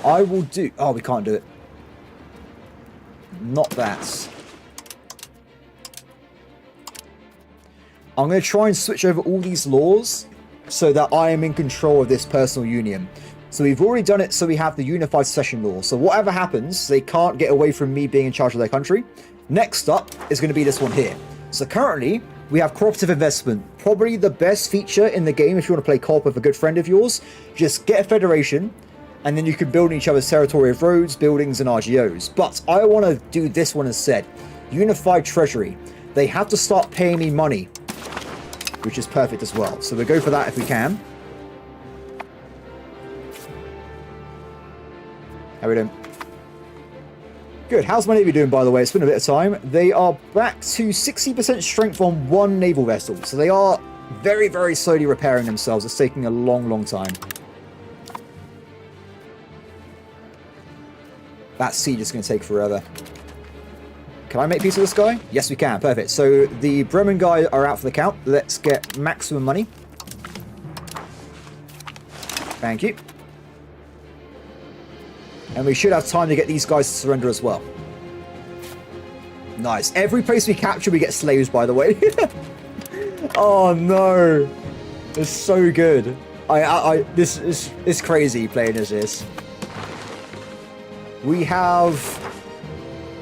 A: I will do... Oh, we can't do it. Not that. I'm going to try and switch over all these laws so that I am in control of this personal union. So we've already done it so we have the unified succession law. So whatever happens, they can't get away from me being in charge of their country. Next up is going to be this one here. So currently, we have cooperative investment. Probably the best feature in the game if you want to play co-op with a good friend of yours. Just get a federation, and then you can build each other's territory of roads, buildings, and RGOs. But I want to do this one instead. Unified treasury. They have to start paying me money which is perfect as well. So we'll go for that if we can. How are we doing? Good. How's my Navy doing, by the way? It's been a bit of time. They are back to 60% strength on one naval vessel. So they are very, very slowly repairing themselves. It's taking a long, long time. That siege is going to take forever. Can I make peace with this guy? Yes, we can. Perfect. So the Bremen guys are out for the count. Let's get maximum money. Thank you. And we should have time to get these guys to surrender as well. Nice. Every place we capture, we get slaves, by the way. Oh, no. It's so good. This is crazy playing as this. We have...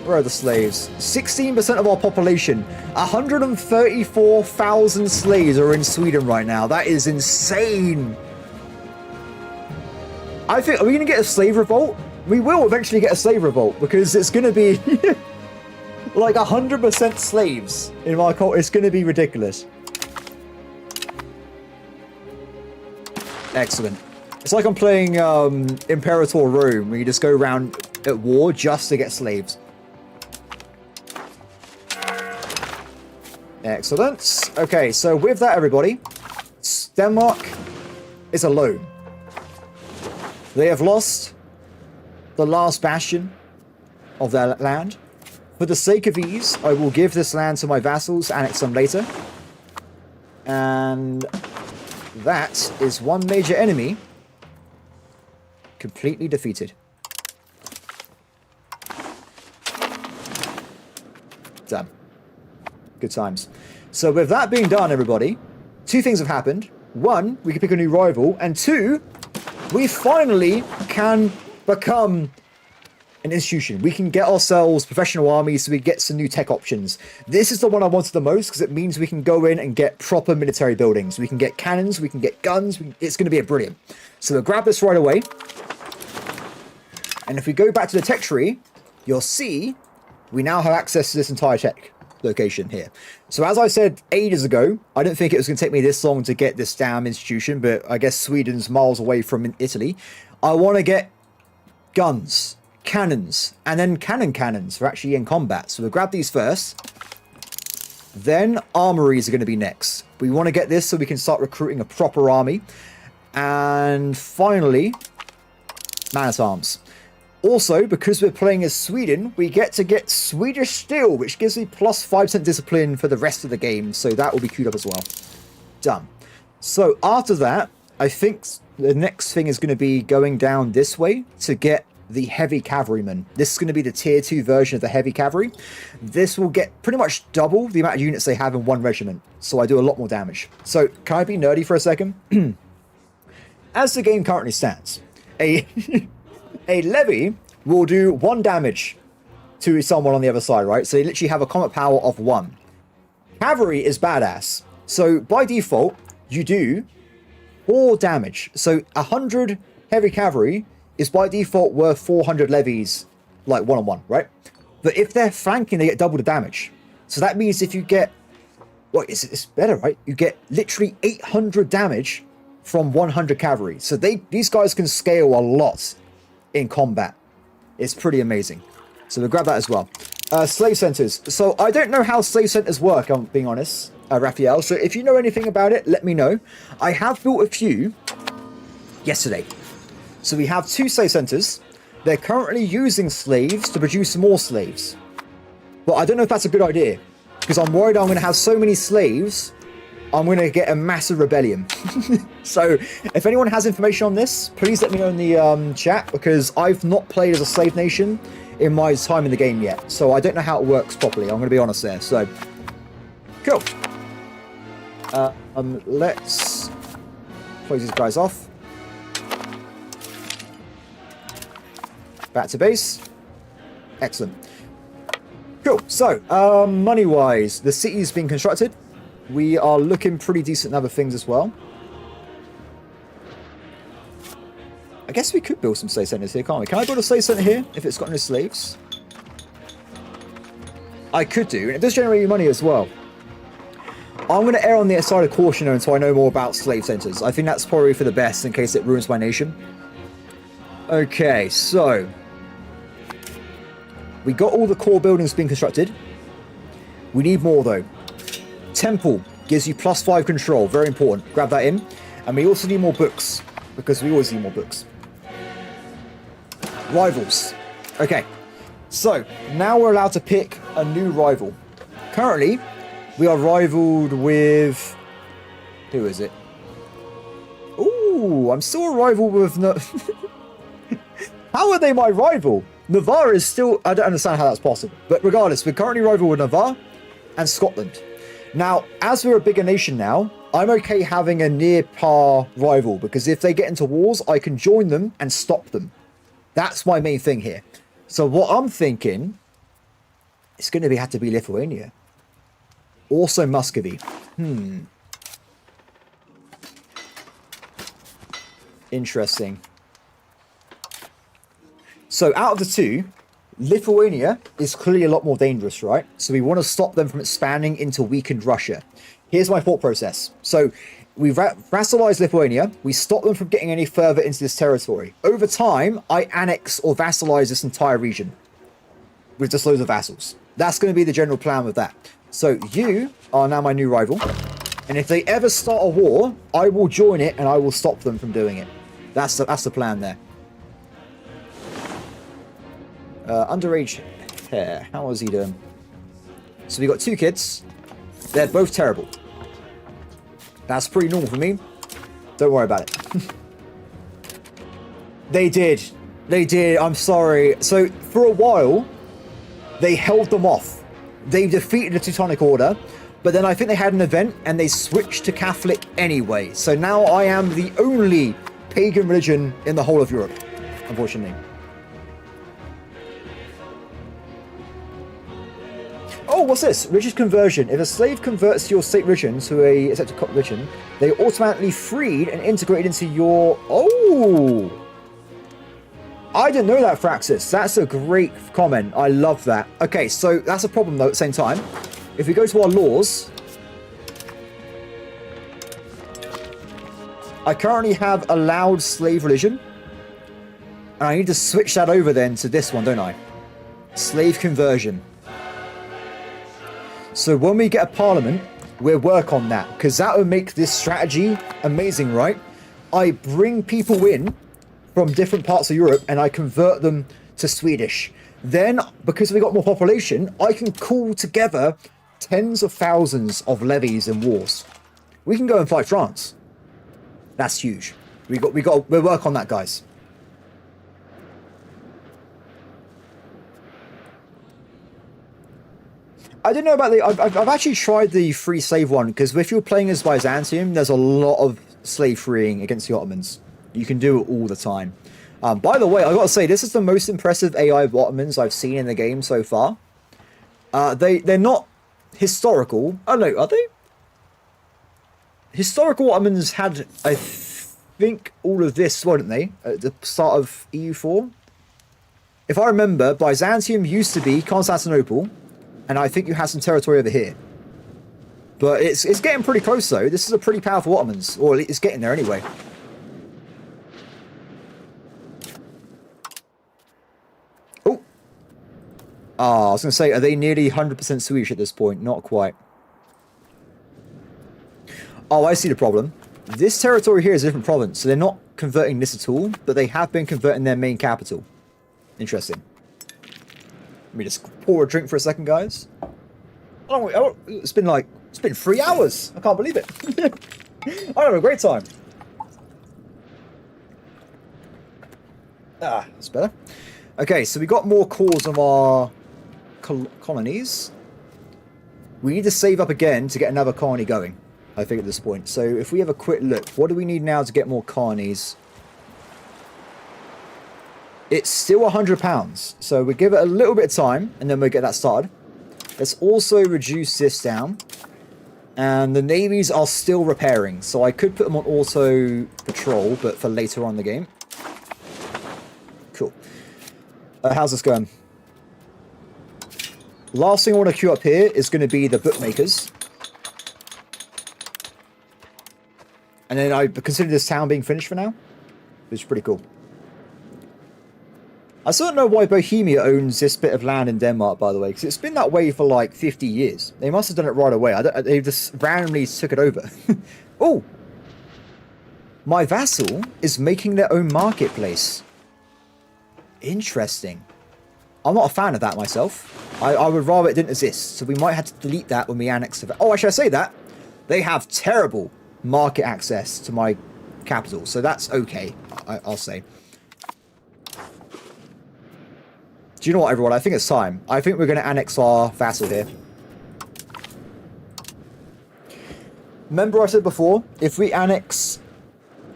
A: Where are the slaves? 16% of our population. 134,000 slaves are in Sweden right now. That is insane. I think... Are we going to get a slave revolt? We will eventually get a slave revolt because it's going to be like 100% slaves in my cult. It's going to be ridiculous. Excellent. It's like I'm playing Imperator Rome, where you just go around at war just to get slaves. Excellent. Okay, so with that, everybody, Denmark is alone. They have lost the last bastion of their land. For the sake of ease, I will give this land to my vassals, annex them later. And that is one major enemy completely defeated. Done. Good times. So with that being done, everybody, two things have happened. One, we can pick a new rival, and two, we finally can become an institution. We can get ourselves professional armies, so we get some new tech options. This is the one I wanted the most because it means we can go in and get proper military buildings. We can get cannons, we can get guns. It's going to be brilliant. So we'll grab this right away. And if we go back to the tech tree, you'll see we now have access to this entire tech location here. So as I said ages ago, I didn't think it was going to take me this long to get this damn institution, but I guess Sweden's miles away from Italy. I want to get guns, cannons, and then cannons for actually in combat. So we'll grab these first. Then armories are going to be next. We want to get this so we can start recruiting a proper army. And finally, man-at-arms. Also, because we're playing as Sweden, we get to get Swedish steel, which gives me plus 5% discipline for the rest of the game. So that will be queued up as well. Done. So after that, I think the next thing is going to be going down this way to get the heavy cavalrymen. This is going to be the tier 2 version of the heavy cavalry. This will get pretty much double the amount of units they have in one regiment. So I do a lot more damage. So can I be nerdy for a second? As the game currently stands, a levy will do 1 damage to someone on the other side, right? So you literally have a combat power of 1. Cavalry is badass. So by default, you do 4 damage. So 100 heavy cavalry is by default worth 400 levies, like one-on-one, right? But if they're flanking, they get double the damage. So that means if you get, well, it's better, right? You get literally 800 damage from 100 cavalry. So these guys can scale a lot in combat. It's pretty amazing. So we'll grab that as well. Slave centers. So I don't know how slave centers work, I'm being honest, Raphael. So if you know anything about it, let me know. I have built a few yesterday. So we have 2 slave centers. They're currently using slaves to produce more slaves. But I don't know if that's a good idea, because I'm worried I'm going to have so many slaves, I'm going to get a massive rebellion. So if anyone has information on this, please let me know in the chat, because I've not played as a slave nation in my time in the game yet. So I don't know how it works properly. I'm going to be honest there. So, cool. Let's close these guys off. Back to base. Excellent. Cool. So, money-wise, the city's been constructed. We are looking pretty decent in other things as well. I guess we could build some slave centers here, can't we? Can I build a slave center here if it's got no slaves? I could do, and it does generate money as well. I'm going to err on the side of caution until I know more about slave centers. I think that's probably for the best in case it ruins my nation. Okay, so we got all the core buildings being constructed. We need more though. Temple gives you +5 control, very important. Grab that in. And we also need more books, because we always need more books. Rivals. Okay, so now we're allowed to pick a new rival. Currently, we are rivaled with... Who is it? Ooh, I'm still a rival with... How are they my rival? Navarre is still... I don't understand how that's possible. But regardless, we're currently rival with Navarre and Scotland. Now, as we're a bigger nation now, I'm okay having a near par rival, because if they get into wars, I can join them and stop them. That's my main thing here. So what I'm thinking, it's going to have to be Lithuania. Also Muscovy. Interesting. So out of the two, Lithuania is clearly a lot more dangerous, right? So we want to stop them from expanding into weakened Russia. Here's my thought process. So we vassalize Lithuania. We stop them from getting any further into this territory. Over time, I annex or vassalize this entire region with just loads of vassals. That's going to be the general plan with that. So you are now my new rival. And if they ever start a war, I will join it and I will stop them from doing it. That's the plan there. Underage hair. How is he doing? So we got 2 kids. They're both terrible. That's pretty normal for me. Don't worry about it. They did. They did. I'm sorry. So for a while, they held them off. They defeated the Teutonic Order, but then I think they had an event and they switched to Catholic anyway. So now I am the only pagan religion in the whole of Europe, unfortunately. Oh, what's this? Religious conversion. If a slave converts your state religion to a accepted religion, they are automatically freed and integrated into your... Oh! I didn't know that, Fraxis. That's a great comment. I love that. Okay, so that's a problem, though, at the same time. If we go to our laws... I currently have allowed slave religion. And I need to switch that over, then, to this one, don't I? Slave conversion. So when we get a parliament, we'll work on that, because that would make this strategy amazing, right? I bring people in from different parts of Europe and I convert them to Swedish. Then, because we got more population, I can call together tens of thousands of levies and wars. We can go and fight France. That's huge. We'll work on that, guys. I don't know about the... I've actually tried the free slave one, because if you're playing as Byzantium, there's a lot of slave freeing against the Ottomans. You can do it all the time. By the way, I gotta say, this is the most impressive AI of Ottomans I've seen in the game so far. They're not historical. I don't know, are they? Historical Ottomans had, I think, all of this, weren't they? At the start of EU4? If I remember, Byzantium used to be Constantinople. And I think you have some territory over here. But it's getting pretty close, though. This is a pretty powerful Ottomans. Or it's getting there anyway. Oh! Ah, I was going to say, are they nearly 100% Swedish at this point? Not quite. Oh, I see the problem. This territory here is a different province. So they're not converting this at all. But they have been converting their main capital. Interesting. Let me just pour a drink for a second, guys. Oh, it's been 3 hours. I can't believe it. I had a great time. Ah, that's better. Okay, so we got more cores of our colonies. We need to save up again to get another colony going, I think, at this point. So if we have a quick look, what do we need now to get more colonies? It's still £100, so we'll give it a little bit of time, and then we'll get that started. Let's also reduce this down. And the navies are still repairing, so I could put them on auto patrol, but for later on in the game. Cool. How's this going? Last thing I want to queue up here is going to be the bookmakers. And then I consider this town being finished for now, which is pretty cool. I still don't know why Bohemia owns this bit of land in Denmark, by the way, because it's been that way for like 50 years. They must have done it right away. They just randomly took it over. Oh! My vassal is making their own marketplace. Interesting. I'm not a fan of that myself. I would rather it didn't exist, so we might have to delete that when we annex it. Oh, actually, I say that. They have terrible market access to my capital, so that's okay, I'll say. Do you know what, everyone? I think it's time. I think we're going to annex our vassal here. Remember I said before, if we annex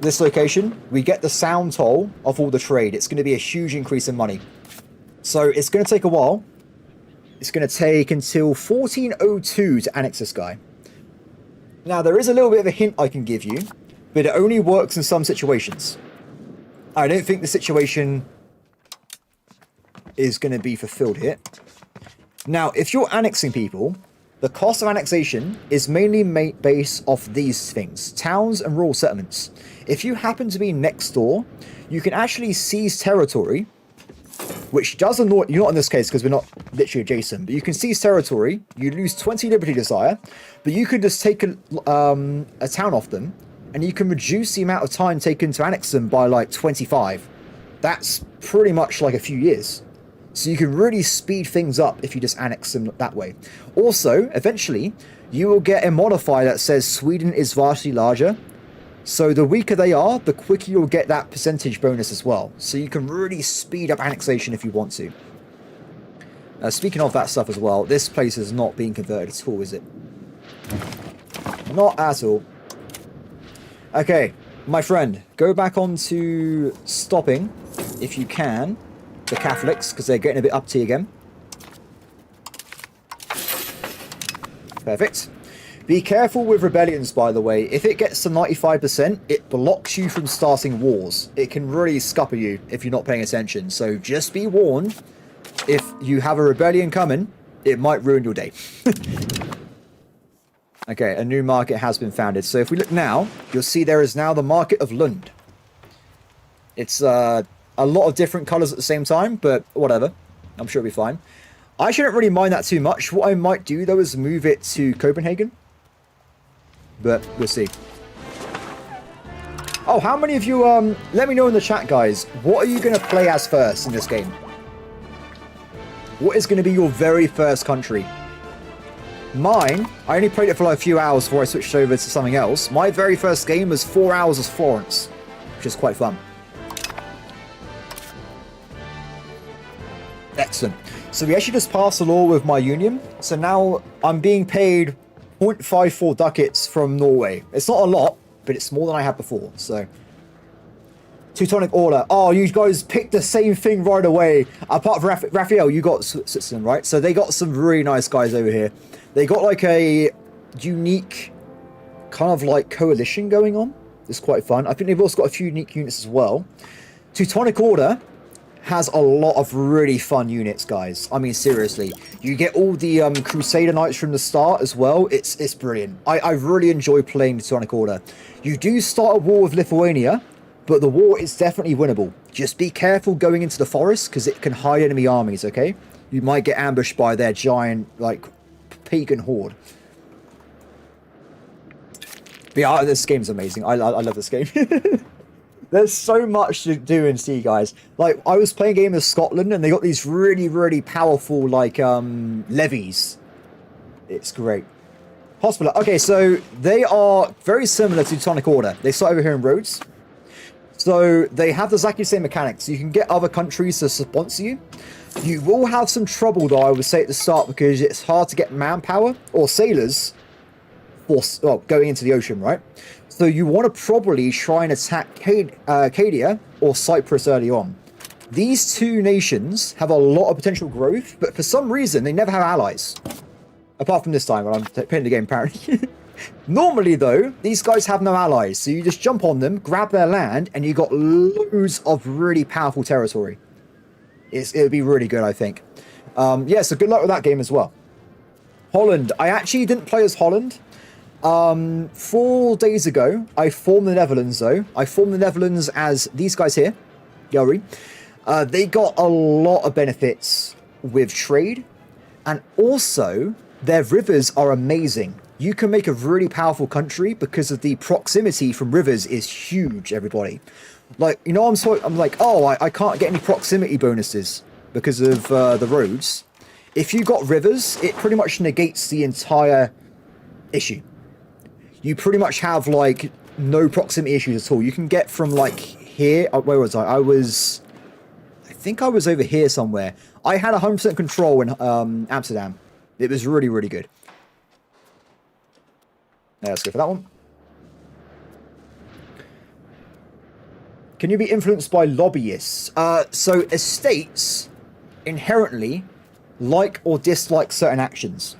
A: this location, we get the sound toll of all the trade. It's going to be a huge increase in money. So it's going to take a while. It's going to take until 1402 to annex this guy. Now, there is a little bit of a hint I can give you, but it only works in some situations. I don't think the situation is going to be fulfilled here. Now, if you're annexing people, the cost of annexation is mainly based off these things: towns and rural settlements. If you happen to be next door, you can actually seize territory, which does annoy... You're not in this case because we're not literally adjacent, but you can seize territory. You lose 20 liberty desire, but you could just take a town off them, and you can reduce the amount of time taken to annex them by like 25. That's pretty much like a few years. So you can really speed things up if you just annex them that way. Also, eventually, you will get a modifier that says Sweden is vastly larger. So the weaker they are, the quicker you'll get that percentage bonus as well. So you can really speed up annexation if you want to. Speaking of that stuff as well, this place is not being converted at all, is it? Not at all. Okay, my friend, go back on to stopping, if you can, the Catholics, because they're getting a bit uppity again. Perfect. Be careful with rebellions, by the way. If it gets to 95%, it blocks you from starting wars. It can really scupper you if you're not paying attention. So just be warned, if you have a rebellion coming, it might ruin your day. Okay, a new market has been founded. So if we look now, you'll see there is now the market of Lund. It's a lot of different colours at the same time, but whatever. I'm sure it'll be fine. I shouldn't really mind that too much. What I might do, though, is move it to Copenhagen. But we'll see. Oh, how many of you, let me know in the chat, guys. What are you going to play as first in this game? What is going to be your very first country? Mine, I only played it for like a few hours before I switched over to something else. My very first game was 4 hours as Florence, which is quite fun. Excellent. So we actually just passed a law with my union. So now I'm being paid 0.54 ducats from Norway. It's not a lot, but it's more than I had before. So Teutonic Order. Oh, you guys picked the same thing right away. Apart from Raphael, you got Switzerland, right? So they got some really nice guys over here. They got like a unique kind of like coalition going on. It's quite fun. I think they've also got a few unique units as well. Teutonic Order has a lot of really fun units, guys. I mean, seriously. You get all the Crusader Knights from the start as well. It's brilliant. I really enjoy playing the Teutonic Order. You do start a war with Lithuania, but the war is definitely winnable. Just be careful going into the forest, because it can hide enemy armies, okay? You might get ambushed by their giant, like, pagan horde. But yeah, this game's amazing. I love this game. There's so much to do in sea, guys. Like, I was playing a game of Scotland, and they got these really, really powerful, like, levies. It's great. Hospital. Okay, so they are very similar to Teutonic Order. They start over here in Rhodes. So they have exactly the same mechanics. You can get other countries to sponsor you. You will have some trouble, though, I would say, at the start, because it's hard to get manpower or sailors for, well, going into the ocean, right? So you want to probably try and attack Acadia or Cyprus early on. These two nations have a lot of potential growth, but for some reason, they never have allies. Apart from this time, when I'm playing the game, apparently. Normally, though, these guys have no allies, so you just jump on them, grab their land, and you got loads of really powerful territory. It'll be really good, I think. Yeah, so good luck with that game as well. Holland. I actually didn't play as Holland. 4 days ago, I formed the Netherlands, though. I formed the Netherlands as these guys here, Yori. They got a lot of benefits with trade, and also their rivers are amazing. You can make a really powerful country because of the proximity from rivers is huge, everybody. Like, you know, I'm like, oh, I can't get any proximity bonuses because of the roads. If you got rivers, it pretty much negates the entire issue. You pretty much have, like, no proximity issues at all. You can get from, like, here... where was I? I think I was over here somewhere. I had 100% control in Amsterdam. It was really, really good. Let's go for that one. Can you be influenced by lobbyists? So estates inherently like or dislike certain actions.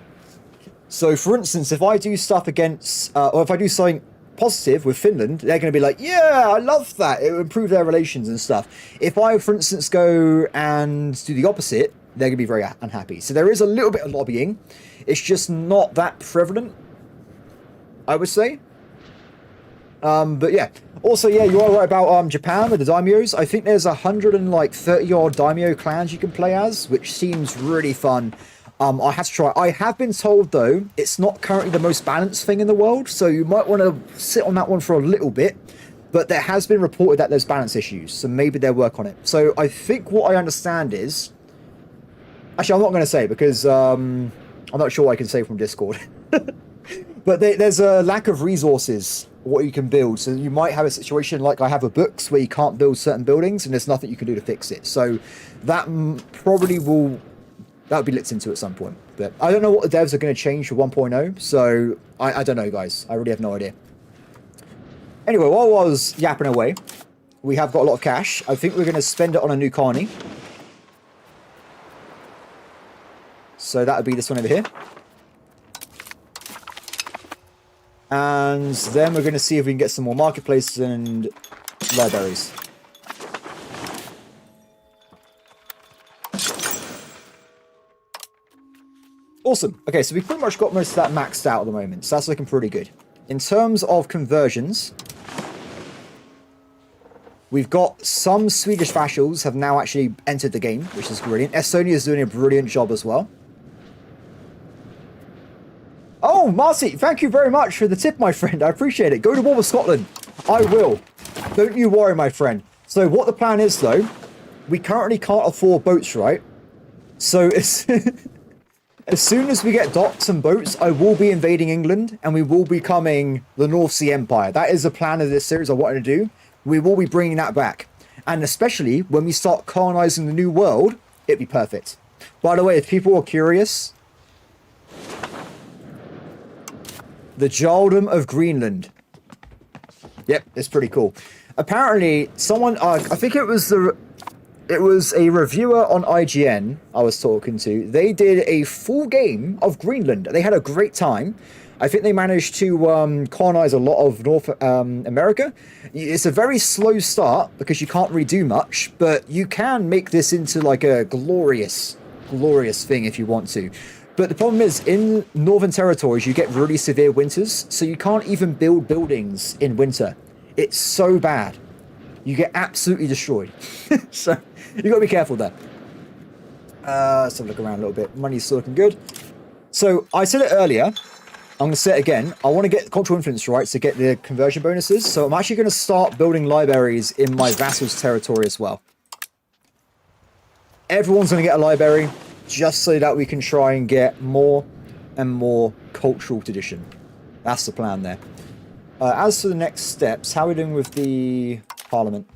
A: So, for instance, if I do stuff against, or if I do something positive with Finland, they're going to be like, yeah, I love that. It will improve their relations and stuff. If I, for instance, go and do the opposite, they're going to be very unhappy. So there is a little bit of lobbying. It's just not that prevalent, I would say. But yeah. Also, yeah, you are right about Japan with the daimyos. I think there's 130 odd daimyo clans you can play as, which seems really fun. I have to try. I have been told, though, it's not currently the most balanced thing in the world, so you might want to sit on that one for a little bit. But there has been reported that there's balance issues, so maybe they'll work on it. So I think what I understand is... Actually, I'm not going to say, because I'm not sure what I can say from Discord. But there's a lack of resources, what you can build. So you might have a situation like I have with books, where you can't build certain buildings, and there's nothing you can do to fix it. So that probably will... That'll be looked into at some point. But I don't know what the devs are going to change for 1.0. So I don't know, guys. I really have no idea. Anyway, while I was yapping away, we have got a lot of cash. I think we're going to spend it on a new carny. So that would be this one over here. And then we're going to see if we can get some more marketplaces and libraries. Awesome. Okay, so we've pretty much got most of that maxed out at the moment, so that's looking pretty good. In terms of conversions, we've got some Swedish vassals have now actually entered the game, which is brilliant. Estonia is doing a brilliant job as well. Oh, Marcy, thank you very much for the tip, my friend. I appreciate it. Go to war with Scotland. I will. Don't you worry, my friend. So what the plan is, though, we currently can't afford boats, right? So it's... As soon as we get docks and boats, I will be invading England, and we will be becoming the North Sea Empire. That is the plan of this series I wanted to do. We will be bringing that back. And especially when we start colonizing the new world, it'd be perfect. By the way, if people are curious, the Jarldom of Greenland. Yep, it's pretty cool. Apparently, someone, I think it was a reviewer on IGN I was talking to. They did a full game of Greenland. They had a great time. I think they managed to colonize a lot of North America. It's a very slow start because you can't really do much, but you can make this into like a glorious, glorious thing if you want to. But the problem is, in Northern Territories, you get really severe winters, so you can't even build buildings in winter. It's so bad. You get absolutely destroyed. So you got to be careful there. Let's have a look around a little bit. Money's still looking good. So I said it earlier. I'm going to say it again. I want to get cultural influence rights to get the conversion bonuses. So I'm actually going to start building libraries in my vassal's territory as well. Everyone's going to get a library just so that we can try and get more and more cultural tradition. That's the plan there. As for the next steps, how are we doing with the Parliament?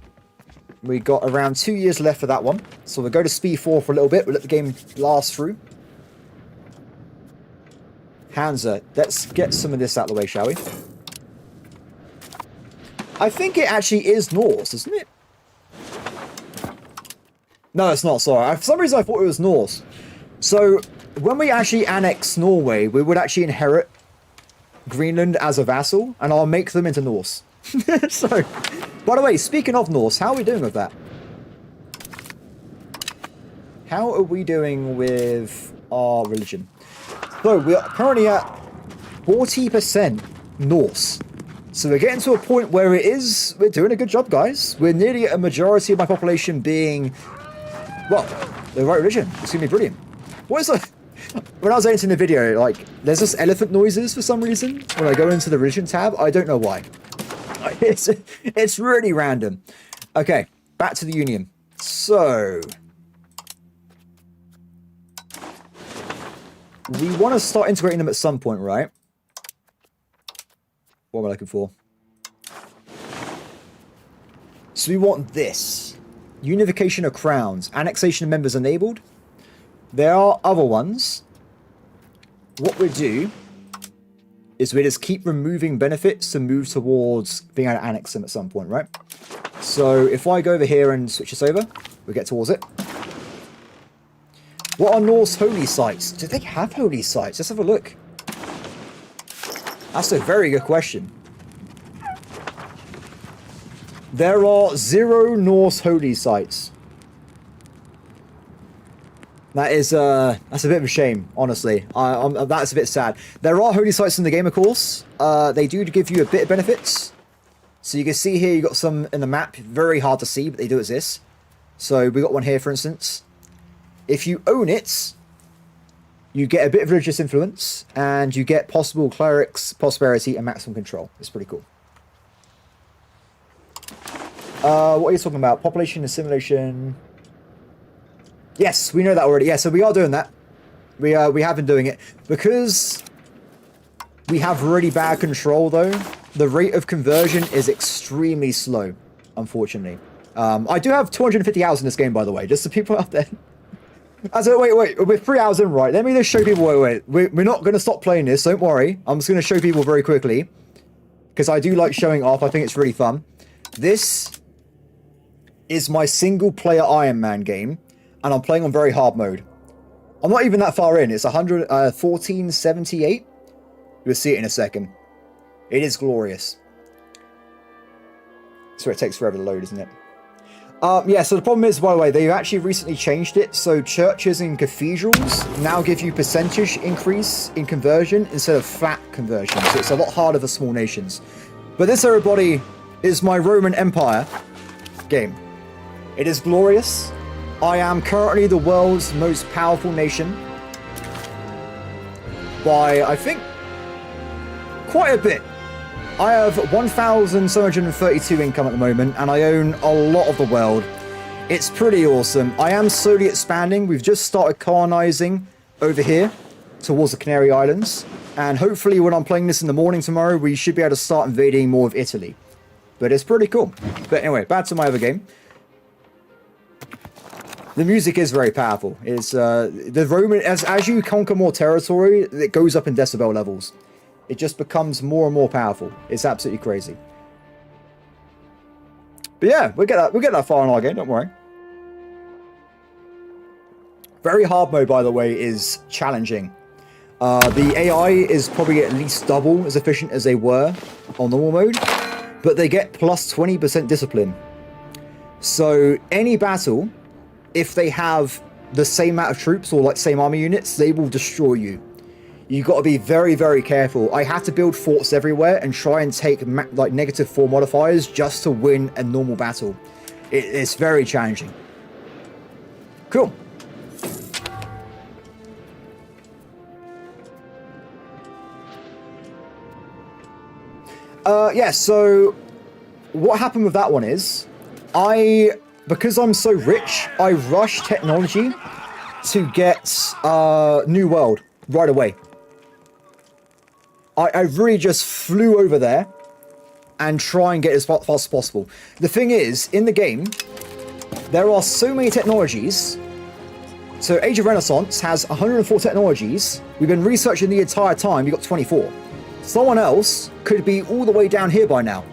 A: We got around 2 years left for that one. So we'll go to speed 4 for a little bit. We'll let the game blast through. Hansa, let's get some of this out of the way, shall we? I think it actually is Norse, isn't it? No, it's not, sorry. For some reason I thought it was Norse. So, when we actually annex Norway, we would actually inherit Greenland as a vassal, and I'll make them into Norse. So, by the way, speaking of Norse, how are we doing with that? How are we doing with our religion? So, we are currently at 40% Norse. So we're getting to a point where we're doing a good job, guys. We're nearly at a majority of my population being, well, the right religion. It's going to be brilliant. What is that? When I was editing the video, like, there's just elephant noises for some reason when I go into the religion tab. I don't know why. It's really random. Okay, back to the Union. So we want to start integrating them at some point, right? What am I looking for? So we want this. Unification of crowns. Annexation of members enabled. There are other ones. What we do is we just keep removing benefits to move towards being able to annex them at some point, right? So if I go over here and switch this over, we get towards it. What are Norse holy sites? Do they have holy sites? Let's have a look. That's a very good question. There are 0 Norse holy sites. That is, that's a bit of a shame, honestly. That's a bit sad. There are holy sites in the game, of course. They do give you a bit of benefits. So you can see here, you got some in the map. Very hard to see, but they do exist. So we got one here, for instance. If you own it, you get a bit of religious influence, and you get possible clerics, prosperity, and maximum control. It's pretty cool. What are you talking about? Population assimilation. Yes, we know that already. Yeah, so we are doing that. We have been doing it. Because we have really bad control, though, the rate of conversion is extremely slow, unfortunately. I do have 250 hours in this game, by the way, just so people out there. Wait, we're 3 hours in, right? Let me just show people, wait. We're not going to stop playing this, don't worry. I'm just going to show people very quickly. Because I do like showing off, I think it's really fun. This is my single-player Ironman game. And I'm playing on very hard mode. I'm not even that far in. It's 1478. You'll see it in a second. It is glorious. So it takes forever to load, isn't it? Yeah, so the problem is, by the way, they've actually recently changed it. So churches and cathedrals now give you percentage increase in conversion instead of flat conversion. So it's a lot harder for small nations. But this, everybody, is my Roman Empire game. It is glorious. I am currently the world's most powerful nation by, I think, quite a bit. I have 1,732 income at the moment, and I own a lot of the world. It's pretty awesome. I am slowly expanding. We've just started colonizing over here towards the Canary Islands, and hopefully when I'm playing this in the morning tomorrow, we should be able to start invading more of Italy. But it's pretty cool. But anyway, back to my other game. The music is very powerful. It's the Roman as you conquer more territory, it goes up in decibel levels. It just becomes more and more powerful. It's absolutely crazy. But yeah, we'll get that far in our game. Don't worry. Very hard mode, by the way, is challenging. The AI is probably at least double as efficient as they were on normal mode, but they get plus 20% discipline. So any battle, if they have the same amount of troops or like same army units, they will destroy you. You've got to be very, very careful. I had to build forts everywhere and try and take like -4 modifiers just to win a normal battle. It's very challenging. Cool. Yeah, so what happened with that one is because I'm so rich, I rushed technology to get New World right away. I really just flew over there and try and get as fast as possible. The thing is, in the game, there are so many technologies. So Age of Renaissance has 104 technologies. We've been researching the entire time, you've got 24. Someone else could be all the way down here by now.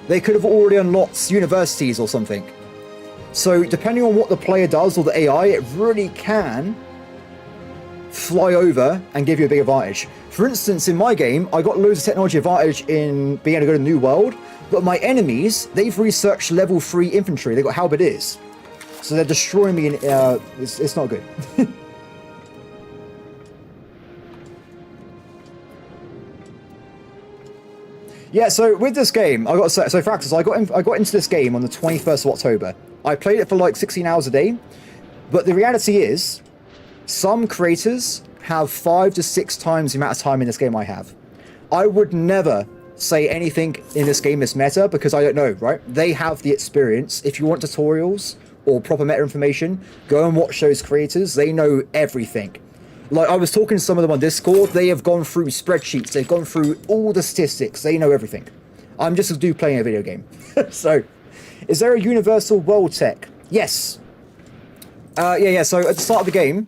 A: They could have already unlocked universities or something. So depending on what the player does or the AI, it really can fly over and give you a big advantage. For instance, in my game, I got loads of technology advantage in being able to go to New World, but my enemies, they've researched level 3 infantry. They've got halberdiers. So they're destroying me, and it's not good. Yeah, so with this game, I got to say, so Fractals, I got into this game on the 21st of October. I played it for like 16 hours a day, but the reality is, some creators have 5 to 6 times the amount of time in this game I have. I would never say anything in this game is meta because I don't know, right? They have the experience. If you want tutorials or proper meta information, go and watch those creators. They know everything. Like, I was talking to some of them on Discord, they have gone through spreadsheets, they've gone through all the statistics, they know everything. I'm just a dude playing a video game. So, is there a universal world tech? Yes. Yeah, so at the start of the game,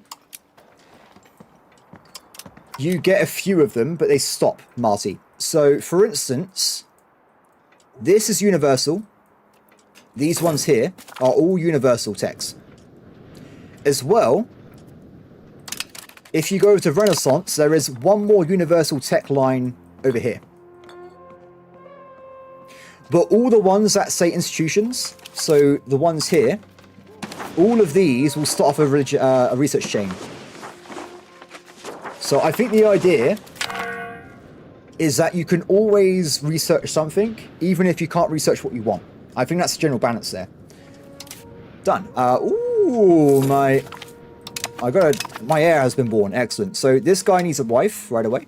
A: you get a few of them, but they stop, Marty. So, for instance, this is universal. These ones here are all universal techs. As well, if you go to Renaissance, there is one more universal tech line over here. But all the ones that say institutions, so the ones here, all of these will start off a research chain. So I think the idea is that you can always research something, even if you can't research what you want. I think that's the general balance there. Done. Ooh, my heir has been born. Excellent. So this guy needs a wife right away.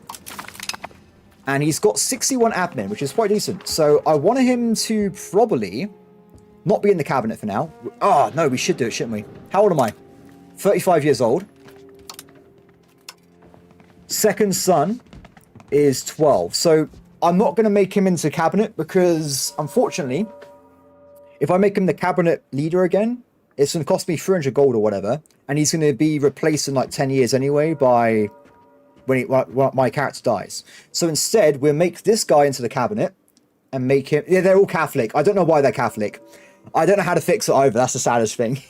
A: And he's got 61 admin, which is quite decent. So I wanted him to probably not be in the cabinet for now. Oh, no, we should do it, shouldn't we? How old am I? 35 years old. Second son is 12. So I'm not going to make him into cabinet because, unfortunately, if I make him the cabinet leader again, it's going to cost me 300 gold or whatever, and he's going to be replaced in like 10 years anyway by when my character dies. So instead, we'll make this guy into the cabinet and make him... Yeah, they're all Catholic. I don't know why they're Catholic. I don't know how to fix it either. That's the saddest thing.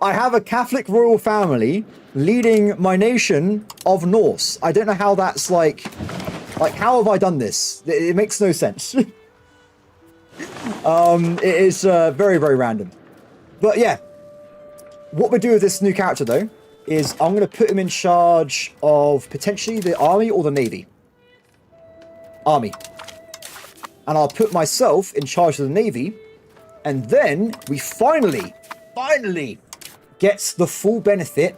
A: I have a Catholic royal family leading my nation of Norse. I don't know how that's like how have I done this? It makes no sense. It is very, very random. But yeah, what we do with this new character though is I'm going to put him in charge of potentially the army or the navy. Army. And I'll put myself in charge of the navy, and then we finally gets the full benefit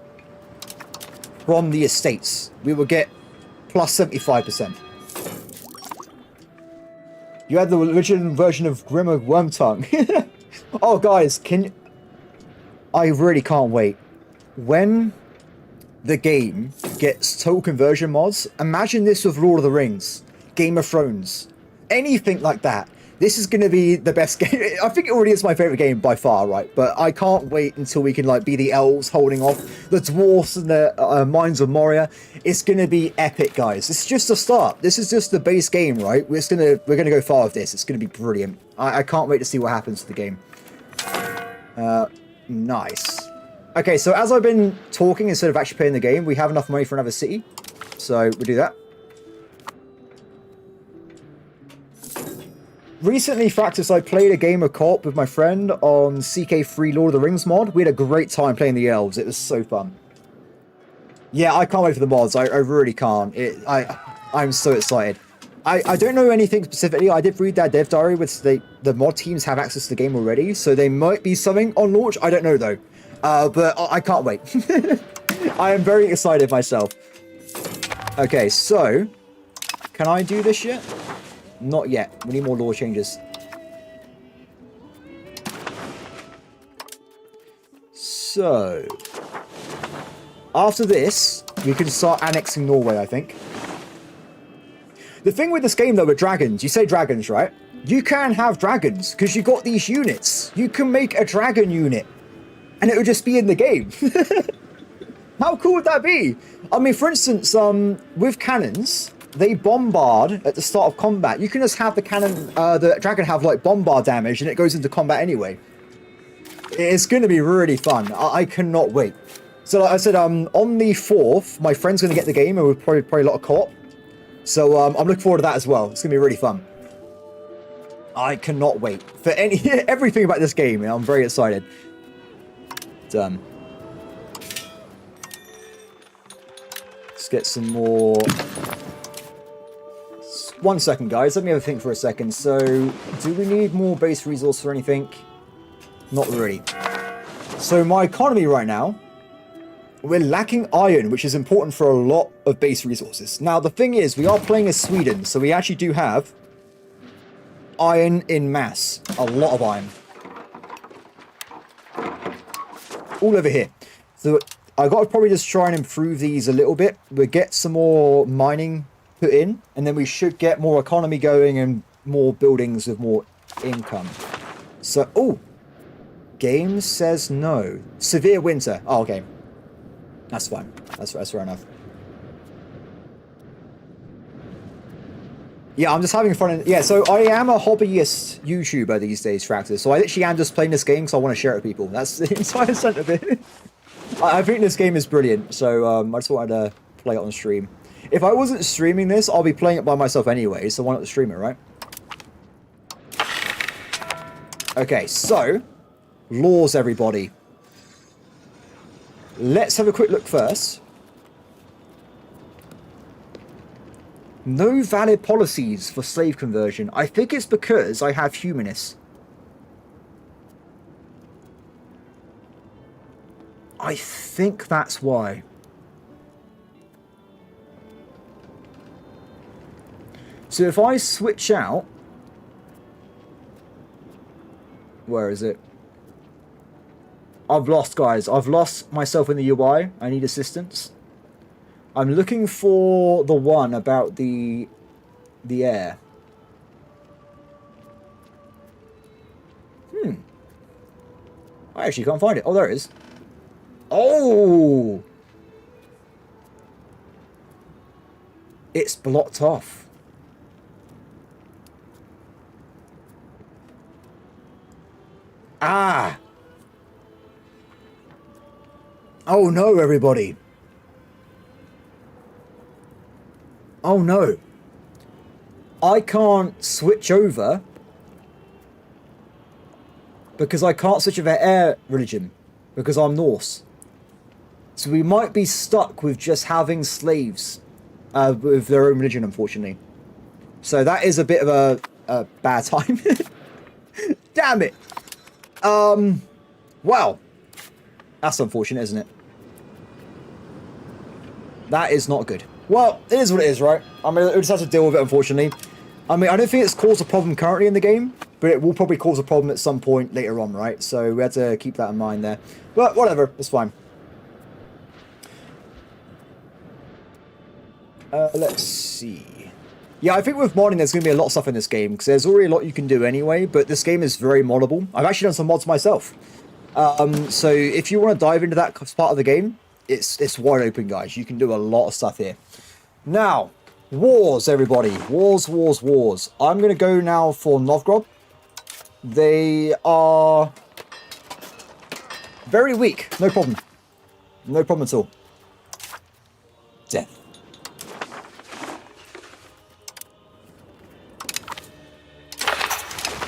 A: from the estates. We will get plus 75%. You had the original version of Grimmer Wormtongue. Oh, guys, I really can't wait. When the game gets total conversion mods, imagine this with Lord of the Rings, Game of Thrones, anything like that. This is going to be the best game. I think it already is my favorite game by far, right? But I can't wait until we can like be the elves holding off the dwarfs and the mines of Moria. It's going to be epic, guys. It's just a start. This is just the base game, right? We're going to go far with this. It's going to be brilliant. I can't wait to see what happens to the game. Nice. Okay, so as I've been talking instead of actually playing the game, we have enough money for another city. So we'll do that. Recently, Fractus, I played a game of co-op with my friend on CK3 Lord of the Rings mod. We had a great time playing the elves. It was so fun. Yeah, I can't wait for the mods. I really can't. I'm so excited. I don't know anything specifically. I did read that dev diary, which the mod teams have access to the game already, so they might be something on launch. I don't know, though. But I can't wait. I am very excited myself. Okay, so... Can I do this yet? Not yet. We need more law changes. So... After this, we can start annexing Norway, I think. The thing with this game, though, with dragons, you say dragons, right? You can have dragons, because you got these units. You can make a dragon unit, and it would just be in the game. How cool would that be? I mean, for instance, with cannons, they bombard at the start of combat. You can just have the dragon have, like, bombard damage, and it goes into combat anyway. It's going to be really fun. I cannot wait. So, like I said, on the 4th, my friend's going to get the game, and we'll probably play a lot of co-op. So I'm looking forward to that as well. It's going to be really fun. I cannot wait for everything about this game. I'm very excited. Done. Let's get some more 1 second, guys. Let me have a think for a second. So, do we need more base resource or anything? Not really. So, my economy right now, we're lacking iron, which is important for a lot of base resources. Now, the thing is, we are playing as Sweden, so we actually do have iron in mass. A lot of iron. All over here. So, I got to probably just try and improve these a little bit. We'll get some more mining put in, and then we should get more economy going and more buildings with more income. So, oh, game says no. Severe winter. Oh, okay. That's fine. That's fair enough. Yeah, I'm just having fun. Yeah, so I am a hobbyist YouTuber these days, Fractors. So I literally am just playing this game because I want to share it with people. That's the entire sense of it. I think this game is brilliant, so I just wanted to play it on stream. If I wasn't streaming this, I'll be playing it by myself anyway, so why not stream it, right? Okay, so, laws, everybody. Let's have a quick look first. No valid policies for slave conversion. I think it's because I have humanists. I think that's why. So if I switch out... Where is it? I've lost, guys. I've lost myself in the UI. I need assistance. I'm looking for the one about the air. I actually can't find it. Oh, there it is. Oh! It's blocked off. Ah! Oh no, everybody. Oh no. I can't switch over because I can't switch over air religion because I'm Norse. So we might be stuck with just having slaves with their own religion, unfortunately. So that is a bit of a bad time. Damn it. Well, that's unfortunate, isn't it? That is not good. Well, it is what it is, right? I mean, we just have to deal with it, unfortunately. I mean, I don't think it's caused a problem currently in the game, but it will probably cause a problem at some point later on, right? So we have to keep that in mind there. But whatever, it's fine. Let's see. Yeah, I think with modding, there's going to be a lot of stuff in this game, because there's already a lot you can do anyway, but this game is very moddable. I've actually done some mods myself. So if you want to dive into that part of the game, it's wide open, guys. You can do a lot of stuff here. Now, wars, everybody. Wars, wars, wars. I'm going to go now for Novgorod. They are very weak. No problem. No problem at all. Death.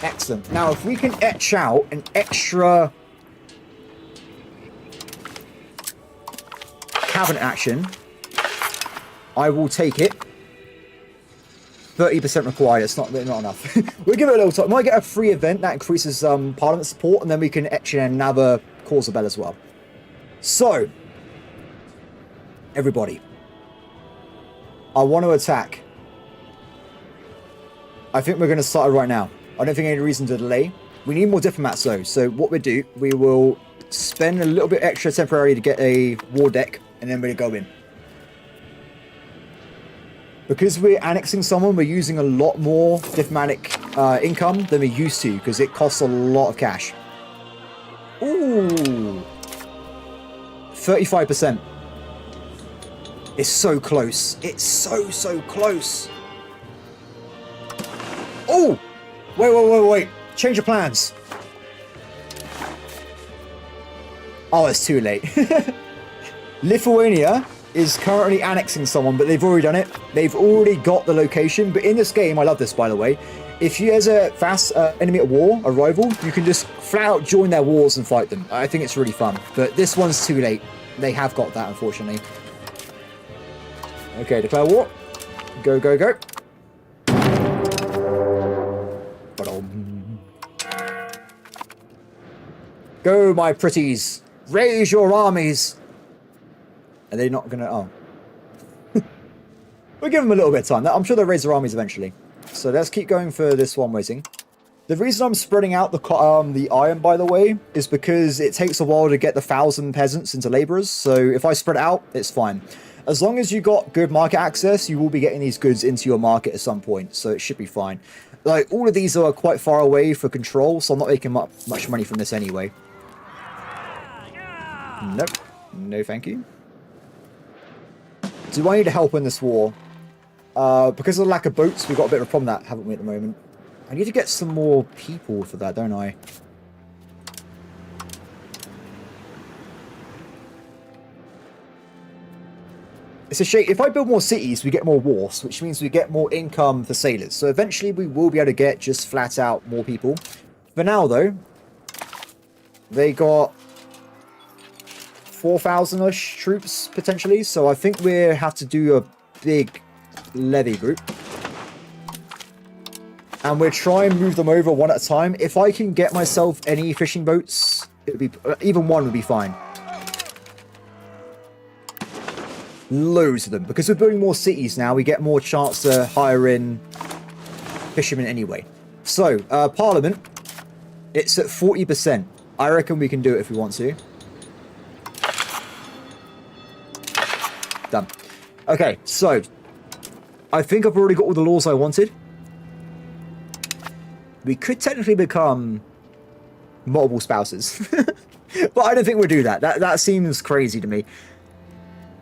A: Excellent. Now, if we can etch out an extra cabinet action, I will take it. 30% required. It's not enough. We'll give it a little time. Might get a free event that increases parliament support, and then we can etch in another cause of bell as well. So, everybody, I want to attack. I think we're going to start it right now. I don't think any reason to delay. We need more diplomats though. So what we do, we will spend a little bit extra temporarily to get a war deck, and then we'll go in. Because we're annexing someone, we're using a lot more diplomatic income than we used to, because it costs a lot of cash. Ooh. 35%. It's so close. It's so close. Oh! Wait. Change your plans. Oh, it's too late. Lithuania is currently annexing someone, but they've already done it. They've already got the location. But in this game, I love this, by the way. If there's a fast enemy at war, a rival, you can just flat out join their wars and fight them. I think it's really fun. But this one's too late. They have got that, unfortunately. Okay, declare war. Go. Go, my pretties. Raise your armies. Are they not going to... Oh. We'll give them a little bit of time. I'm sure they'll raise their armies eventually. So let's keep going for this one waiting. The reason I'm spreading out the iron, by the way, is because it takes a while to get the 1,000 peasants into laborers. So if I spread it out, it's fine. As long as you got good market access, you will be getting these goods into your market at some point. So it should be fine. Like, all of these are quite far away for control, so I'm not making much money from this anyway. Nope. No, thank you. Do I need help in this war? Because of the lack of boats, we've got a bit of a problem with that, haven't we, at the moment? I need to get some more people for that, don't I? It's a shame. If I build more cities, we get more wharfs, which means we get more income for sailors. So eventually we will be able to get just flat out more people. For now, though, they got 4,000-ish troops, potentially. So I think we have to do a big levy group. And we'll try and move them over one at a time. If I can get myself any fishing boats, it would be even one would be fine. Loads of them. Because we're building more cities now, we get more chance to hire in fishermen anyway. So, Parliament, it's at 40%. I reckon we can do it if we want to. Done. Okay, so, I think I've already got all the laws I wanted. We could technically become multiple spouses. But I don't think we'll do that. That seems crazy to me.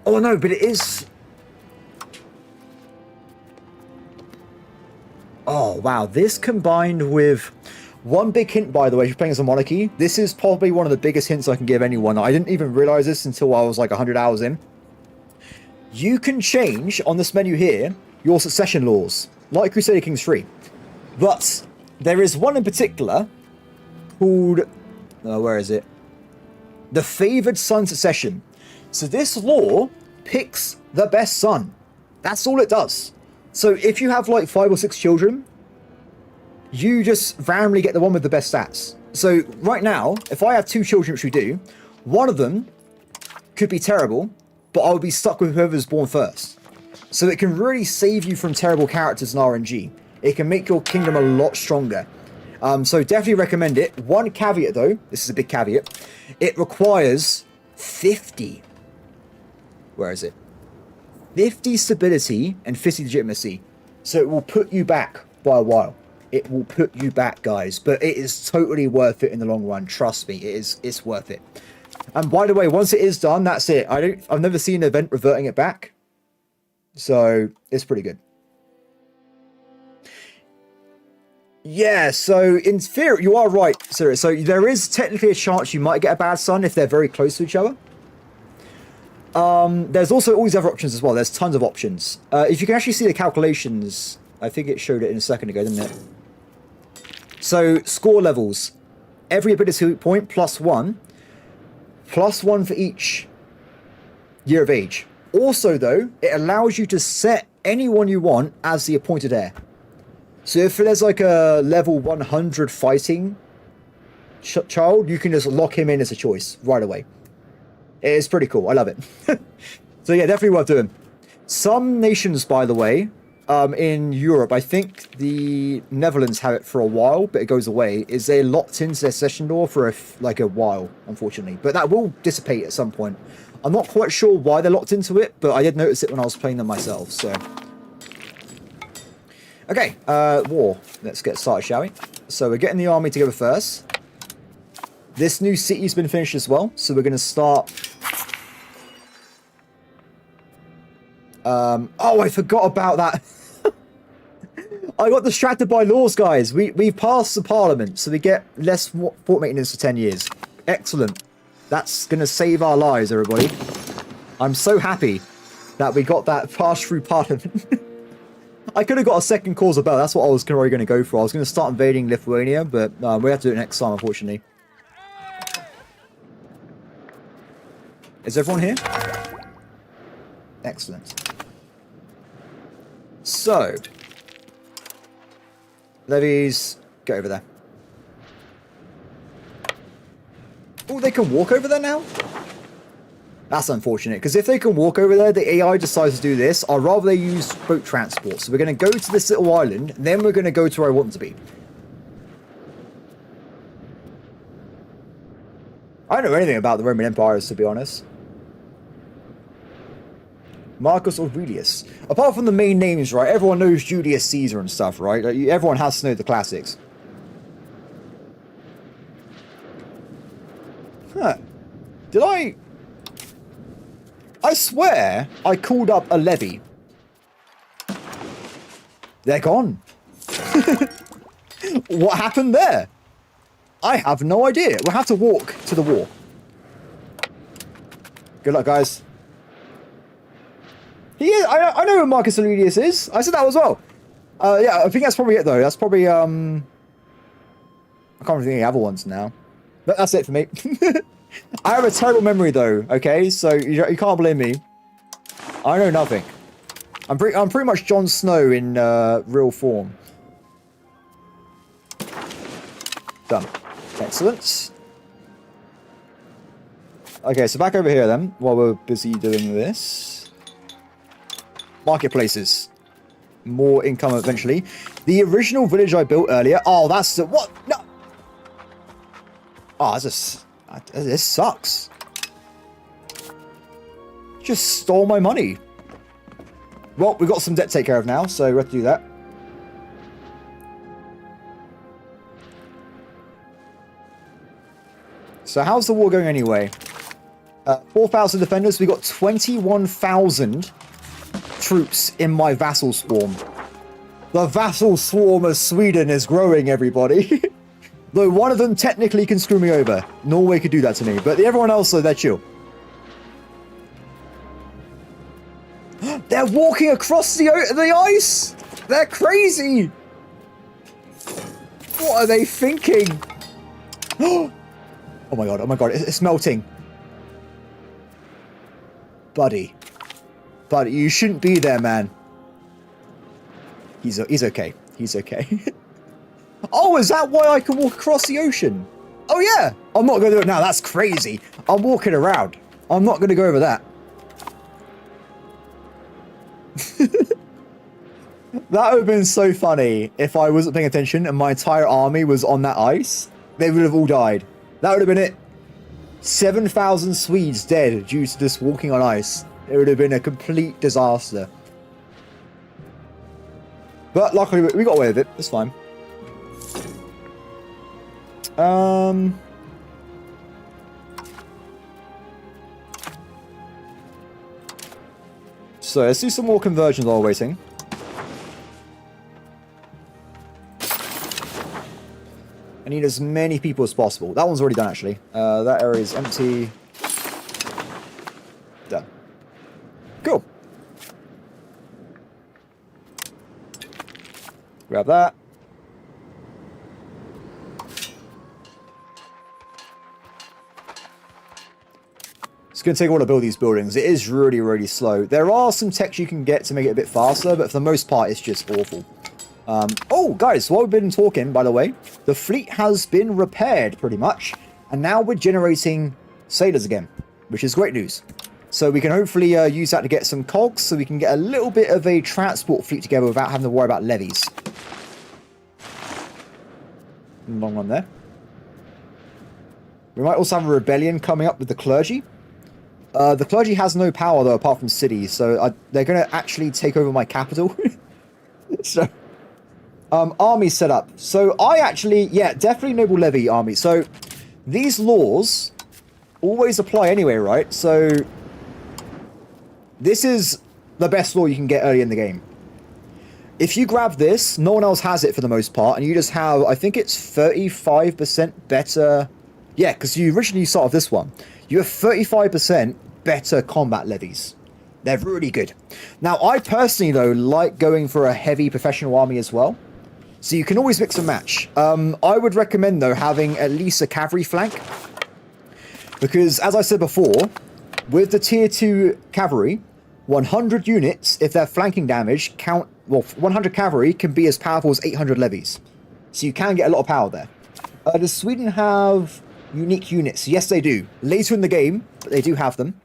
A: Oh, no, but it is... Oh, wow. This combined with... One big hint, by the way, if you're playing as a monarchy, this is probably one of the biggest hints I can give anyone. I didn't even realize this until I was like 100 hours in. You can change, on this menu here, your succession laws, like Crusader Kings 3. But there is one in particular called... where is it? The Favoured Son Succession. So this law picks the best son. That's all it does. So if you have like 5 or 6 children, you just randomly get the one with the best stats. So right now, if I have 2 children, which we do, one of them could be terrible, but I'll be stuck with whoever's born first. So it can really save you from terrible characters in RNG. It can make your kingdom a lot stronger. So definitely recommend it. One caveat though, this is a big caveat, it requires 50. Where is it? 50 stability and 50 legitimacy. So it will put you back by a while. It will put you back, guys. But it is totally worth it in the long run. Trust me, it's worth it. And by the way, once it is done, that's it. I've never seen an event reverting it back. So it's pretty good. Yeah, so in theory, you are right, sir. So there is technically a chance you might get a bad son if they're very close to each other. There's also all these other options as well. There's tons of options. If you can actually see the calculations, I think it showed it in a second ago, didn't it? So, score levels. Every ability point +1. +1 for each year of age. Also, though, it allows you to set anyone you want as the appointed heir. So if there's like a level 100 fighting child, you can just lock him in as a choice right away. It is pretty cool. I love it. So yeah, definitely worth doing. Some nations, by the way, in Europe, I think the Netherlands have it for a while, but it goes away, is they locked into their session law for like a while, unfortunately. But that will dissipate at some point. I'm not quite sure why they're locked into it, but I did notice it when I was playing them myself, so... Okay, war. Let's get started, shall we? So we're getting the army together first. This new city's been finished as well, so we're going to start... oh, I forgot about that. I got distracted by laws, guys. We've passed the parliament, so we get less fort maintenance for 10 years. Excellent. That's going to save our lives, everybody. I'm so happy that we got that passed through parliament. I could have got a second cause of battle. That's what I was already going to go for. I was going to start invading Lithuania, but we have to do it next time, unfortunately. Is everyone here? Excellent. So, levies, get over there. sure they can walk over there now? That's unfortunate, because if they can walk over there, the AI decides to do this. I'd rather they use boat transport. So we're going to go to this little island, then we're going to go to where I want to be. I don't know anything about the Roman empires, to be honest. Marcus Aurelius. Apart from the main names, right? Everyone knows Julius Caesar and stuff, right? Like, everyone has to know the classics. Huh. Did I swear I called up a levy. They're gone. What happened there? I have no idea. We'll have to walk to the war. Good luck, guys. He is. I know who Marcus Aurelius is. I said that as well. Yeah, I think that's probably it, though. That's probably, I can't remember the other ones now. But that's it for me. I have a terrible memory, though, okay? So you can't blame me. I know nothing. I'm pretty much Jon Snow in real form. Done. Excellent. Okay, so back over here, then, while we're busy doing this. Marketplaces. More income eventually. The original village I built earlier. Oh, that's the... What? No! Oh, this sucks. Just stole my money. Well, we've got some debt to take care of now, so we have to do that. So how's the war going anyway? 4,000 defenders. We got 21,000 troops in my vassal swarm. The vassal swarm of Sweden is growing, everybody. Though one of them technically can screw me over. Norway could do that to me. But everyone else, though, they're chill. They're walking across the ice! They're crazy! What are they thinking? Oh my god, it's melting. Buddy, you shouldn't be there, man. He's okay. He's okay. Oh, is that why I can walk across the ocean? Oh yeah! I'm not going to do it now, that's crazy. I'm walking around. I'm not going to go over that. That would have been so funny if I wasn't paying attention and my entire army was on that ice. They would have all died. That would have been it. 7,000 Swedes dead due to this walking on ice. It would have been a complete disaster. But luckily we got away with it. It's fine. So let's do some more conversions while we're waiting. I need as many people as possible. That one's already done, actually. That area is empty. Done. Cool. Grab that. It's going to take a while to build these buildings. It is really, really slow. There are some techs you can get to make it a bit faster, but for the most part, it's just awful. Oh, guys, while we've been talking, by the way, the fleet has been repaired, pretty much. And now we're generating sailors again, which is great news. So we can hopefully use that to get some cogs, so we can get a little bit of a transport fleet together without having to worry about levies. Long one there. We might also have a rebellion coming up with the clergy. The clergy has no power, though, apart from cities, so they're going to actually take over my capital. So, army set up. So, I actually, yeah, definitely noble levy army. So, these laws always apply anyway, right? So, this is the best law you can get early in the game. If you grab this, no one else has it for the most part, and you just have, I think it's 35% better. Yeah, because you originally start with this one. You have 35% better combat levies. They're really good. Now, I personally, though, like going for a heavy professional army as well. So you can always mix and match. I would recommend, though, having at least a cavalry flank. Because, as I said before, with the tier 2 cavalry, 100 units, if they're flanking damage, count... Well, 100 cavalry can be as powerful as 800 levies. So you can get a lot of power there. Does Sweden have... unique units. Yes, they do. Later in the game, but they do have them.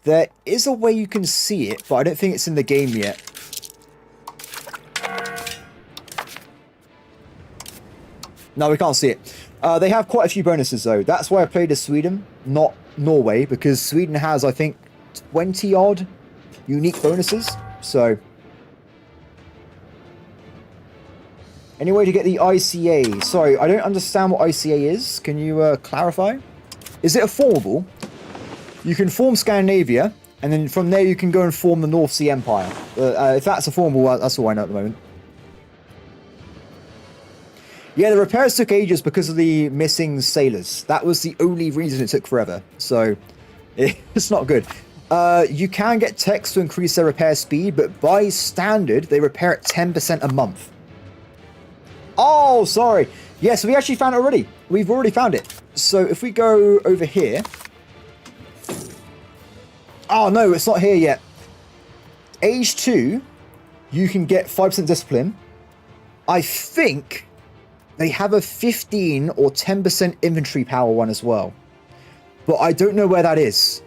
A: There is a way you can see it, but I don't think it's in the game yet. No, we can't see it. They have quite a few bonuses, though. That's why I played as Sweden, not Norway, because Sweden has, I think, 20-odd unique bonuses. So, any way to get the ICA? Sorry, I don't understand what ICA is. Can you clarify? Is it a formable? You can form Scandinavia, and then from there you can go and form the North Sea Empire. If that's a formable, that's all I know at the moment. Yeah, the repairs took ages because of the missing sailors. That was the only reason it took forever. So, it's not good. You can get techs to increase their repair speed, but by standard, they repair at 10% a month. Oh, sorry. Yes, we actually found it already. We've already found it. So, if we go over here... Oh, no, it's not here yet. Age 2, you can get 5% discipline. I think... they have a 15 or 10% infantry power one as well. But I don't know where that is.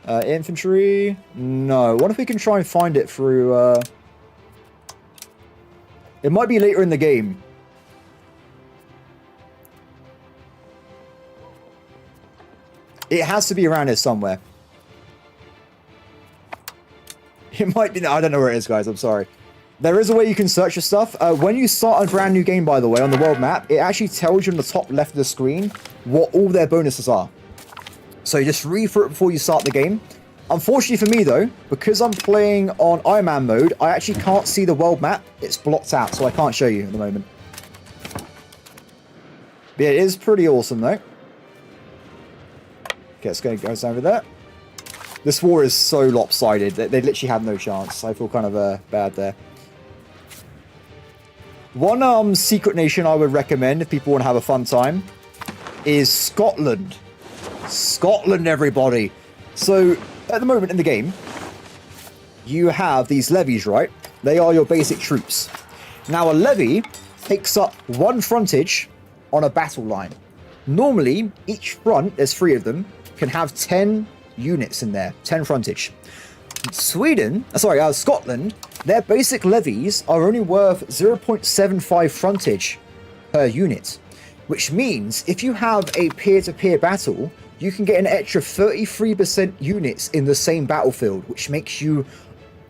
A: Infantry? No. What if we can try and find it through... It might be later in the game. It has to be around here somewhere. It might be... I don't know where it is, guys. I'm sorry. There is a way you can search for stuff. When you start a brand new game, by the way, on the world map, it actually tells you on the top left of the screen what all their bonuses are. So just read through it before you start the game. Unfortunately for me, though, because I'm playing on Ironman mode, I actually can't see the world map. It's blocked out, so I can't show you at the moment. But yeah, it is pretty awesome, though. Okay, let's go over there. This war is so lopsided that they literally have no chance. I feel kind of bad there. One secret nation I would recommend if people want to have a fun time is Scotland. Scotland, everybody. So, at the moment in the game, you have these levies, right? They are your basic troops. Now, a levy takes up one frontage on a battle line. Normally, each front, there's 3 of them, can have 10 units in there, 10 frontage. Scotland, their basic levies are only worth 0.75 frontage per unit, which means if you have a peer-to-peer battle, you can get an extra 33% units in the same battlefield, which makes you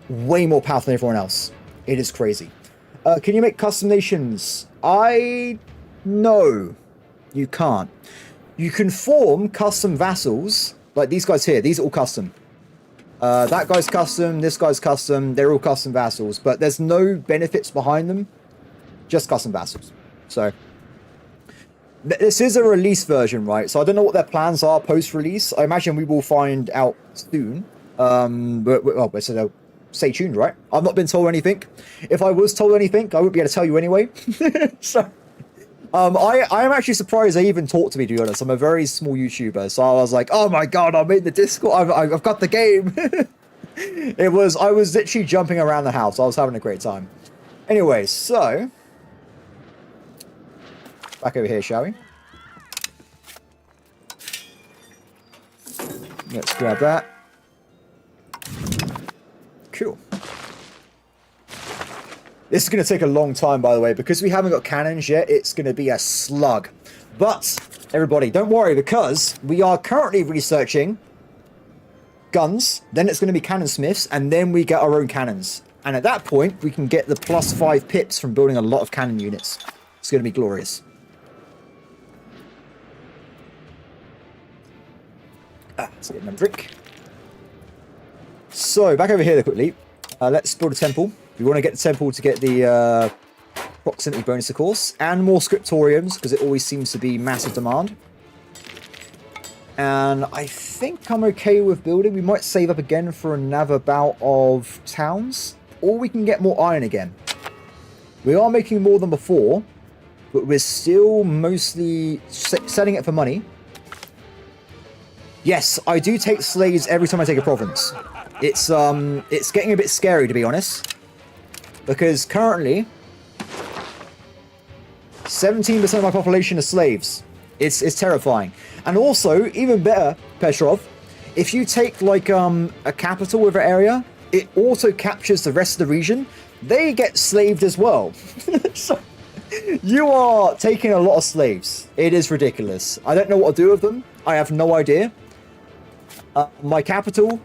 A: way more powerful than everyone else. It is crazy. Can you make custom nations? No, you can't. You can form custom vassals, like these guys here. These are all custom. That guy's custom, this guy's custom. They're all custom vassals, but there's no benefits behind them. Just custom vassals. So, this is a release version, right? So I don't know what their plans are post-release. I imagine we will find out soon. So stay tuned, right? I've not been told anything. If I was told anything, I wouldn't be able to tell you anyway. So, I am actually surprised they even talked to me, to be honest. I'm a very small YouTuber, so I was like, oh my god, I'm in the Discord. I've got the game. I was literally jumping around the house. I was having a great time. Anyway, so back over here, shall we? Let's grab that. Cool. This is going to take a long time, by the way, because we haven't got cannons yet. It's going to be a slug. But, everybody, don't worry, because we are currently researching guns. Then it's going to be cannon smiths, and then we get our own cannons. And at that point, we can get the +5 pips from building a lot of cannon units. It's going to be glorious. Let's get another drink. So, back over here quickly. Let's build a temple. We want to get the temple to get the proximity bonus, of course, and more scriptoriums, because it always seems to be massive demand. And I think I'm okay with building. We might save up again for another bout of towns, or we can get more iron again. We are making more than before, but we're still mostly selling it for money. Yes, I do take slaves every time I take a province. It's getting a bit scary, to be honest. Because currently, 17% of my population are slaves. It's terrifying. And also, even better, Petrov, if you take like a capital with an area, it auto captures the rest of the region. They get slaved as well. So you are taking a lot of slaves. It is ridiculous. I don't know what to do with them. I have no idea. My capital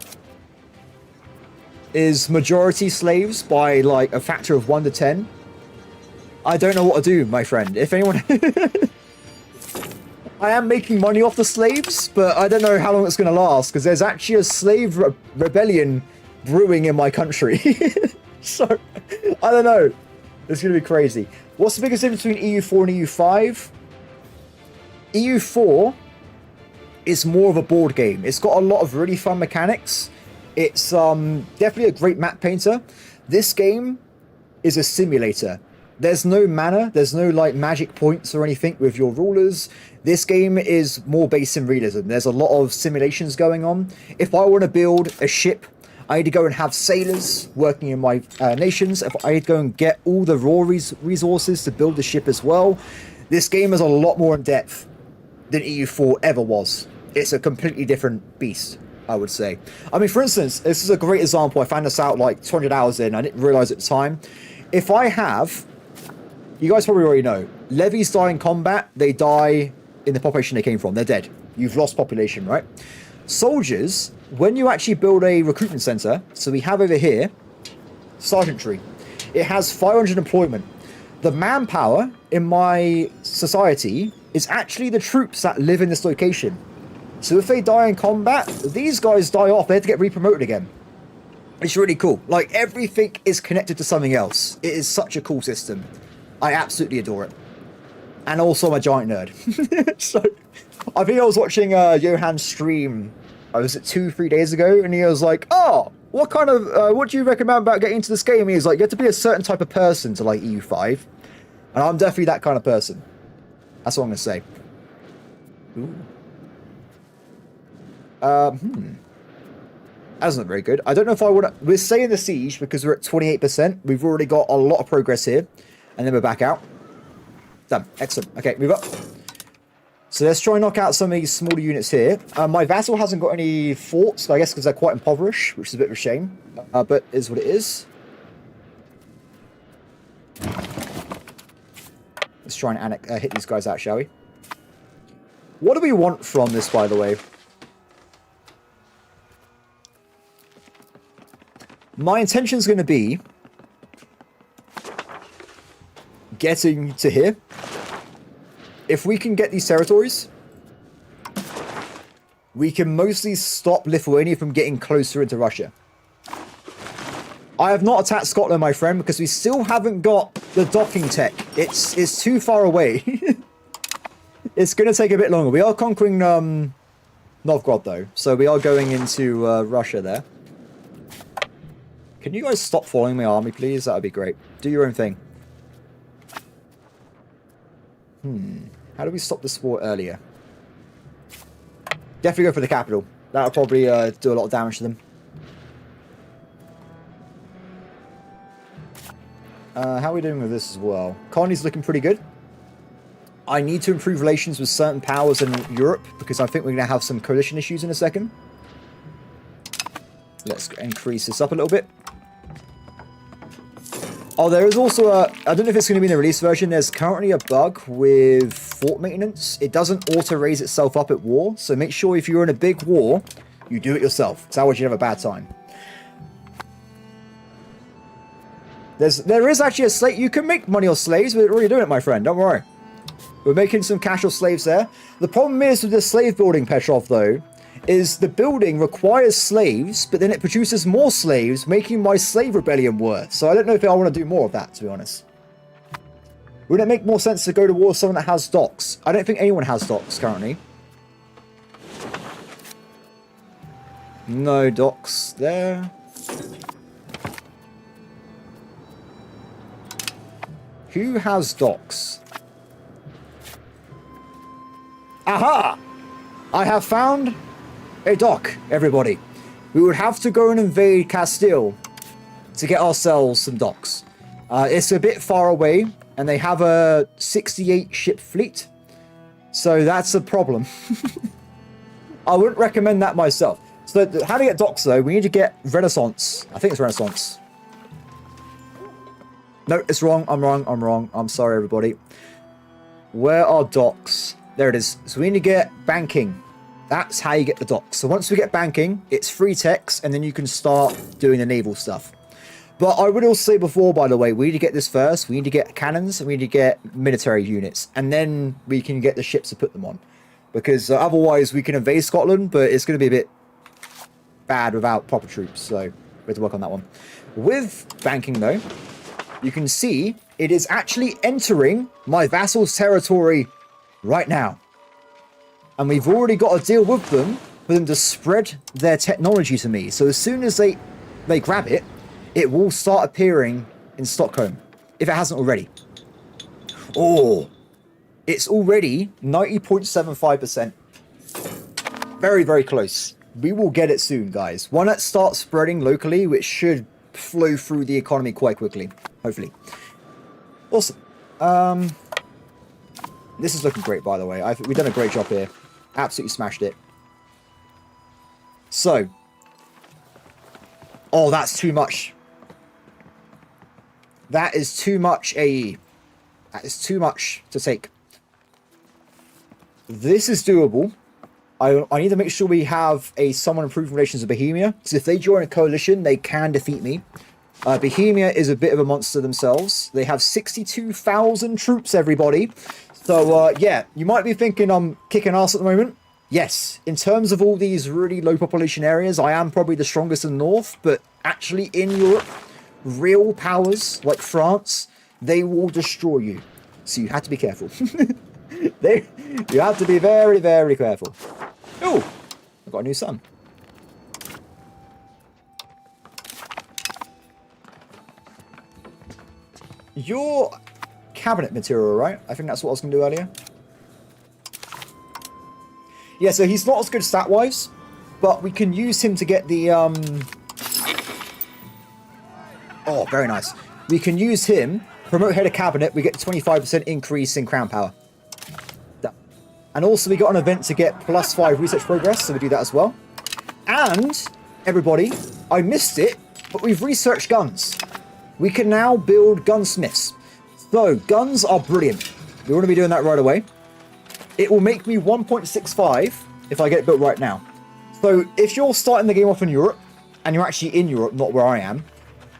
A: is majority slaves by like a factor of 1 to 10. I don't know what to do, my friend. If anyone... I am making money off the slaves, but I don't know how long it's going to last, because there's actually a slave rebellion brewing in my country. So, I don't know. It's going to be crazy. What's the biggest difference between EU4 and EU5? EU4 is more of a board game. It's got a lot of really fun mechanics. It's definitely a great map painter. This game is a simulator. There's no mana, there's no like magic points or anything with your rulers. This game is more based in realism. There's a lot of simulations going on. If I want to build a ship, I need to go and have sailors working in my nations. If I need to go and get all the raw resources to build the ship as well. This game is a lot more in depth than EU4 ever was. It's a completely different beast, I would say. I mean, for instance, this is a great example. I found this out like 200 hours in. I didn't realize at the time. If I have... You guys probably already know. Levies die in combat. They die in the population they came from. They're dead. You've lost population, right? Soldiers, when you actually build a recruitment center, so we have over here, sergeantry. It has 500 employment. The manpower in my society is actually the troops that live in this location. So if they die in combat, these guys die off. They have to get re-promoted again. It's really cool. Like, everything is connected to something else. It is such a cool system. I absolutely adore it. And also I'm a giant nerd. So, I think I was watching Johan's stream, was it 2-3 days ago? And he was like, oh, what kind of, what do you recommend about getting into this game? He was like, you have to be a certain type of person to like EU5. And I'm definitely that kind of person. That's what I'm going to say. Ooh. That's not very good. I don't know if I want to... We're staying the siege because we're at 28%. We've already got a lot of progress here. And then we're back out. Done. Excellent. Okay, move up. So let's try and knock out some of these smaller units here. My Vassal hasn't got any forts, I guess because they're quite impoverished, which is a bit of a shame. But is what it is. Let's try and hit these guys out, shall we? What do we want from this, by the way? My intention is going to be getting to here. If we can get these territories, we can mostly stop Lithuania from getting closer into Russia. I have not attacked Scotland, my friend, because we still haven't got the docking tech. It's too far away. It's going to take a bit longer. We are conquering Novgorod, though, so we are going into Russia there. Can you guys stop following my army, please? That would be great. Do your own thing. How do we stop this war earlier? Definitely go for the capital. That'll probably do a lot of damage to them. How are we doing with this as well? Colony's looking pretty good. I need to improve relations with certain powers in Europe because I think we're going to have some coalition issues in a second. Let's increase this up a little bit. Oh, there is also a... I don't know if it's going to be in the release version. There's currently a bug with fort maintenance. It doesn't auto-raise itself up at war. So make sure if you're in a big war, you do it yourself. Otherwise you have a bad time. There is actually a slave. You can make money off slaves. We're already doing it, my friend. Don't worry. We're making some cash off slaves there. The problem is with the slave building, Petrov, though, is the building requires slaves, but then it produces more slaves, making my slave rebellion worse. So I don't know if I want to do more of that, to be honest. Wouldn't it make more sense to go to war with someone that has docks? I don't think anyone has docks currently. No docks there. Who has docks? Aha! I have found a dock, everybody. We would have to go and invade Castile to get ourselves some docks. It's a bit far away. and they have a 68 ship fleet. So that's a problem. I wouldn't recommend that myself. So how to get docks though, we need to get Renaissance. I think it's Renaissance. No, it's wrong. I'm wrong. I'm sorry, everybody. Where are docks? There it is. So we need to get banking. That's how you get the docks. So once we get banking, it's free techs, and then you can start doing the naval stuff. But I would also say before, by the way, we need to get this first. We need to get cannons, and we need to get military units, and then we can get the ships to put them on. Because otherwise we can invade Scotland, but it's going to be a bit bad without proper troops. So we have to work on that one. With banking though, you can see it is actually entering my vassal's territory right now. And we've already got a deal with them for them to spread their technology to me. So as soon as they grab it, it will start appearing in Stockholm, if it hasn't already. Oh, it's already 90.75%. Very, very close. We will get it soon, guys. When it starts spreading locally, which should flow through the economy quite quickly, hopefully. Awesome. This is looking great, by the way. We've done a great job here. Absolutely smashed it. So. Oh, that's too much. That is too much AE. That is too much to take. This is doable. I need to make sure we have somewhat improved relations with Bohemia. So if they join a coalition, they can defeat me. Bohemia is a bit of a monster themselves. They have 62,000 troops, everybody. So, yeah, you might be thinking I'm kicking ass at the moment. Yes, in terms of all these really low population areas, I am probably the strongest in the north. But actually in Europe, real powers like France, they will destroy you. So you have to be careful. You have to be very, very careful. Oh, I've got a new son. Your cabinet material, right? I think that's what I was going to do earlier. Yeah, so he's not as good stat-wise, but we can use him to get the... Oh, very nice. We can use him, promote head of cabinet, we get 25% increase in crown power. And also we got an event to get +5 research progress, so we do that as well. And, everybody, I missed it, but we've researched guns. We can now build gunsmiths. So, guns are brilliant. We want to be doing that right away. It will make me 1.65 if I get it built right now. So, if you're starting the game off in Europe, and you're actually in Europe, not where I am,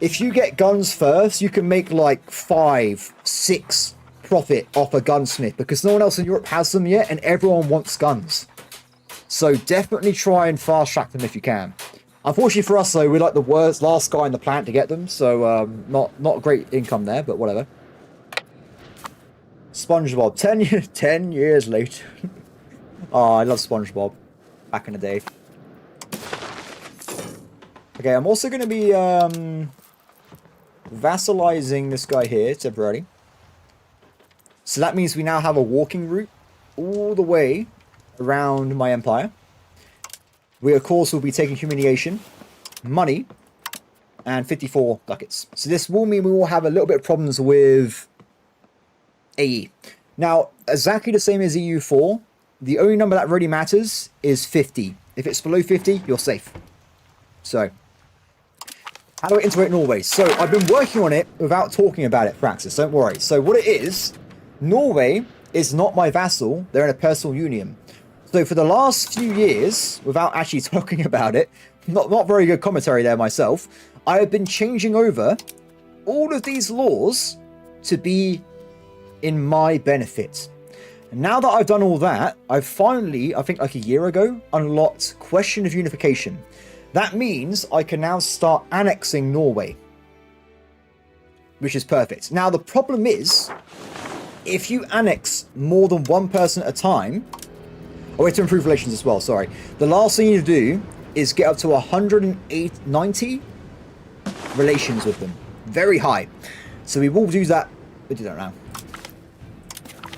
A: if you get guns first, you can make like 5, 6 profit off a gunsmith, because no one else in Europe has them yet, and everyone wants guns. So definitely try and fast track them if you can. Unfortunately for us though, we're like the last guy in the planet to get them, so not great income there, but whatever. SpongeBob, 10 years later. Oh, I love SpongeBob back in the day. Okay, I'm also going to be vassalizing this guy here temporarily. So that means we now have a walking route all the way around my empire. We, of course, will be taking humiliation, money, and 54 ducats. So this will mean we will have a little bit of problems with AE. Now, exactly the same as EU4, the only number that really matters is 50. If it's below 50, you're safe. So, how do I integrate Norway? So, I've been working on it without talking about it, Praxis, don't worry. So, what it is... Norway is not my vassal, they're in a personal union. So for the last few years, without actually talking about it, not very good commentary there myself, I have been changing over all of these laws to be in my benefit. And now that I've done all that, I've finally, I think like a year ago, unlocked Question of Unification. That means I can now start annexing Norway. Which is perfect. Now the problem is... if you annex more than one person at a time... Oh, we have to improve relations as well, sorry. The last thing you need to do is get up to 190 relations with them. Very high. So we will do that. We'll do that now.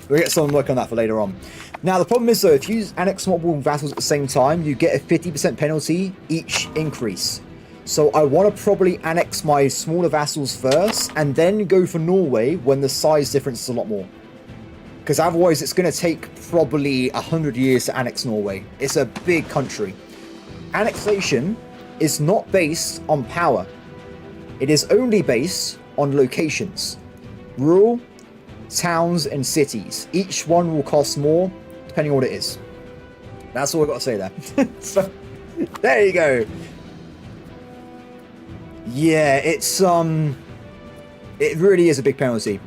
A: We'll get someone work on that for later on. Now, the problem is, though, if you annex multiple vassals at the same time, you get a 50% penalty each increase. So I want to probably annex my smaller vassals first, and then go for Norway when the size difference is a lot more. Because otherwise it's going to take probably 100 years to annex Norway. It's a big country. Annexation is not based on power. It is only based on locations. Rural, towns, and cities. Each one will cost more, depending on what it is. That's all I've got to say there. So, there you go. Yeah, it's, it really is a big penalty.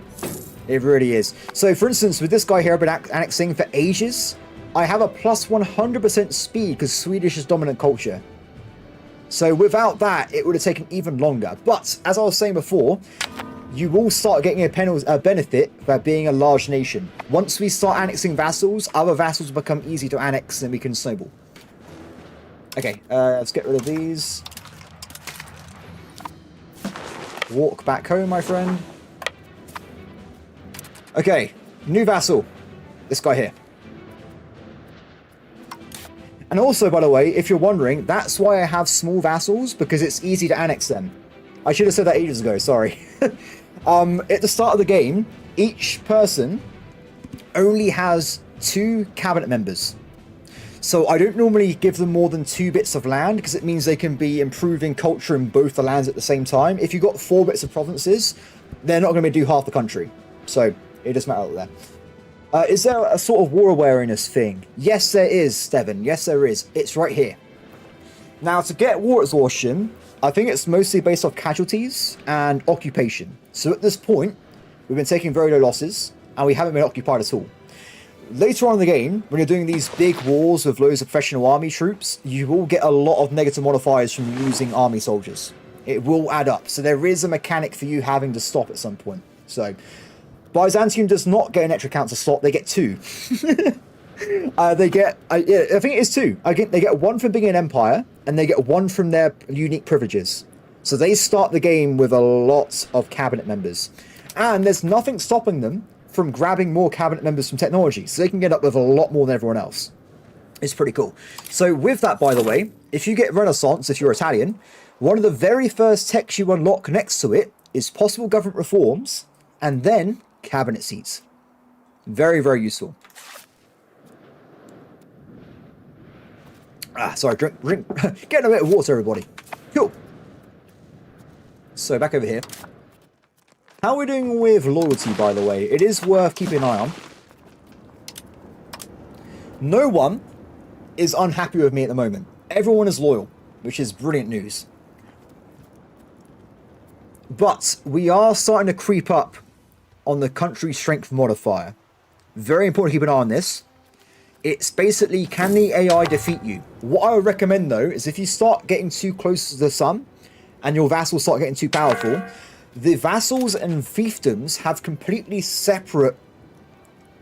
A: It really is. So, for instance, with this guy here I've been annexing for ages, I have a plus 100% speed because Swedish is dominant culture. So, without that, it would have taken even longer. But, as I was saying before, you will start getting a benefit by being a large nation. Once we start annexing vassals, other vassals become easy to annex and we can snowball. Okay, let's get rid of these. Walk back home, my friend. Okay, new vassal. This guy here. And also, by the way, if you're wondering, that's why I have small vassals, because it's easy to annex them. I should have said that ages ago, sorry. At the start of the game, each person only has 2 cabinet members. So I don't normally give them more than 2 bits of land, because it means they can be improving culture in both the lands at the same time. If you've got 4 bits of provinces, they're not going to do half the country. So it doesn't matter there. Is there a sort of war awareness thing? Yes, there is, Steven. Yes, there is. It's right here. Now, to get war exhaustion, I think it's mostly based off casualties and occupation. So at this point, we've been taking very low losses, and we haven't been occupied at all. Later on in the game, when you're doing these big wars with loads of professional army troops, you will get a lot of negative modifiers from losing army soldiers. It will add up. So there is a mechanic for you having to stop at some point. So Byzantium does not get an extra count to stop, they get 2. They get, I think it is 2. They get 1 from being an empire, and they get 1 from their unique privileges. So they start the game with a lot of cabinet members. And there's nothing stopping them from grabbing more cabinet members from technology. So they can get up with a lot more than everyone else. It's pretty cool. So with that, by the way, if you get Renaissance, if you're Italian, one of the very first techs you unlock next to it is possible government reforms, and then cabinet seats. Very, very useful. Sorry, drink. Getting a bit of water, everybody. Cool. So, back over here. How are we doing with loyalty, by the way? It is worth keeping an eye on. No one is unhappy with me at the moment. Everyone is loyal, which is brilliant news. But we are starting to creep up on the country strength modifier. Very important to keep an eye on this. It's basically, can the AI defeat you? What I would recommend, though, is if you start getting too close to the sun and your vassals start getting too powerful, the vassals and fiefdoms have completely separate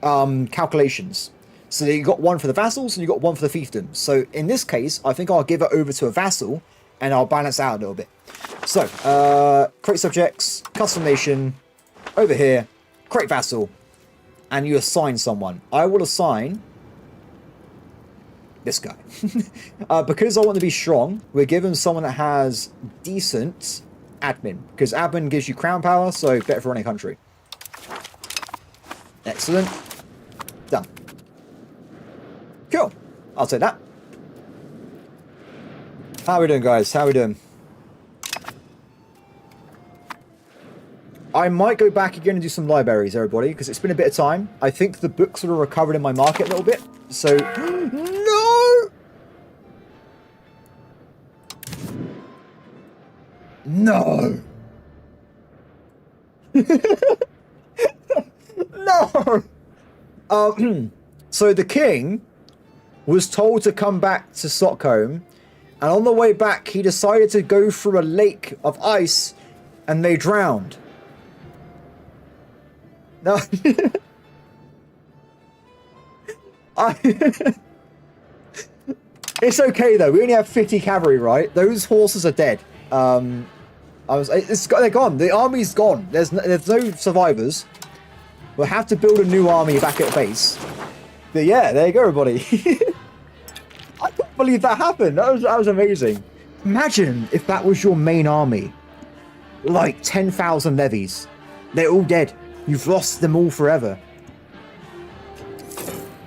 A: calculations. So you got 1 for the vassals and you got 1 for the fiefdoms. So in this case, I think I'll give it over to a vassal and I'll balance out a little bit. So, create subjects, custom nation, over here, create vassal, and you assign someone. I will assign this guy. Because I want to be strong, we're given someone that has decent admin, because admin gives you crown power, so better for running a country. Excellent. Done. Cool. I'll take that. How are we doing, guys? How are we doing? I might go back again and do some libraries, everybody, because it's been a bit of time. I think the books would have recovered in my market a little bit. So, no! No! No! So the king was told to come back to Stockholm, and on the way back, he decided to go through a lake of ice, and they drowned. No. It's okay though. We only have 50 cavalry, right? Those horses are dead. They're gone. The army's gone. There's no survivors. We'll have to build a new army back at base. But yeah, there you go, everybody. I can't believe that happened. That was amazing. Imagine if that was your main army. Like 10,000 levies. They're all dead. You've lost them all forever.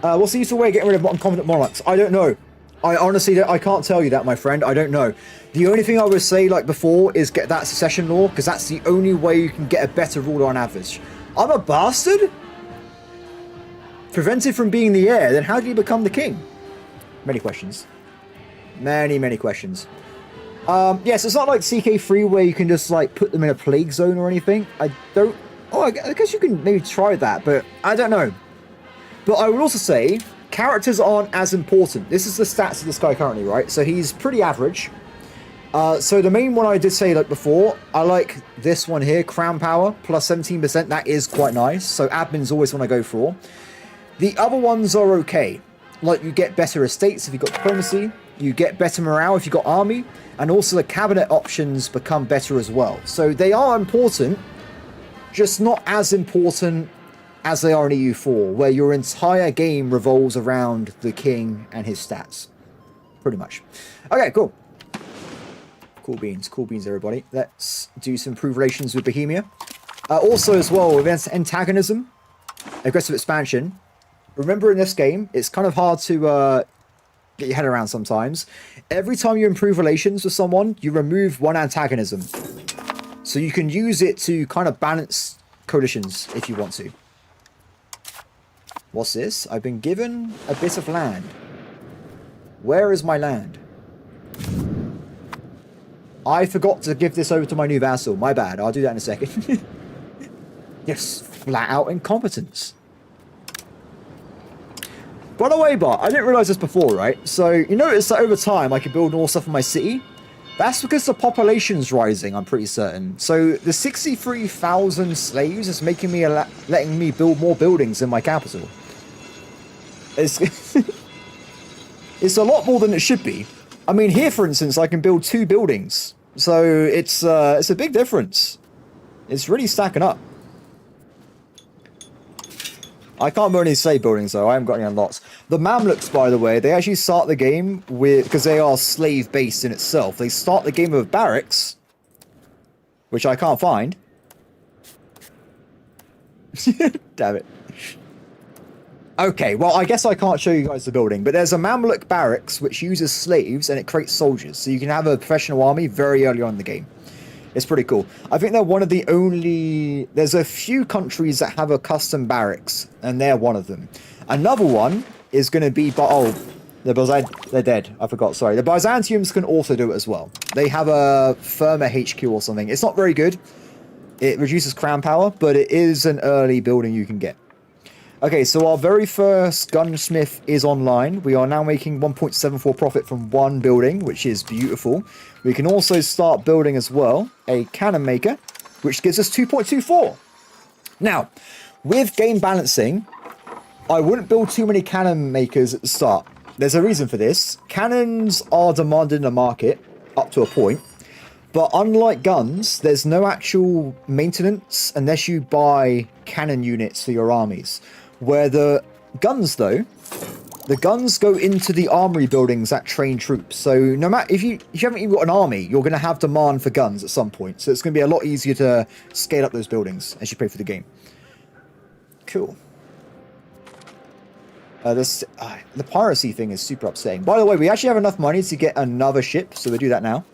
A: What's the useful way of getting rid of incompetent monarchs? I don't know. I honestly I can't tell you that, my friend. I don't know. The only thing I would say, like before, is get that succession law, because that's the only way you can get a better ruler on average. I'm a bastard? Prevented from being the heir, then how did he become the king? Many questions. Many questions. Yes, it's not like CK3 where you can just like put them in a plague zone or anything. I don't... Oh, I guess you can maybe try that, but I don't know. But I would also say characters aren't as important. This is the stats of this guy currently, right? So he's pretty average. So the main one I did say like before, I like this one here, Crown Power, plus 17%. That is quite nice. So admin's always one I go for. The other ones are okay. Like you get better estates if you've got diplomacy. You get better morale if you've got army. And also the cabinet options become better as well. So they are important, just not as important as they are in EU4, where your entire game revolves around the king and his stats. Pretty much. Okay, cool. Cool beans, everybody. Let's do some improved relations with Bohemia. Also, as well, with antagonism, aggressive expansion. Remember, in this game, it's kind of hard to get your head around sometimes. Every time you improve relations with someone, you remove one antagonism. So you can use it to kind of balance coalitions if you want to. What's this? I've been given a bit of land. Where is my land? I forgot to give this over to my new vassal. My bad. I'll do that in a second. Yes, flat out incompetence. By the way, Bart, I didn't realize this before, right? So you notice that over time I can build more stuff in my city. That's because the population's rising, I'm pretty certain. So the 63,000 slaves is making me letting me build more buildings in my capital. It's it's a lot more than it should be. I mean, here, for instance, I can build 2 buildings. So it's a big difference. It's really stacking up. I can't build any slave buildings, though. I haven't got any unlocks. The Mamluks, by the way, they actually start the game with... Because they are slave-based in itself. They start the game with barracks. Which I can't find. Damn it. Okay, well, I guess I can't show you guys the building. But there's a Mamluk barracks, which uses slaves, and it creates soldiers. So you can have a professional army very early on in the game. It's pretty cool. I think they're one of the only... There's a few countries that have a custom barracks, and they're one of them. Another one is going to be... Oh, they're dead. I forgot, sorry. The Byzantiums can also do it as well. They have a firmer HQ or something. It's not very good. It reduces crown power, but it is an early building you can get. Okay, so our very first gunsmith is online. We are now making 1.74 profit from one building, which is beautiful. We can also start building as well a cannon maker, which gives us 2.24. Now, with game balancing, I wouldn't build too many cannon makers at the start. There's a reason for this. Cannons are demanded in the market, up to a point. But unlike guns, there's no actual maintenance unless you buy cannon units for your armies. Where the guns, though, the guns go into the armory buildings that train troops. So no matter if you haven't even got an army, you're going to have demand for guns at some point. So it's going to be a lot easier to scale up those buildings as you play for the game. Cool. The piracy thing is super upsetting. By the way, we actually have enough money to get another ship, so we'll do that now.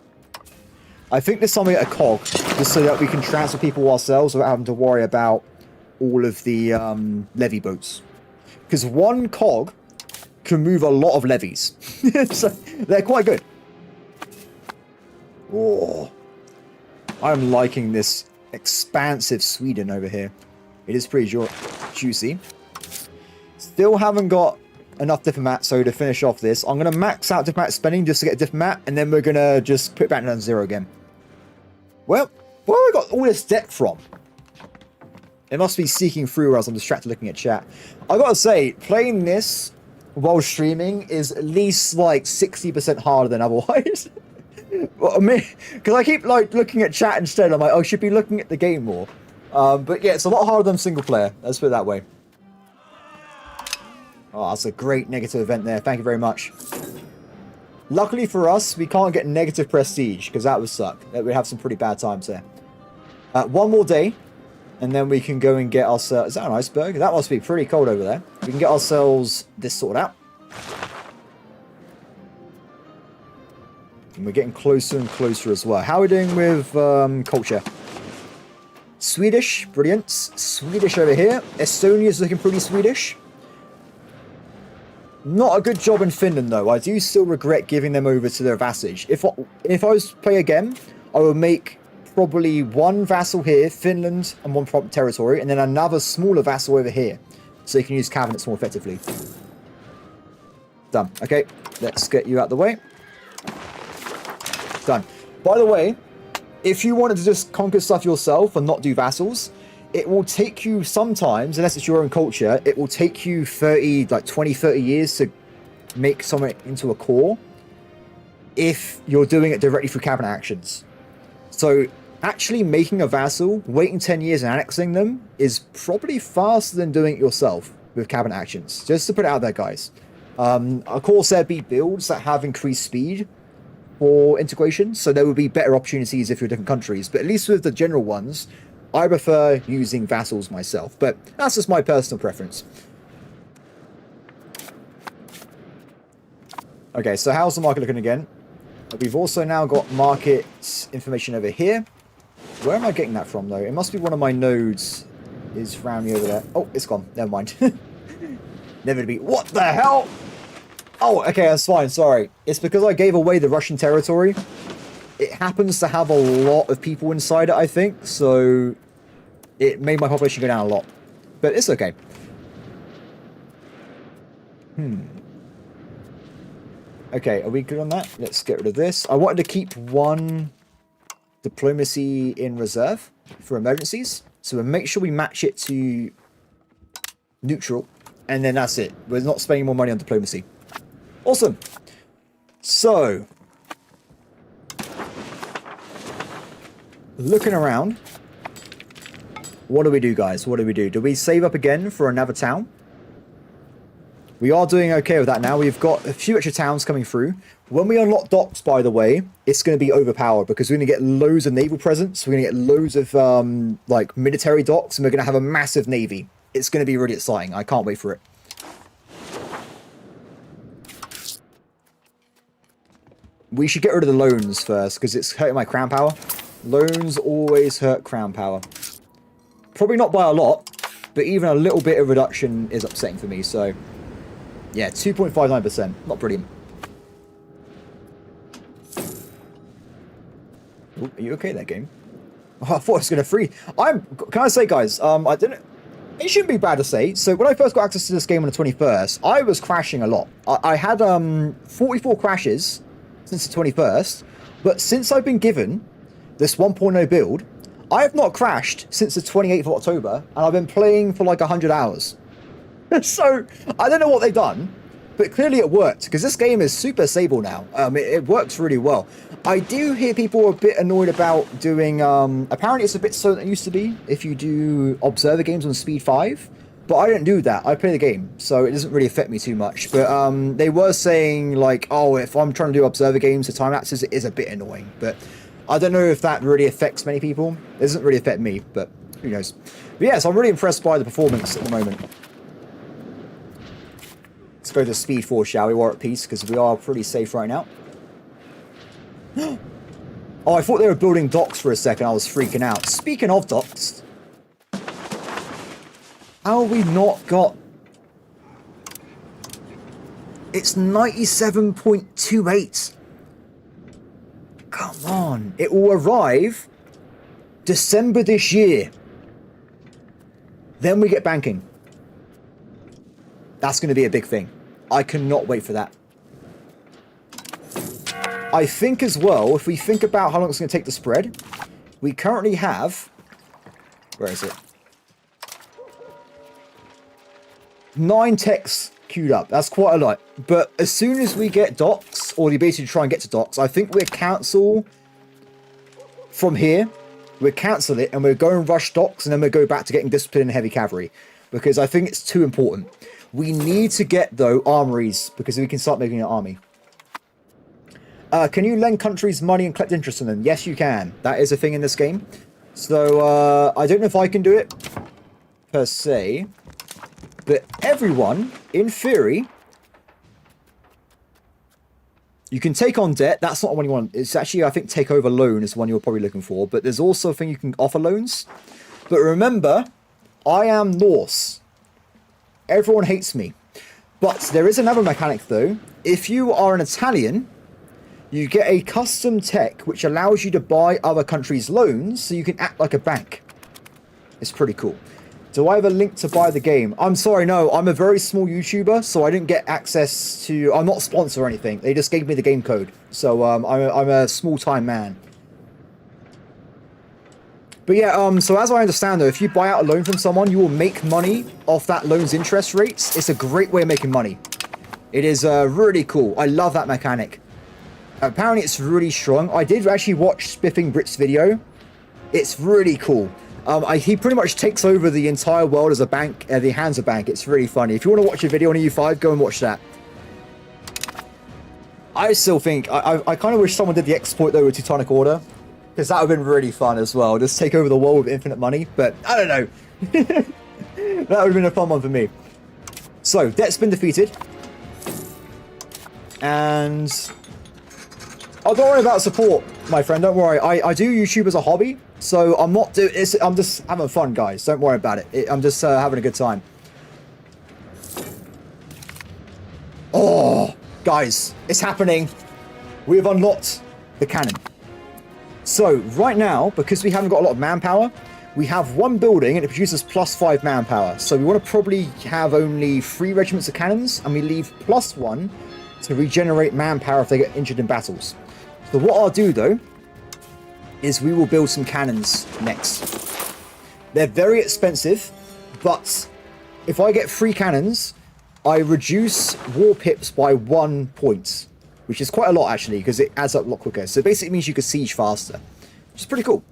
A: I think this time we get a cog, just so that we can transfer people ourselves without having to worry about all of the levy boats. Because one cog can move a lot of levies. So they're quite good. Oh, I'm liking this expansive Sweden over here. It is pretty juicy. Still haven't got enough diplomat, so to finish off this, I'm going to max out diplomat spending just to get a diplomat, and then we're going to just put it back down to 0 again. Well, where have I got all this debt from? It must be seeking through, or else I'm distracted looking at chat. I gotta say, playing this while streaming is at least like 60% harder than otherwise. Well, I mean, because I keep like looking at chat instead. I'm like, oh, I should be looking at the game more. But yeah, it's a lot harder than single player. Let's put it that way. Oh, that's a great negative event there. Thank you very much. Luckily for us, we can't get negative prestige, because that would suck. We'd have some pretty bad times there. One more day, and then we can go and get ourselves... Is that an iceberg? That must be pretty cold over there. We can get ourselves this sorted out. And we're getting closer and closer as well. How are we doing with culture? Swedish, brilliant. Swedish over here. Estonia's looking pretty Swedish. Not a good job in Finland, though. I do still regret giving them over to their vassalage. If I was to play again, I would make probably one vassal here, Finland, and one territory, and then another smaller vassal over here, so you can use cabinets more effectively. Done. Okay, let's get you out of the way. Done. By the way, if you wanted to just conquer stuff yourself and not do vassals, it will take you sometimes, unless it's your own culture, it will take you 20, 30 years to make something into a core if you're doing it directly through cabinet actions. So actually making a vassal, waiting 10 years and annexing them is probably faster than doing it yourself with cabinet actions. Just to put it out there, guys. Of course, there'd be builds that have increased speed for integration, so there would be better opportunities if you're different countries, but at least with the general ones, I prefer using vassals myself, but that's just my personal preference. Okay, so how's the market looking again? We've also now got market information over here. Where am I getting that from, though? It must be one of my nodes is round over there. Oh, it's gone. Never mind. Never to be. What the hell? Oh, okay, that's fine. Sorry. It's because I gave away the Russian territory. It happens to have a lot of people inside it, I think, so it made my population go down a lot. But it's okay. Okay, are we good on that? Let's get rid of this. I wanted to keep one diplomacy in reserve for emergencies. So we'll make sure we match it to neutral. And then that's it. We're not spending more money on diplomacy. Awesome. So, looking around, what do we do, guys? What do we do? Do we save up again for another town? We are doing okay with that now. We've got a few extra towns coming through. When we unlock docks, by the way, it's going to be overpowered because we're going to get loads of naval presence. We're going to get loads of like military docks, and we're going to have a massive navy. It's going to be really exciting. I can't wait for it. We should get rid of the loans first because it's hurting my crown power. Loans always hurt crown power. Probably not by a lot, but even a little bit of reduction is upsetting for me. So, yeah, 2.59%. Not brilliant. Ooh, are you okay there, game? Oh, I thought it was going to free. Can I say, guys, I didn't... It shouldn't be bad to say. So when I first got access to this game on the 21st, I was crashing a lot. I had 44 crashes since the 21st, but since I've been given this 1.0 build, I have not crashed since the 28th of October, and I've been playing for like 100 hours. So, I don't know what they've done, but clearly it worked, because this game is super stable now. It works really well. I do hear people are a bit annoyed about doing, apparently it's a bit slower than it used to be, if you do observer games on speed 5, but I don't do that. I play the game, so it doesn't really affect me too much. But they were saying, like, oh, if I'm trying to do observer games, the time lapses, it is a bit annoying, but I don't know if that really affects many people. It doesn't really affect me, but who knows. But yes, I'm really impressed by the performance at the moment. Let's go to speed 4, shall we? War at peace, because we are pretty safe right now. Oh, I thought they were building docks for a second. I was freaking out. Speaking of docks, how have we not got... It's 97.28. Come on. It will arrive December this year. Then we get banking. That's going to be a big thing. I cannot wait for that. I think as well, if we think about how long it's going to take to spread, we currently have... Where is it? 9 techs queued up. That's quite a lot. But as soon as we get docks, or the ability to try and get to docks, I think we'll cancel from here. We'll cancel it, and we'll go and rush docks, and then we'll go back to getting discipline and heavy cavalry. Because I think it's too important. We need to get, though, armories, because we can start making an army. Can you lend countries money and collect interest on them? Yes, you can. That is a thing in this game. So, I don't know if I can do it, per se. But everyone, in theory... You can take on debt. That's not what you want. It's actually, I think, take over loan is the one you're probably looking for. But there's also a thing you can offer loans. But remember, I am Norse. Everyone hates me. But there is another mechanic, though. If you are an Italian, you get a custom tech which allows you to buy other countries' loans so you can act like a bank. It's pretty cool. Do I have a link to buy the game? I'm sorry, no. I'm a very small YouTuber, so I didn't get access to... I'm not sponsored or anything. They just gave me the game code. So I'm a small-time man. But yeah, so as I understand, though, if you buy out a loan from someone, you will make money off that loan's interest rates. It's a great way of making money. It is really cool. I love that mechanic. Apparently, it's really strong. I did actually watch Spiffing Brit's video. It's really cool. He pretty much takes over the entire world as a bank, the hands of bank. It's really funny. If you want to watch a video on EU5, go and watch that. I still think, I kind of wish someone did the exploit though with Teutonic Order, because that would have been really fun as well. Just take over the world with infinite money, but I don't know. That would have been a fun one for me. So, debt's been defeated. And... Oh, don't worry about support, my friend. Don't worry. I do YouTube as a hobby. So I'm not doing it. I'm just having fun, guys. Don't worry about it. I'm just having a good time. Oh, guys, it's happening. We have unlocked the cannon. So right now, because we haven't got a lot of manpower, we have one building and it produces +5 manpower. So we want to probably have only 3 regiments of cannons, and we leave +1 to regenerate manpower if they get injured in battles. So what I'll do though is we will build some cannons next. They're very expensive, but if I get 3 cannons, I reduce war pips by 1 point, which is quite a lot actually, because it adds up a lot quicker. So it basically means you can siege faster, which is pretty cool.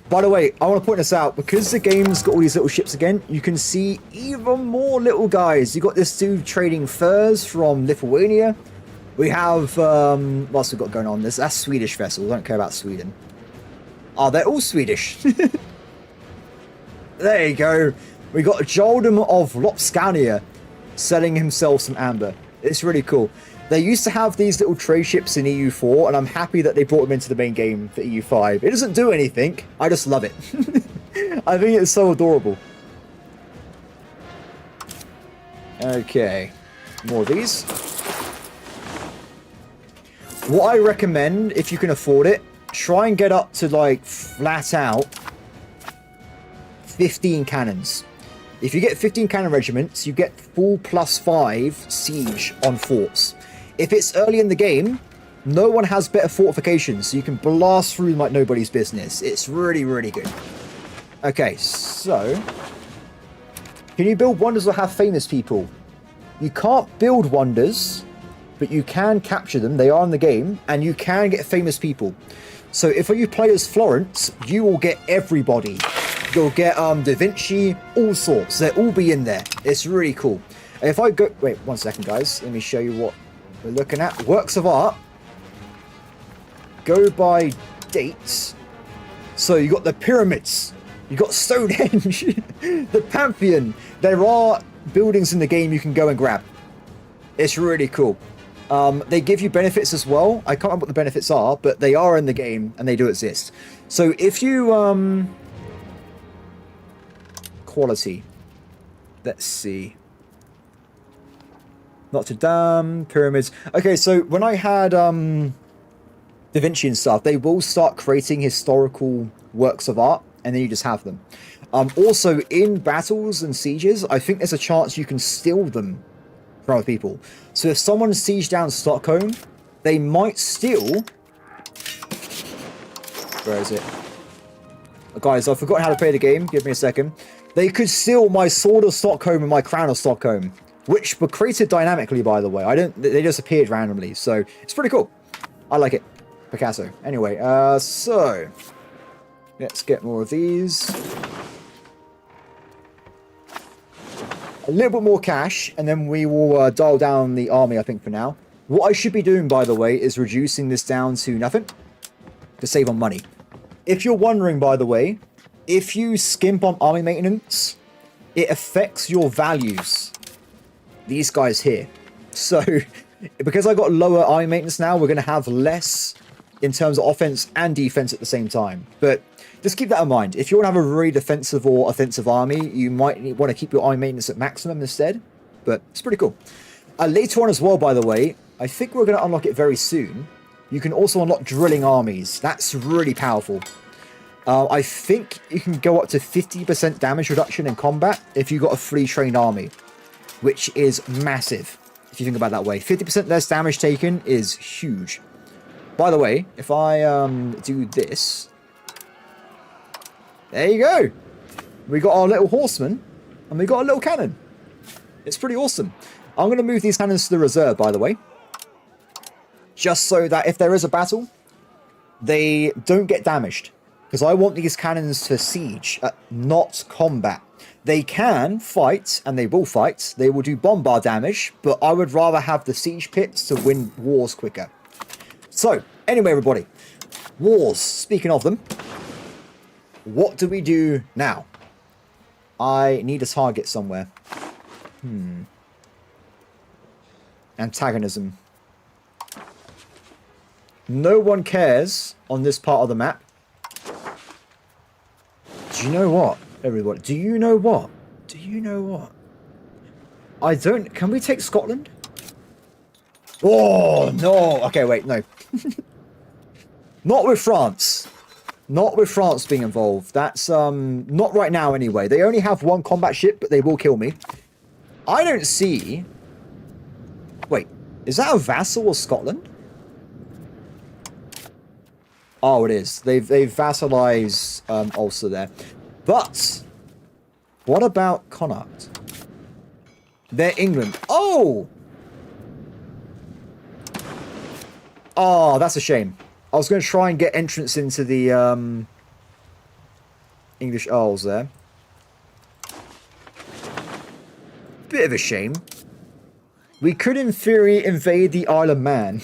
A: By the way, I want to point this out, because the game's got all these little ships again, you can see even more little guys. You got this dude trading furs from Lithuania. We have, what else we got going on? That's Swedish vessels. I don't care about Sweden. Oh, they're all Swedish. There you go. We got Joldem of Lopskania selling himself some amber. It's really cool. They used to have these little trade ships in EU4, and I'm happy that they brought them into the main game for EU5. It doesn't do anything. I just love it. I think it's so adorable. Okay. More of these. What I recommend, if you can afford it, try and get up to, like, flat out 15 cannons. If you get 15 cannon regiments, you get full +5 siege on forts. If it's early in the game, no one has better fortifications, so you can blast through them like nobody's business. It's really, really good. Okay, so... Can you build wonders or have famous people? You can't build wonders, but you can capture them. They are in the game, and you can get famous people. So if you play as Florence, you will get everybody. You'll get Da Vinci, all sorts. They'll all be in there. It's really cool. If I go... Wait, 1 second, guys. Let me show you what we're looking at. Works of art. Go by dates. So you got the pyramids. You got Stonehenge. The Pantheon. There are buildings in the game you can go and grab. It's really cool. They give you benefits as well. I can't remember what the benefits are, but they are in the game and they do exist. So if you... Quality. Let's see. Notre Dame, pyramids. Okay, so when I had Da Vinci and stuff, they will start creating historical works of art, and then you just have them. Also, in battles and sieges, I think there's a chance you can steal them from other people. So if someone sieged down Stockholm, they might steal... Where is it? Guys, I've forgotten how to play the game. Give me a second. They could steal my Sword of Stockholm and my Crown of Stockholm, which were created dynamically, by the way. They just appeared randomly, so it's pretty cool. I like it. Picasso. Anyway, so let's get more of these. A little bit more cash, and then we will dial down the army, I think, for now. What I should be doing, by the way, is reducing this down to nothing to save on money. If you're wondering, by the way, if you skimp on army maintenance, it affects your values. These guys here. So, because I got lower army maintenance now, we're going to have less in terms of offense and defense at the same time. But just keep that in mind. If you want to have a really defensive or offensive army, you might want to keep your army maintenance at maximum instead. But it's pretty cool. Later on as well, by the way, I think we're going to unlock it very soon. You can also unlock drilling armies. That's really powerful. I think you can go up to 50% damage reduction in combat if you've got a fully trained army, which is massive if you think about it that way. 50% less damage taken is huge. By the way, if I do this, there you go. We got our little horseman and we got a little cannon. It's pretty awesome. I'm going to move these cannons to the reserve, by the way, just so that if there is a battle, they don't get damaged. Because I want these cannons to siege, not combat. They can fight, and they will fight. They will do bombard damage, but I would rather have the siege pits to win wars quicker. So, anyway, everybody. Wars. Speaking of them, what do we do now? I need a target somewhere. Antagonism. No one cares on this part of the map. Do you know what, everybody? Do you know what? Do you know what? I don't... Can we take Scotland? Oh, no. Okay, wait, no. Not with France. Not with France being involved. That's, not right now anyway. They only have one combat ship, but they will kill me. I don't see... Wait, is that a vassal of Scotland? Oh, it is. They've vassalized Ulster there. But what about Connacht? They're England. Oh! Oh, that's a shame. I was going to try and get entrance into the English Isles there. Bit of a shame. We could, in theory, invade the Isle of Man.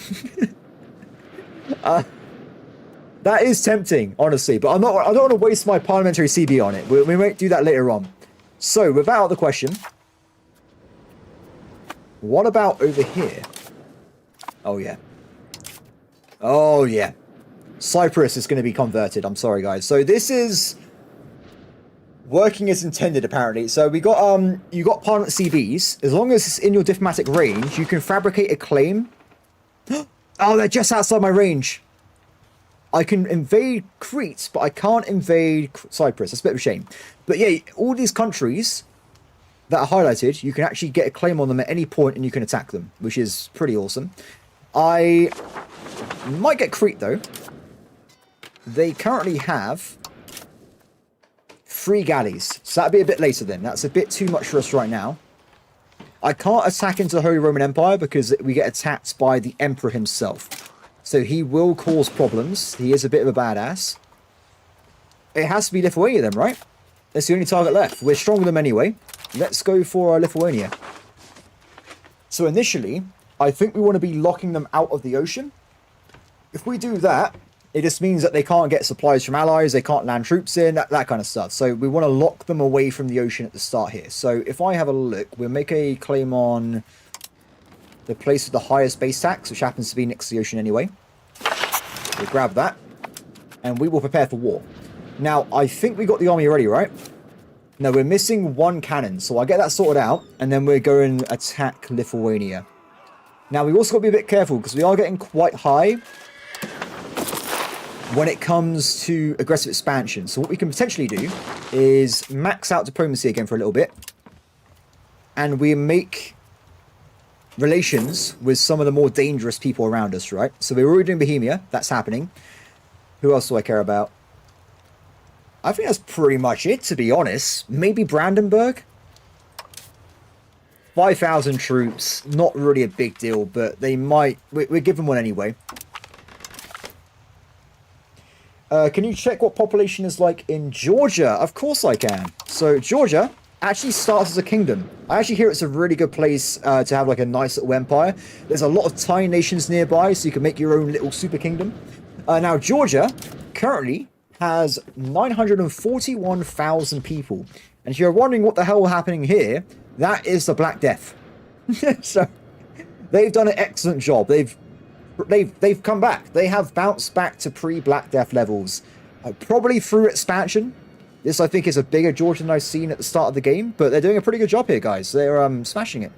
A: That is tempting, honestly, but I don't want to waste my parliamentary CB on it. We might do that later on. So, without the question, what about over here? Oh, yeah. Oh, yeah. Cyprus is going to be converted. I'm sorry, guys. So, this is working as intended, apparently. So, we got, you got parliament CBs. As long as it's in your diplomatic range, you can fabricate a claim. Oh, they're just outside my range. I can invade Crete, but I can't invade Cyprus. That's a bit of a shame. But yeah, all these countries that are highlighted, you can actually get a claim on them at any point and you can attack them, which is pretty awesome. I might get Crete, though. They currently have 3 galleys, so that'd be a bit later then. That's a bit too much for us right now. I can't attack into the Holy Roman Empire because we get attacked by the Emperor himself. So he will cause problems. He is a bit of a badass. It has to be Lithuania then, right? That's the only target left. We're strong with them anyway. Let's go for Lithuania. So initially, I think we want to be locking them out of the ocean. If we do that, it just means that they can't get supplies from allies. They can't land troops in, that kind of stuff. So we want to lock them away from the ocean at the start here. So if I have a look, we'll make a claim on the place with the highest base tax, which happens to be next to the ocean anyway. We'll grab that. And we will prepare for war. Now, I think we got the army ready, right? No, we're missing 1 cannon. So I'll get that sorted out. And then we're going to attack Lithuania. Now, we've also got to be a bit careful because we are getting quite high when it comes to aggressive expansion. So what we can potentially do is max out diplomacy again for a little bit. And we make relations with some of the more dangerous people around us, right? So we're already doing Bohemia. That's happening. Who else do I care about? I think that's pretty much it, to be honest. Maybe Brandenburg? 5,000 troops. Not really a big deal, but they might... We're giving one anyway. Can you check what population is like in Georgia? Of course I can. So, Georgia actually starts as a kingdom. I actually hear it's a really good place to have like a nice little empire. There's a lot of tiny nations nearby, so you can make your own little super kingdom. Now, Georgia currently has 941,000 people. And if you're wondering what the hell is happening here, that is the Black Death. So they've done an excellent job. They've come back. They have bounced back to pre-Black Death levels, probably through expansion. This, I think, is a bigger Georgia than I've seen at the start of the game, but they're doing a pretty good job here, guys. They're smashing it.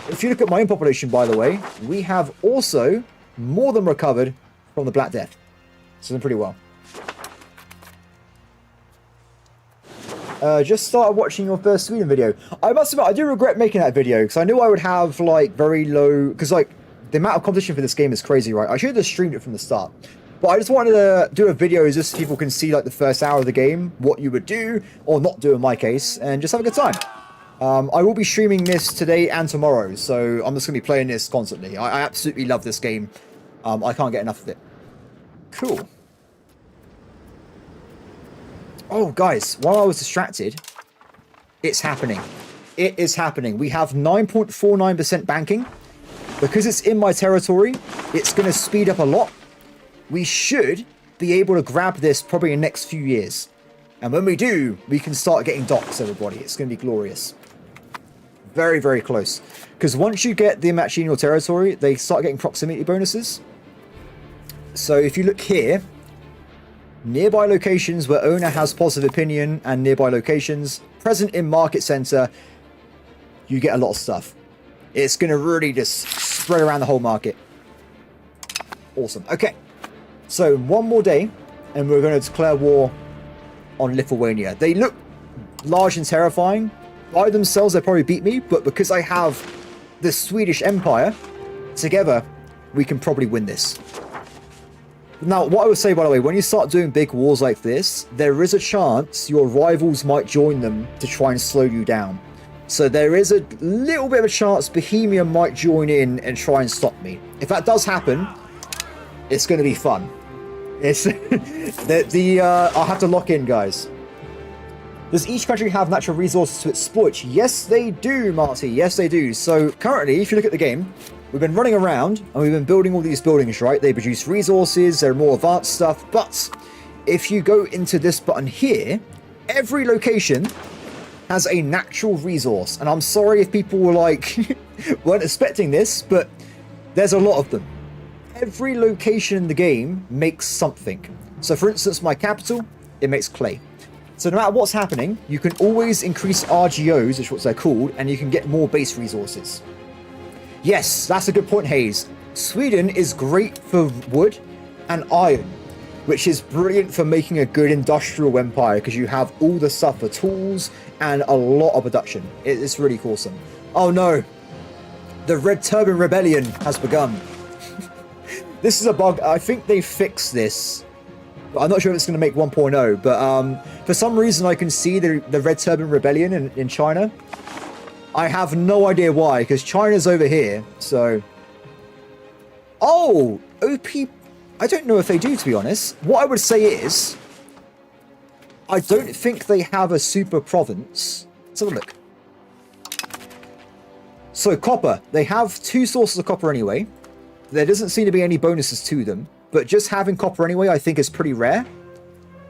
A: If you look at my own population, by the way, we have also more than recovered from the Black Death. So doing pretty well. Just started watching your first Sweden video. I must admit, I do regret making that video, because I knew I would have, like, very low... Because, like, the amount of competition for this game is crazy, right? I should have just streamed it from the start. But I just wanted to do a video just so people can see, like, the first hour of the game, what you would do, or not do in my case, and just have a good time. I will be streaming this today and tomorrow, so I'm just going to be playing this constantly. I absolutely love this game. I can't get enough of it. Cool. Oh, guys, while I was distracted, it's happening. It is happening. We have 9.49% banking. Because it's in my territory, it's going to speed up a lot. We should be able to grab this probably in the next few years. And when we do, we can start getting docks, everybody. It's going to be glorious. Very, very close. Because once you get them actually in your territory, they start getting proximity bonuses. So if you look here, nearby locations where owner has positive opinion and nearby locations, present in market center, you get a lot of stuff. It's going to really just spread around the whole market. Awesome. Okay. So one more day, and we're going to declare war on Lithuania. They look large and terrifying. By themselves, they probably beat me, but because I have the Swedish Empire, together, we can probably win this. Now, what I would say, by the way, when you start doing big wars like this, there is a chance your rivals might join them to try and slow you down. So there is a little bit of a chance Bohemia might join in and try and stop me. If that does happen, it's going to be fun. It's I'll have to lock in, guys. Does each country have natural resources to exploit? Yes, they do, Marty. Yes, they do. So currently, if you look at the game, we've been running around and we've been building all these buildings, right? They produce resources, they're more advanced stuff. But if you go into this button here, every location has a natural resource. And I'm sorry if people were like, weren't expecting this, but there's a lot of them. Every location in the game makes something. So for instance, my capital, it makes clay. So no matter what's happening, you can always increase RGOs, which is what they're called, and you can get more base resources. Yes, that's a good point, Hayes. Sweden is great for wood and iron, which is brilliant for making a good industrial empire because you have all the stuff for tools and a lot of production. It's really awesome. Oh no, the Red Turban Rebellion has begun. This is a bug. I think they fixed this. But I'm not sure if it's going to make 1.0, but for some reason I can see the Red Turban Rebellion in China. I have no idea why, because China's over here, so... Oh! OP... I don't know if they do, to be honest. What I would say is... I don't think they have a super province. Let's have a look. So, copper. They have 2 sources of copper anyway. There doesn't seem to be any bonuses to them. But just having copper anyway, I think is pretty rare.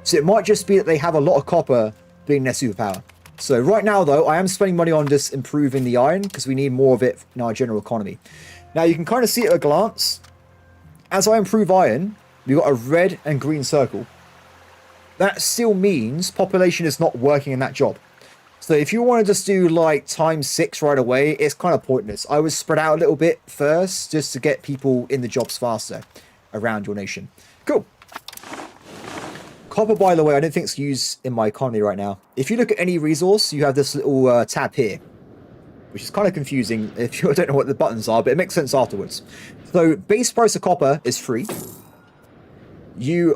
A: So it might just be that they have a lot of copper being their superpower. So right now, though, I am spending money on just improving the iron because we need more of it in our general economy. Now, you can kind of see it at a glance. As I improve iron, we've got a red and green circle. That still means population is not working in that job. So if you want to just do like ×6 right away, it's kind of pointless. I would spread out a little bit first just to get people in the jobs faster around your nation. Cool. Copper, by the way, I don't think it's used in my economy right now. If you look at any resource, you have this little tab here, which is kind of confusing if you don't know what the buttons are, but it makes sense afterwards. So base price of copper is free.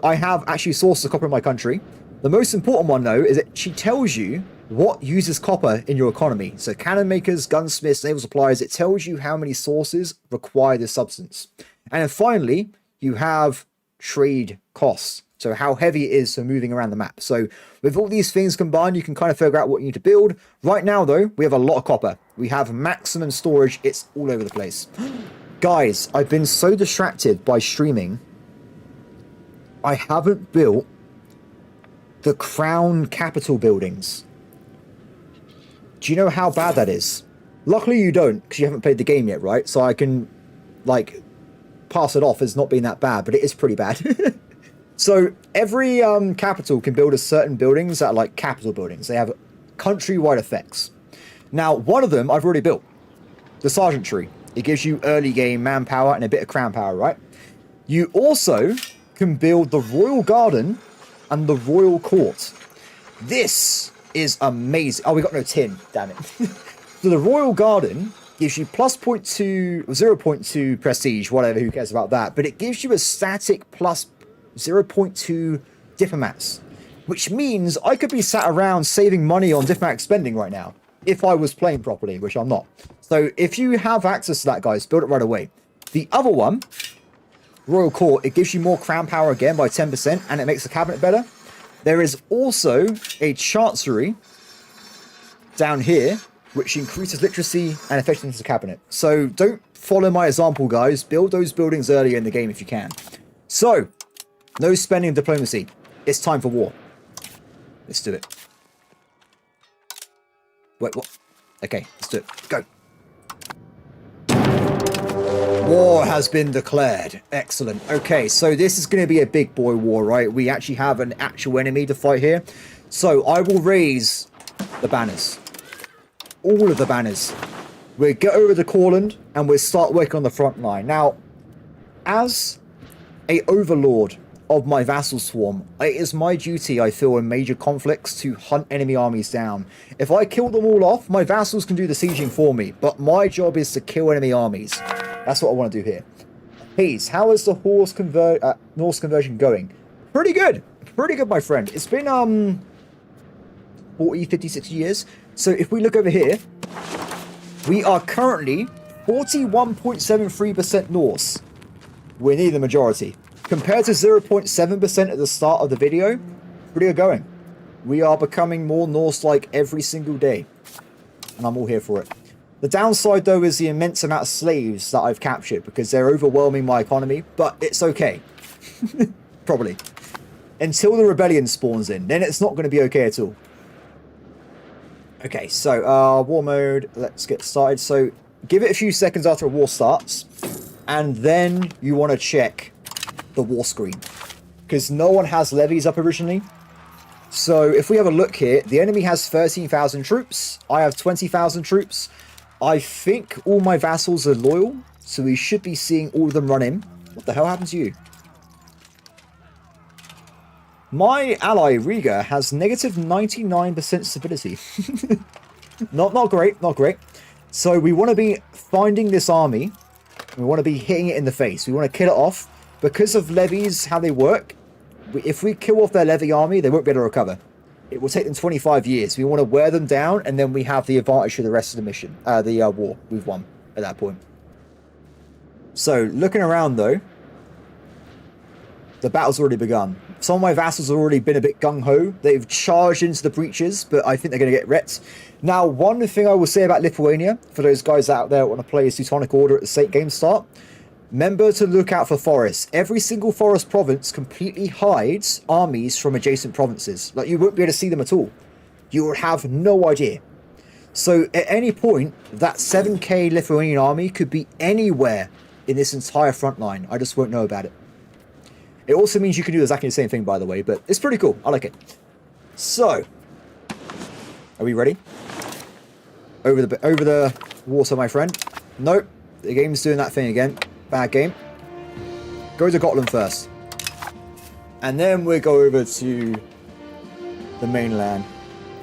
A: I have actually sources of copper in my country. The most important one, though, is that she tells you what uses copper in your economy. So cannon makers, gunsmiths, naval suppliers, it tells you how many sources require this substance. And then finally, you have trade costs. So how heavy it is for moving around the map. So with all these things combined, you can kind of figure out what you need to build. Right now, though, we have a lot of copper. We have maximum storage. It's all over the place. Guys, I've been so distracted by streaming. I haven't built the crown capital buildings. Do you know how bad that is? Luckily, you don't, because you haven't played the game yet, right? So I can, like, pass it off as not being that bad, but it is pretty bad. So every capital can build a certain buildings that are like capital buildings. They have countrywide effects. Now, one of them I've already built. The Sergeantry. It gives you early game manpower and a bit of crown power, right? You also can build the Royal Garden and the Royal Court. This is amazing. Oh, we got no tin. Damn it. So the Royal Garden gives you plus 0.2 prestige, whatever, who cares about that. But it gives you a static plus 0.2 diplomats, which means I could be sat around saving money on diplomatic spending right now if I was playing properly, which I'm not. So if you have access to that, guys, build it right away. The other one, Royal Court, it gives you more crown power again by 10%, and it makes the cabinet better. There is also a chancery down here, which increases literacy and effectiveness of the cabinet. So don't follow my example, guys. Build those buildings earlier in the game if you can. So, no spending diplomacy. It's time for war. Let's do it. Wait, what? Okay, let's do it. Go. War has been declared. Excellent. Okay, so this is going to be a big boy war, right? We actually have an actual enemy to fight here. So I will raise the banners. All of the banners. We'll get over to Courland and we'll start working on the front line. Now, as a overlord of my vassal swarm, it is my duty, I feel, in major conflicts to hunt enemy armies down. If I kill them all off, my vassals can do the sieging for me, but my job is to kill enemy armies. That's what I want to do here. Hayes, how is the Norse conversion going? Pretty good. Pretty good, my friend. It's been 40, 50, 60 years. So if we look over here, we are currently 41.73% Norse. We're near the majority. Compared to 0.7% at the start of the video, pretty good going. We are becoming more Norse-like every single day. And I'm all here for it. The downside, though, is the immense amount of slaves that I've captured, because they're overwhelming my economy, but it's okay. Probably. Until the rebellion spawns in, then it's not going to be okay at all. Okay, so, war mode, let's get started. So, give it a few seconds after a war starts, and then you want to check the war screen, because no one has levies up originally. So, if we have a look here, the enemy has 13,000 troops, I have 20,000 troops. I think all my vassals are loyal, so we should be seeing all of them run in. What the hell happened to you? My ally, Riga, has negative 99% stability. Not great, not great. So we want to be finding this army. We want to be hitting it in the face. We want to kill it off. Because of levies, how they work, if we kill off their levy army, they won't be able to recover. It will take them 25 years. We want to wear them down, and then we have the advantage for the rest of the mission. The war. We've won at that point. So, looking around, though, the battle's already begun. Some of my vassals have already been a bit gung-ho. They've charged into the breaches, but I think they're going to get wrecked. Now, one thing I will say about Lithuania, for those guys out there who want to play a Teutonic Order at the state game start, remember to look out for forests. Every single forest province completely hides armies from adjacent provinces. Like, you won't be able to see them at all. You will have no idea. So, at any point, that 7k Lithuanian army could be anywhere in this entire front line. I just won't know about it. It also means you can do exactly the same thing, by the way, but it's pretty cool. I like it. So, are we ready? Over the water, my friend. Nope. The game's doing that thing again. Bad game. Go to Gotland first. And then we'll go over to the mainland.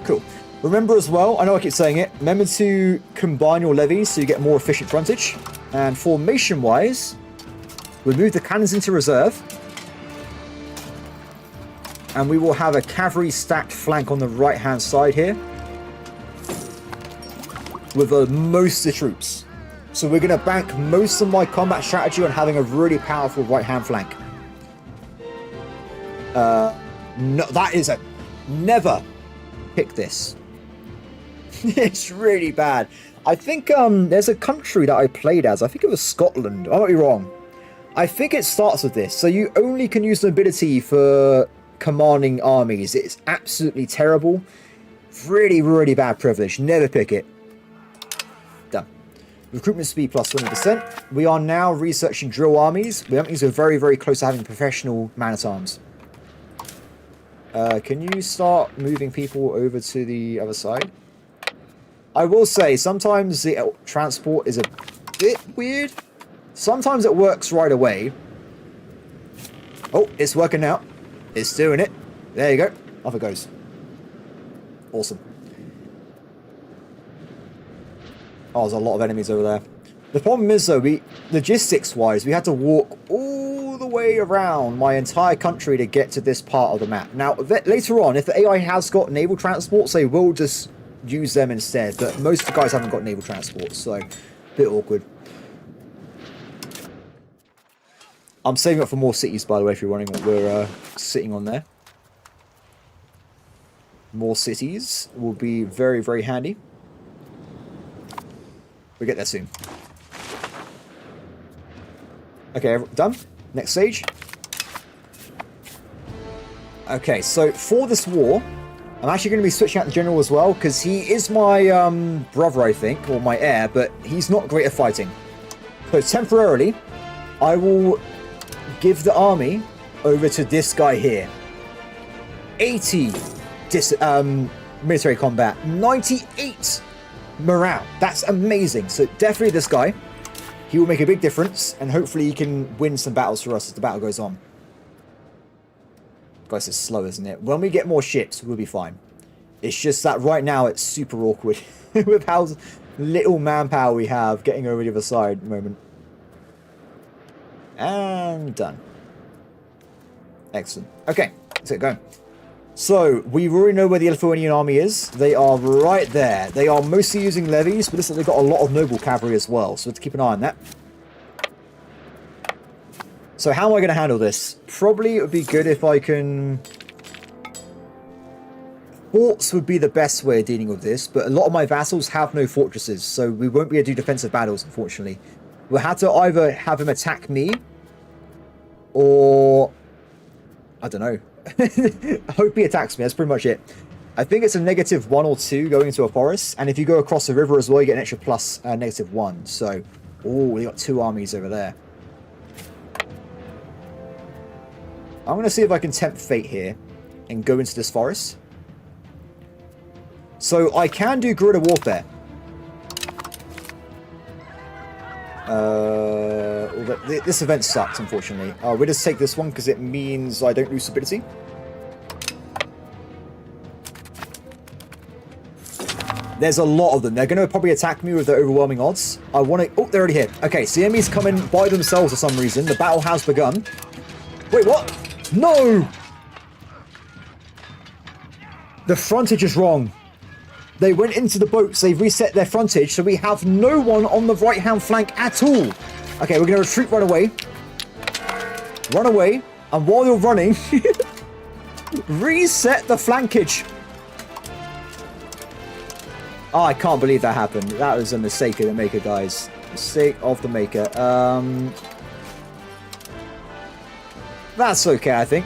A: Cool. Remember as well, I know I keep saying it, remember to combine your levies so you get more efficient frontage. And formation-wise, we'll move the cannons into reserve. And we will have a cavalry stacked flank on the right-hand side here. With most of the troops. So we're going to bank most of my combat strategy on having a really powerful right-hand flank. No, that is a... Never pick this. It's really bad. I think there's a country that I played as. I think it was Scotland. I might be wrong. I think it starts with this. So you only can use the ability for commanding armies. It's absolutely terrible. Really, really bad privilege. Never pick it. Done. Recruitment speed plus 20%. We are now researching drill armies. That means we're very, very close to having professional man-at-arms. Can you start moving people over to the other side? I will say, sometimes the transport is a bit weird. Sometimes it works right away. Oh, it's working now. It's doing it. There you go. Off it goes. Awesome. Oh, there's a lot of enemies over there. The problem is, though, logistics-wise, we had to walk all the way around my entire country to get to this part of the map. Now, later on, if the AI has got naval transports, they will just use them instead. But most of the guys haven't got naval transports, so a bit awkward. I'm saving up for more cities, by the way, if you're wondering what we're sitting on there. More cities will be very, very handy. We'll get there soon. Okay, done. Next stage. Okay, so for this war, I'm actually going to be switching out the general as well, because he is my brother, I think, or my heir, but he's not great at fighting. So temporarily, I will give the army over to this guy here. 80 military combat, 98 morale. That's amazing. So definitely this guy. He will make a big difference, and hopefully he can win some battles for us as the battle goes on. Guys, it's slow, isn't it? When we get more ships, we'll be fine. It's just that right now it's super awkward with how little manpower we have getting over the other side at the moment. And done. Excellent. Okay, let's get going. So, we already know where the Lithuanian army is. They are right there. They are mostly using levies, but listen, they've got a lot of noble cavalry as well, so we have to keep an eye on that. So, how am I going to handle this? Probably it would be good if I can... Forts would be the best way of dealing with this, but a lot of my vassals have no fortresses, so we won't be able to do defensive battles, unfortunately. We'll have to either have him attack me, or... I don't know. I hope he attacks me. That's pretty much it. I think it's a -1 or 2 going into a forest, and if you go across the river as well, you get an extra plus -1. So, oh, we got 2 armies over there. I'm going to see if I can tempt fate here and go into this forest. So I can do guerrilla warfare. This event sucks, unfortunately. We'll just take this one because it means I don't lose stability. There's a lot of them. They're going to probably attack me with the overwhelming odds. I want to... Oh, they're already here. Okay, so the enemies come in by themselves for some reason. The battle has begun. Wait, what? No! The frontage is wrong. They went into the boats. They've reset their frontage, so we have no one on the right-hand flank at all. Okay, we're going to retreat right away. Run away. And while you're running, reset the flankage. Oh, I can't believe that happened. That was a mistake of the maker, guys. Mistake of the maker. That's okay, I think.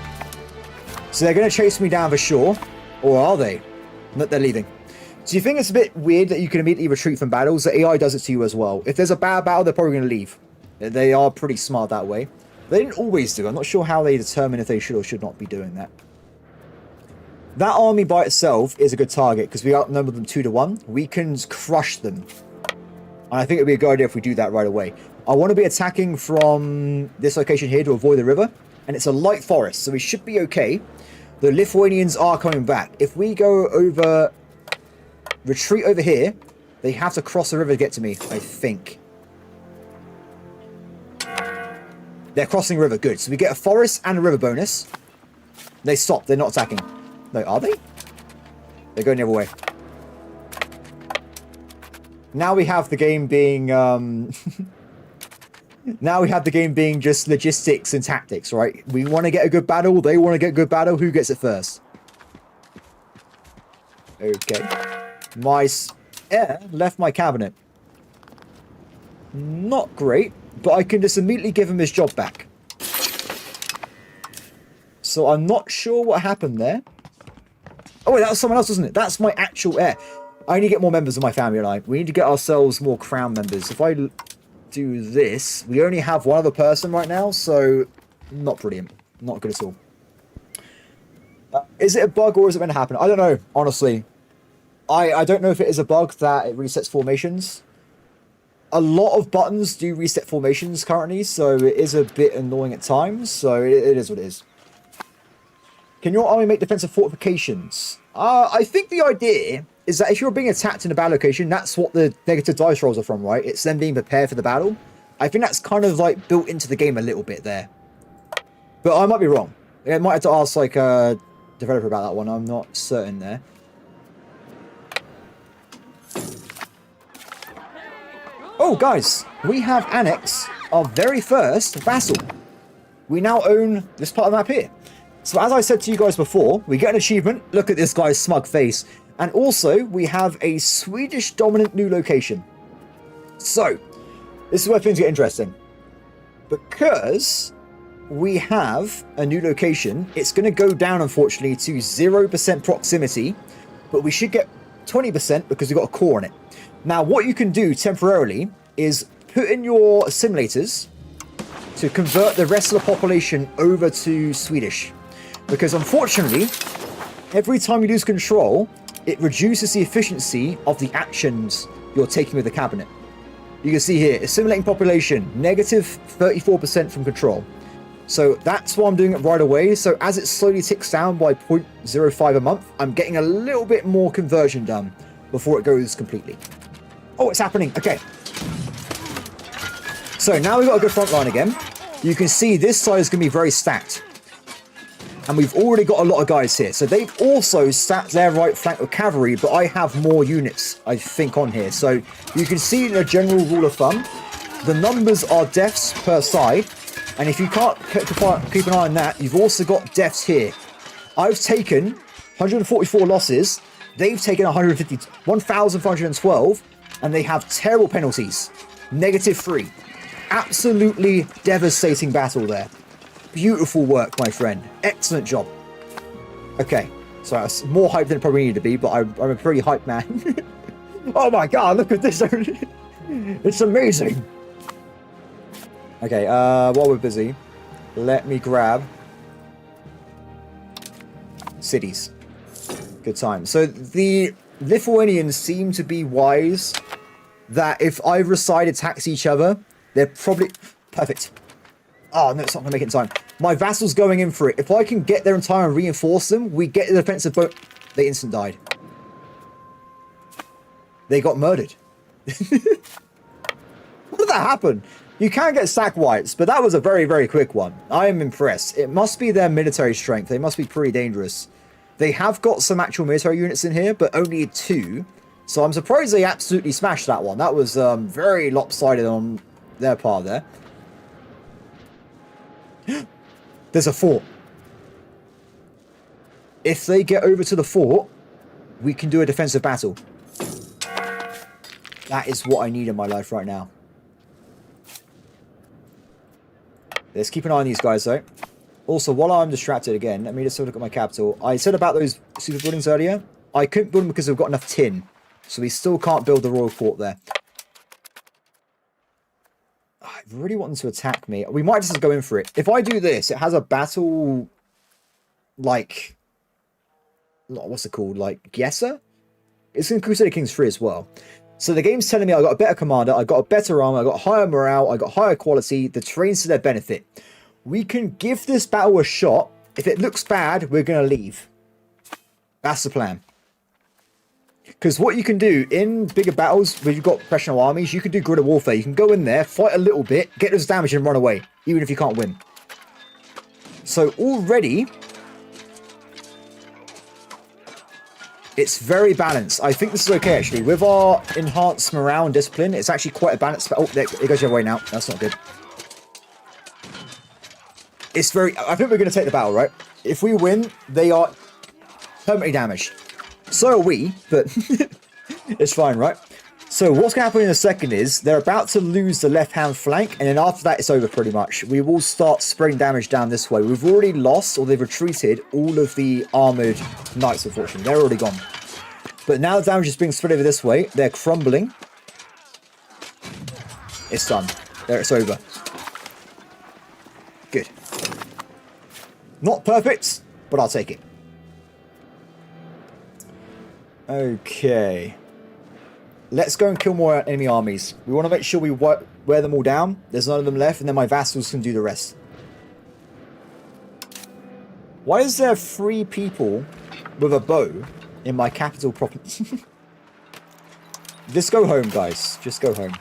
A: So they're going to chase me down for sure. Or are they? No, they're leaving. Do you think it's a bit weird that you can immediately retreat from battles? The AI does it to you as well. If there's a bad battle, they're probably going to leave. They are pretty smart that way. They didn't always do. I'm not sure how they determine if they should or should not be doing that. That army by itself is a good target because we outnumber them 2 to 1. We can crush them. And I think it would be a good idea if we do that right away. I want to be attacking from this location here to avoid the river. And it's a light forest, so we should be okay. The Lithuanians are coming back. If we go over... retreat over here, they have to cross the river to get to me, I think. They're crossing the river. Good. So we get a forest and a river bonus. They stop. They're not attacking. No, are they? They're going the other way. Now we have the game being Now we have the game being just logistics and tactics, right? We want to get a good battle. They want to get a good battle. Who gets it first? Okay. My heir left my cabinet. Not great, but I can just immediately give him his job back. So I'm not sure what happened there. Oh, wait, that was someone else, wasn't it? That's my actual heir. I need to get more members of my family, and I. We need to get ourselves more crown members. If I do this, we only have one other person right now, so not brilliant. Not good at all. Is it a bug or is it meant to happen? I don't know, honestly. I don't know if it is a bug that it resets formations. A lot of buttons do reset formations currently, so it is a bit annoying at times, so it is what it is. Can your army make defensive fortifications? I think the idea is that if you're being attacked in a bad location, that's what the negative dice rolls are from, right? It's them being prepared for the battle. I think that's kind of like built into the game a little bit there. But I might be wrong. I might have to ask like a developer about that one. I'm not certain there. Oh, guys, we have annexed our very first vassal. We now own this part of the map here. So as I said to you guys before, we get an achievement. Look at this guy's smug face. And also, we have a Swedish dominant new location. So, this is where things get interesting. Because we have a new location, it's going to go down, unfortunately, to 0% proximity. But we should get 20% because we've got a core on it. Now, what you can do temporarily is put in your simulators to convert the rest of the population over to Swedish. Because unfortunately, every time you lose control, it reduces the efficiency of the actions you're taking with the cabinet. You can see here, assimilating population, negative 34% from control. So that's why I'm doing it right away. So as it slowly ticks down by 0.05 a month, I'm getting a little bit more conversion done before it goes completely. Oh, it's happening. Okay. So now we've got a good front line again. You can see this side is going to be very stacked. And we've already got a lot of guys here. So they've also stacked their right flank with cavalry, but I have more units, I think, on here. So you can see in a general rule of thumb, the numbers are deaths per side. And if you can't keep an eye on that, you've also got deaths here. I've taken 144 losses. They've taken 1,512. And they have terrible penalties. -3. Absolutely devastating battle there. Beautiful work, my friend. Excellent job. Okay. So that's more hype than it probably needed to be, but I'm a pretty hyped man. Oh my god, look at this. It's amazing. Okay, while we're busy, let me grab cities. Good time. So the Lithuanians seem to be wise that if either side attacks each other, they're probably... Perfect. Oh, no, it's not going to make it in time. My vassal's going in for it. If I can get there in time and reinforce them, we get the defensive boat. They instant died. They got murdered. How did that happen? You can get sack whites, but that was a very, very quick one. I am impressed. It must be their military strength. They must be pretty dangerous. They have got some actual military units in here, but only 2. So I'm surprised they absolutely smashed that one. That was very lopsided on their part there. There's a fort. If they get over to the fort, we can do a defensive battle. That is what I need in my life right now. Let's keep an eye on these guys, though. Also, while I'm distracted again, let me just have a look at my capital. I said about those super buildings earlier. I couldn't build them because we've got enough tin. So we still can't build the royal fort there. I really want them to attack me. We might just go in for it. If I do this, it has a battle... Like... What's it called? Like, Gesser? It's in Crusader Kings 3 as well. So the game's telling me I got a better commander, I got a better armor, I got higher morale, I got higher quality, the terrain's to their benefit. We can give this battle a shot. If it looks bad, we're going to leave. That's the plan. Because what you can do in bigger battles where you've got professional armies, you can do guerrilla warfare. You can go in there, fight a little bit, get those damage and run away, even if you can't win. So already, it's very balanced. I think this is okay, actually. With our enhanced morale and discipline, it's actually quite a balanced... Oh, there, it goes the other way now. That's not good. It's very... I think we're going to take the battle, right? If we win, they are permanently damaged. So are we, but it's fine, right? So what's going to happen in a second is they're about to lose the left-hand flank, and then after that, it's over pretty much. We will start spreading damage down this way. We've already lost, or they've retreated, all of the armoured knights, unfortunately. They're already gone. But now the damage is being spread over this way. They're crumbling. It's done. There, it's over. Good. Not perfect, but I'll take it. Okay. Let's go and kill more enemy armies. We want to make sure we wear them all down. There's none of them left, and then my vassals can do the rest. Why is there 3 people with a bow in my capital province? Just go home, guys. Just go home.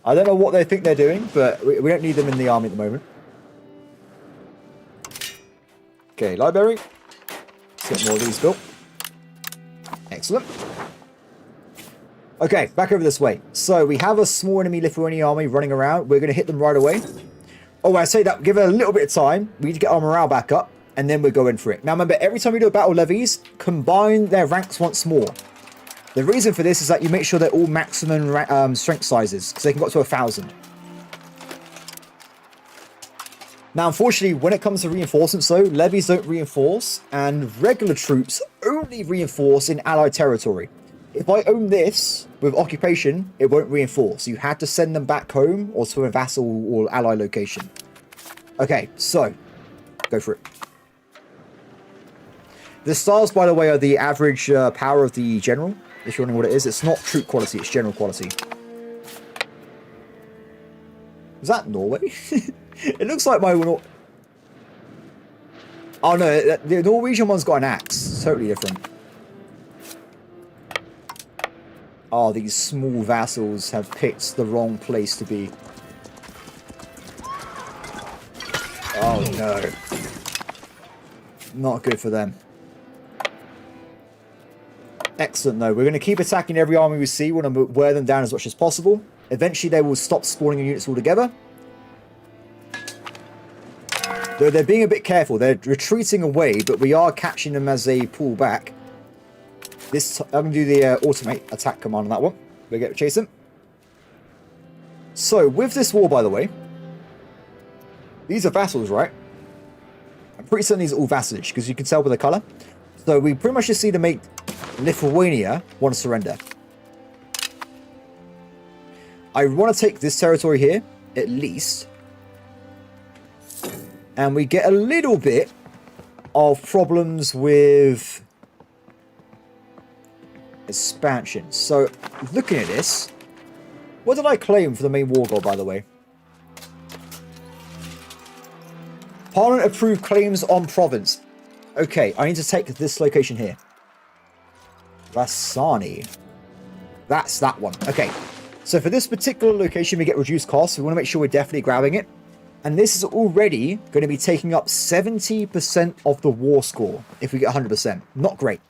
A: I don't know what they think they're doing, but we don't need them in the army at the moment. Okay, library. Let's get more of these built. Excellent. Okay, back over this way. So we have a small enemy Lithuanian army running around. We're going to hit them right away. Oh, I say that, give it a little bit of time. We need to get our morale back up, and then we're going for it. Now remember, every time we do a battle levies, combine their ranks once more. The reason for this is that you make sure they're all maximum strength sizes, because they can go up to 1,000. Now, unfortunately, when it comes to reinforcements, though, levies don't reinforce, and regular troops only reinforce in allied territory. If I own this with occupation, it won't reinforce. You have to send them back home or to a vassal or ally location. Okay, so go for it. The stars, by the way, are the average power of the general. If you're wondering what it is, it's not troop quality, it's general quality. Is that Norway? It looks like my... Oh no, the Norwegian one's got an axe. It's totally different. Oh, these small vassals have picked the wrong place to be. Oh no. Not good for them. Excellent though. We're going to keep attacking every army we see. We want to wear them down as much as possible. Eventually they will stop spawning in units altogether. Though they're being a bit careful. They're retreating away, but we are catching them as they pull back. I'm going to do the automate attack command on that one. We'll get chasing. So, with this war, by the way, these are vassals, right? I'm pretty certain these are all vassalage, because you can tell by the colour. So, we pretty much just need to make Lithuania want to surrender. I want to take this territory here, at least. And we get a little bit of problems with expansion. So, looking at this, what did I claim for the main war goal, by the way? Parliament approved claims on province. Okay, I need to take this location here. Vassani. That's that one. Okay, so for this particular location, we get reduced costs. We want to make sure we're definitely grabbing it. And this is already going to be taking up 70% of the war score if we get 100%. Not great.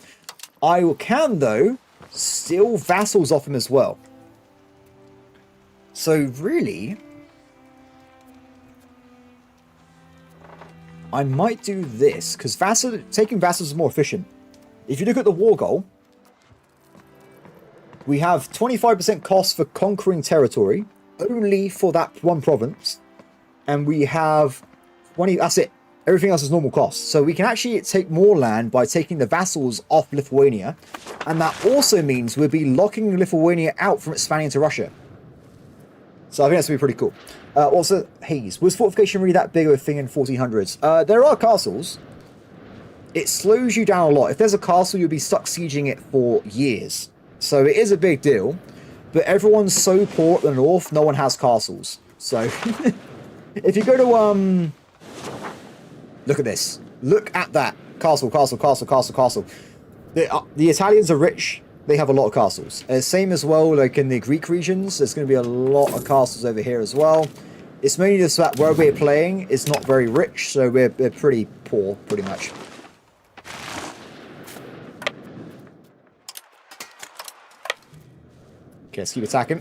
A: I can, though, steal vassals off him as well. So, really, I might do this, because taking vassals is more efficient. If you look at the war goal, we have 25% cost for conquering territory, only for that one province. And we have 20, that's it. Everything else is normal cost. So we can actually take more land by taking the vassals off Lithuania. And that also means we'll be locking Lithuania out from expanding into Russia. So I think that's going to be pretty cool. Also, Hayes. Was fortification really that big of a thing in 1400s? There are castles. It slows you down a lot. If there's a castle, you'll be stuck sieging it for years. So it is a big deal. But everyone's so poor at the north, no one has castles. So... If you go to, look at this. Look at that. Castle, castle, castle, castle, castle. The Italians are rich. They have a lot of castles. Same as well, like in the Greek regions, there's going to be a lot of castles over here as well. It's mainly just that where we're playing is not very rich, so we're pretty poor, pretty much. Okay, let's keep attacking.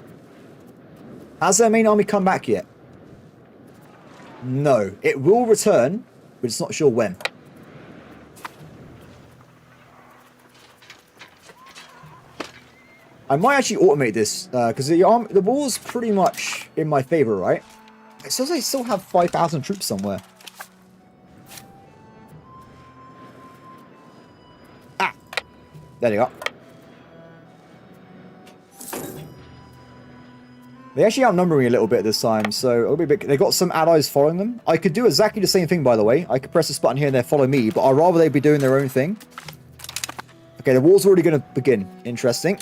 A: Has their main army come back yet? No, it will return, but it's not sure when. I might actually automate this, because the war's pretty much in my favor, right? It says I still have 5,000 troops somewhere. Ah! There you go. They actually outnumber me a little bit this time, so it'll be a bit... They got some allies following them. I could do exactly the same thing, by the way. I could press this button here and they follow me, but I'd rather they be doing their own thing. Okay, the war's already going to begin. Interesting.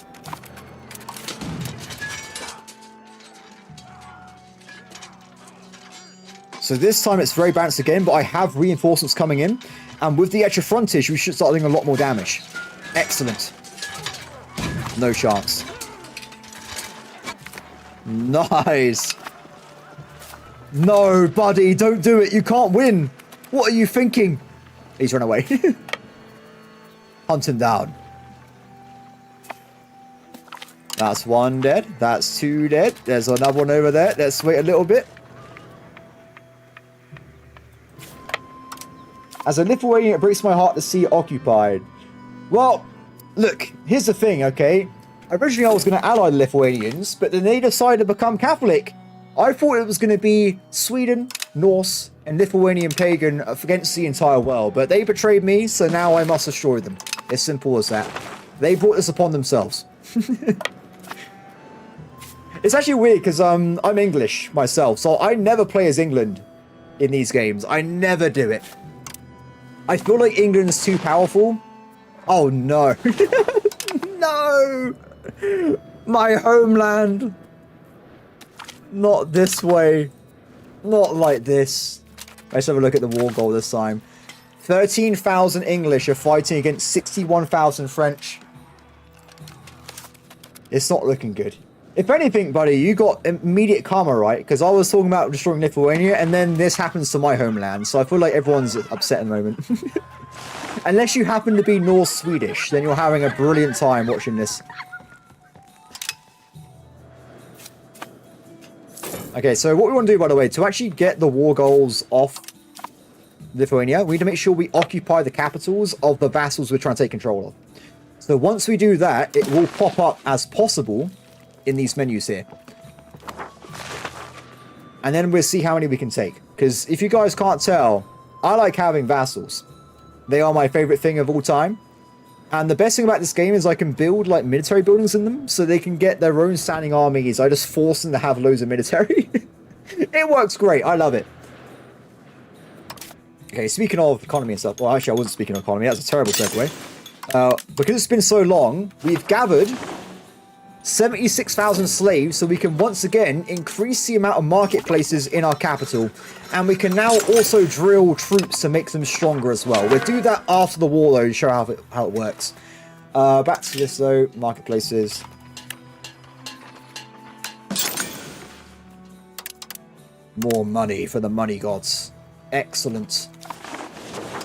A: So this time it's very balanced again, but I have reinforcements coming in. And with the extra frontage, we should start doing a lot more damage. Excellent. No chance. Nice. No, buddy, don't do it. You can't win. What are you thinking? He's run away. Hunt him down. That's one dead. That's two dead. There's another one over there. Let's wait a little bit. As a Lithuanian, it breaks my heart to see it occupied. Well, look, here's the thing, okay? Originally, I was going to ally the Lithuanians, but then they decided to become Catholic. I thought it was going to be Sweden, Norse, and Lithuanian pagan against the entire world, but they betrayed me, so now I must destroy them. As simple as that. They brought this upon themselves. It's actually weird, because I'm English myself, so I never play as England in these games. I never do it. I feel like England's too powerful. Oh, no. No! My homeland. Not this way. Not like this. Let's have a look at the war goal this time. 13,000 English are fighting against 61,000 French. It's not looking good. If anything, buddy, you got immediate karma, right? Because I was talking about destroying Lithuania, and then this happens to my homeland. So I feel like everyone's upset at the moment. Unless you happen to be Norse-Swedish, then you're having a brilliant time watching this. Okay, so what we want to do, by the way, to actually get the war goals off Lithuania, we need to make sure we occupy the capitals of the vassals we're trying to take control of. So once we do that, it will pop up as possible in these menus here. And then we'll see how many we can take. Because if you guys can't tell, I like having vassals. They are my favorite thing of all time. And the best thing about this game is I can build like military buildings in them so they can get their own standing armies. I just force them to have loads of military. It works great. I love it. Okay, speaking of economy and stuff. Well, actually, I wasn't speaking of economy. That's a terrible segue. Because it's been so long, we've gathered 76,000 slaves so we can once again increase the amount of marketplaces in our capital, and we can now also drill troops to make them stronger as well. We'll do that after the war though to show how it works. Back to this though, marketplaces. More money for the money gods. Excellent.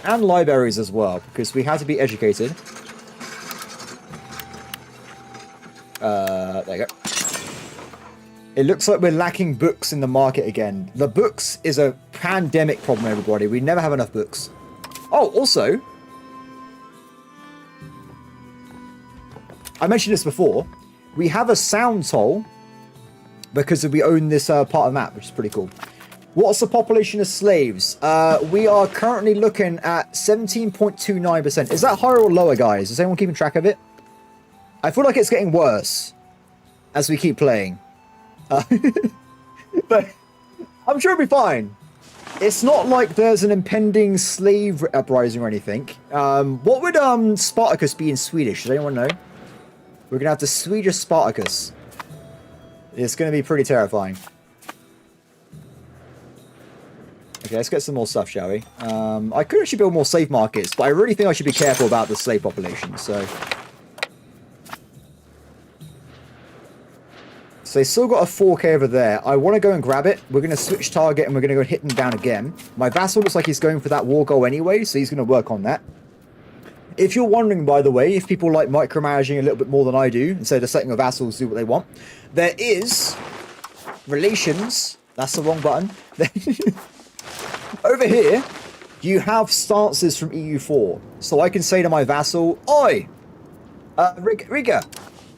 A: And libraries as well, because we have to be educated. There you go. It looks like we're lacking books in the market again. The books is a pandemic problem, everybody. We never have enough books. Oh, also, I mentioned this before. We have a sound toll because we own this part of the map, which is pretty cool. What's the population of slaves? We are currently looking at 17.29%. Is that higher or lower, guys? Is anyone keeping track of it? I feel like it's getting worse as we keep playing. But I'm sure it'll be fine. It's not like there's an impending slave uprising or anything. What would Spartacus be in Swedish? Does anyone know? We're going to have the Swedish Spartacus. It's going to be pretty terrifying. Okay, let's get some more stuff, shall we? I could actually build more slave markets, but I really think I should be careful about the slave population, so... So they still got a 4K over there. I want to go and grab it. We're going to switch target and we're going to go hit them down again. My vassal looks like he's going for that war goal anyway, so he's going to work on that. If you're wondering, by the way, if people like micromanaging a little bit more than I do, instead of letting the vassals do what they want, there is relations. That's the wrong button. Over here, you have stances from EU4. So I can say to my vassal, Oi, Riga,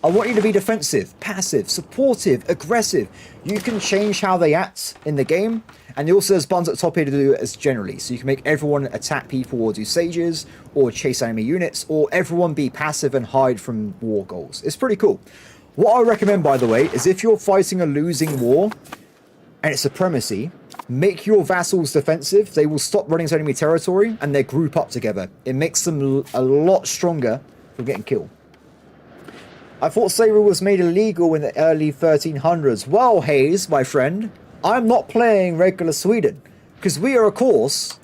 A: I want you to be defensive, passive, supportive, aggressive. You can change how they act in the game. And it also has buttons at the top here to do it as generally. So you can make everyone attack people or do sages, or chase enemy units, or everyone be passive and hide from war goals. It's pretty cool. What I recommend, by the way, is if you're fighting a losing war, and it's supremacy, make your vassals defensive. They will stop running to enemy territory, and they group up together. It makes them a lot stronger from getting killed. I thought slavery was made illegal in the early 1300s. Well, Hayes, my friend, I'm not playing regular Sweden, because we are, of course,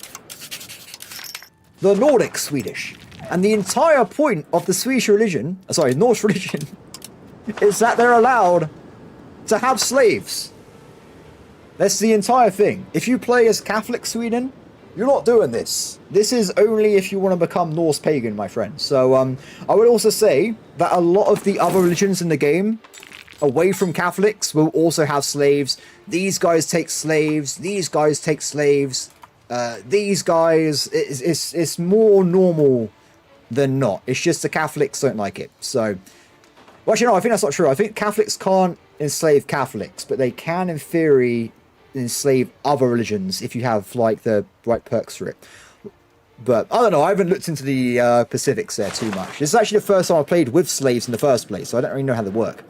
A: the Nordic Swedish. And the entire point of the Swedish religion, sorry, Norse religion, is that they're allowed to have slaves. That's the entire thing. If you play as Catholic Sweden, you're not doing this. This is only if you want to become Norse pagan, my friend. So I would also say that a lot of the other religions in the game, away from Catholics, will also have slaves. These guys take slaves. These guys take slaves. These guys, it's more normal than not. It's just the Catholics don't like it. So, well, actually, no, I think that's not true. I think Catholics can't enslave Catholics, but they can, in theory, enslave other religions if you have, like, the right perks for it. But, I don't know, I haven't looked into the Pacifics there too much. This is actually the first time I played with slaves in the first place, so I don't really know how they work.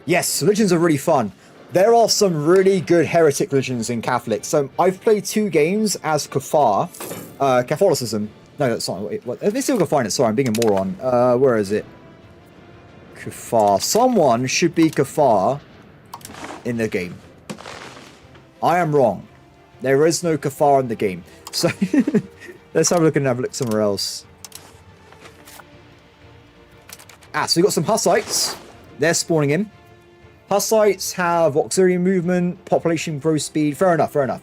A: Yes, religions are really fun. There are some really good heretic religions in Catholics. So I've played 2 games as Kafar, Catholicism. No, that's not. Wait, let me see if I can find it. Sorry, I'm being a moron. Where is it? Kafar. Someone should be Kafar in the game. I am wrong. There is no Kafar in the game. So let's have a look and have a look somewhere else. So we got some Hussites. They're spawning in. Hussites have auxiliary movement, population growth speed. Fair enough, fair enough.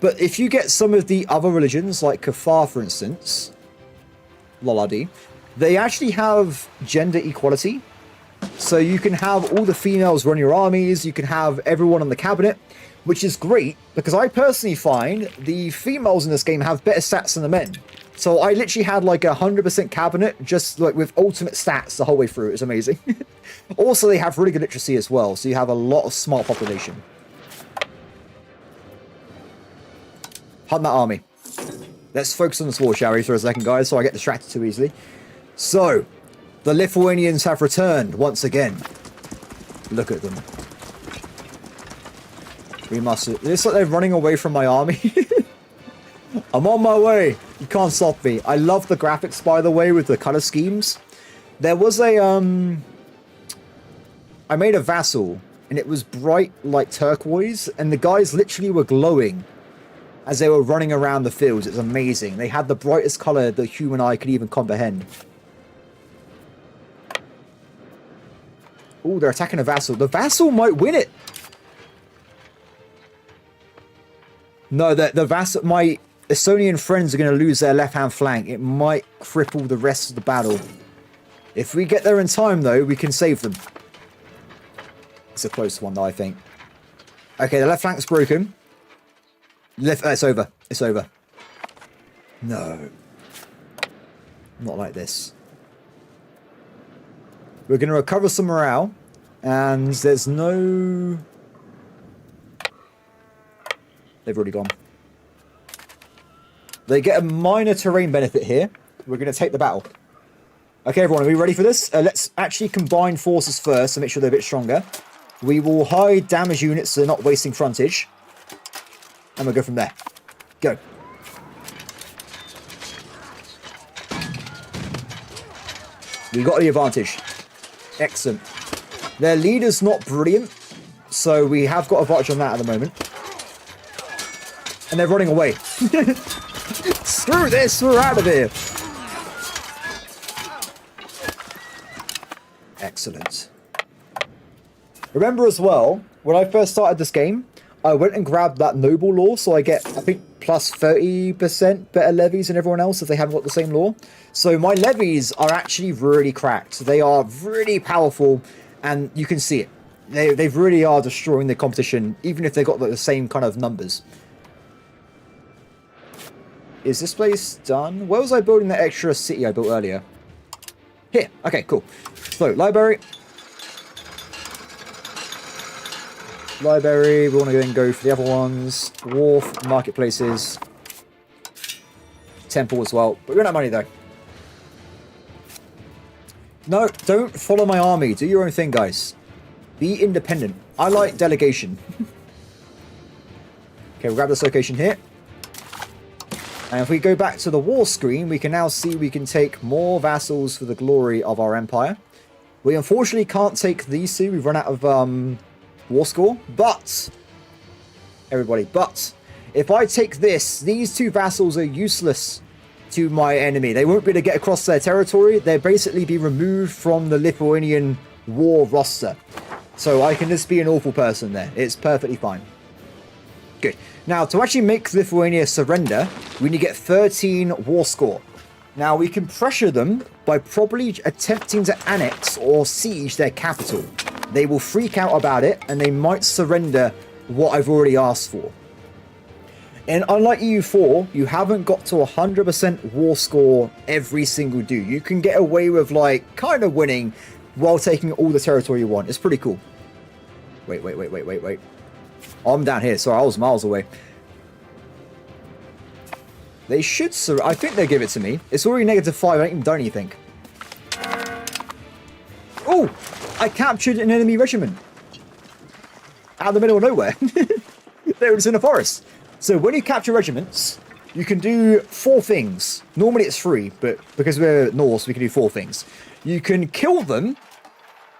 A: But if you get some of the other religions, like Kafar, for instance, Loladi, they actually have gender equality. So you can have all the females run your armies, you can have everyone on the cabinet, which is great, because I personally find the females in this game have better stats than the men. So I literally had like 100% cabinet, just like with ultimate stats the whole way through. It's amazing. Also, they have really good literacy as well, so you have a lot of smart population. Hunt that army. Let's focus on this war, shall we, for a second, guys, so I get distracted too easily. So, the Lithuanians have returned once again. Look at them. We must... It's like they're running away from my army. I'm on my way. You can't stop me. I love the graphics, by the way, with the color schemes. There was a... I made a vassal, and it was bright like turquoise, and the guys literally were glowing as they were running around the fields. It was amazing. They had the brightest color the human eye could even comprehend. Oh, they're attacking a vassal. The vassal might win it. No, the vassal... My Estonian friends are going to lose their left-hand flank. It might cripple the rest of the battle. If we get there in time, though, we can save them. It's a close one, though, I think. Okay, the left flank's broken. It's over. It's over. No. Not like this. We're going to recover some morale. And there's no... They've already gone. They get a minor terrain benefit here. We're going to take the battle. Okay, everyone, are we ready for this? Let's actually combine forces first to make sure they're a bit stronger. We will hide damage units so they're not wasting frontage. And we'll go from there. Go. We got the advantage. Excellent. Their leader's not brilliant, so we have got a advantage on that at the moment. And they're running away. Screw this, we're out of here. Excellent. Remember as well, when I first started this game, I went and grabbed that noble law, so I get, I think, plus 30% better levies than everyone else if they haven't got the same law. So my levies are actually really cracked. They are really powerful, and you can see it. They really are destroying the competition, even if they've got the same kind of numbers. Is this place done? Where was I building that extra city I built earlier? Here. Okay, cool. So, library. Library. We want to go for the other ones. Wharf, marketplaces. Temple as well. But we don't have money, though. No, don't follow my army. Do your own thing, guys. Be independent. I like delegation. Okay, we'll grab this location here. And if we go back to the war screen, we can now see we can take more vassals for the glory of our empire. We unfortunately can't take these two. We've run out of war score. But, everybody, but, if I take this, these two vassals are useless to my enemy. They won't be able to get across their territory. They'll basically be removed from the Lithuanian war roster. So I can just be an awful person there. It's perfectly fine. Good. Now, to actually make Lithuania surrender, we need to get 13 war score. Now, we can pressure them by probably attempting to annex or siege their capital. They will freak out about it, and they might surrender what I've already asked for. And unlike EU4, you haven't got to 100% war score every single dude. You can get away with, like, kind of winning while taking all the territory you want. It's pretty cool. Wait. Oh, I'm down here. Sorry, I was miles away. They should... I think they'll give it to me. It's already -5. I haven't even done anything. Oh! I captured an enemy regiment. Out of the middle of nowhere. They were just in the forest. So when you capture regiments, you can do 4 things. Normally it's 3, but because we're Norse, we can do 4 things. You can kill them,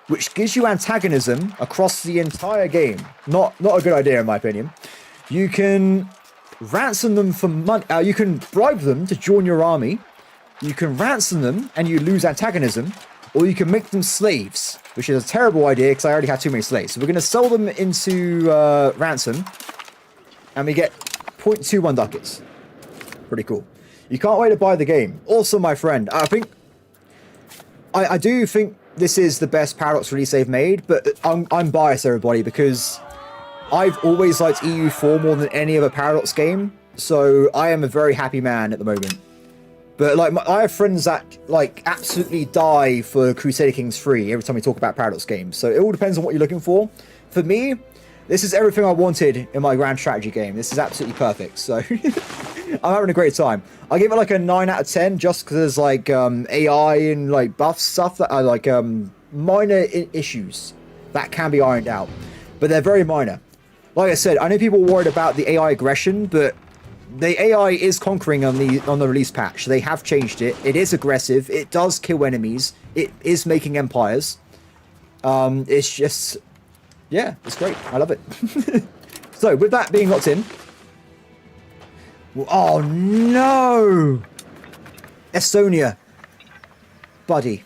A: which gives you antagonism across the entire game. Not a good idea, in my opinion. You can ransom them for money. You can bribe them to join your army. You can ransom them and you lose antagonism. Or you can make them slaves, which is a terrible idea because I already have too many slaves. So we're going to sell them into ransom. And we get 0.21 ducats. Pretty cool. You can't wait to buy the game. Also, my friend, I do think this is the best Paradox release they've made, but I'm biased, everybody, because I've always liked EU4 more than any other Paradox game, so I am a very happy man at the moment. But like, I have friends that like absolutely die for Crusader Kings 3 every time we talk about Paradox games, so it all depends on what you're looking for. For me, this is everything I wanted in my grand strategy game. This is absolutely perfect, so I'm having a great time. I give it like a 9 out of 10 just because there's like AI and like buff stuff that are like minor issues that can be ironed out, but they're very minor. Like I said, I know people are worried about the AI aggression, but the AI is conquering on the release patch. They have changed it. It is aggressive. It does kill enemies. It is making empires. It's just, yeah, it's great. I love it. So with that being locked in. Oh no! Estonia. Buddy,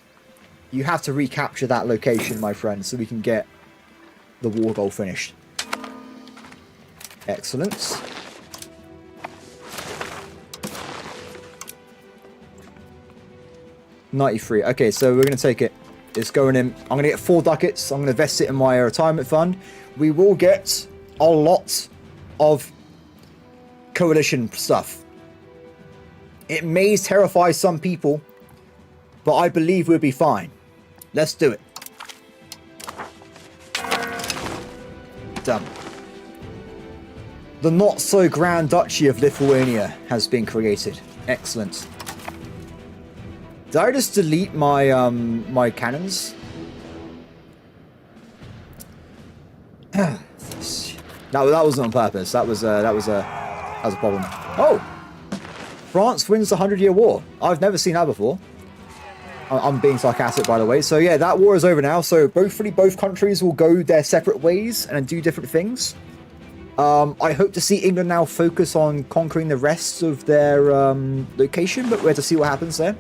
A: you have to recapture that location, my friend, so we can get the war goal finished. Excellent. $93. Okay, so we're going to take it. It's going in. I'm going to get 4 ducats. I'm going to invest it in my retirement fund. We will get a lot of coalition stuff. It may terrify some people, but I believe we'll be fine. Let's do it. Done. The not-so-grand Duchy of Lithuania has been created. Excellent. Did I just delete my my cannons? that wasn't on purpose. That was a problem. Oh, France wins the 100-Year War. I've never seen that before. I'm being sarcastic, by the way. So yeah, that war is over now. So both countries will go their separate ways and do different things. I hope to see England now focus on conquering the rest of their location, but we're to see what happens there.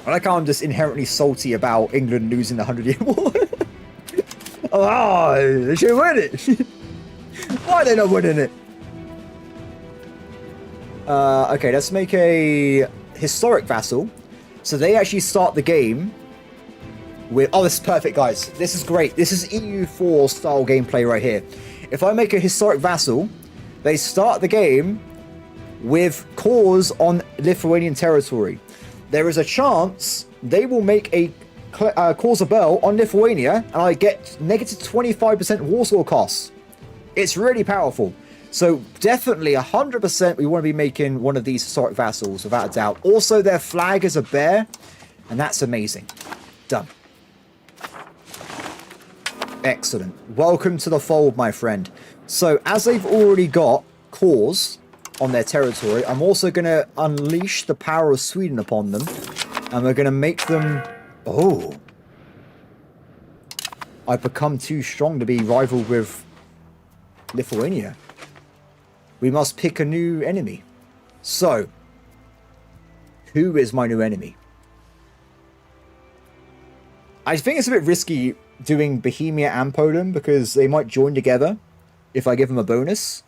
A: I like how I'm just inherently salty about England losing the 100-Year War. Oh, they should win it. Why are they not winning it? Okay, let's make a historic vassal. So they actually start the game with... Oh, this is perfect, guys. This is great. This is EU4 style gameplay right here. If I make a historic vassal, they start the game with cores on Lithuanian territory. There is a chance they will make a cause a bell on Lithuania, and I get negative 25% Warsaw costs. It's really powerful. So definitely 100% we want to be making one of these historic vassals, without a doubt. Also, their flag is a bear, and that's amazing. Done. Excellent. Welcome to the fold, my friend. So, as they've already got cores on their territory, I'm also going to unleash the power of Sweden upon them, and we're going to make them... Oh. I've become too strong to be rivaled with Lithuania. We must pick a new enemy. So, who is my new enemy? I think it's a bit risky doing Bohemia and Poland because they might join together if I give them a bonus.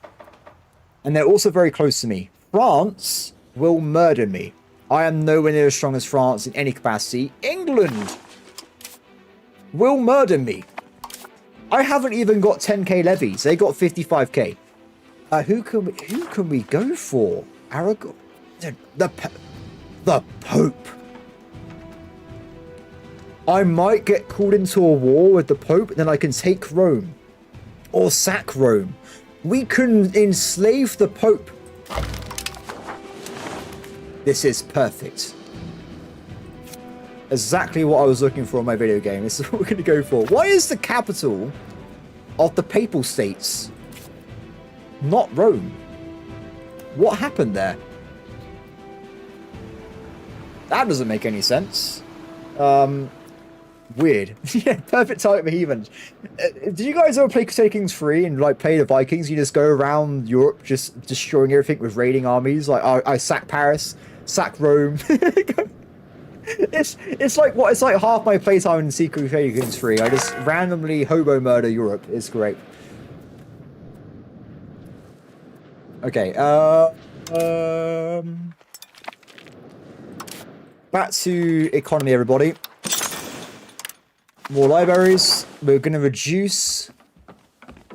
A: And they're also very close to me. France will murder me. I am nowhere near as strong as France in any capacity. England will murder me. I haven't even got 10k levies. They got 55k. Who can we go for? Aragon? The Pope. I might get called into a war with the Pope, and then I can take Rome. Or sack Rome. We can enslave the Pope. This is perfect. Exactly what I was looking for in my video game. This is what we're going to go for. Why is the capital of the Papal States not Rome? What happened there? That doesn't make any sense. Weird. Yeah, perfect target for heathens. Did you guys ever play Crusader Kings 3 and like play the Vikings? You just go around Europe just destroying everything with raiding armies. Like I sack Paris, sack Rome. It's like what? It's like half my playtime in Secret Crusader Kings 3. I just randomly hobo murder Europe. It's great. Okay, back to economy, everybody. More libraries. We're going to reduce...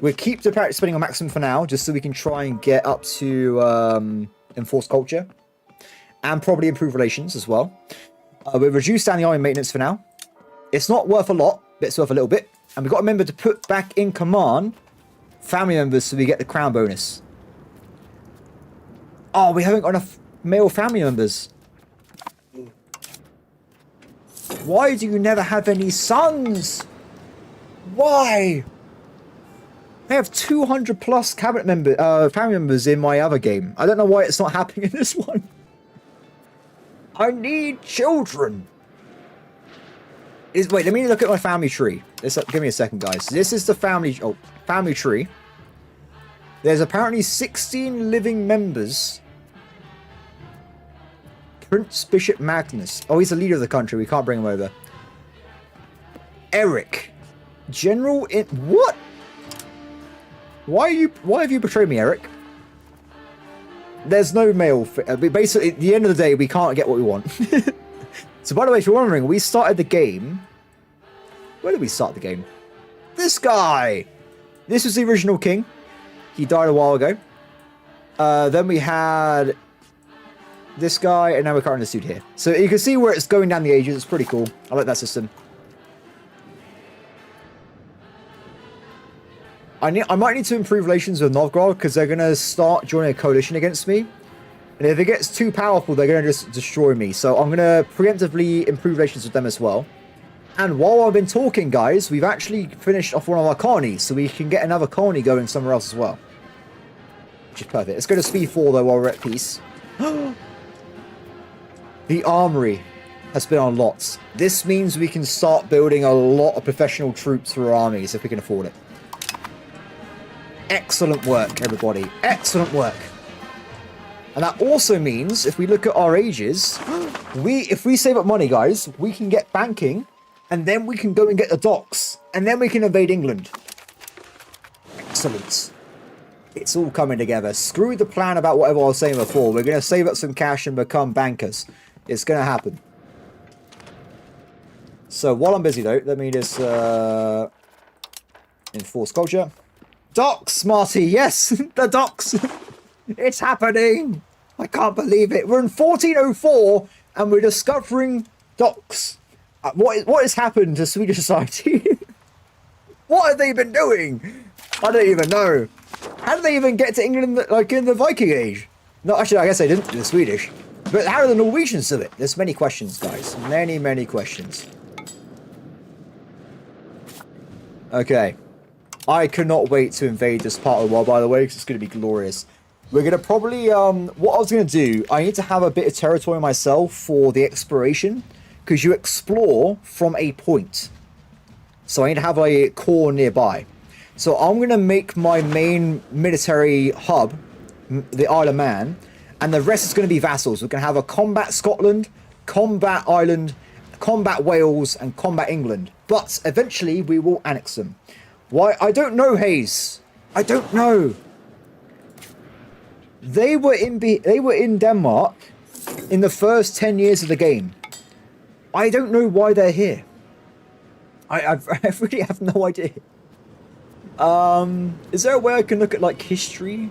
A: We'll keep the practice spending on maximum for now, just so we can try and get up to enforce culture. And probably improve relations as well. We'll reduce down the army maintenance for now. It's not worth a lot, but it's worth a little bit. And we've got to remember to put back in command family members so we get the crown bonus. Oh, we haven't got enough male family members. Why do you never have any sons? Why? I have 200 plus family members in my other game. I don't know why it's not happening in this one. I need children. Wait, let me look at my family tree. Give me a second, guys. This is the family tree. There's apparently 16 living members. Prince Bishop Magnus. Oh, he's the leader of the country. We can't bring him over. Eric. General in... What? Why have you betrayed me, Eric? There's no male... Basically, at the end of the day, we can't get what we want. So, by the way, if you're wondering, we started the game... Where did we start the game? This guy! This was the original king. He died a while ago. Then we had... this guy, and now we're currently this dude here. So you can see where it's going down the ages. It's pretty cool. I like that system. I might need to improve relations with Novgorod because they're going to start joining a coalition against me. And if it gets too powerful, they're going to just destroy me. So I'm going to preemptively improve relations with them as well. And while I've been talking, guys, we've actually finished off one of our colonies. So we can get another colony going somewhere else as well. Which is perfect. Let's go to speed 4, though, while we're at peace. The armory has been unlocked. This means we can start building a lot of professional troops for our armies if we can afford it. Excellent work, everybody. Excellent work. And that also means, if we look at our ages, if we save up money, guys, we can get banking, and then we can go and get the docks, and then we can invade England. Excellent. It's all coming together. Screw the plan about whatever I was saying before. We're going to save up some cash and become bankers. It's going to happen. So while I'm busy though, let me just enforce culture. Docks, Smarty, yes, the docks. It's happening. I can't believe it. We're in 1404 and we're discovering docks. What has happened to Swedish society? What have they been doing? I don't even know. How did they even get to England like in the Viking Age? No, actually, I guess they didn't do the Swedish. But how do the Norwegians do it? There's many questions, guys. Many, many questions. Okay. I cannot wait to invade this part of the world, by the way, because it's going to be glorious. We're going to probably, what I was going to do, I need to have a bit of territory myself for the exploration, because you explore from a point. So I need to have a core nearby. So I'm going to make my main military hub, the Isle of Man, and the rest is going to be vassals. We're going to have a combat Scotland, combat Ireland, combat Wales, and combat England. But eventually we will annex them. Why? I don't know, Hayes. I don't know. They were in Denmark in the first 10 years of the game. I don't know why they're here. I really have no idea. Is there a way I can look at like history?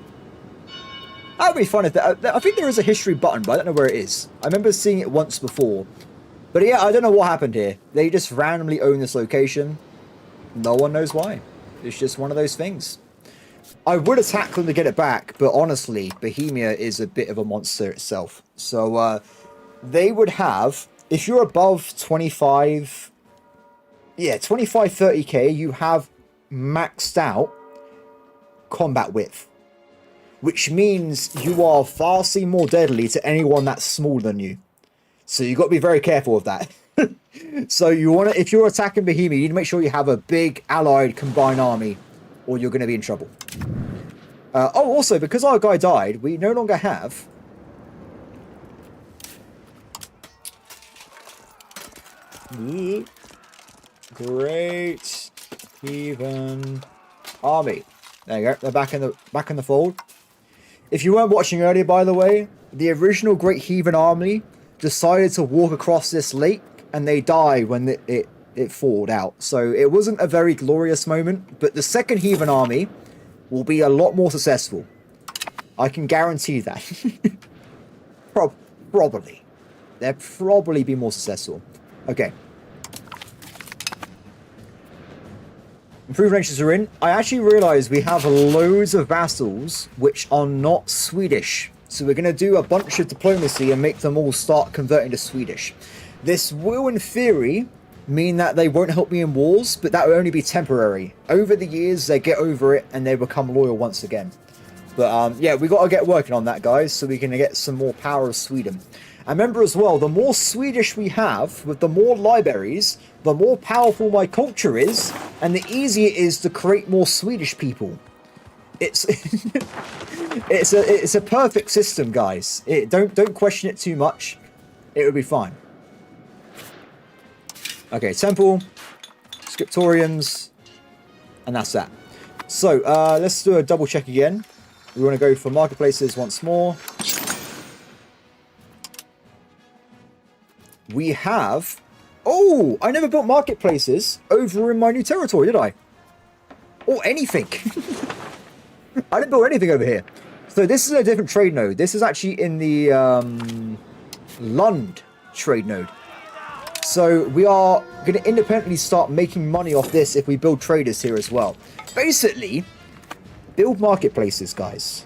A: That would be fun if I think there is a history button, but I don't know where it is. I remember seeing it once before. But yeah, I don't know what happened here. They just randomly own this location. No one knows why. It's just one of those things. I would attack them to get it back, but honestly, Bohemia is a bit of a monster itself. So they would have, if you're above 25, yeah, 25, 30k, you have maxed out combat width. Which means you are vastly more deadly to anyone that's smaller than you. So you've got to be very careful of that. So you want to, if you're attacking Bohemia, you need to make sure you have a big allied combined army, or you're going to be in trouble. Oh, also, because our guy died, we no longer have the Great Heathen Army. There you go. They're back in the fold. If you weren't watching earlier, by the way, the original Great Heathen Army decided to walk across this lake, and they died when it thawed out. So it wasn't a very glorious moment, but the second Heathen Army will be a lot more successful. I can guarantee that. Probably. They'll probably be more successful. Okay. Improved nations are in. I actually realised we have loads of vassals which are not Swedish. So we're going to do a bunch of diplomacy and make them all start converting to Swedish. This will, in theory, mean that they won't help me in wars, but that will only be temporary. Over the years, they get over it and they become loyal once again. But yeah, we got to get working on that, guys, so we can get some more power of Sweden. And remember as well, the more Swedish we have, with the more libraries, the more powerful my culture is, and the easier it is to create more Swedish people. It's it's a perfect system, guys. Don't question it too much. It will be fine. Okay, temple, scriptoriums, and that's that. So let's do a double check again. We want to go for marketplaces once more. We have... Oh, I never built marketplaces over in my new territory, did I? Or anything. I didn't build anything over here. So this is a different trade node. This is actually in the Lund trade node. So we are going to independently start making money off this if we build traders here as well. Basically, build marketplaces, guys.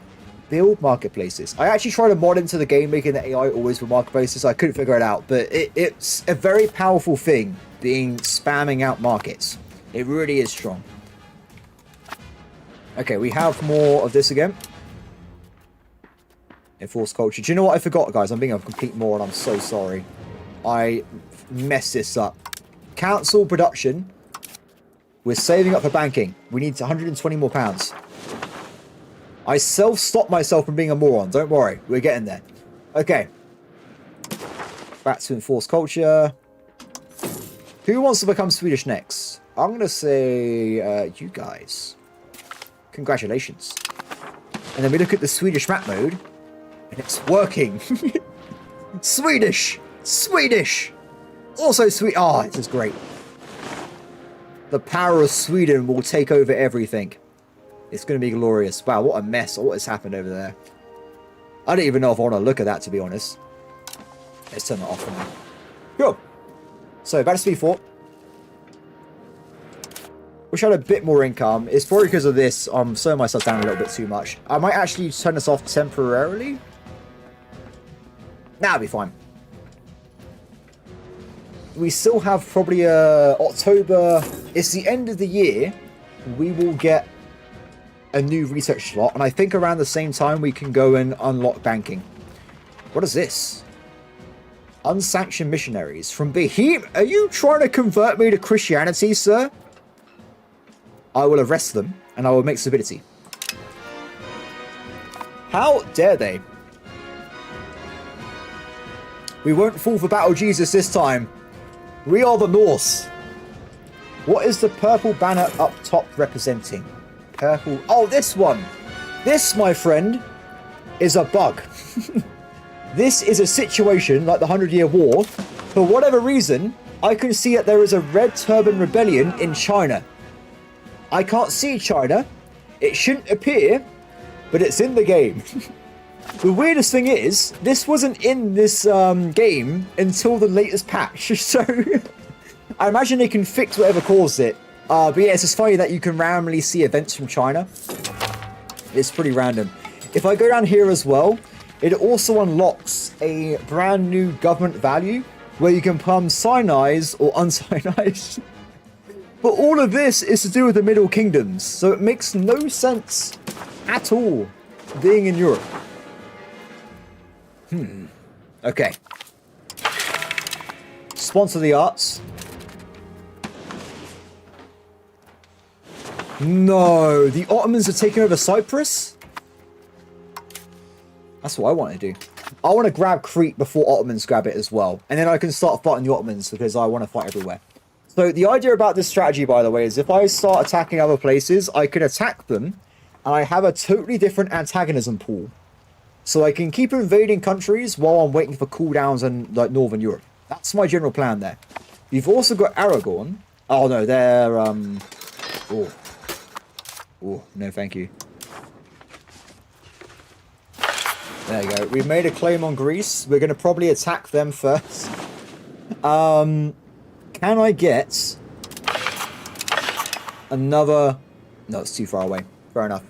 A: Build marketplaces. I actually tried to mod into the game, making the AI always with marketplaces. I couldn't figure it out, but it's a very powerful thing, spamming out markets. It really is strong. Okay, we have more of this again. Enforced culture. Do you know what I forgot, guys? I'm being a complete moron. I'm so sorry. I messed this up. Council production. We're saving up for banking. We need 120 more pounds. I self-stopped myself from being a moron. Don't worry. We're getting there. Okay. Back to enforced culture. Who wants to become Swedish next? I'm going to say you guys. Congratulations. And then we look at the Swedish map mode. And it's working. Swedish! Swedish! Also, sweet. Oh, this is great. The power of Sweden will take over everything. It's going to be glorious. Wow, what a mess. What has happened over there? I don't even know if I want to look at that, to be honest. Let's turn that off for now. Cool. So, back to speed 4. Wish I had a bit more income. It's probably because of this. I'm slowing myself down a little bit too much. I might actually turn this off temporarily. Nah, it'll be fine. We still have probably October. It's the end of the year. We will get a new research slot. And I think around the same time we can go and unlock banking. What is this? Unsanctioned missionaries from Behemoth. Are you trying to convert me to Christianity, sir? I will arrest them and I will make stability. How dare they? We won't fall for battle Jesus this time. We are the Norse. What is the purple banner up top representing? Purple. Oh, this one. This, my friend, is a bug. This is a situation like the 100-Year War. For whatever reason, I can see that there is a Red Turban Rebellion in China. I can't see China. It shouldn't appear, but it's in the game. The weirdest thing is, this wasn't in this game until the latest patch. So, I imagine they can fix whatever caused it. But yeah, it's just funny that you can randomly see events from China. It's pretty random. If I go down here as well, it also unlocks a brand new government value where you can become Sinise or unsinized. But all of this is to do with the Middle Kingdoms, so it makes no sense at all being in Europe. Okay. Sponsor the arts. No, the Ottomans are taking over Cyprus? That's what I want to do. I want to grab Crete before Ottomans grab it as well. And then I can start fighting the Ottomans because I want to fight everywhere. So the idea about this strategy, by the way, is if I start attacking other places, I can attack them. And I have a totally different antagonism pool. So I can keep invading countries while I'm waiting for cooldowns in like Northern Europe. That's my general plan there. You've also got Aragon. Oh no, they're Oh, no thank you. There you go. We've made a claim on Greece. We're going to probably attack them first. Can I get another... No, it's too far away. Fair enough.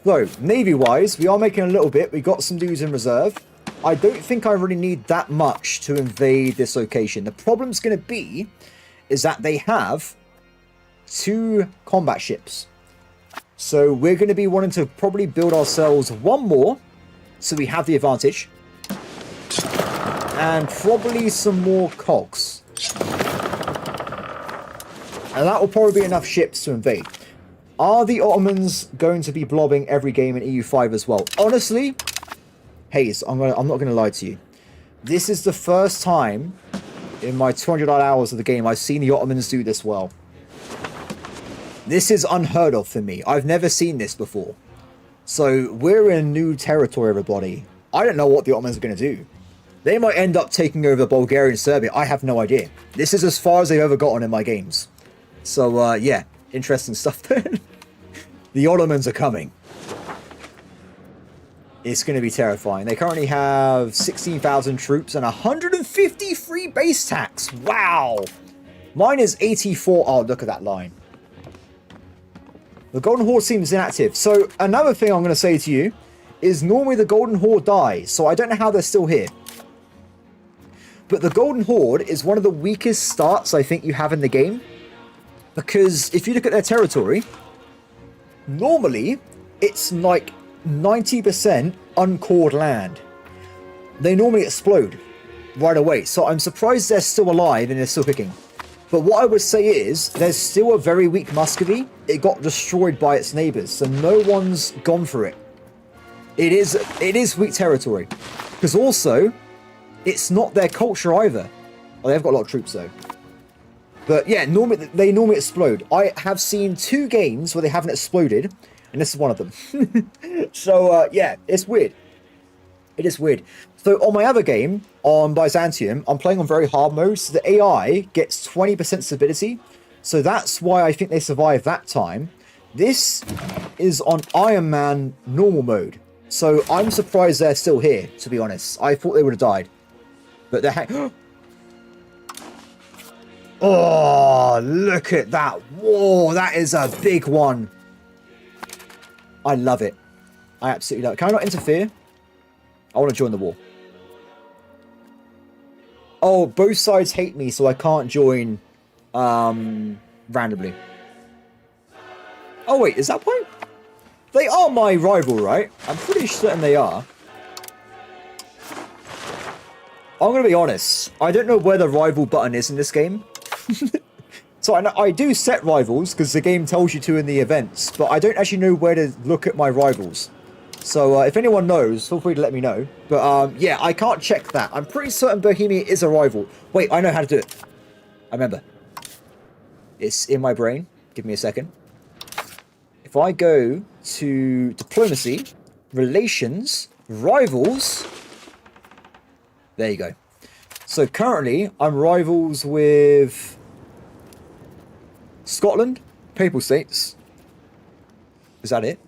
A: So, Navy-wise, we are making a little bit. We got some dudes in reserve. I don't think I really need that much to invade this location. The problem's going to be is that they have 2 combat ships. So, we're going to be wanting to probably build ourselves one more. So we have the advantage. And probably some more cogs. And that will probably be enough ships to invade. Are the Ottomans going to be blobbing every game in EU5 as well? Honestly, Hayes, I'm not going to lie to you. This is the first time in my 200 odd hours of the game I've seen the Ottomans do this well. This is unheard of for me. I've never seen this before. So, we're in new territory, everybody. I don't know what the Ottomans are going to do. They might end up taking over Bulgaria and Serbia. I have no idea. This is as far as they've ever gotten in my games. So, yeah. Interesting stuff there. The Ottomans are coming. It's going to be terrifying. They currently have 16,000 troops and 153 base tax. Wow. Mine is 84. Oh, look at that line. The Golden Horde seems inactive. So, another thing I'm going to say to you is normally the Golden Horde dies. So, I don't know how they're still here. But the Golden Horde is one of the weakest starts I think you have in the game. Because if you look at their territory, normally it's like 90% uncored land. They normally explode right away. So, I'm surprised they're still alive and they're still kicking. But what I would say is, there's still a very weak Muscovy. It got destroyed by its neighbours, so no one's gone for it. It is weak territory. Because also, it's not their culture either. Oh, they've got a lot of troops though. But yeah, they normally explode. I have seen 2 games where they haven't exploded, and this is one of them. So yeah, it's weird. It is weird. So on my other game, on Byzantium, I'm playing on very hard mode, so the AI gets 20% stability. So that's why I think they survived that time. This is on Ironman normal mode. So I'm surprised they're still here, to be honest. I thought they would have died. But they're... Oh, look at that. Whoa, that is a big one. I love it. I absolutely love it. Can I not interfere? I want to join the war. Oh, both sides hate me, so I can't join randomly. Oh, wait, is that why? They are my rival, right? I'm pretty certain they are. I'm going to be honest. I don't know where the rival button is in this game. So I do set rivals because the game tells you to in the events, but I don't actually know where to look at my rivals. So if anyone knows, feel free to let me know. But yeah, I can't check that. I'm pretty certain Bohemia is a rival. Wait, I know how to do it. I remember. It's in my brain. Give me a second. If I go to diplomacy, relations, rivals, there you go. So currently, I'm rivals with Scotland, Papal States. Is that it?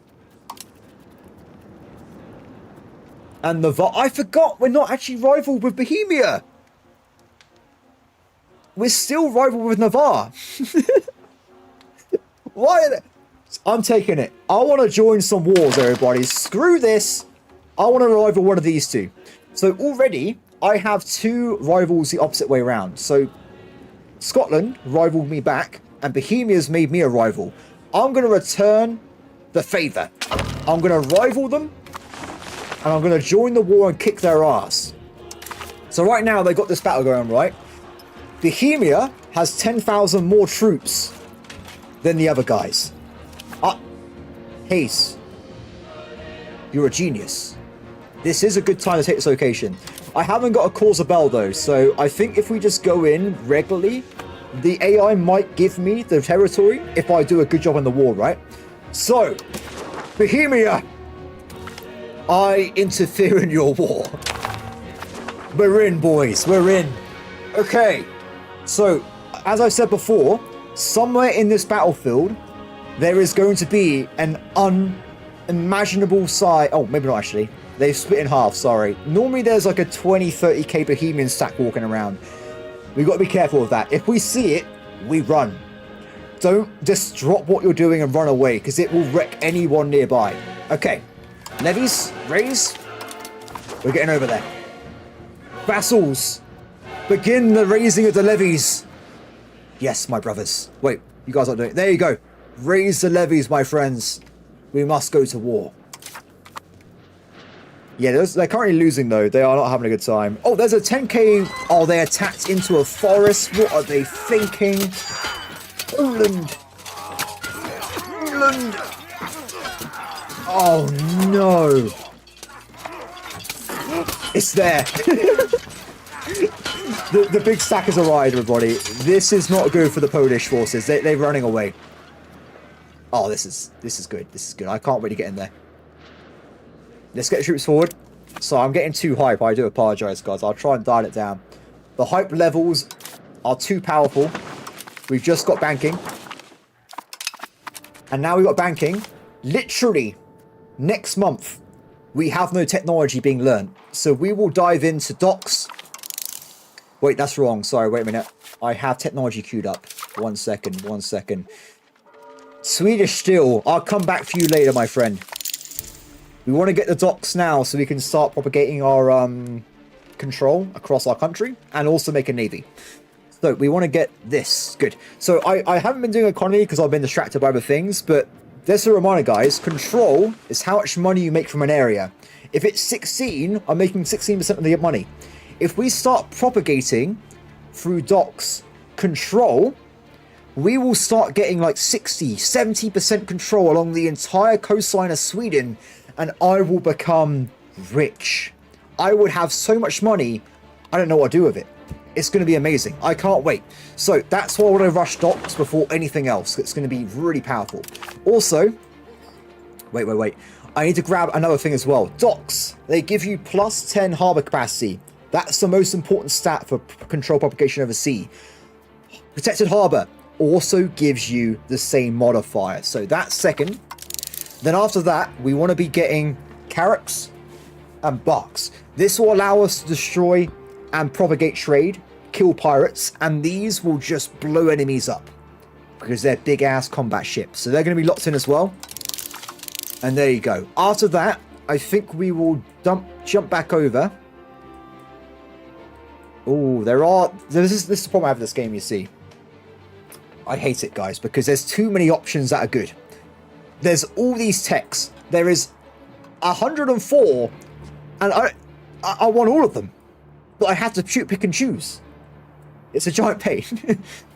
A: And Naval. I forgot we're not actually rival with Bohemia. We're still rival with Navarre. Why? I'm taking it. I want to join some wars, everybody. Screw this. I want to rival one of these two. So already, I have two rivals the opposite way around. So Scotland rivaled me back, and Bohemia's made me a rival. I'm going to return the favour. I'm going to rival them, and I'm going to join the war and kick their ass. So right now, they've got this battle going on, right? Bohemia has 10,000 more troops than the other guys. Hayes, you're a genius. This is a good time to take this location. I haven't got a cause a bell though, so I think if we just go in regularly, the AI might give me the territory if I do a good job in the war, right? So, Bohemia, I interfere in your war. We're in, boys, we're in. Okay, so as I said before, somewhere in this battlefield, there is going to be an unimaginable size. Oh, maybe not actually. They've split in half, sorry. Normally there's like a 20, 30k Bohemian stack walking around. We've got to be careful of that. If we see it, we run. Don't just drop what you're doing and run away, because it will wreck anyone nearby. Okay. Levies, raise. We're getting over there. Vassals, begin the raising of the levies. Yes, my brothers. Wait, you guys aren't doing it. There you go. Raise the levies, my friends. We must go to war. Yeah, they're currently losing, though. They are not having a good time. Oh, there's a 10k. Oh, they attacked into a forest. What are they thinking? Poland. Poland. Oh, no. It's there. The big stack has arrived, everybody. This is not good for the Polish forces. They're running away. Oh, this is good. This is good. I can't really get in there. Let's get troops forward. So I'm getting too hype. I do apologize, guys. I'll try and dial it down. The hype levels are too powerful. We've just got banking. And now we've got banking. Literally, next month, we have no technology being learned. So we will dive into docks. Wait, that's wrong. Sorry, wait a minute. I have technology queued up. 1 second, 1 second. Swedish steel. I'll come back for you later, my friend. We want to get the docks now so we can start propagating our control across our country and also make a navy. So we want to get this. Good. So I haven't been doing economy because I've been distracted by other things, but just a reminder, guys, control is how much money you make from an area. If it's 16, I'm making 16% of the money. If we start propagating through docks control, we will start getting like 60, 70% control along the entire coastline of Sweden, and I will become rich. I would have so much money, I don't know what to do with it. It's going to be amazing. I can't wait. So that's why I want to rush docks before anything else. It's going to be really powerful. Also, wait. I need to grab another thing as well. Docks. They give you plus 10 harbor capacity. That's the most important stat for control propagation over sea. Protected harbor also gives you the same modifier. So that's second. Then after that, we want to be getting carracks and bucks. This will allow us to destroy and propagate trade, kill pirates, and these will just blow enemies up because they're big ass combat ships. So they're going to be locked in as well. And there you go. After that, I think we will jump back over. Oh, this is the problem I have with this game, you see. I hate it, guys, because there's too many options that are good. There's all these techs. There is 104, and I want all of them. But I have to pick and choose. It's a giant pain.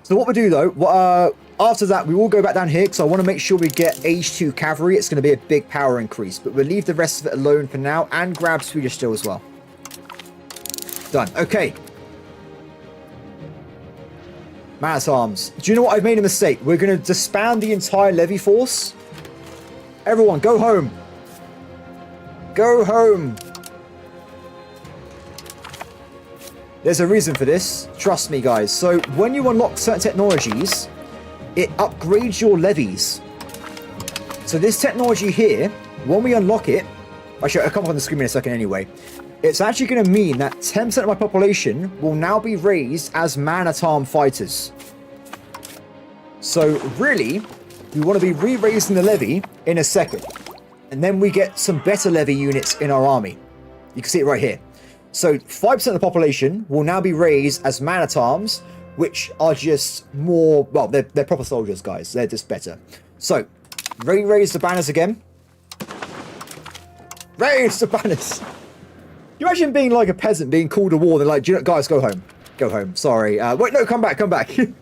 A: So what we do, though, after that, we will go back down here, because I want to make sure we get Age 2 Cavalry. It's going to be a big power increase, but we'll leave the rest of it alone for now, and grab Swedish Steel as well. Done. Okay. Man at Arms. Do you know what? I've made a mistake. We're going to disband the entire levy force. Everyone, go home. Go home. There's a reason for this. Trust me, guys. So when you unlock certain technologies, it upgrades your levies. So this technology here, when we unlock it, actually, I'll come up on the screen in a second anyway. It's actually going to mean that 10% of my population will now be raised as man-at-arms fighters. So really, we want to be re-raising the levy in a second. And then we get some better levy units in our army. You can see it right here. So 5% of the population will now be raised as man-at-arms, which are just more, well, they're proper soldiers, guys. They're just better. So, raise the banners again. Raise the banners! You imagine being like a peasant, being called to war, they're like, do you know, guys, go home. Go home. Sorry. Wait, no, come back, come back. We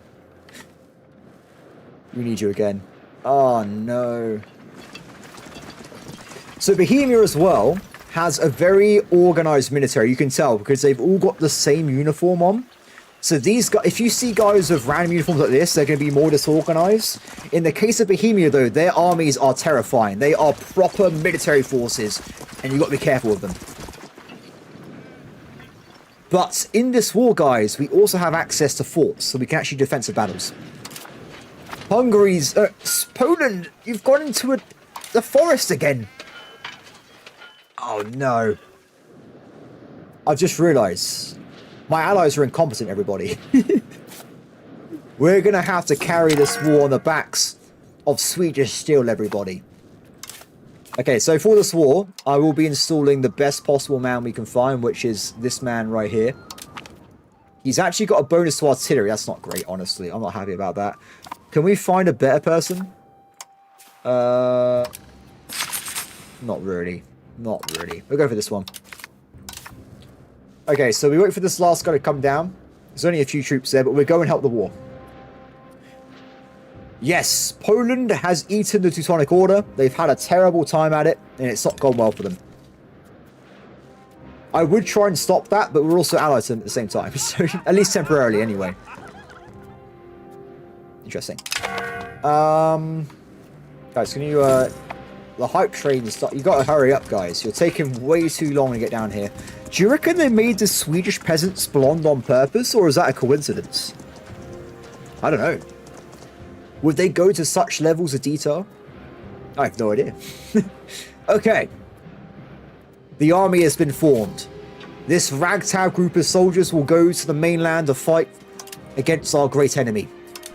A: need you again. Oh, no. So Bohemia as well has a very organized military. You can tell because they've all got the same uniform on. So these guys, if you see guys with random uniforms like this, they're going to be more disorganized. In the case of Bohemia, though, their armies are terrifying. They are proper military forces, and you've got to be careful with them. But in this war, guys, we also have access to forts, so we can actually do defensive battles. Poland, you've gone into the forest again. Oh, no. I've just realised my allies are incompetent, everybody. We're going to have to carry this war on the backs of Swedish Steel, everybody. Okay, so for this war, I will be installing the best possible man we can find, which is this man right here. He's actually got a bonus to artillery. That's not great, honestly. I'm not happy about that. Can we find a better person? Not really. Not really. We'll go for this one. Okay, so we wait for this last guy to come down. There's only a few troops there, but we'll go and help the war. Yes, Poland has eaten the Teutonic Order. They've had a terrible time at it, and it's not gone well for them. I would try and stop that, but we're also allied to them at the same time. So, at least temporarily, anyway. Interesting. Guys, can you, the hype train is start. You gotta hurry up, guys. You're taking way too long to get down here. Do you reckon they made the Swedish peasants blonde on purpose, or is that a coincidence? I don't know. Would they go to such levels of detail? I have no idea. Okay. The army has been formed. This ragtag group of soldiers will go to the mainland to fight against our great enemy.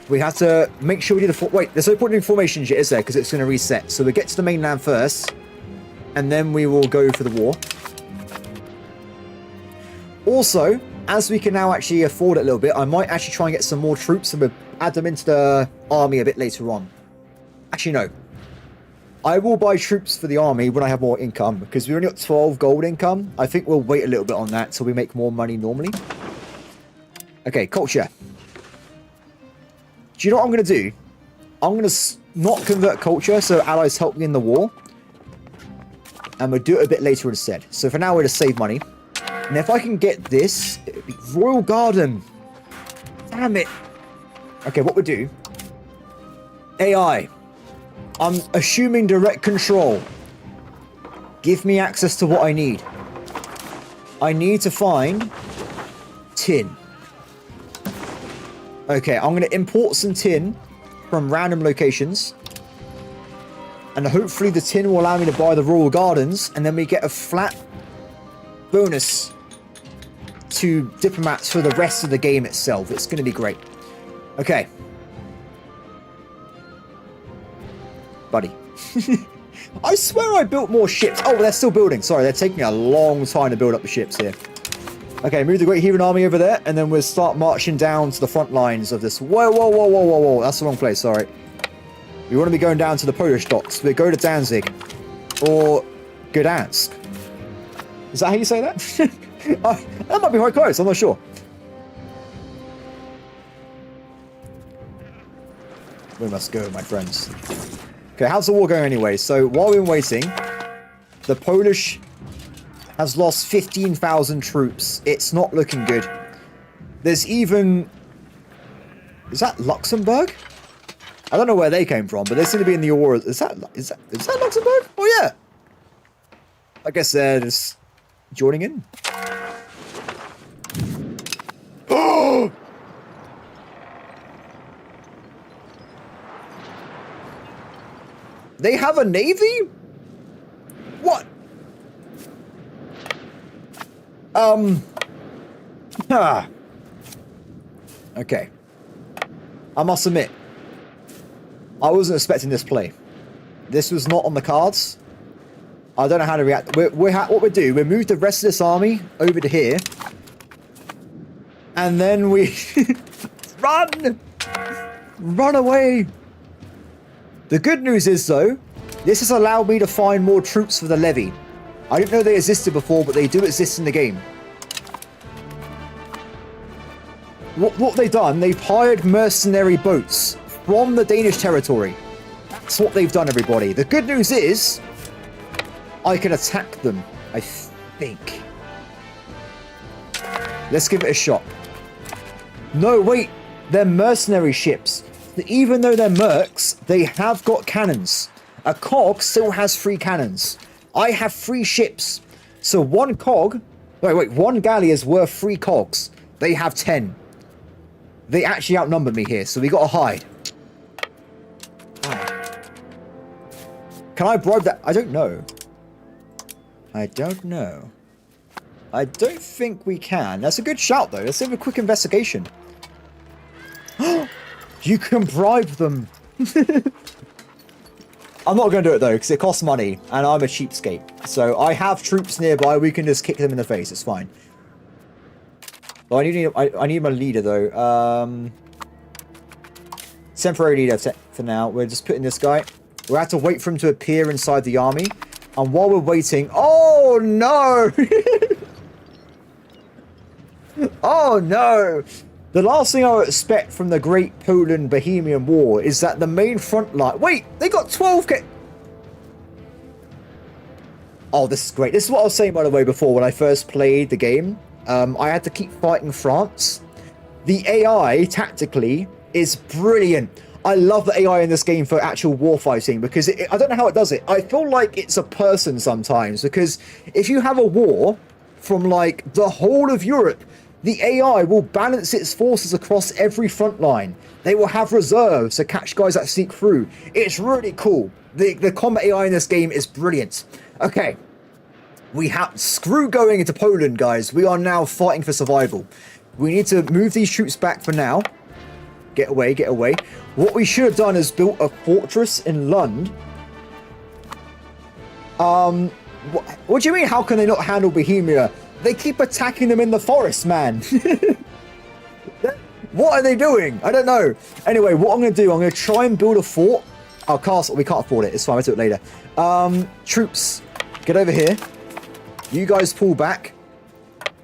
A: We have to make sure we do the... Wait, there's no point in formation yet, is there? Because it's going to reset. So we get to the mainland first, and then we will go for the war. Also, as we can now actually afford it a little bit, I might actually try and get some more troops and we'll add them into the army a bit later on. Actually, no. I will buy troops for the army when I have more income, because we only got 12 gold income. I think we'll wait a little bit on that till we make more money normally. Okay, culture. Do you know what I'm going to do? I'm going to not convert culture so allies help me in the war. And we'll do it a bit later instead. So for now, we're going to save money. And if I can get this, it'd be Royal Garden. Damn it. Okay, what we do? AI. I'm assuming direct control. Give me access to what I need. I need to find tin. Okay, I'm going to import some tin from random locations. And hopefully the tin will allow me to buy the Royal Gardens. And then we get a flat bonus to diplomats for the rest of the game itself. It's going to be great. Okay. Buddy. I swear I built more ships. Oh, they're still building. Sorry, they're taking a long time to build up the ships here. Okay, move the Great Heathen Army over there, and then we'll start marching down to the front lines of this. Whoa, whoa, whoa, whoa, whoa, whoa. That's the wrong place, sorry. We want to be going down to the Polish docks. We go to Danzig. Or Gdansk. Is that how you say that? That might be quite close, I'm not sure. We must go, my friends. Okay, how's the war going anyway? So, while we're waiting, the Polish has lost 15,000 troops. It's not looking good. There's even... Is that Luxembourg? I don't know where they came from, but they seem to be in the war. Is that Luxembourg? Oh, yeah. I guess they're just joining in. Oh! They have a navy? What? Okay. I must admit, I wasn't expecting this play. This was not on the cards. I don't know how to react. What we do, we move the rest of this army over to here. And then we... Run! Run away! The good news is, though, this has allowed me to find more troops for the levy. I didn't know they existed before, but they do exist in the game. What they've done, they've hired mercenary boats from the Danish territory. That's what they've done, everybody. The good news is, I can attack them, I think. Let's give it a shot. No, wait. They're mercenary ships. Even though they're mercs, they have got cannons. A cog still has 3 cannons. I have 3 ships. So one cog... one galley is worth 3 cogs. They have 10. They actually outnumber me here, so we gotta hide. Can I bribe that? I don't know. I don't know. I don't think we can. That's a good shout, though. Let's have a quick investigation. You can bribe them. I'm not going to do it, though, because it costs money, and I'm a cheapskate. So I have troops nearby. We can just kick them in the face. It's fine. Oh, I need my leader, though. Temporary leader for now. We're just putting this guy. We'll have to wait for him to appear inside the army. And while we're waiting... Oh, no! Oh, no! The last thing I would expect from the Great Poland-Bohemian War is that the main front line... Wait! They got 12k... Oh, this is great. This is what I was saying, by the way, before when I first played the game. I had to keep fighting France. The AI, tactically, is brilliant. I love the AI in this game for actual warfighting because I don't know how it does it. I feel like it's a person sometimes because if you have a war from, like, the whole of Europe... The AI will balance its forces across every front line. They will have reserves to catch guys that sneak through. It's really cool. The combat AI in this game is brilliant. Okay. We have... Screw going into Poland, guys. We are now fighting for survival. We need to move these troops back for now. Get away, get away. What we should have done is built a fortress in Lund. What do you mean, how can they not handle Bohemia? They keep attacking them in the forest, man. What are they doing? I don't know. Anyway, what I'm going to do, I'm going to try and build a fort. Our castle, we can't afford it. It's fine, we'll do it later. Troops, get over here. You guys pull back.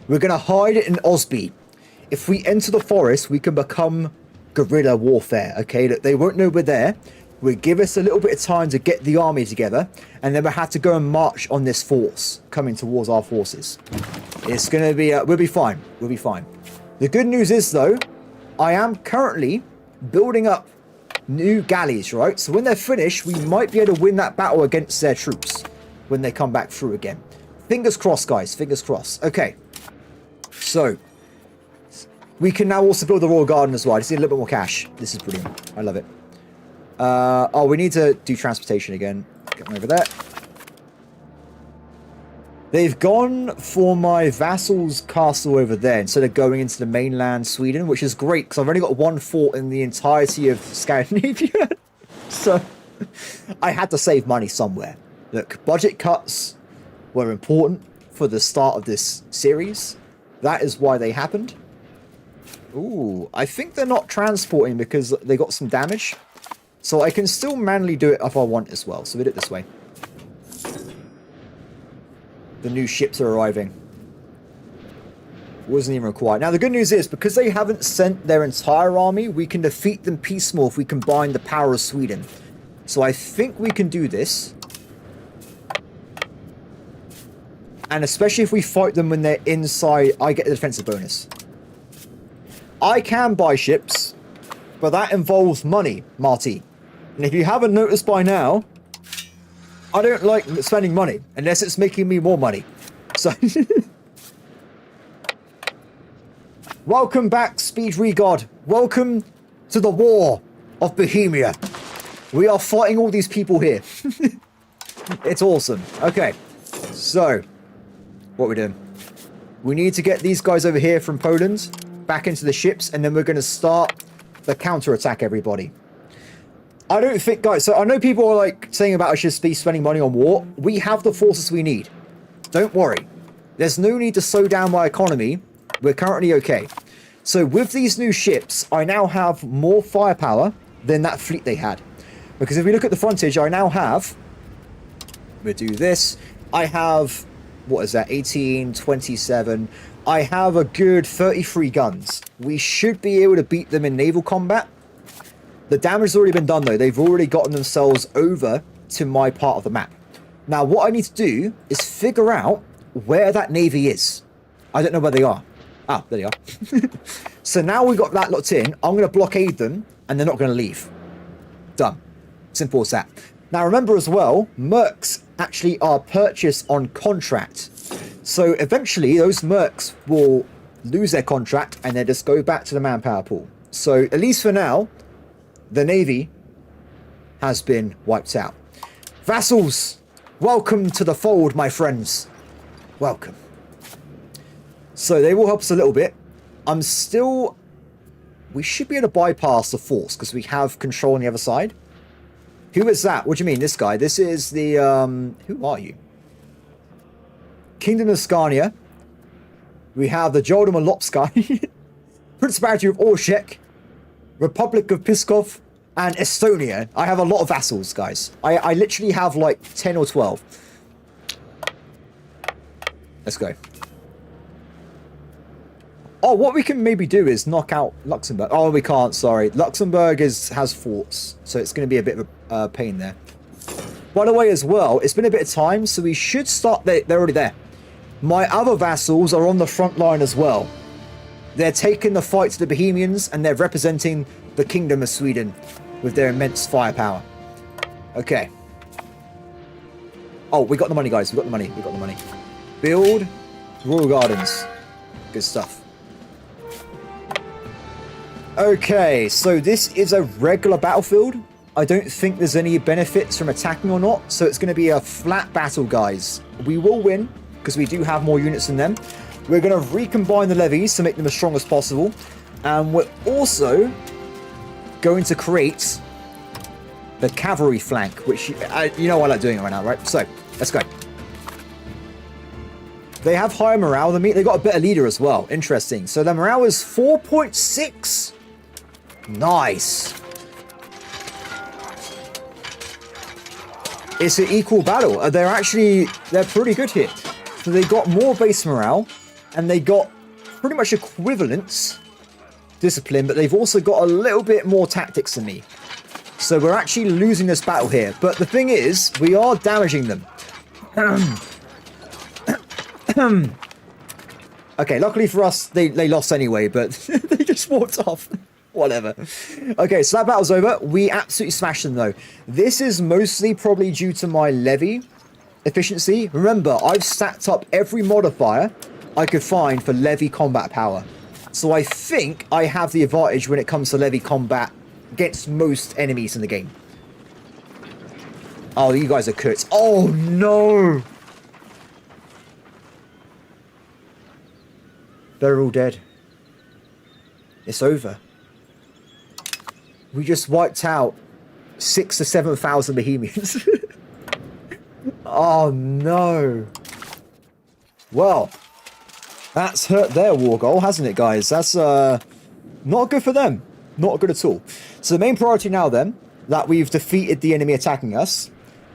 A: We're going to hide it in Osby. If we enter the forest, we can become guerrilla warfare, okay? They won't know we're there. Will give us a little bit of time to get the army together, and then we'll have to go and march on this force coming towards our forces. It's going to be... we'll be fine. We'll be fine. The good news is, though, I am currently building up new galleys, right? So when they're finished, we might be able to win that battle against their troops. when they come back through again. Fingers crossed, guys. Fingers crossed. Okay. So, we can now also build the Royal Garden as well. I just need a little bit more cash. This is brilliant. I love it. Oh, we need to do transportation again. Get them over there. They've gone for my vassal's castle over there instead of going into the mainland Sweden, which is great because I've only got one fort in the entirety of Scandinavia. So, I had to save money somewhere. Look, budget cuts were important for the start of this series. That is why they happened. Ooh, I think they're not transporting because they got some damage. So I can still manually do it if I want as well. So we do it this way. The new ships are arriving. Wasn't even required. Now the good news is, because they haven't sent their entire army, we can defeat them piecemeal if we combine the power of Sweden. So I think we can do this. And especially if we fight them when they're inside, I get the defensive bonus. I can buy ships, but that involves money, Marty. And if you haven't noticed by now, I don't like spending money unless it's making me more money. So, welcome back, Speed Regod. Welcome to the war of Bohemia. We are fighting all these people here. It's awesome. Okay, so what are we doing? We need to get these guys over here from Poland back into the ships, and then we're going to start the counter-attack, everybody. I don't think, guys, so I know people are like saying about I should be spending money on war. We have the forces we need. Don't worry. There's no need to slow down my economy. We're currently okay. So with these new ships, I now have more firepower than that fleet they had. Because if we look at the frontage, I now have, we'll do this, I have, what is that, 18, 27, I have a good 33 guns. We should be able to beat them in naval combat. The damage has already been done though. They've already gotten themselves over to my part of the map. Now what I need to do is figure out where that navy is. I don't know where they are. Ah, there they are. So now we've got that locked in. I'm going to blockade them and they're not going to leave. Done. Simple as that. Now remember as well, mercs actually are purchased on contract. So eventually those mercs will lose their contract and they just go back to the manpower pool. So at least for now, the navy has been wiped out. Vassals, welcome to the fold, my friends. Welcome. So they will help us a little bit. We should be able to bypass the force because we have control on the other side. Who is that? What do you mean, this guy? This is the, who are you? Kingdom of Scania. We have the Joldom of Lopsky, Principality of Orshek, Republic of Pskov, and Estonia. I have a lot of vassals, guys. I literally have like 10 or 12. Let's go. Oh, what we can maybe do is knock out Luxembourg. Oh, we can't, sorry. Luxembourg has forts, so it's going to be a bit of a pain there. By the way, as well, it's been a bit of time, so we should start... They're already there. My other vassals are on the front line as well. They're taking the fight to the Bohemians, and they're representing the Kingdom of Sweden with their immense firepower. Okay. Oh, we got the money, guys. We got the money. We got the money. Build Royal Gardens. Good stuff. Okay, so this is a regular battlefield. I don't think there's any benefits from attacking or not, so it's going to be a flat battle, guys. We will win, because we do have more units than them. We're going to recombine the levies to make them as strong as possible. And we're also going to create the cavalry flank, which, you know I like doing it right now, right? So, let's go. They have higher morale than me. They got a better leader as well. Interesting. So their morale is 4.6. Nice. It's an equal battle. They're pretty good here. So they got more base morale, and they got pretty much equivalent discipline, but they've also got a little bit more tactics than me. So we're actually losing this battle here. But the thing is, we are damaging them. Okay, luckily for us, they lost anyway, but they just walked off. Whatever. Okay, so that battle's over. We absolutely smashed them, though. This is mostly probably due to my levy efficiency. Remember, I've stacked up every modifier I could find for levy combat power. So I think I have the advantage when it comes to levy combat against most enemies in the game. Oh, you guys are cooked. Oh, no! They're all dead. It's over. We just wiped out 6,000 to 7,000 Bohemians. Oh, no. Well, that's hurt their war goal, hasn't it, guys? That's not good for them. Not good at all. So the main priority now, then, that we've defeated the enemy attacking us,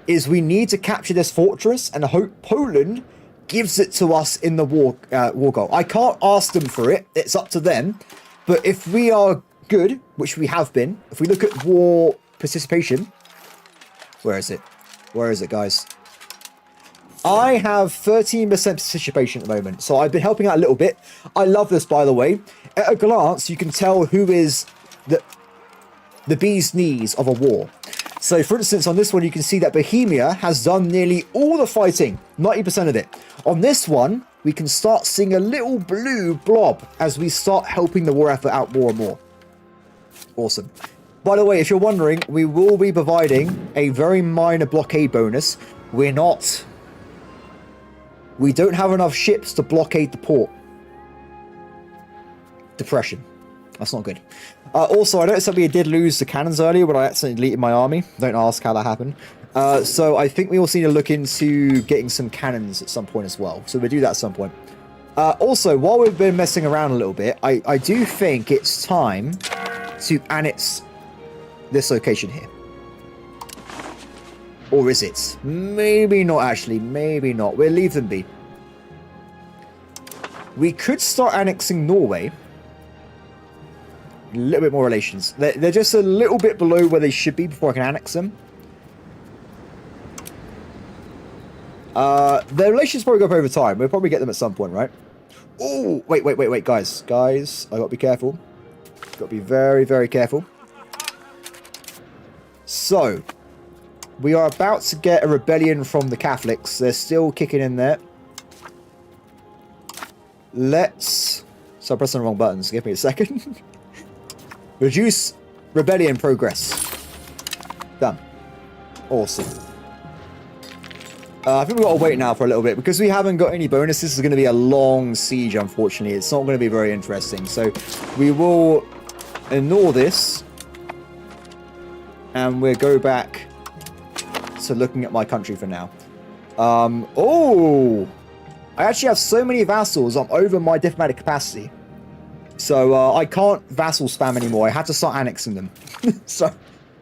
A: is we need to capture this fortress and hope Poland gives it to us in the war goal. I can't ask them for it. It's up to them. But if we are good, which we have been, if we look at war participation, where is it? Where is it, guys? I have 13% participation at the moment, so I've been helping out a little bit. I love this, by the way. At a glance, you can tell who is the bee's knees of a war. So, for instance, on this one, you can see that Bohemia has done nearly all the fighting, 90% of it. On this one, we can start seeing a little blue blob as we start helping the war effort out more and more. Awesome. By the way, if you're wondering, we will be providing a very minor blockade bonus. We don't have enough ships to blockade the port. Depression. That's not good. Also, I noticed that we did lose the cannons earlier when I accidentally deleted my army. Don't ask how that happened. So I think we also need to look into getting some cannons at some point as well. So we'll do that at some point. Also, while we've been messing around a little bit, I do think it's time to annex this location here. Or is it? Maybe not, actually. Maybe not. We'll leave them be. We could start annexing Norway. A little bit more relations. They're just a little bit below where they should be before I can annex them. Their relations probably go up over time. We'll probably get them at some point, right? Oh, wait, guys. Guys, I gotta be careful. Gotta be very, very careful. So, we are about to get a rebellion from the Catholics. They're still kicking in there. Let's... So I'm pressing the wrong buttons. Give me a second. Reduce rebellion progress. Done. Awesome. I think we've got to wait now for a little bit because we haven't got any bonuses. This is going to be a long siege, unfortunately. It's not going to be very interesting. So we will ignore this. And we'll go back to looking at my country for now. Oh! I actually have so many vassals. I'm over my diplomatic capacity. So I can't vassal spam anymore. I had to start annexing them. So,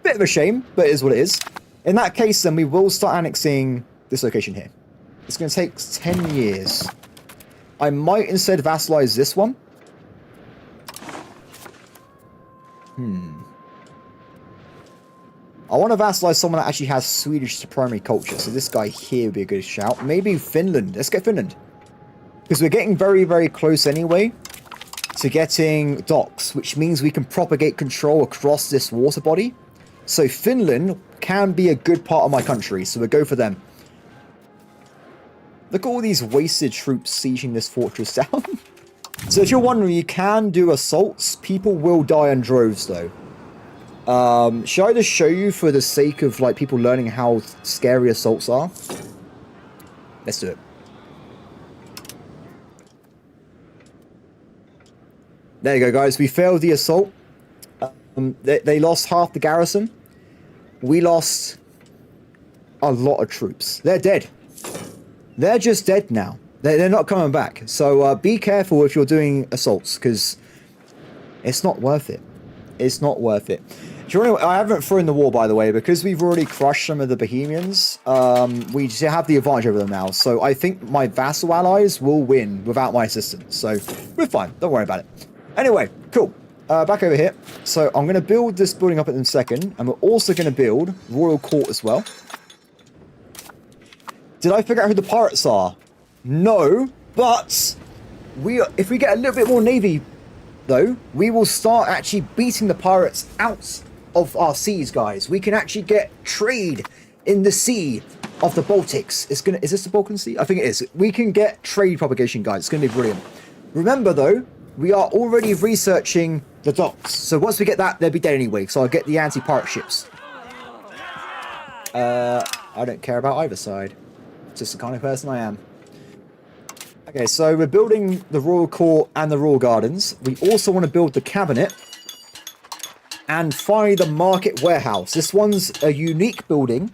A: bit of a shame, but it is what it is. In that case, then, we will start annexing this location here. It's going to take 10 years. I might instead vassalize this one. I want to vassalize someone that actually has Swedish as a primary culture. So this guy here would be a good shout. Maybe Finland. Let's get Finland. Because we're getting very, very close anyway to getting docks, which means we can propagate control across this water body. So Finland can be a good part of my country, so we'll go for them. Look at all these wasted troops sieging this fortress down. So if you're wondering, you can do assaults. People will die in droves, though. Should I just show you for the sake of like people learning how scary assaults are? Let's do it. There you go, guys. We failed the assault. They lost half the garrison. We lost a lot of troops. They're dead. They're just dead now. They're not coming back. So be careful if you're doing assaults, because it's not worth it. It's not worth it. I haven't thrown the war, by the way, because we've already crushed some of the Bohemians. We just have the advantage over them now. So I think my vassal allies will win without my assistance. So we're fine. Don't worry about it. Anyway, cool. Back over here. So I'm going to build this building up in a second. And we're also going to build Royal Court as well. Did I figure out who the pirates are? No. But if we get a little bit more navy, though, we will start actually beating the pirates out of our seas, guys. We can actually get trade in the sea of the Baltics. Is this the Balkan Sea? I think it is. We can get trade propagation, guys. It's going to be brilliant. Remember, though, we are already researching the docks. So once we get that, they'll be dead anyway. So I'll get the anti-pirate ships. I don't care about either side. It's just the kind of person I am. Okay, so we're building the Royal Court and the Royal Gardens. We also want to build the Cabinet. And finally, the Market Warehouse. This one's a unique building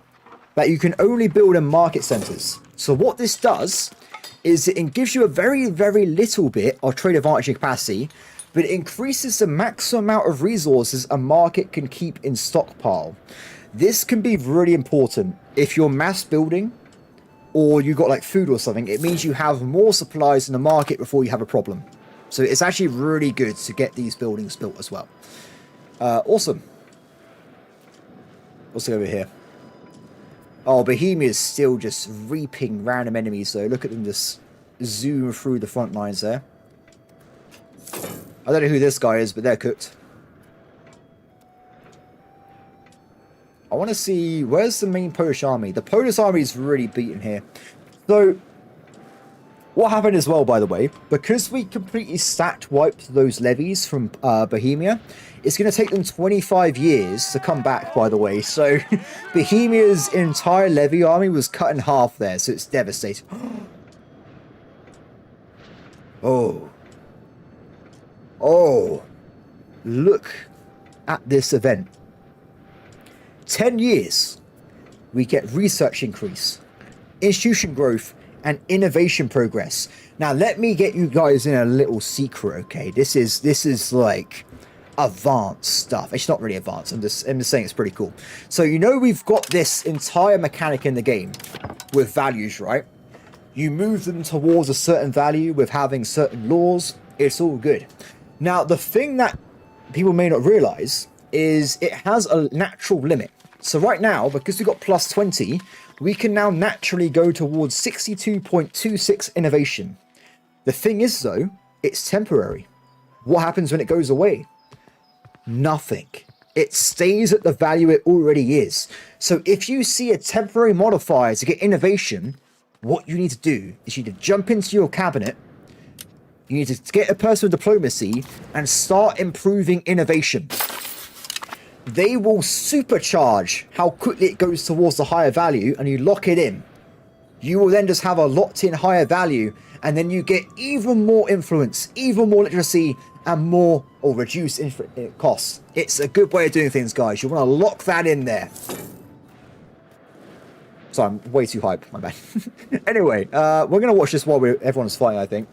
A: that you can only build in market centres. So what this does is it gives you a very, very little bit of trade advantage and capacity, but it increases the maximum amount of resources a market can keep in stockpile. This can be really important if you're mass building or you got like food or something. It means you have more supplies in the market before you have a problem. So it's actually really good to get these buildings built as well. Awesome. What's over here? Oh, Bohemia is still just reaping random enemies though. Look at them just zoom through the front lines there. I don't know who this guy is, but they're cooked. I want to see, where's the main Polish army? The Polish army is really beaten here. So, what happened as well, by the way, because we completely stacked wiped those levies from Bohemia, it's going to take them 25 years to come back, by the way. So, Bohemia's entire levy army was cut in half there, so it's devastating. Oh. Oh. Look at this event. 10 years, we get research increase, institution growth, and innovation progress. Now, let me get you guys in a little secret, okay? This is like advanced stuff. It's not really advanced. I'm just saying it's pretty cool. So, you know, we've got this entire mechanic in the game with values, right? You move them towards a certain value with having certain laws. It's all good. Now, the thing that people may not realize is it has a natural limit. So right now, because we've got plus 20, we can now naturally go towards 62.26 innovation. The thing is, though, it's temporary. What happens when it goes away? Nothing. It stays at the value it already is. So if you see a temporary modifier to get innovation, what you need to do is you need to jump into your cabinet, you need to get a personal diplomacy, and start improving innovation. They will supercharge how quickly it goes towards the higher value, and you lock it in. You will then just have a locked in higher value, and then you get even more influence, even more literacy, and more or reduced costs. It's a good way of doing things, guys. You want to lock that in there. Sorry, I'm way too hyped, my bad. Anyway, we're going to watch this while everyone's fighting, I think.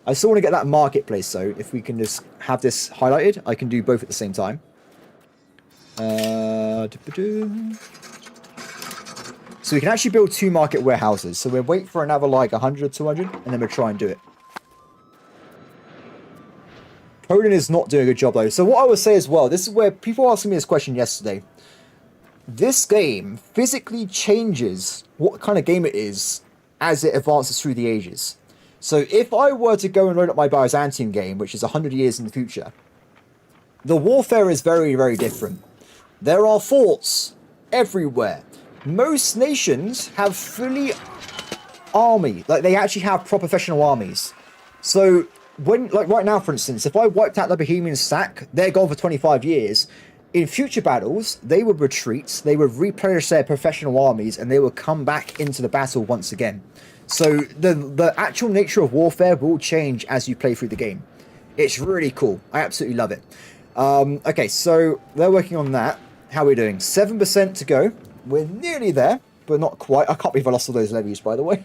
A: I still want to get that marketplace, though. If we can just have this highlighted, I can do both at the same time. So we can actually build 2 market warehouses. So we'll wait for another like 100, 200, and then we'll try and do it. Poland is not doing a good job though. So what I would say as well, this is where people asked me this question yesterday. This game physically changes what kind of game it is as it advances through the ages. So if I were to go and load up my Byzantium game, which is 100 years in the future, the warfare is very, very different. There are forts everywhere. Most nations have fully army. Like, they actually have proper professional armies. So, when, like right now, for instance, if I wiped out the Bohemian stack, they're gone for 25 years. In future battles, they would retreat, they would replenish their professional armies, and they would come back into the battle once again. So, the actual nature of warfare will change as you play through the game. It's really cool. I absolutely love it. Okay, so they're working on that. How are we doing? 7% to go. We're nearly there, but not quite. I can't believe I lost all those levies, by the way.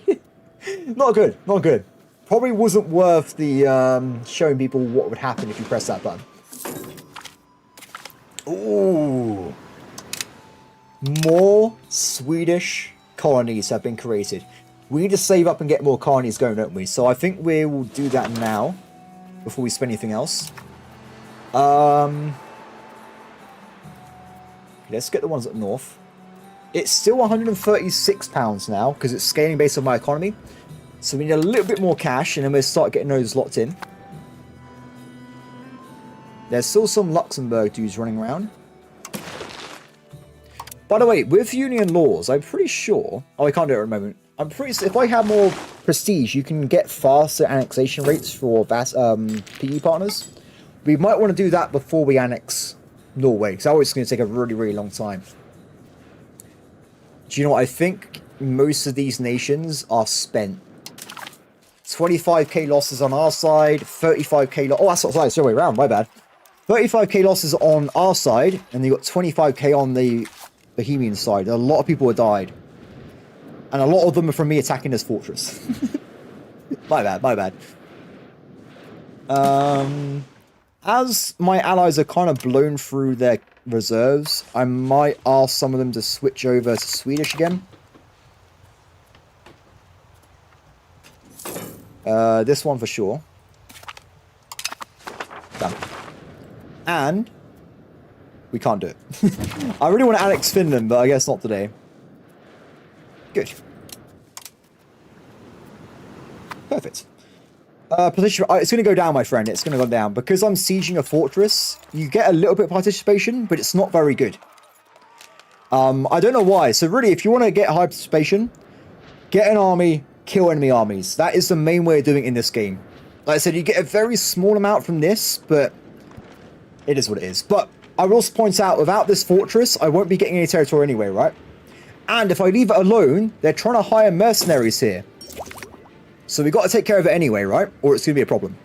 A: Not good, not good. Probably wasn't worth the showing people what would happen if you press that button. Ooh. More Swedish colonies have been created. We need to save up and get more colonies going, don't we? So I think we will do that now before we spend anything else. Let's get the ones up north. It's still £136 now because it's scaling based on my economy. So we need a little bit more cash and then we'll start getting those locked in. There's still some Luxembourg dudes running around. By the way, with union laws, I'm pretty sure... Oh, I can't do it at the moment. I'm pretty... If I have more prestige, you can get faster annexation rates for PE partners. We might want to do that before we annex Norway, because it's going to take a really, really long time. Do you know what? I think most of these nations are spent. 25k losses on our side, 35k... Oh, that's not the way around, my bad. 35k losses on our side, and you got 25k on the Bohemian side. A lot of people have died. And a lot of them are from me attacking this fortress. My bad, my bad. As my allies are kind of blown through their reserves, I might ask some of them to switch over to Swedish again. This one for sure. Done. And we can't do it. I really want to annex Finland, but I guess not today. Good. Perfect. It's going to go down, my friend. It's going to go down. Because I'm sieging a fortress, you get a little bit of participation, but it's not very good. I don't know why. So really, if you want to get high participation, get an army, kill enemy armies. That is the main way of doing it in this game. Like I said, you get a very small amount from this, but it is what it is. But I will also point out, without this fortress, I won't be getting any territory anyway, right? And if I leave it alone, they're trying to hire mercenaries here. So we got to take care of it anyway, right? Or it's going to be a problem.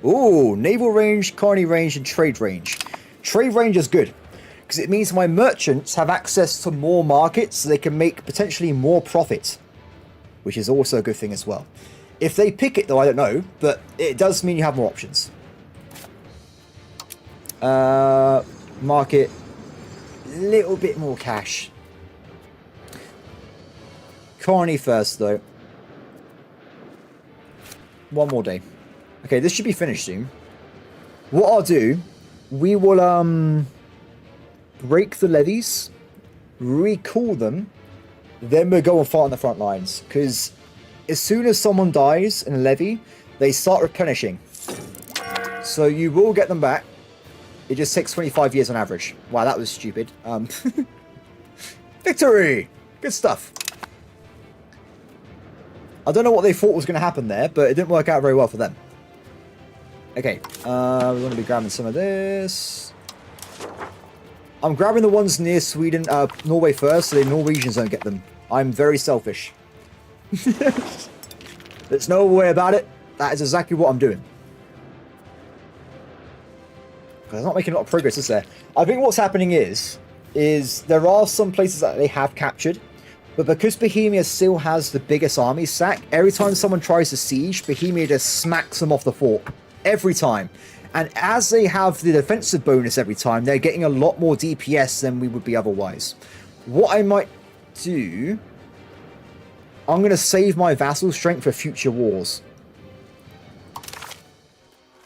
A: Ooh, naval range, colony range, and trade range. Trade range is good, because it means my merchants have access to more markets, so they can make potentially more profit, which is also a good thing as well. If they pick it, though, I don't know, but it does mean you have more options. Market, little bit more cash. Colony first, though. One more day. Okay, this should be finished soon. What I'll do, we will break the levies, recall them, then we'll go and fight on the front lines. Because as soon as someone dies in a levy, they start replenishing. So you will get them back. It just takes 25 years on average. Wow, that was stupid. Victory! Good stuff. I don't know what they thought was going to happen there, but it didn't work out very well for them. Okay, we're going to be grabbing some of this. I'm grabbing the ones near Sweden, Norway first, so the Norwegians don't get them. I'm very selfish. There's no way about it. That is exactly what I'm doing. Because I'm not making a lot of progress, is there? I think what's happening is there are some places that they have captured. But because Bohemia still has the biggest army stack, every time someone tries to siege, Bohemia just smacks them off the fort. Every time. And as they have the defensive bonus every time, they're getting a lot more DPS than we would be otherwise. What I might do... I'm going to save my vassal strength for future wars.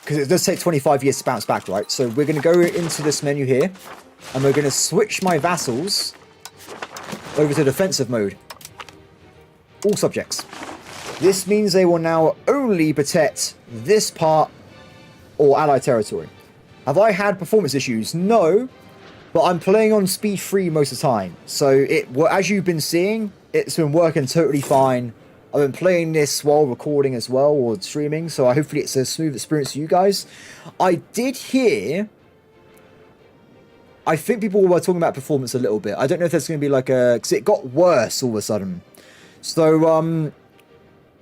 A: Because it does take 25 years to bounce back, right? So we're going to go into this menu here. And we're going to switch my vassals over to defensive mode. All subjects. This means they will now only protect this part or allied territory. Have I had performance issues? No, but I'm playing on speed 3 most of the time. So as you've been seeing, it's been working totally fine. I've been playing this while recording as well, or streaming, so hopefully it's a smooth experience for you guys. I did hear... I think people were talking about performance a little bit. I don't know if there's going to be like a... Because it got worse all of a sudden. So,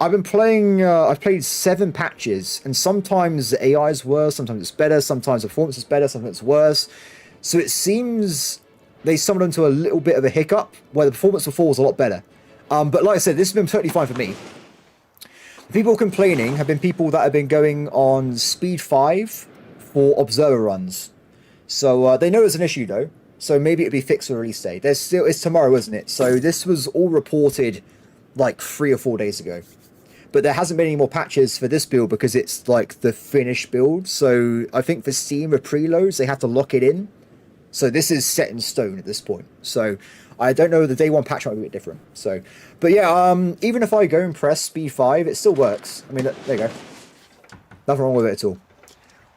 A: I've been playing... I've played 7 patches. And sometimes the AI is worse. Sometimes it's better. Sometimes the performance is better. Sometimes it's worse. So it seems they stumbled into a little bit of a hiccup where the performance before was a lot better. But like I said, this has been totally fine for me. People complaining have been people that have been going on speed 5 for observer runs. So they know it's an issue though, so maybe it'll be fixed for release day. It's tomorrow, isn't it? So this was all reported like 3 or 4 days ago. But there hasn't been any more patches for this build because it's like the finished build. So I think for Steam with preloads, they have to lock it in. So this is set in stone at this point. So I don't know, the day 1 patch might be a bit different. So, but yeah, even if I go and press speed 5, it still works. I mean, there you go. Nothing wrong with it at all.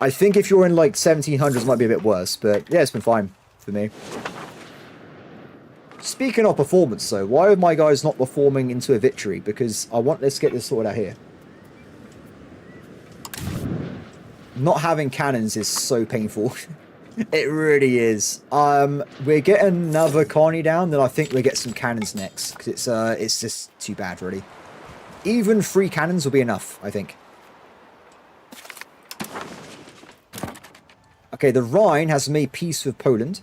A: I think if you're in like 1700s, it might be a bit worse, but yeah, it's been fine for me. Speaking of performance, though, why are my guys not performing into a victory? Because let's get this sorted out here. Not having cannons is so painful. It really is. We're getting another colony down, then I think we'll get some cannons next. Because it's just too bad, really. Even 3 cannons will be enough, I think. Okay, the Rhine has made peace with Poland.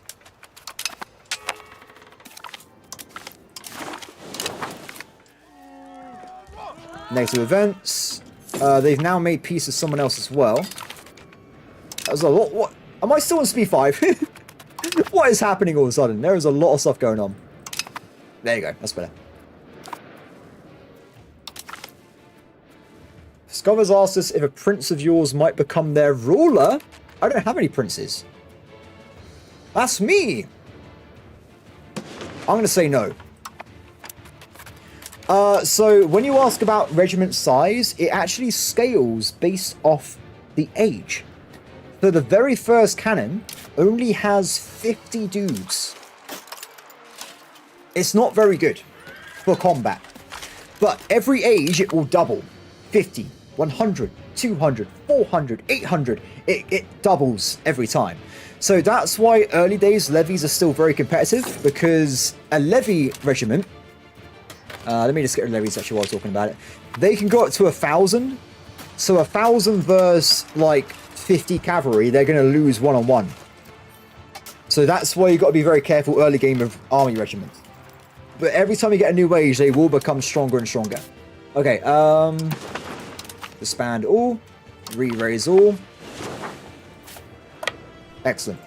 A: Negative events. They've now made peace with someone else as well. That was a lot. What? Am I still on speed 5? What is happening all of a sudden? There is a lot of stuff going on. There you go. That's better. Discover's asked us if a prince of yours might become their ruler. I don't have any princes. That's me. I'm going to say no. So when you ask about regiment size, it actually scales based off the age. So the very first cannon only has 50 dudes. It's not very good for combat. But every age it will double. 50, 100, 200, 400, 800. It doubles every time. So that's why early days levies are still very competitive, because a levy regiment, let me just get rid of levies actually while I'm talking about it. They can go up to 1,000. So 1,000 versus like 50 cavalry, they're going to lose one-on-one. So that's why you've got to be very careful early game of army regiments. But every time you get a new age, they will become stronger and stronger. Okay, disband all, re-raise all. Excellent.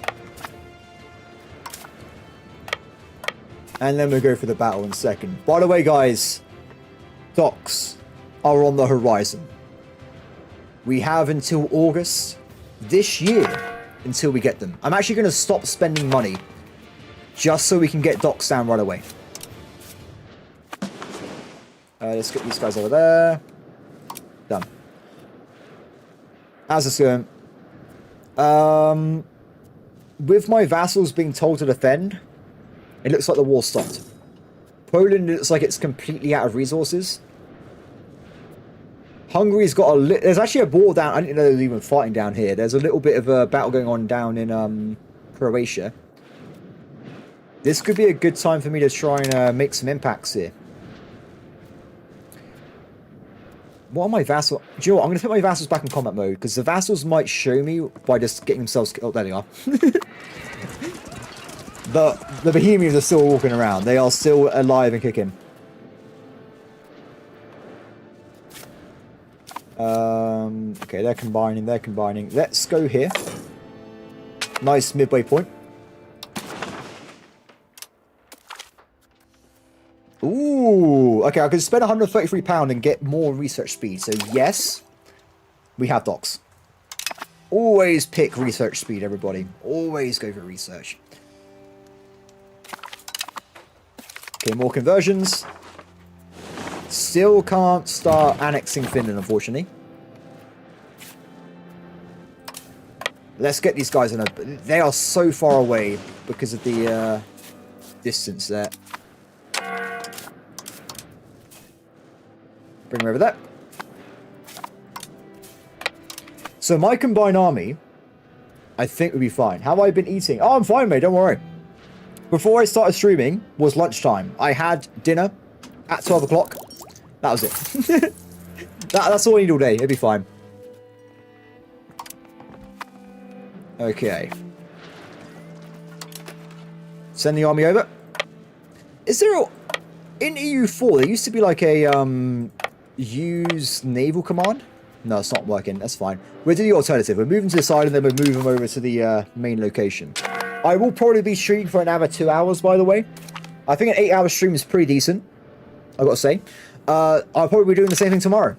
A: And then we'll go for the battle in a second. By the way, guys, docks are on the horizon. We have until August this year until we get them. I'm actually going to stop spending money just so we can get docks down right away. Let's get these guys over there. Done. How's this going? With my vassals being told to defend, it looks like the war stopped. Poland looks like it's completely out of resources. Hungary's got there's actually a war down. I didn't know they were even fighting down here. There's a little bit of a battle going on down in Croatia. This could be a good time for me to try and make some impacts here. What are my vassals? Do you know what? I'm going to put my vassals back in combat mode, because the vassals might show me by just getting themselves killed. Oh, there they are. The Bohemians are still walking around. They are still alive and kicking. Okay, they're combining. They're combining. Let's go here. Nice midway point. Ooh, okay, I could spend £133 and get more research speed. So yes, we have docks. Always pick research speed, everybody. Always go for research. Okay, more conversions. Still can't start annexing Finland, unfortunately. Let's get these guys in a... They are so far away because of the distance there. Bring them over there. So my combined army, I think, would be fine. How have I been eating? Oh, I'm fine, mate. Don't worry. Before I started streaming was lunchtime. I had dinner at 12 o'clock. That was it. That's all I need all day. It'll be fine. Okay. Send the army over. Is there a... In EU4, there used to be like a... use naval command? No, it's not working. That's fine. We'll do the alternative. We're moving to the side and then we'll move them over to the main location. I will probably be streaming for another 2 hours, by the way. I think an 8-hour stream is pretty decent, I've got to say. I'll probably be doing the same thing tomorrow.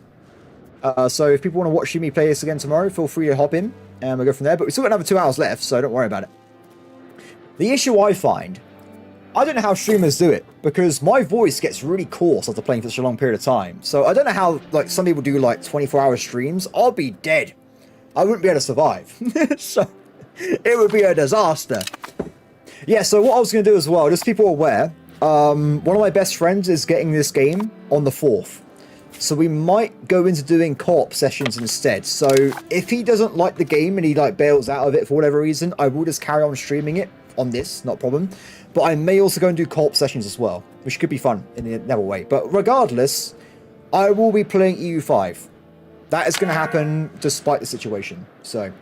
A: So if people want to watch me play this again tomorrow, feel free to hop in and we'll go from there. But we've still got another 2 hours left, so don't worry about it. The issue I find, I don't know how streamers do it, because my voice gets really coarse after playing for such a long period of time. So I don't know how, like, some people do, like, 24-hour streams. I'll be dead. I wouldn't be able to survive. So it would be a disaster. Yeah, so what I was going to do as well, just so people are aware, One of my best friends is getting this game on the 4th. So we might go into doing co-op sessions instead. So if he doesn't like the game and he like bails out of it for whatever reason, I will just carry on streaming it on this, not a problem. But I may also go and do co-op sessions as well, which could be fun in another way. But regardless, I will be playing EU5. That is going to happen despite the situation. So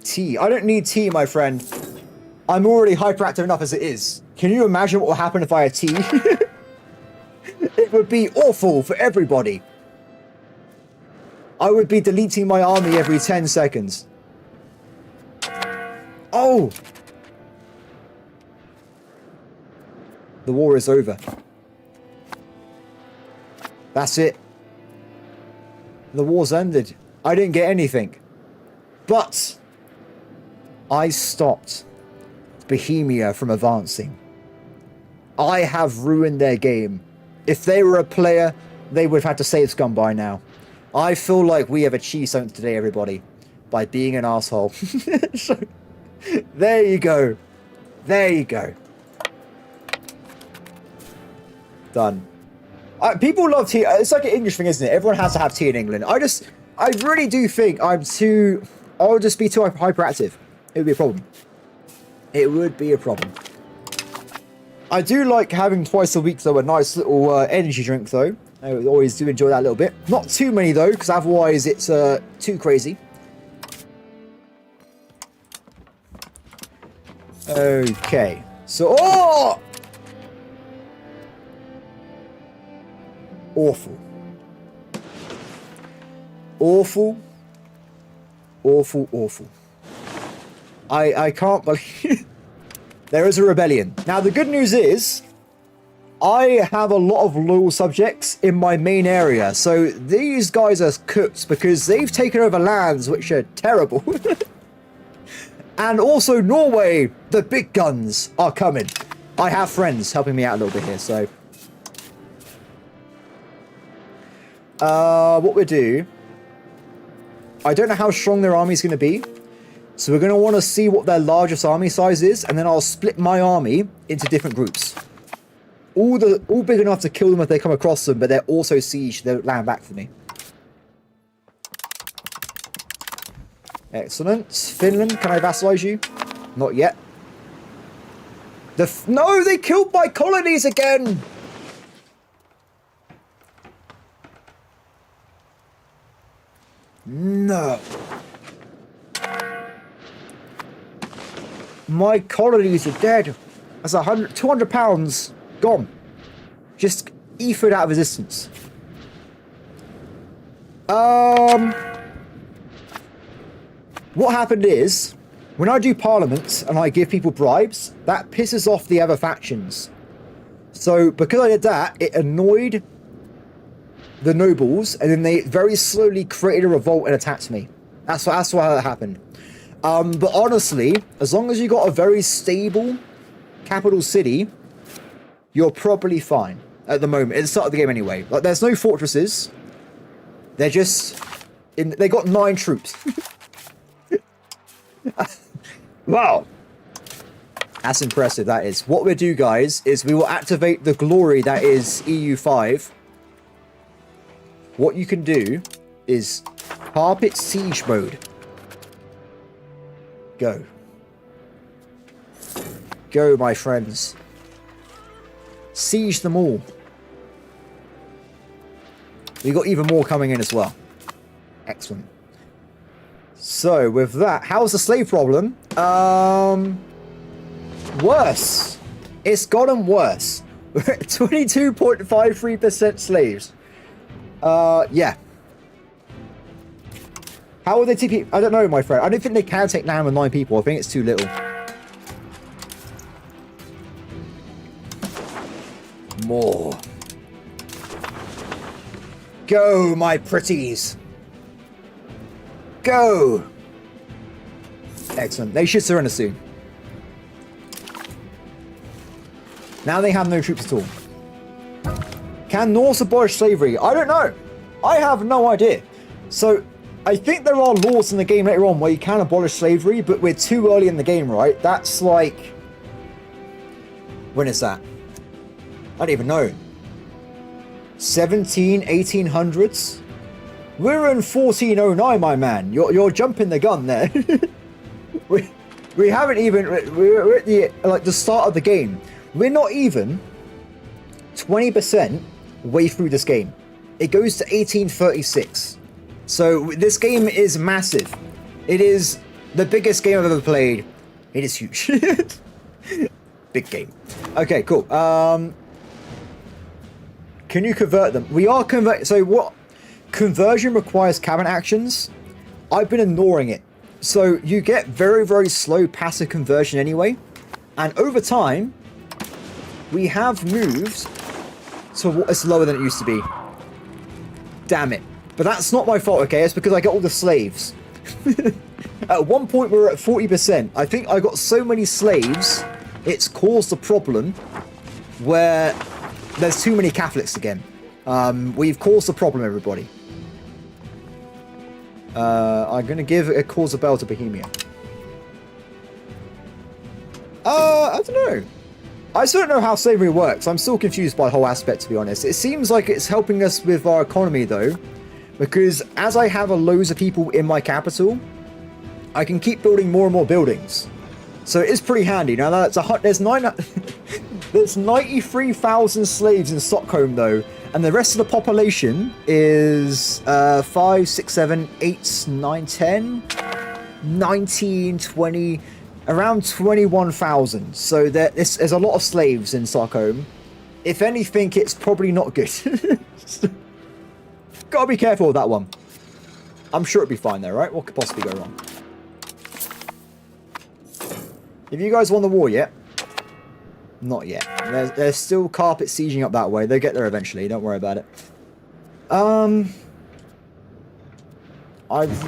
A: tea. I don't need tea, my friend. I'm already hyperactive enough as it is. Can you imagine what will happen if I had tea? It would be awful for everybody. I would be deleting my army every 10 seconds. Oh! The war is over. That's it. The war's ended. I didn't get anything. But I stopped Bohemia from advancing. I have ruined their game. If they were a player, they would have had to save scum by now. I feel like we have achieved something today, everybody, by being an asshole. So, there you go. There you go. Done. People love tea. It's like an English thing, isn't it? Everyone has to have tea in England. I really do think I would just be too hyperactive. It would be a problem. It would be a problem. I do like having twice a week, though, a nice little energy drink, though. I always do enjoy that a little bit. Not too many, though, because otherwise it's too crazy. Okay. So, oh! Awful. Awful. Awful, awful. I can't believe... There is a rebellion. Now, the good news is, I have a lot of loyal subjects in my main area. So these guys are cooked because they've taken over lands which are terrible. And also Norway, the big guns are coming. I have friends helping me out a little bit here, so... what we do... I don't know how strong their army is going to be. So we're going to want to see what their largest army size is, and then I'll split my army into different groups. All big enough to kill them if they come across them, but they're also siege their land back for me. Excellent. Finland, can I vassalize you? Not yet. No, they killed my colonies again! No. My colonies are dead. That's 200 pounds gone. Just ethered out of existence. What happened is, when I do parliaments and I give people bribes, that pisses off the other factions. So because I did that, it annoyed the nobles, and then they very slowly created a revolt and attacked me. That's why that happened. But honestly, as long as you got a very stable capital city, you're probably fine at the moment. At the start of the game anyway. Like, there's no fortresses. They're just... they got 9 troops. Wow. That's impressive, that is. What we'll do, guys, is we will activate the glory that is EU5. What you can do is carpet siege mode. Go. Go, my friends. Siege them all. We got even more coming in as well. Excellent. So, with that, how's the slave problem? Worse. It's gotten worse. We're at 22.53% slaves. Yeah. How will they TP? I don't know, my friend. I don't think they can take down with 9 people. I think it's too little. More. Go, my pretties. Go. Excellent. They should surrender soon. Now they have no troops at all. Can Norse abolish slavery? I don't know. I have no idea. So, I think there are laws in the game later on where you can abolish slavery, but we're too early in the game, right? That's like When is that? I don't even know. 1800s? We're in 1409, my man. You're jumping the gun there. we haven't even... We're at the, like, the start of the game. We're not even 20% way through this game. It goes to 1836. So this game is massive. It is the biggest game I've ever played. It is huge. Big game. Okay, cool. Can you convert them? We are convert. So what? Conversion requires cabinet actions. I've been ignoring it. So you get very, very slow passive conversion anyway. And over time, we have moved to what is lower than it used to be. Damn it. But that's not my fault, okay? It's because I got all the slaves. At one point, we were at 40%. I think I got so many slaves, it's caused a problem where there's too many Catholics again. We've caused a problem, everybody. I'm going to give a cause a bell to Bohemia. I don't know. I still don't know how slavery works. I'm still confused by the whole aspect, to be honest. It seems like it's helping us with our economy, though. Because as I have a loads of people in my capital, I can keep building more and more buildings. So it is pretty handy. Now, there's 93,000 slaves in Stockholm, though. And the rest of the population is 5, 6, 7, 8, 9, 10, 19, 20, around 21,000. So there's a lot of slaves in Stockholm. If anything, it's probably not good. Gotta be careful with that one. I'm sure it'll be fine though, right? What could possibly go wrong? Have you guys won the war yet? Not yet. There's still carpet sieging up that way. They'll get there eventually. Don't worry about it. I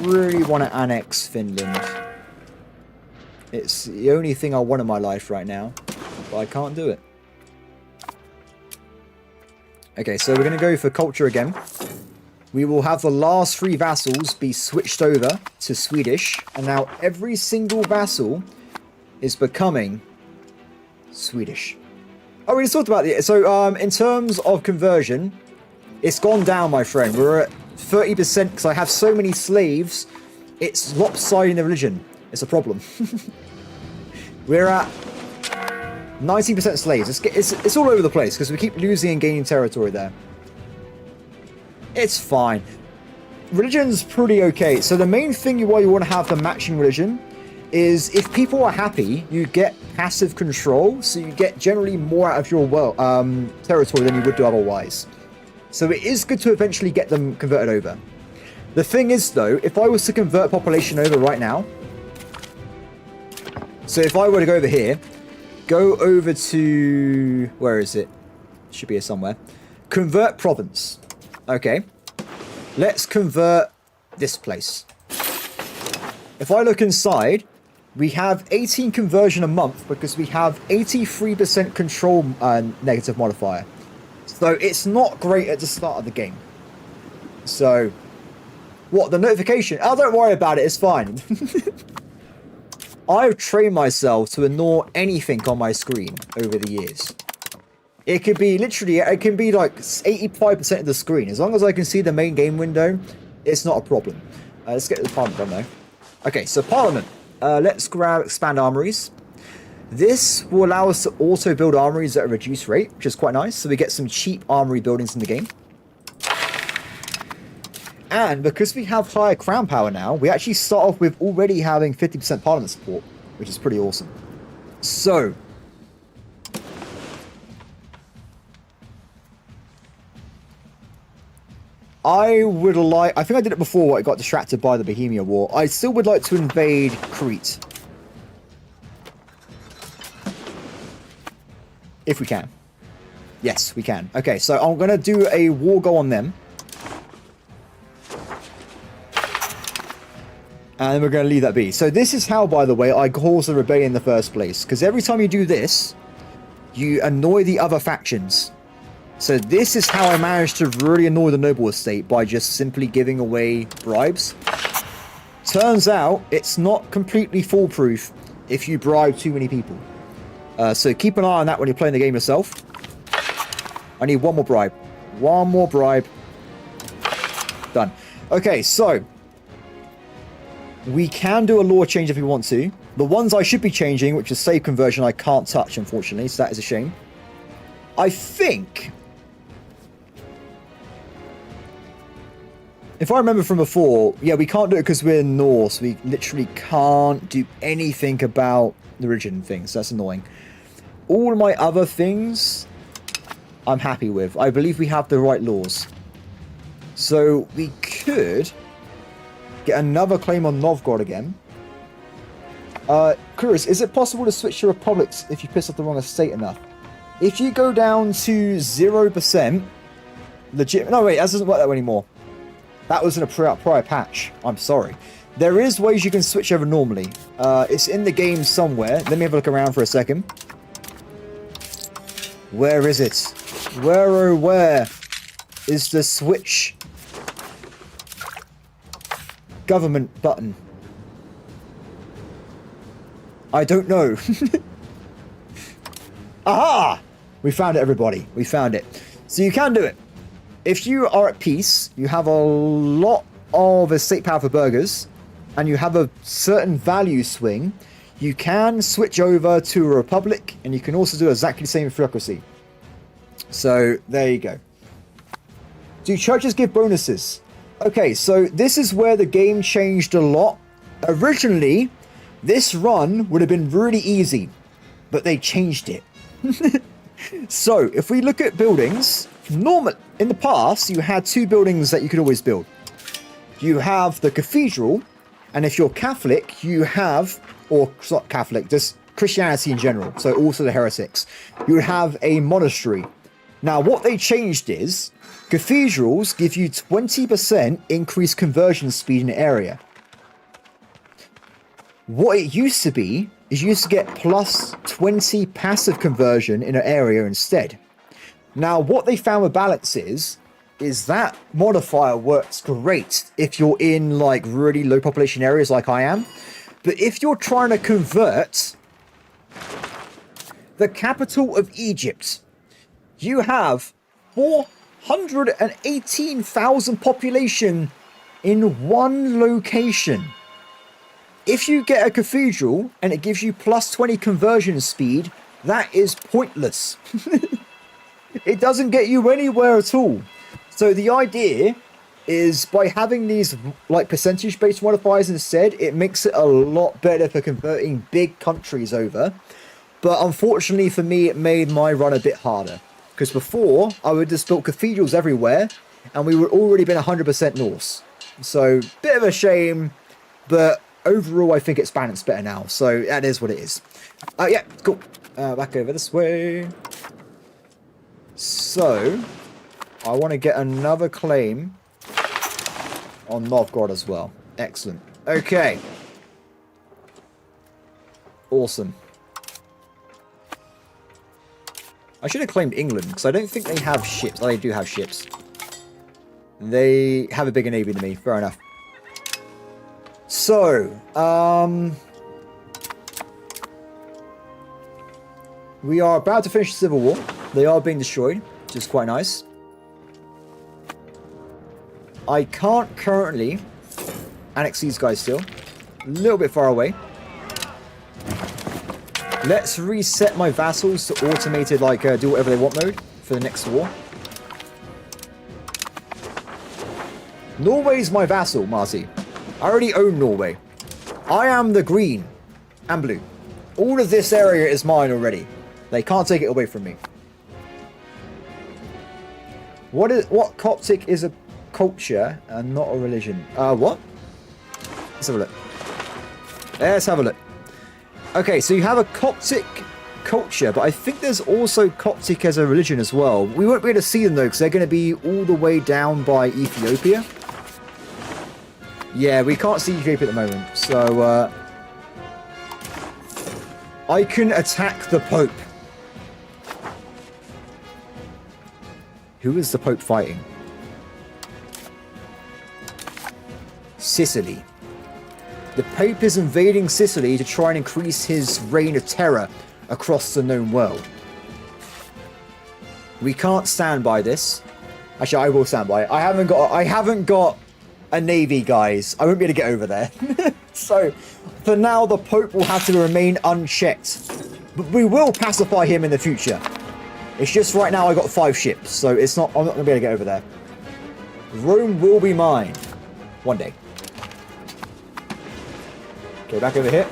A: really want to annex Finland. It's the only thing I want in my life right now. But I can't do it. Okay, so we're going to go for culture again. We will have the last 3 vassals be switched over to Swedish. And now every single vassal is becoming Swedish. Oh, we just talked about it. So, in terms of conversion, it's gone down, my friend. We're at 30% because I have so many slaves. It's lopsiding the religion. It's a problem. We're at 19% slaves. It's all over the place because we keep losing and gaining territory there. It's fine. Religion's pretty okay. So the main thing why you want to have the matching religion is if people are happy, you get passive control, so you get generally more out of your territory than you would do otherwise. So it is good to eventually get them converted over. The thing is, though, if I was to convert population over right now, so if I were to go over here, go over to... where is it? Should be here somewhere. Convert province. Okay. Let's convert this place. If I look inside, we have 18 conversion a month because we have 83% control negative modifier. So it's not great at the start of the game. So, what, the notification? Oh, don't worry about it, it's fine. I've trained myself to ignore anything on my screen over the years. It could be literally, it can be like 85% of the screen. As long as I can see the main game window, it's not a problem. Let's get the parliament done though. Okay, so parliament. Let's grab expand armories. This will allow us to auto build armories at a reduced rate, which is quite nice. So we get some cheap armory buildings in the game. And because we have higher crown power now, we actually start off with already having 50% parliament support, which is pretty awesome. So, I think I did it before I got distracted by the Bohemia War. I still would like to invade Crete. If we can. Yes, we can. Okay, so I'm going to do a war go on them. And we're going to leave that be. So this is how, by the way, I caused the rebellion in the first place. Because every time you do this, you annoy the other factions. So this is how I managed to really annoy the noble estate by just simply giving away bribes. Turns out, it's not completely foolproof if you bribe too many people. So keep an eye on that when you're playing the game yourself. I need one more bribe. One more bribe. Done. Okay, so we can do a law change if we want to. The ones I should be changing, which is save conversion, I can't touch, unfortunately, so that is a shame. I think, if I remember from before, yeah, we can't do it because we're Norse. We literally can't do anything about the origin things. That's annoying. All my other things, I'm happy with. I believe we have the right laws. So we could get another claim on Novgorod again. Curious, is it possible to switch to republics if you piss off the wrong estate enough? If you go down to 0%, legit... No, wait, that doesn't work that way anymore. That was in a prior patch. I'm sorry. There is ways you can switch over normally. It's in the game somewhere. Let me have a look around for a second. Where is it? Where, oh, where is the switch government button? I don't know. Aha! We found it, everybody. We found it. So you can do it. If you are at peace, you have a lot of estate power for burghers, and you have a certain value swing, you can switch over to a republic, and you can also do exactly the same with theocracy. So there you go. Do churches give bonuses? Okay, so this is where the game changed a lot. Originally, this run would have been really easy, but they changed it. So if we look at buildings, in the past you had two buildings that you could always build. You have the cathedral, and if you're Catholic, you have, or it's not Catholic, just Christianity in general, so also the heretics, you would have a monastery. Now what they changed is cathedrals give you 20% increased conversion speed in the area. What it used to be is you used to get plus 20 passive conversion in an area instead. Now what they found with balance is that modifier works great if you're in like really low population areas like I am. But if you're trying to convert the capital of Egypt, you have 418,000 population in one location. If you get a cathedral and it gives you plus 20 conversion speed, that is pointless. It doesn't get you anywhere at all. So the idea is by having these like percentage based modifiers instead, it makes it a lot better for converting big countries over. But unfortunately for me, it made my run a bit harder. Because before, I would just built cathedrals everywhere, and we would already been 100% Norse. So, bit of a shame, but overall, I think it's balanced better now. So, that is what it is. Yeah, cool. Back over this way. So, I want to get another claim on Novgorod as well. Excellent. Okay. Awesome. I should have claimed England, because I don't think they have ships. Oh, they do have ships. They have a bigger navy than me. Fair enough. So, we are about to finish the Civil War. They are being destroyed, which is quite nice. I can't currently annex these guys still. A little bit far away. Let's reset my vassals to automated, like, do whatever they want mode for the next war. Norway's my vassal, Marty. I already own Norway. I am the green and blue. All of this area is mine already. They can't take it away from me. What Coptic is a culture and not a religion? What? Let's have a look. Let's have a look. Okay, so you have a Coptic culture, but I think there's also Coptic as a religion as well. We won't be able to see them though, because they're going to be all the way down by Ethiopia. Yeah, we can't see Ethiopia at the moment, so I can attack the Pope. Who is the Pope fighting? Sicily. The Pope is invading Sicily to try and increase his reign of terror across the known world. We can't stand by this. Actually, I will stand by it. I haven't got a navy, guys. I won't be able to get over there. So, for now, the Pope will have to remain unchecked. But we will pacify him in the future. It's just right now I got 5 ships, so it's not. I'm not going to be able to get over there. Rome will be mine. One day. Okay, back over here.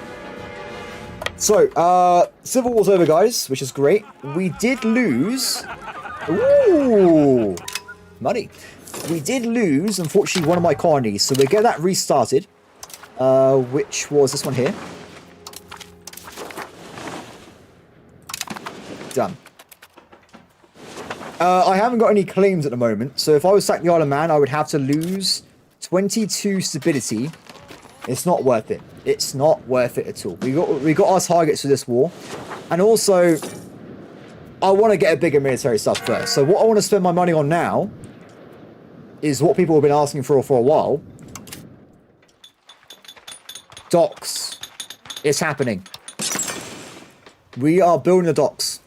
A: So, Civil War's over, guys, which is great. We did lose... Ooh! Money. We did lose, unfortunately, one of my colonies, so we'll get that restarted. Which was this one here. Done. I haven't got any claims at the moment, so if I was sacked the Isle of Man, I would have to lose 22 stability. It's not worth it. It's not worth it at all. We got our targets for this war, and also I want to get a bigger military stuff first. So what I want to spend my money on now is what people have been asking for a while. Docks. It's happening. We are building the docks.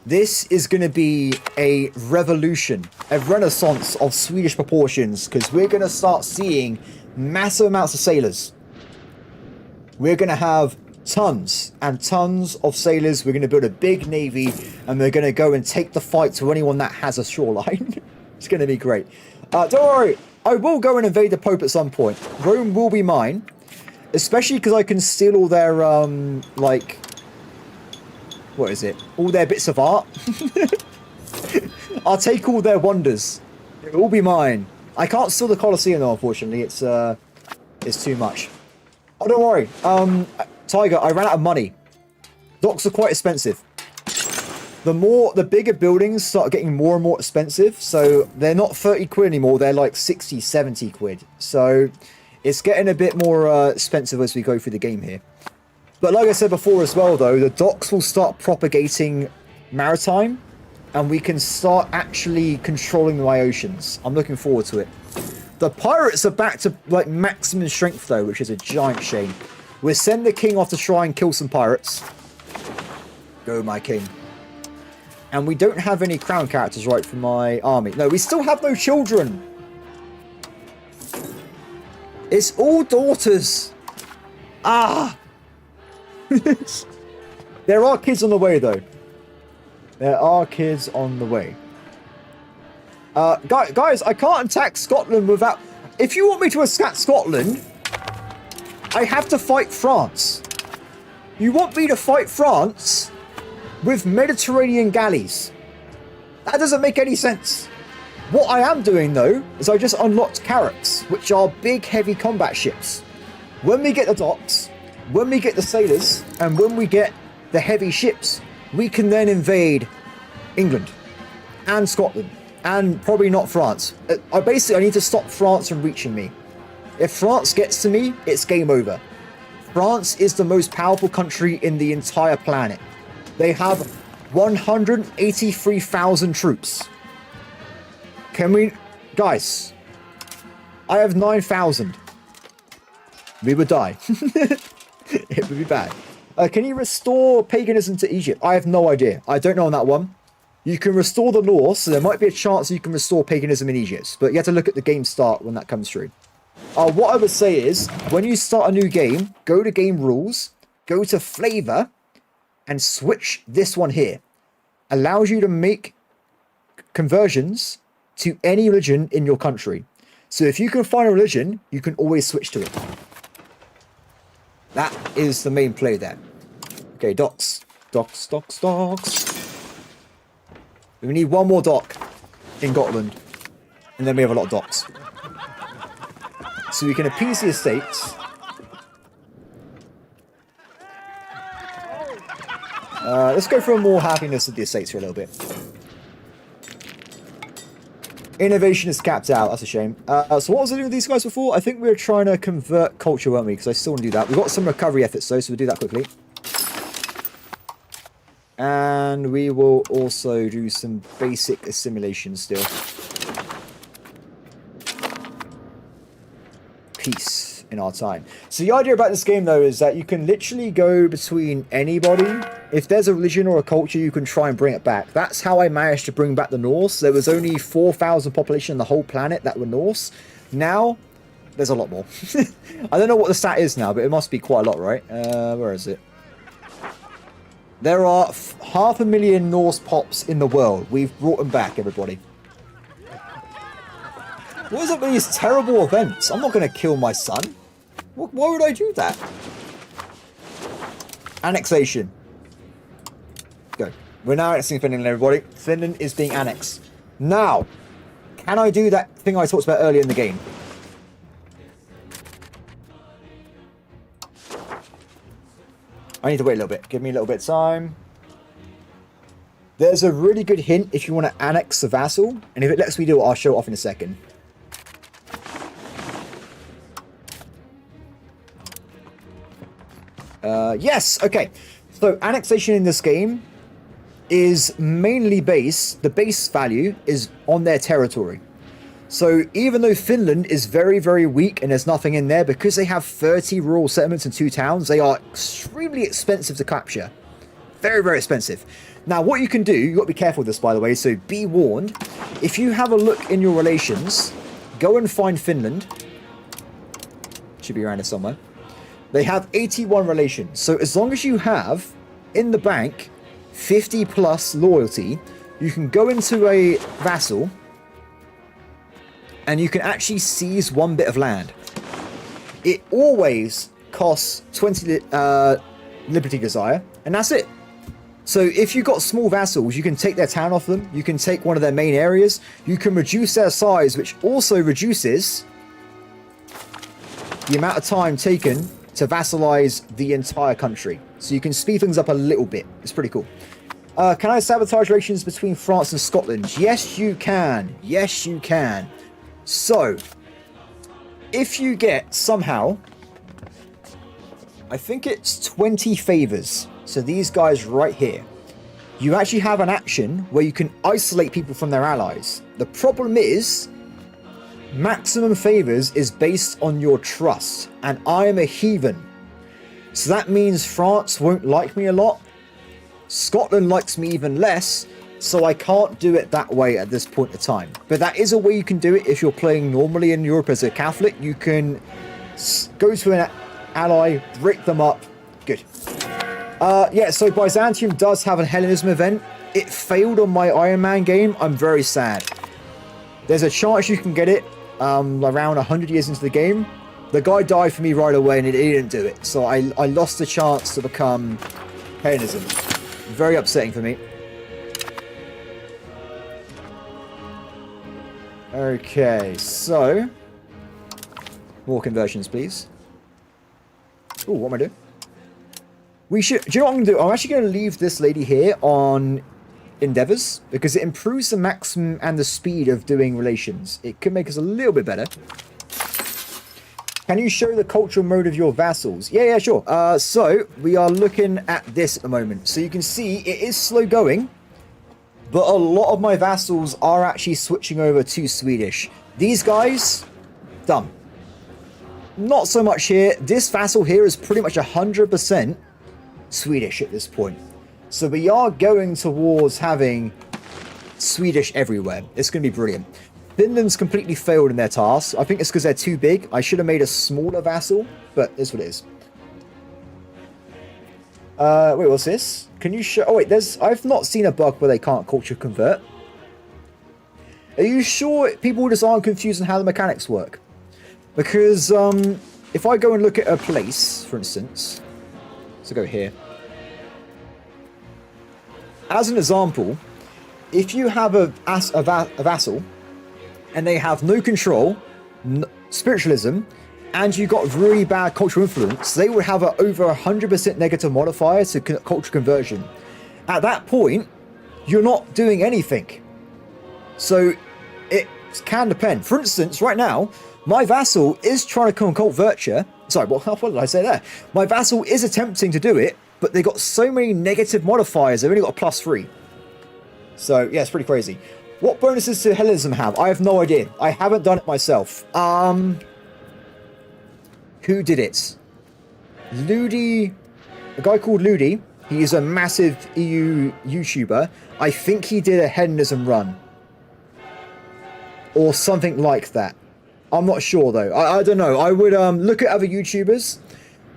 A: This is going to be a revolution, a renaissance of Swedish proportions, because we're going to start seeing massive amounts of sailors. We're going to have tons and tons of sailors. We're going to build a big navy, and we're going to go and take the fight to anyone that has a shoreline. It's going to be great. Don't worry, I will go and invade the Pope at some point. Rome will be mine, especially because I can steal all their, like... What is it? All their bits of art. I'll take all their wonders. It will be mine. I can't steal the Colosseum though, unfortunately. It's too much. Oh, don't worry. Tiger, I ran out of money. Docks are quite expensive. The bigger buildings start getting more and more expensive. So they're not 30 quid anymore. They're like 60, 70 quid. So it's getting a bit more expensive as we go through the game here. But like I said before as well, though, the docks will start propagating maritime, and we can start actually controlling my oceans. I'm looking forward to it. The pirates are back to like maximum strength, though, which is a giant shame. We'll send the king off to try and kill some pirates. Go, my king. And we don't have any crown characters, right, for my army. No, we still have no children. It's all daughters. Ah! There are kids on the way, though. There are kids on the way. Guys, I can't attack Scotland without... If you want me to attack Scotland, I have to fight France. You want me to fight France with Mediterranean galleys? That doesn't make any sense. What I am doing, though, is I just unlocked carracks, which are big, heavy combat ships. When we get the docks... When we get the sailors, and when we get the heavy ships, we can then invade England and Scotland, and probably not France. I need to stop France from reaching me. If France gets to me, it's game over. France is the most powerful country in the entire planet. They have 183,000 troops. Can we... Guys, I have 9,000. We would die. It would be bad. Can you restore paganism to Egypt? I have no idea. I don't know on that one. You can restore the law, so there might be a chance you can restore paganism in Egypt. But you have to look at the game start when that comes through. What I would say is, when you start a new game, go to game rules, go to flavor, and switch this one here. Allows you to make conversions to any religion in your country. So if you can find a religion, you can always switch to it. That is the main play there. Okay, docks. Docks, docks, docks. We need one more dock in Gotland. And then we have a lot of docks. So we can appease the estates. Let's go for more happiness of the estates for a little bit. Innovation is capped out. That's a shame. So what was I doing with these guys before? I think we were trying to convert culture, weren't we? Because I still want to do that. We've got some recovery efforts, though, so we'll do that quickly. And we will also do some basic assimilation still. Peace. in our time. So the idea about this game, though, is that you can literally go between anybody. If there's a religion or a culture, you can try and bring it back. That's how I managed to bring back the Norse. There was only 4,000 population on the whole planet that were Norse. Now, there's a lot more. I don't know what the stat is now, but it must be quite a lot, right? Where is it? There are 500,000 Norse pops in the world. We've brought them back, everybody. What is up with these terrible events? I'm not going to kill my son. Why would I do that? Annexation. Go. We're now annexing Finland, everybody. Finland is being annexed. Now, can I do that thing I talked about earlier in the game? I need to wait a little bit. Give me a little bit of time. There's a really good hint if you want to annex the vassal. And if it lets me do it, I'll show it off in a second. Yes, okay. So annexation in this game is mainly based, the base value is on their territory. So even though Finland is very, very weak and there's nothing in there, because they have 30 rural settlements and 2 towns, they are extremely expensive to capture. Very, very expensive. Now, what you can do, you've got to be careful with this, by the way, so be warned. If you have a look in your relations, go and find Finland. Should be around here somewhere. They have 81 relations. So as long as you have, in the bank, 50 plus loyalty, you can go into a vassal and you can actually seize 1 bit of land. It always costs 20 liberty desire, and that's it. So if you've got small vassals, you can take their town off them, you can take one of their main areas, you can reduce their size, which also reduces the amount of time taken to vassalize the entire country. So you can speed things up a little bit. It's pretty cool. Can I sabotage relations between France and Scotland? Yes, you can. Yes, you can. So, if you get somehow, I think it's 20 favors. So these guys right here, you actually have an action where you can isolate people from their allies. The problem is, maximum favors is based on your trust, and I am a heathen. So that means France won't like me a lot. Scotland likes me even less, so I can't do it that way at this point in time. But that is a way you can do it if you're playing normally in Europe as a Catholic. You can go to an ally, break them up. Good. Yeah, so Byzantium does have a Hellenism event. It failed on my Ironman game. I'm very sad. There's a chance you can get it around 100 years into the game. The guy died for me right away and he didn't do it. So I lost the chance to become Hellenism. Very upsetting for me. Okay, so more conversions, please. Oh, what am I doing? We should. Do you know what I'm gonna do? I'm actually gonna leave this lady here on endeavors because it improves the maximum and the speed of doing relations. It could make us a little bit better. Can you show the cultural mode of your vassals? Yeah, sure. So we are looking at this at the moment. So you can see it is slow going. But a lot of my vassals are actually switching over to Swedish. These guys, done. Not so much here. This vassal here is pretty much 100% Swedish at this point. So we are going towards having Swedish everywhere. It's going to be brilliant. Finland's completely failed in their tasks. I think it's because they're too big. I should have made a smaller vassal, but it's what it is. Wait, what's this? Can you show... Oh, wait, I've not seen a bug where they can't culture convert. Are you sure people just aren't confused on how the mechanics work? Because, if I go and look at a place, for instance... So go here. As an example, if you have a vassal, and they have no control, spiritualism, and you got really bad cultural influence, they would have over 100% negative modifier to culture conversion. At that point, you're not doing anything. So it can depend. For instance, right now, my vassal is trying to convert virtue. Sorry, what did I say there? My vassal is attempting to do it, but they got so many negative modifiers, they've only got a +3. So yeah, it's pretty crazy. What bonuses does Hellenism have? I have no idea. I haven't done it myself. Who did it? Ludi, a guy called Ludi. He is a massive EU YouTuber. I think he did a hedonism run. Or something like that. I'm not sure though. I don't know. I would look at other YouTubers.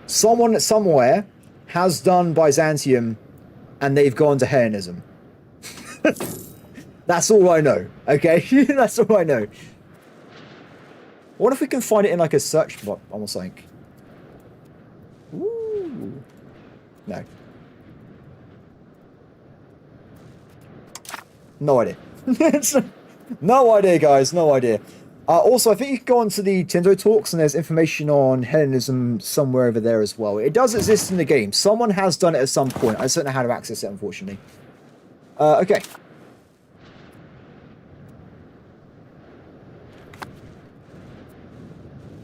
A: Someone somewhere has done Byzantium and they've gone to Hellenism. That's all I know. Okay? That's all I know. What if we can find it in like a search bot almost like? Ooh. No. No idea. No idea, guys. No idea. Also, I think you can go onto the Tindo Talks and there's information on Hellenism somewhere over there as well. It does exist in the game. Someone has done it at some point. I just don't know how to access it, unfortunately. Okay.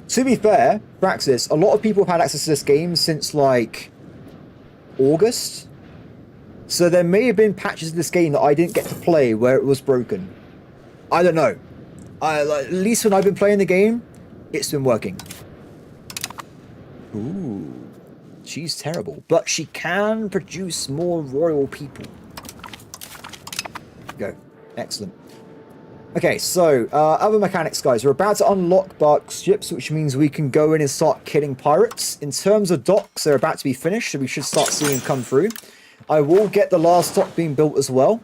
A: To be fair, Praxis, a lot of people have had access to this game since, like, August. So there may have been patches of this game that I didn't get to play where it was broken. I don't know. At least when I've been playing the game, it's been working. Ooh. She's terrible. But she can produce more royal people. Go. Excellent. Okay, so, other mechanics, guys. We're about to unlock bark ships, which means we can go in and start killing pirates. In terms of docks, they're about to be finished, so we should start seeing them come through. I will get the last dock being built as well.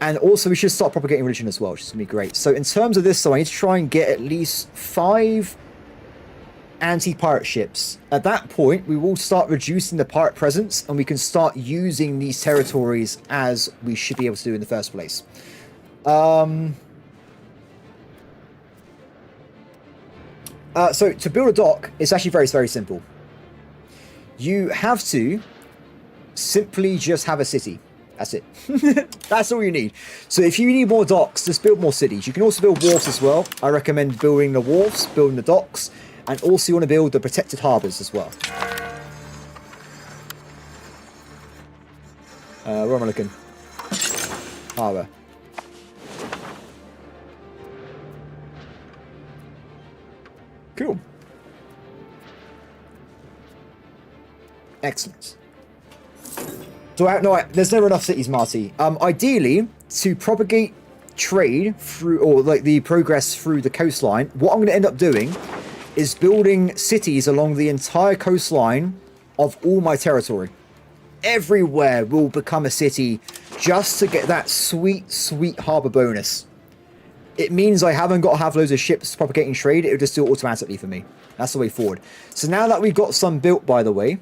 A: And also, we should start propagating religion as well, which is going to be great. So, in terms of this, though, I need to try and get at least 5 anti-pirate ships. At that point, we will start reducing the pirate presence, and we can start using these territories as we should be able to do in the first place. So to build a dock, it's actually very, very simple. You have to simply just have a city. That's it. That's all you need. So if you need more docks, just build more cities. You can also build wharfs as well. I recommend building the wharfs, building the docks, and also you want to build the protected harbours as well. Where am I looking? Harbour. Cool. Excellent. So there's never enough cities, Marty. Ideally, to propagate trade through, or like the progress through the coastline, what I'm going to end up doing is building cities along the entire coastline of all my territory. Everywhere will become a city just to get that sweet, sweet harbour bonus. It means I haven't got to have loads of ships propagating trade. It'll just do it automatically for me. That's the way forward. So now that we've got some built, by the way,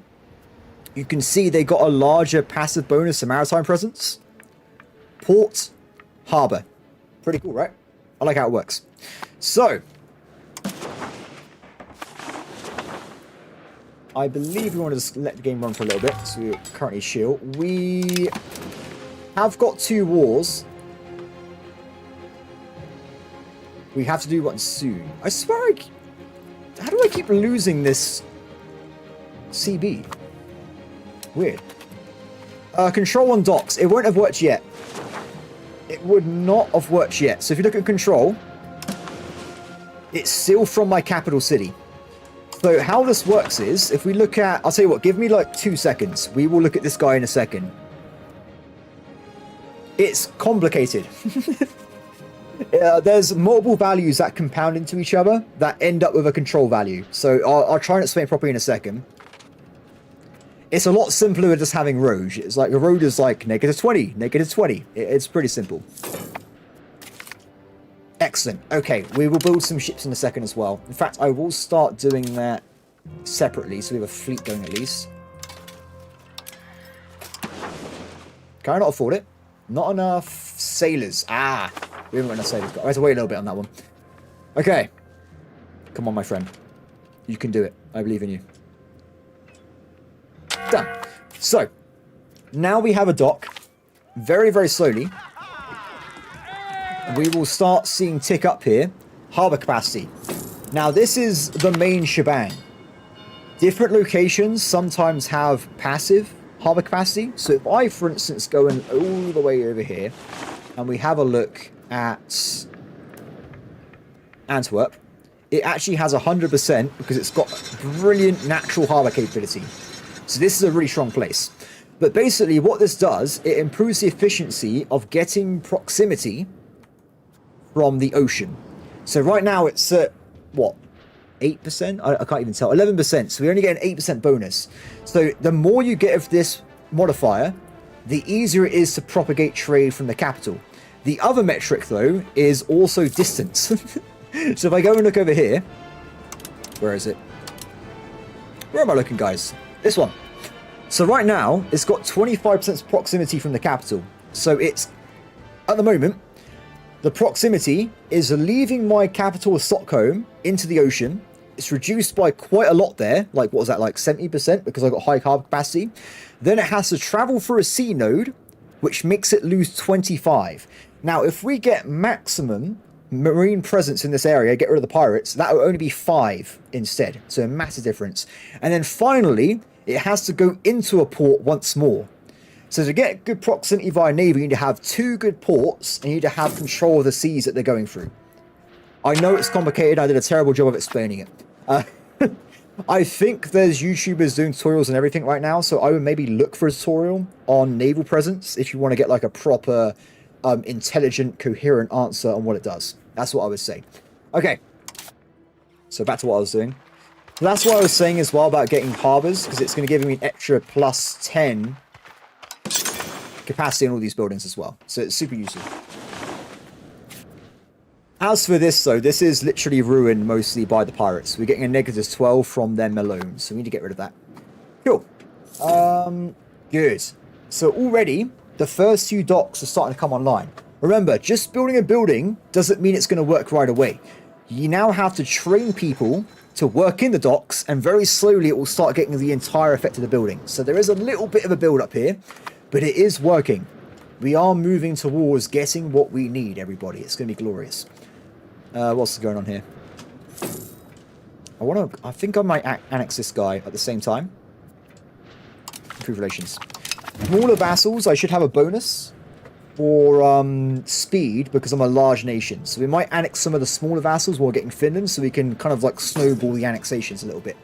A: you can see they got a larger passive bonus to maritime presence. Port, harbour. Pretty cool, right? I like how it works. So, I believe we want to just let the game run for a little bit. So we're currently chill. We have got 2 wars. We have to do one soon. I swear how do I keep losing this CB? Weird. Control on docks. It won't have worked yet. It would not have worked yet. So if you look at control, it's still from my capital city. So how this works is, if we look at... I'll tell you what, give me like 2 seconds. We will look at this guy in a second. It's complicated. There's multiple values that compound into each other that end up with a control value. So I'll try and explain it properly in a second. It's a lot simpler than just having road. It's like a road is like -20, -20. It's pretty simple. Excellent. Okay, we will build some ships in a second as well. In fact, I will start doing that separately so we have a fleet going at least. Can I not afford it? Not enough sailors. Ah, we haven't got enough sailors. I have to wait a little bit on that one. Okay. Come on, my friend. You can do it. I believe in you. Done. So, now we have a dock. Very, very slowly. We will start seeing tick up here. Harbour capacity. Now, this is the main shebang. Different locations sometimes have passive harbour capacity. So if I, for instance, go in all the way over here, and we have a look at Antwerp, it actually has 100% because it's got brilliant natural harbor capability. So this is a really strong place. But basically what this does, it improves the efficiency of getting proximity from the ocean. So right now it's at, what, 8%? I can't even tell. 11%. So we only get an 8% bonus. So the more you get of this modifier, the easier it is to propagate trade from the capital. The other metric, though, is also distance. So if I go and look over here, where is it? Where am I looking, guys? This one. So right now, it's got 25% proximity from the capital. So it's, at the moment, the proximity is leaving my capital of Stockholm into the ocean. It's reduced by quite a lot there. Like, what was that, like 70% because I got high harbor capacity. Then it has to travel through a sea node, which makes it lose 25. Now, if we get maximum marine presence in this area, get rid of the pirates, that will only be 5 instead. So a massive difference. And then finally, it has to go into a port once more. So to get good proximity via navy, you need to have 2 good ports, and you need to have control of the seas that they're going through. I know it's complicated. I did a terrible job of explaining it. I think there's YouTubers doing tutorials and everything right now, so I would maybe look for a tutorial on naval presence if you want to get like a proper, intelligent, coherent answer on what it does. That's what I would say. Okay. So back to what I was doing. That's what I was saying as well about getting harbors, because it's going to give me an extra plus 10 capacity on all these buildings as well. So it's super useful. As for this, though, this is literally ruined mostly by the pirates. We're getting a negative 12 from them alone, so we need to get rid of that. Cool. Good. So already, the first 2 docks are starting to come online. Remember, just building a building doesn't mean it's going to work right away. You now have to train people to work in the docks, and very slowly it will start getting the entire effect of the building. So there is a little bit of a build up here, but it is working. We are moving towards getting what we need, everybody. It's going to be glorious. What's going on here? I think I might annex this guy at the same time. Improve relations. Smaller vassals, I should have a bonus for speed because I'm a large nation. So we might annex some of the smaller vassals while getting Finland, so we can kind of like snowball the annexations a little bit.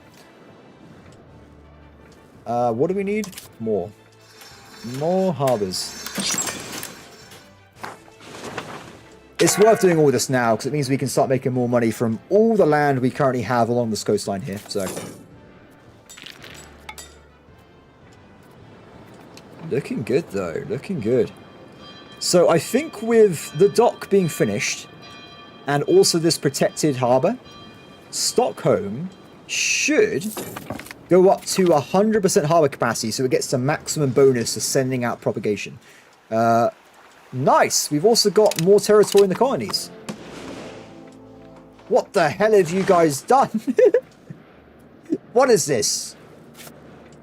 A: What do we need? More harbors. It's worth doing all this now because it means we can start making more money from all the land we currently have along this coastline here. So, looking good though, looking good. So I think with the dock being finished and also this protected harbour, Stockholm should go up to 100% harbour capacity, so it gets the maximum bonus for sending out propagation. Nice! We've also got more territory in the colonies. What the hell have you guys done? What is this?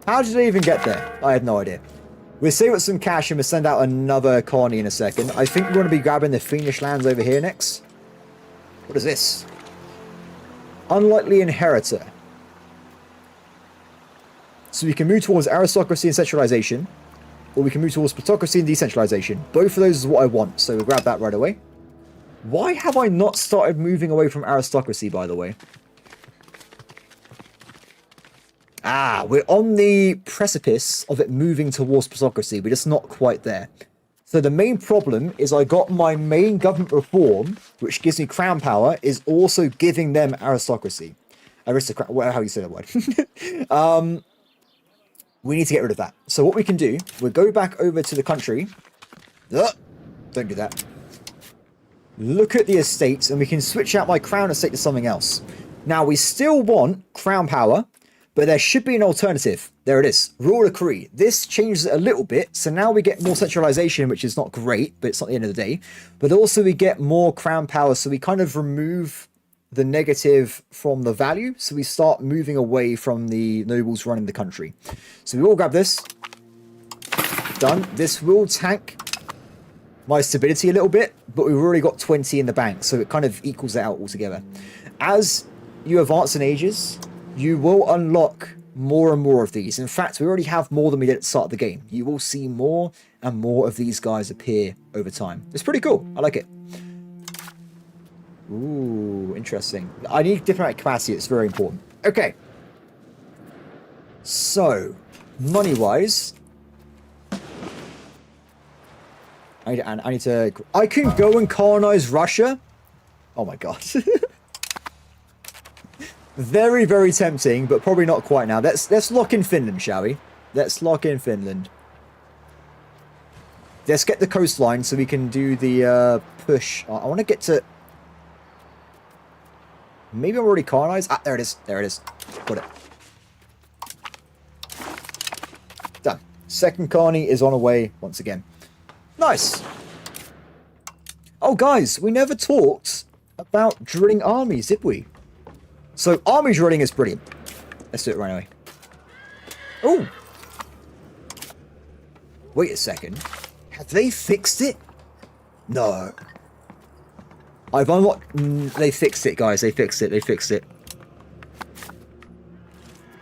A: How did I even get there? I had no idea. We'll save up some cash and we'll send out another colony in a second. I think we're going to be grabbing the Finnish lands over here next. What is this? Unlikely inheritor. So we can move towards aristocracy and centralization, or we can move towards plutocracy and decentralization. Both of those is what I want, so we'll grab that right away. Why have I not started moving away from aristocracy, by the way? Ah, we're on the precipice of it moving towards plutocracy. We're just not quite there. So the main problem is I got my main government reform, which gives me crown power, is also giving them aristocracy. Aristocrat, whatever how you say that word. We need to get rid of that. So what we can do, we'll go back over to the country. Don't do that. Look at the estates, and we can switch out my crown estate to something else. Now, we still want crown power, but there should be an alternative. There it is. Royal decree. This changes it a little bit, so now we get more centralization, which is not great, but it's not the end of the day. But also we get more crown power, so we kind of remove the negative from the value, so we start moving away from the nobles running the country. So we all grab this. Done. This will tank my stability a little bit, but we've already got 20 in the bank, so it kind of equals it out altogether. As you advance in ages, you will unlock more and more of these. In fact, we already have more than we did at the start of the game. You will see more and more of these guys appear over time. It's pretty cool. I like it. Ooh, interesting. I need diplomatic capacity. It's very important. Okay. So, money-wise, I need to... I can go and colonize Russia? Oh my god. Very, very tempting, but probably not quite now. Let's lock in Finland, shall we? Let's lock in Finland. Let's get the coastline so we can do the push. I want to get to... Maybe I'm already colonized. Ah, there it is. There it is. Got it. Done. Second colony is on a way once again. Nice. Oh, guys, we never talked about drilling armies, did we? So, army drilling is brilliant. Let's do it right away. Oh. Wait a second. Have they fixed it? No. I've unlocked... they fixed it, guys. They fixed it. They fixed it.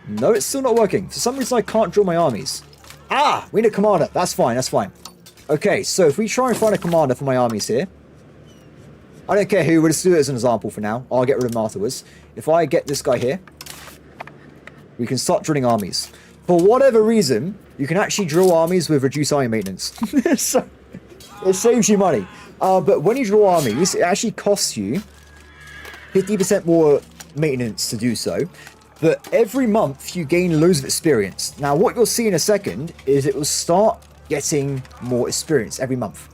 A: No, it's still not working. For some reason, I can't drill my armies. Ah! We need a commander. That's fine. That's fine. Okay, so if we try and find a commander for my armies here... I don't care who. We'll just do it as an example for now. I'll get rid of him afterwards. If I get this guy here... we can start drilling armies. For whatever reason, you can actually drill armies with reduced army maintenance. So, it saves you money. But when you drill armies, it actually costs you 50% more maintenance to do so. But every month, you gain loads of experience. Now, what you'll see in a second is it will start getting more experience every month.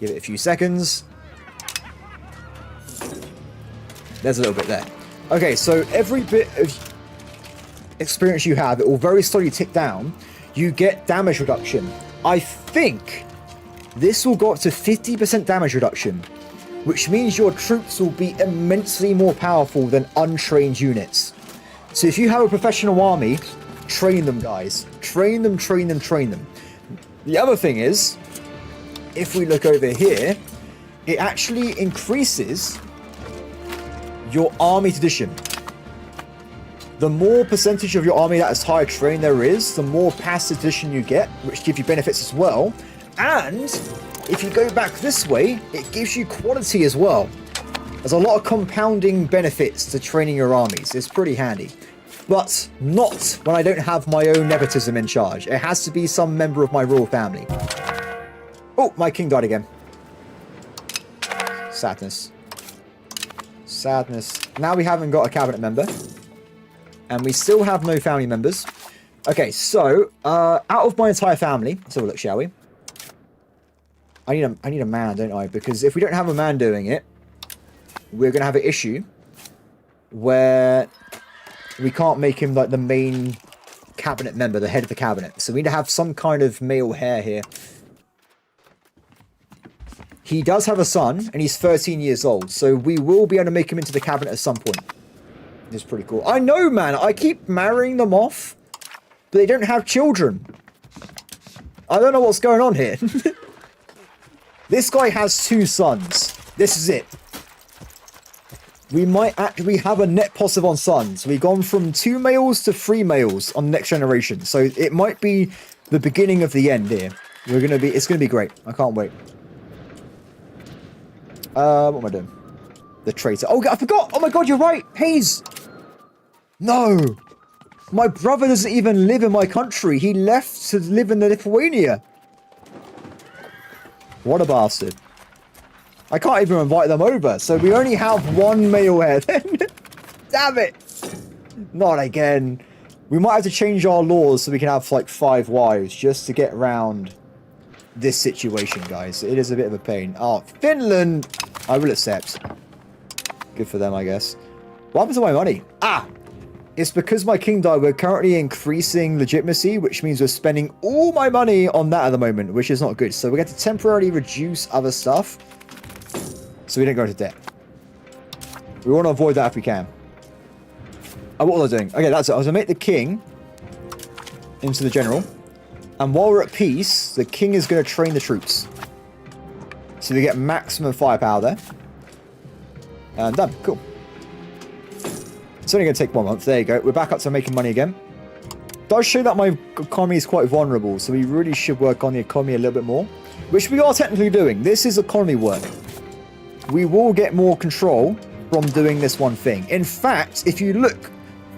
A: Give it a few seconds. There's a little bit there. Okay, so every bit of experience you have, it will very slowly tick down. You get damage reduction. I think this will go up to 50% damage reduction, which means your troops will be immensely more powerful than untrained units. So if you have a professional army, train them, guys. Train them, train them, train them. The other thing is, if we look over here, it actually increases your army tradition. The more percentage of your army that is higher trained there is, the more passive tradition you get, which gives you benefits as well. And if you go back this way, it gives you quality as well. There's a lot of compounding benefits to training your armies. It's pretty handy. But not when I don't have my own nepotism in charge. It has to be some member of my royal family. Oh, my king died again. Sadness. Sadness. Now we haven't got a cabinet member. And we still have no family members. Okay, so, out of my entire family, let's have a look, shall we? I need a man, don't I? Because if we don't have a man doing it, we're going to have an issue where we can't make him like the main cabinet member, the head of the cabinet. So we need to have some kind of male heir here. He does have a son, and he's 13 years old. So we will be able to make him into the cabinet at some point. It's pretty cool. I know, man. I keep marrying them off, but they don't have children. I don't know what's going on here. This guy has 2 sons. This is it. We might actually have a net positive on sons. We've gone from 2 males to 3 males on the next generation. So it might be the beginning of the end here. It's gonna be great. I can't wait. What am I doing? The traitor. Oh, I forgot. Oh my god, you're right. Hayes. No. My brother doesn't even live in my country. He left to live in Lithuania. What a bastard. I can't even invite them over. So we only have 1 male heir then. Damn it. Not again. We might have to change our laws so we can have like 5 wives just to get around this situation, guys. It is a bit of a pain. Oh, Finland. I will accept. Good for them, I guess. What happened to my money? Ah! It's because my king died. We're currently increasing legitimacy, which means we're spending all my money on that at the moment, which is not good. So we get to temporarily reduce other stuff so we don't go into debt. We want to avoid that if we can. Oh, what was I doing? Okay, that's it. I was going to make the king into the general. And while we're at peace, the king is going to train the troops. So we get maximum firepower there. And done. Cool. It's only going to take 1 month. There you go. We're back up to making money again. Does show that my economy is quite vulnerable, so we really should work on the economy a little bit more. Which we are technically doing. This is economy work. we will get more control from doing this one thing. In fact, if you look,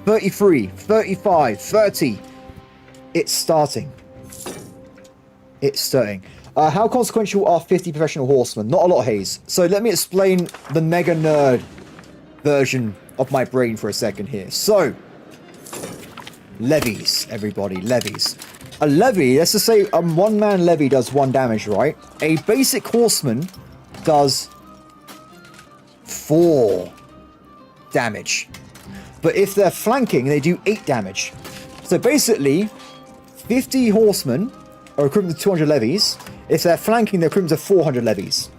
A: 33, 35, 30, it's starting. It's starting. How consequential are 50 professional horsemen? Not a lot, Hayes. So let me explain the mega nerd version of my brain for a second here. So, levies, everybody, levies. A levy, let's just say a one-man levy does 1 damage, right? A basic horseman does 4 damage. But if they're flanking, they do 8 damage. So basically, 50 horsemen are equivalent to 200 levies. If they're flanking, they're equivalent to 400 levies.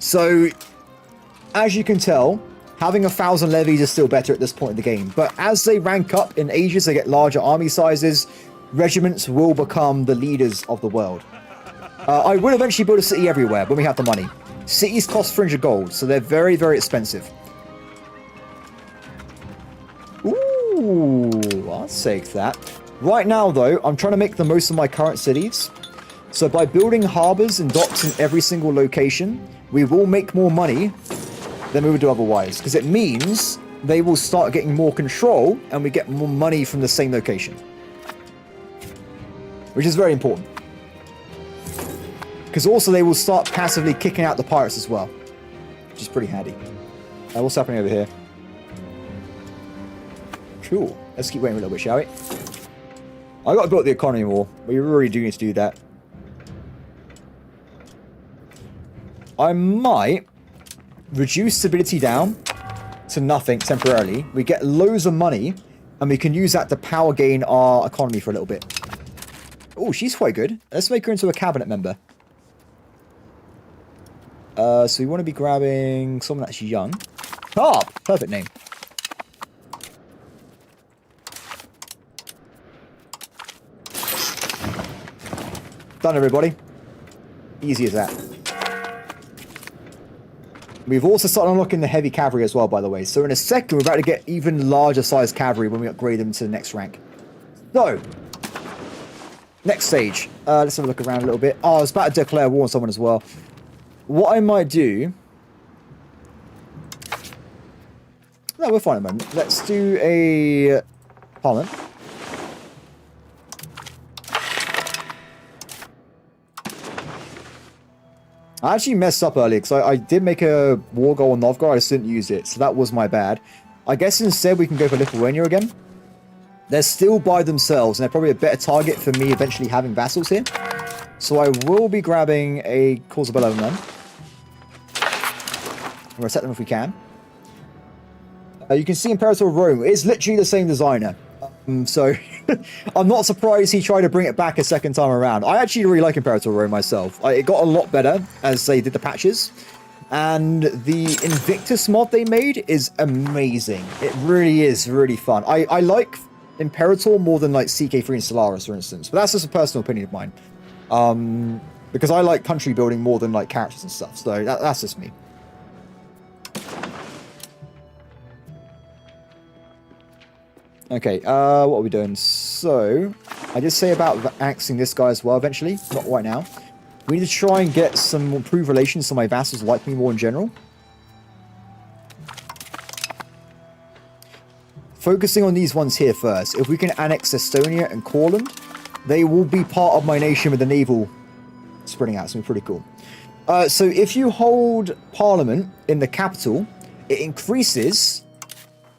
A: So, as you can tell, having 1,000 levies is still better at this point in the game. But as they rank up in ages, they get larger army sizes, regiments will become the leaders of the world. I will eventually build a city everywhere when we have the money. Cities cost 300 gold, so they're very, very expensive. Ooh, I'll take that. Right now, though, I'm trying to make the most of my current cities. So by building harbors and docks in every single location, we will make more money than we would do otherwise. Because it means they will start getting more control and we get more money from the same location. Which is very important. Because also they will start passively kicking out the pirates as well. Which is pretty handy. What's happening over here? Cool. Let's keep waiting a little bit, shall we? I got to build the economy more. We really do need to do that. I might reduce stability down to nothing temporarily. We get loads of money, and we can use that to power gain our economy for a little bit. Oh, she's quite good. Let's make her into a cabinet member. So we want to be grabbing someone that's young. Carp! Perfect name. Done, everybody. Easy as that. We've also started unlocking the heavy cavalry as well, by the way. So in a second, we're about to get even larger sized cavalry when we upgrade them to the next rank. So, next stage. Let's have a look around a little bit. Oh, I was about to declare war on someone as well. What I might do... No, we're fine at the moment. Let's do a parliament. I actually messed up earlier because I did make a war goal on Novgorod. I just didn't use it, so that was my bad. I guess instead we can go for Lithuania again. They're still by themselves, and they're probably a better target for me eventually having vassals here. So I will be grabbing a cause of bello then. We'll reset them if we can. You can see Imperator Rome. It's literally the same designer. So I'm not surprised he tried to bring it back a second time around. I actually really like Imperator Rome myself. It got a lot better as they did the patches. And the Invictus mod they made is amazing. It really is really fun. I like Imperator more than like CK3 and Solaris, for instance. But that's just a personal opinion of mine. Because I like country building more than like characters and stuff. So that's just me. Okay, what are we doing? So, I did say about axing this guy as well eventually. Not right now. We need to try and get some improved relations so my vassals like me more in general. Focusing on these ones here first. If we can annex Estonia and Courland, they will be part of my nation with the naval spreading out. It's going to be pretty cool. So if you hold parliament in the capital, it increases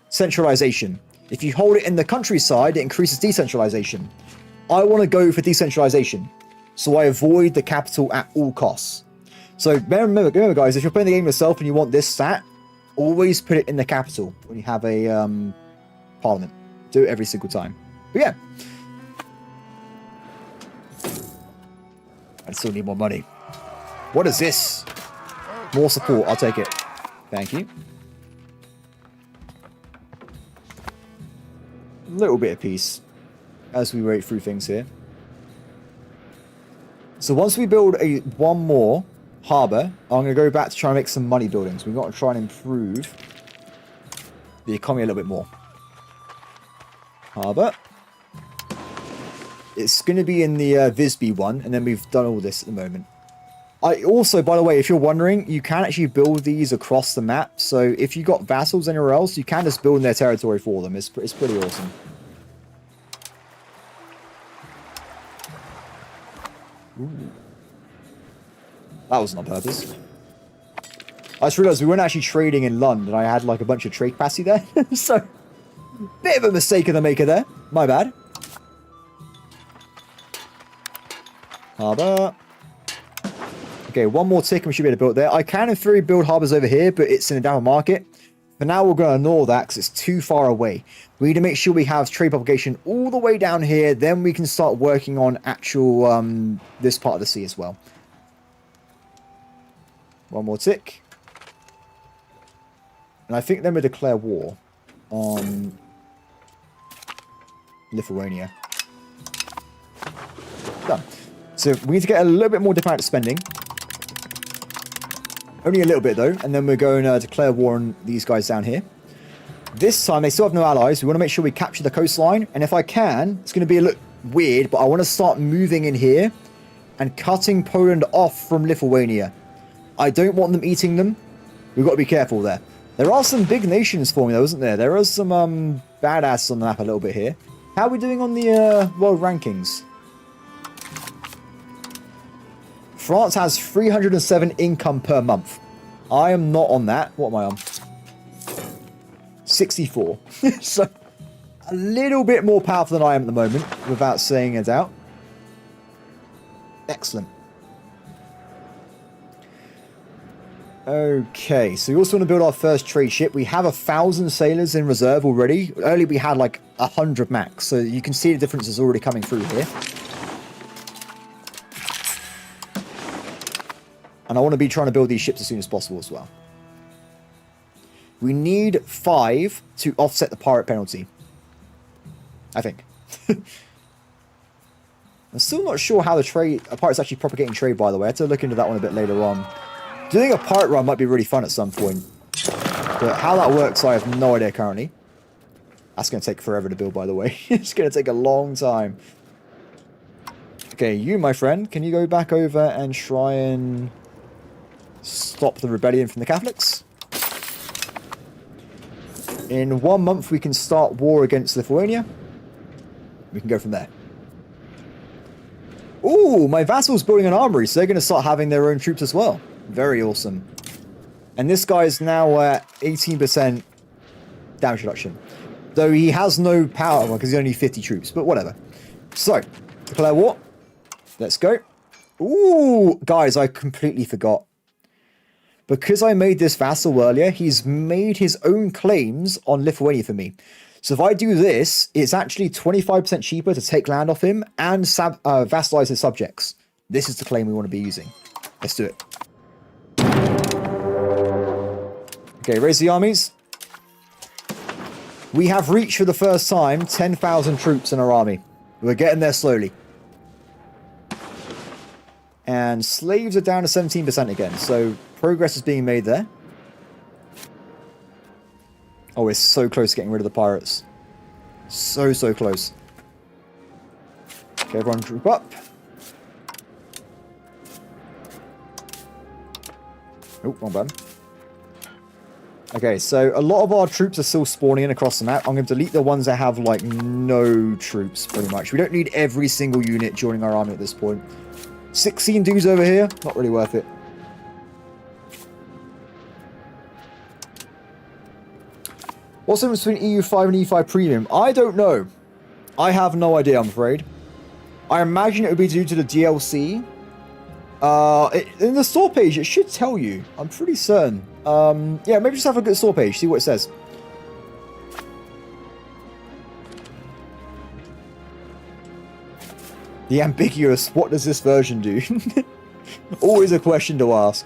A: centralization. If you hold it in the countryside, it increases decentralization. I want to go for decentralization, so I avoid the capital at all costs. So remember guys, if you're playing the game yourself and you want this stat, always put it in the capital when you have a parliament. Do it every single time. But yeah. I still need more money. What is this? More support, I'll take it. Thank you. Little bit of peace as we wait through things here. So once we build one more harbour, I'm going to go back to try and make some money buildings. We've got to try and improve the economy a little bit more. Harbour. It's going to be in the Visby one, and then we've done all this at the moment. I also, by the way, if you're wondering, you can actually build these across the map. So if you got vassals anywhere else, you can just build in their territory for them. It's pretty awesome. Ooh. That wasn't on purpose. I just realised we weren't actually trading in London. I had like a bunch of trade capacity there. So, bit of a mistake of the maker there. My bad. Harbour. Okay, one more tick and we should be able to build there. I can in theory build harbours over here, but it's in a down market. For now, we're going to ignore that because it's too far away. We need to make sure we have trade propagation all the way down here. Then we can start working on actual this part of the sea as well. One more tick. And I think then we declare war on Lithuania. Done. So we need to get a little bit more diplomatic spending. Only a little bit though, and then we're going to declare war on these guys down here. This time they still have no allies. We want to make sure we capture the coastline, and if I can, it's going to be a little weird, but I want to start moving in here and cutting Poland off from Lithuania. I don't want them eating them. We've got to be careful there. There are some big nations for me though, isn't there? There are some badasses on the map a little bit here. How are we doing on the world rankings? France has 307 income per month. I am not on that. What am I on? 64. So, a little bit more powerful than I am at the moment, without saying it out. Excellent. Okay, so we also want to build our first trade ship. We have 1,000 sailors in reserve already. Earlier we had like 100 max, so you can see the difference is already coming through here. And I want to be trying to build these ships as soon as possible as well. We need 5 to offset the pirate penalty. I think. I'm still not sure how the pirate's actually propagating trade, by the way. I have to look into that one a bit later on. Doing a pirate run might be really fun at some point. But how that works, I have no idea currently. That's going to take forever to build, by the way. It's going to take a long time. Okay, you, my friend, can you go back over and try and stop the rebellion from the Catholics? In 1 month, we can start war against Lithuania. We can go from there. Ooh, my vassal's building an armory, so they're going to start having their own troops as well. Very awesome. And this guy is now at 18% damage reduction. Though he has no power, because he's only 50 troops, but whatever. So, declare war. Let's go. Ooh, guys, I completely forgot. Because I made this vassal earlier, he's made his own claims on Lithuania for me. So if I do this, it's actually 25% cheaper to take land off him and vassalize his subjects. This is the claim we want to be using. Let's do it. Okay, raise the armies. We have reached for the first time 10,000 troops in our army. We're getting there slowly. And slaves are down to 17% again, so progress is being made there. Oh, we're so close to getting rid of the pirates. So close. Okay, everyone group up. Oh, wrong button. Okay, so a lot of our troops are still spawning in across the map. I'm going to delete the ones that have, like, no troops, pretty much. We don't need every single unit joining our army at this point. 16 dudes over here, not really worth it. What's the difference between EU5 and E5 Premium? I don't know. I have no idea, I'm afraid. I imagine it would be due to the DLC. In the store page, it should tell you. I'm pretty certain. Yeah, maybe just have a look at the store page, see what it says. The ambiguous, what does this version do? Always a question to ask.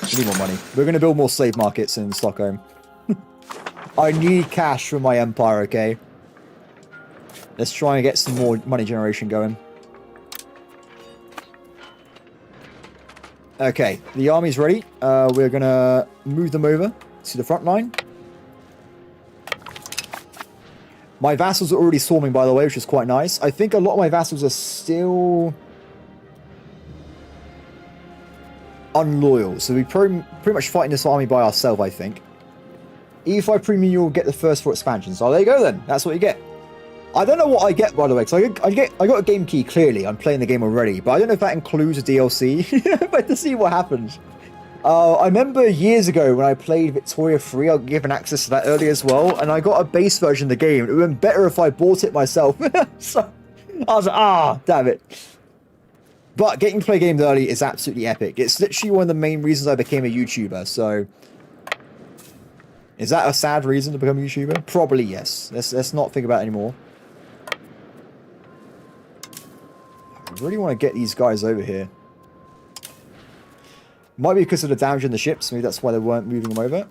A: We need more money. We're going to build more slave markets in Stockholm. I need cash for my empire, okay? Let's try and get some more money generation going. Okay, the army's ready. We're going to move them over to the front line. My vassals are already swarming, by the way, which is quite nice. I think a lot of my vassals are still unloyal, so we're pretty much fighting this army by ourselves, I think. E5 premium, you'll get the first 4 expansions. So there you go then. That's what you get. I don't know what I get, by the way, because I got a game key, clearly. I'm playing the game already, but I don't know if that includes a DLC. But to see what happens. I remember years ago when I played Victoria 3, I was given access to that early as well, and I got a base version of the game. It would have been better if I bought it myself. So I was like, damn it. But getting to play games early is absolutely epic. It's literally one of the main reasons I became a YouTuber, so... Is that a sad reason to become a YouTuber? Probably yes. Let's not think about it anymore. I really want to get these guys over here. Might be because of the damage in the ships. Maybe that's why they weren't moving them over.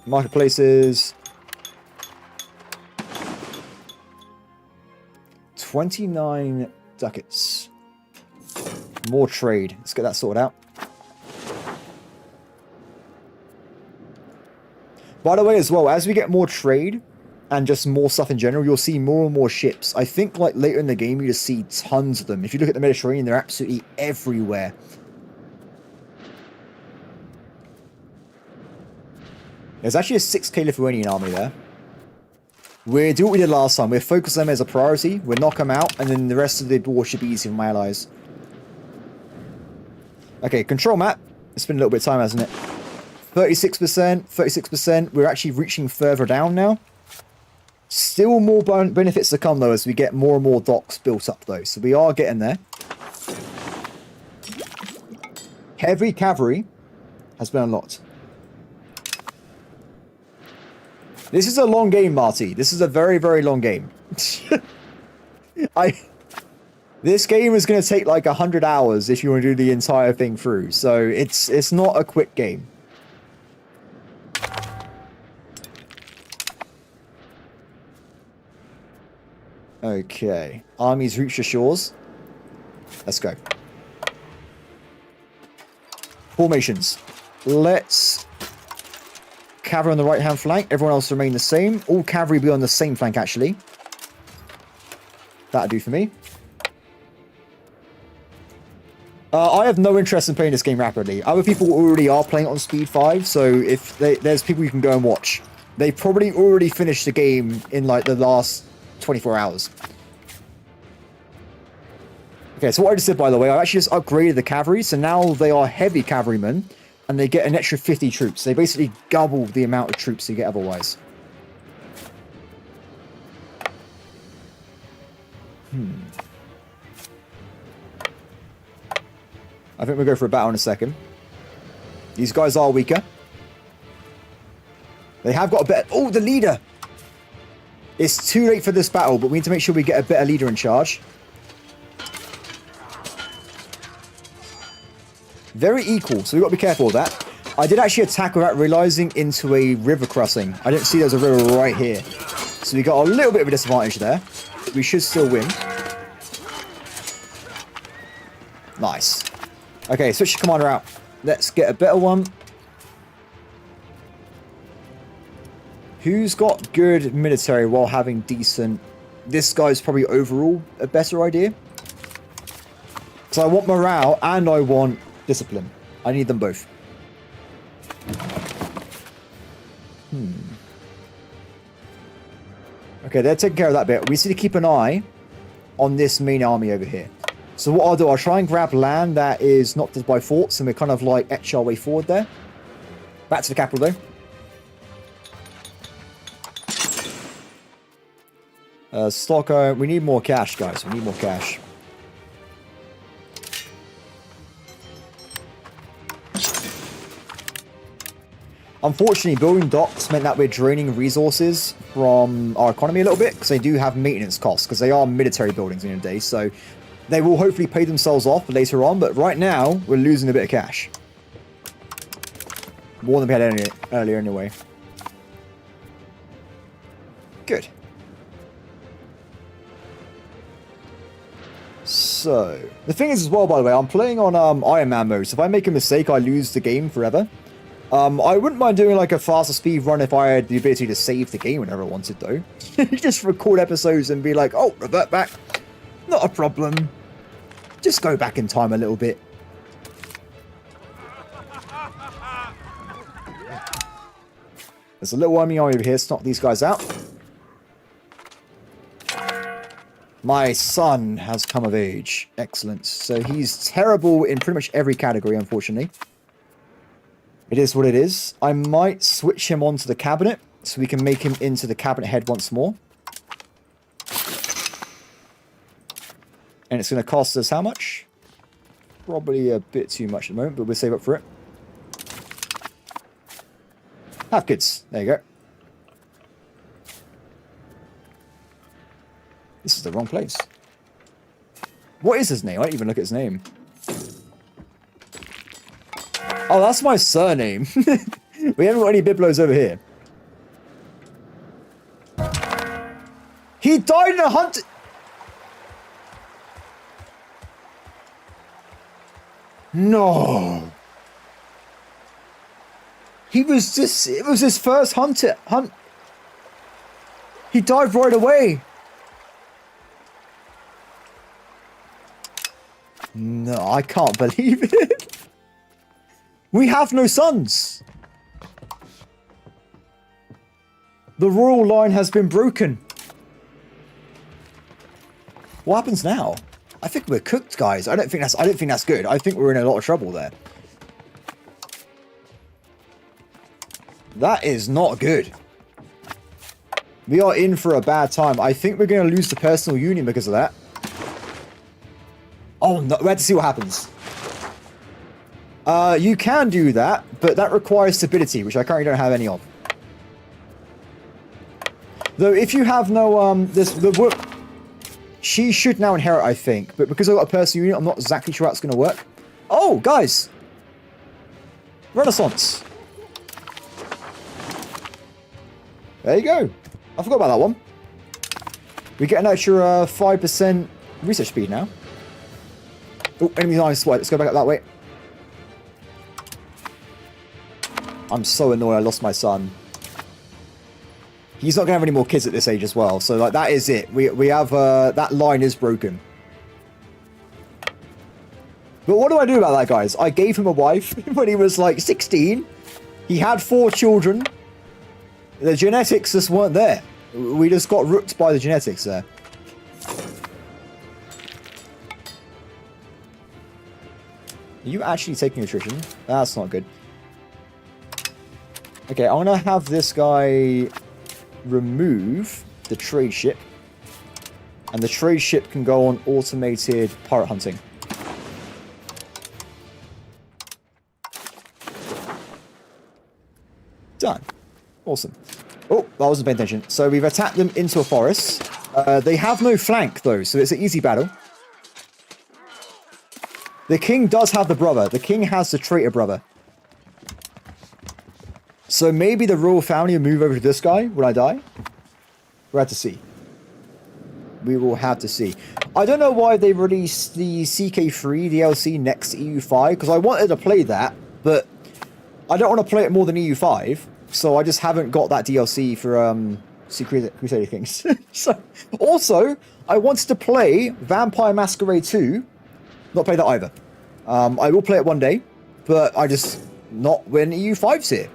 A: Marketplaces. 29 ducats. More trade. Let's get that sorted out. By the way, as well, as we get more trade and just more stuff in general, you'll see more and more ships. I think like later in the game, you just see tons of them. If you look at the Mediterranean, they're absolutely everywhere. There's actually a 6k Lithuanian army there. We'll do what we did last time. We'll focus them as a priority. We'll knock them out, and then the rest of the war should be easy for my allies. Okay, control map. It's been a little bit of time, hasn't it? 36%, 36%. We're actually reaching further down now. Still more benefits to come, though, as we get more and more docks built up, though. So we are getting there. Heavy cavalry has been unlocked. This is a long game, Marty. This is a very, very long game. This game is going to take like 100 hours if you want to do the entire thing through. So it's not a quick game. Okay. Armies reach the shores. Let's go. Formations. Let's... Cavalry on the right-hand flank. Everyone else remain the same. All cavalry be on the same flank, actually. That'll do for me. I have no interest in playing this game rapidly. Other people already are playing it on speed 5, so if there's people you can go and watch. They probably already finished the game in like the last 24 hours. Okay, so what I just did, by the way, I actually just upgraded the cavalry, so now they are heavy cavalrymen, and they get an extra 50 troops. They basically double the amount of troops you get otherwise. I think we'll go for a battle in a second. These guys are weaker. They have got a better... Oh, the leader! It's too late for this battle, but we need to make sure we get a better leader in charge. Very equal, so we've got to be careful of that. I did actually attack without realizing into a river crossing. I didn't see there's a river right here. So we got a little bit of a disadvantage there. We should still win. Nice. Okay, switch the commander out. Let's get a better one. Who's got good military while having decent... This guy's probably overall a better idea. Because I want morale and I want discipline. I need them both. Okay, they're taking care of that bit. We need to keep an eye on this main army over here. So what I'll do, I'll try and grab land that is not just by forts, and we kind of like etch our way forward there. Back to the capital though. Stockholm, we need more cash, guys. We need more cash. Unfortunately, building docks meant that we're draining resources from our economy a little bit, because they do have maintenance costs, because they are military buildings in a day, so they will hopefully pay themselves off later on, but right now, we're losing a bit of cash. More than we had earlier anyway. Good. So, the thing is as well, by the way, I'm playing on Ironman mode, so if I make a mistake, I lose the game forever. I wouldn't mind doing like a faster speed run if I had the ability to save the game whenever I wanted, though. Just record episodes and be like, oh, revert back. Not a problem. Just go back in time a little bit. There's a little army over here. Knock these guys out. My son has come of age. Excellent. So he's terrible in pretty much every category, unfortunately. It is what it is. I might switch him onto the cabinet so we can make him into the cabinet head once more. And it's going to cost us how much? Probably a bit too much at the moment, but we'll save up for it. Have kids. There you go. This is the wrong place. What is his name? I didn't even look at his name. Oh, that's my surname. We haven't got any Biblos over here. He died in a hunt. No. He was just, it was his first hunt. He died right away. No, I can't believe it. We have no sons. The royal line has been broken. What happens now? I think we're cooked, guys. I don't think that's good. I think we're in a lot of trouble there. That is not good. We are in for a bad time. I think we're going to lose the personal union because of that. Oh, no. We have to see what happens. You can do that, but that requires stability, which I currently don't have any of. Though, if you have no, she should now inherit, I think. But because I've got a personal unit, I'm not exactly sure how it's going to work. Oh, guys! Renaissance. There you go. I forgot about that one. We get an extra 5% research speed now. Oh, enemy line spotted. Let's go back up that way. I'm so annoyed I lost my son. He's not going to have any more kids at this age as well. So, like, that is it. We have, that line is broken. But what do I do about that, guys? I gave him a wife when he was, like, 16. He had 4 children. The genetics just weren't there. We just got rooked by the genetics there. Are you actually taking attrition? That's not good. Okay, I'm going to have this guy remove the trade ship. And the trade ship can go on automated pirate hunting. Done. Awesome. Oh, I wasn't paying attention. So we've attacked them into a forest. They have no flank, though, so it's an easy battle. The king does have the brother. The king has the traitor brother. So maybe the royal family will move over to this guy when I die. We'll have to see. We will have to see. I don't know why they released the CK3 DLC next to EU5, because I wanted to play that, but I don't want to play it more than EU5, so I just haven't got that DLC for Secret Crusader Kings. So, also, I wanted to play Vampire Masquerade 2. Not play that either. I will play it one day, but I just not when EU5's here.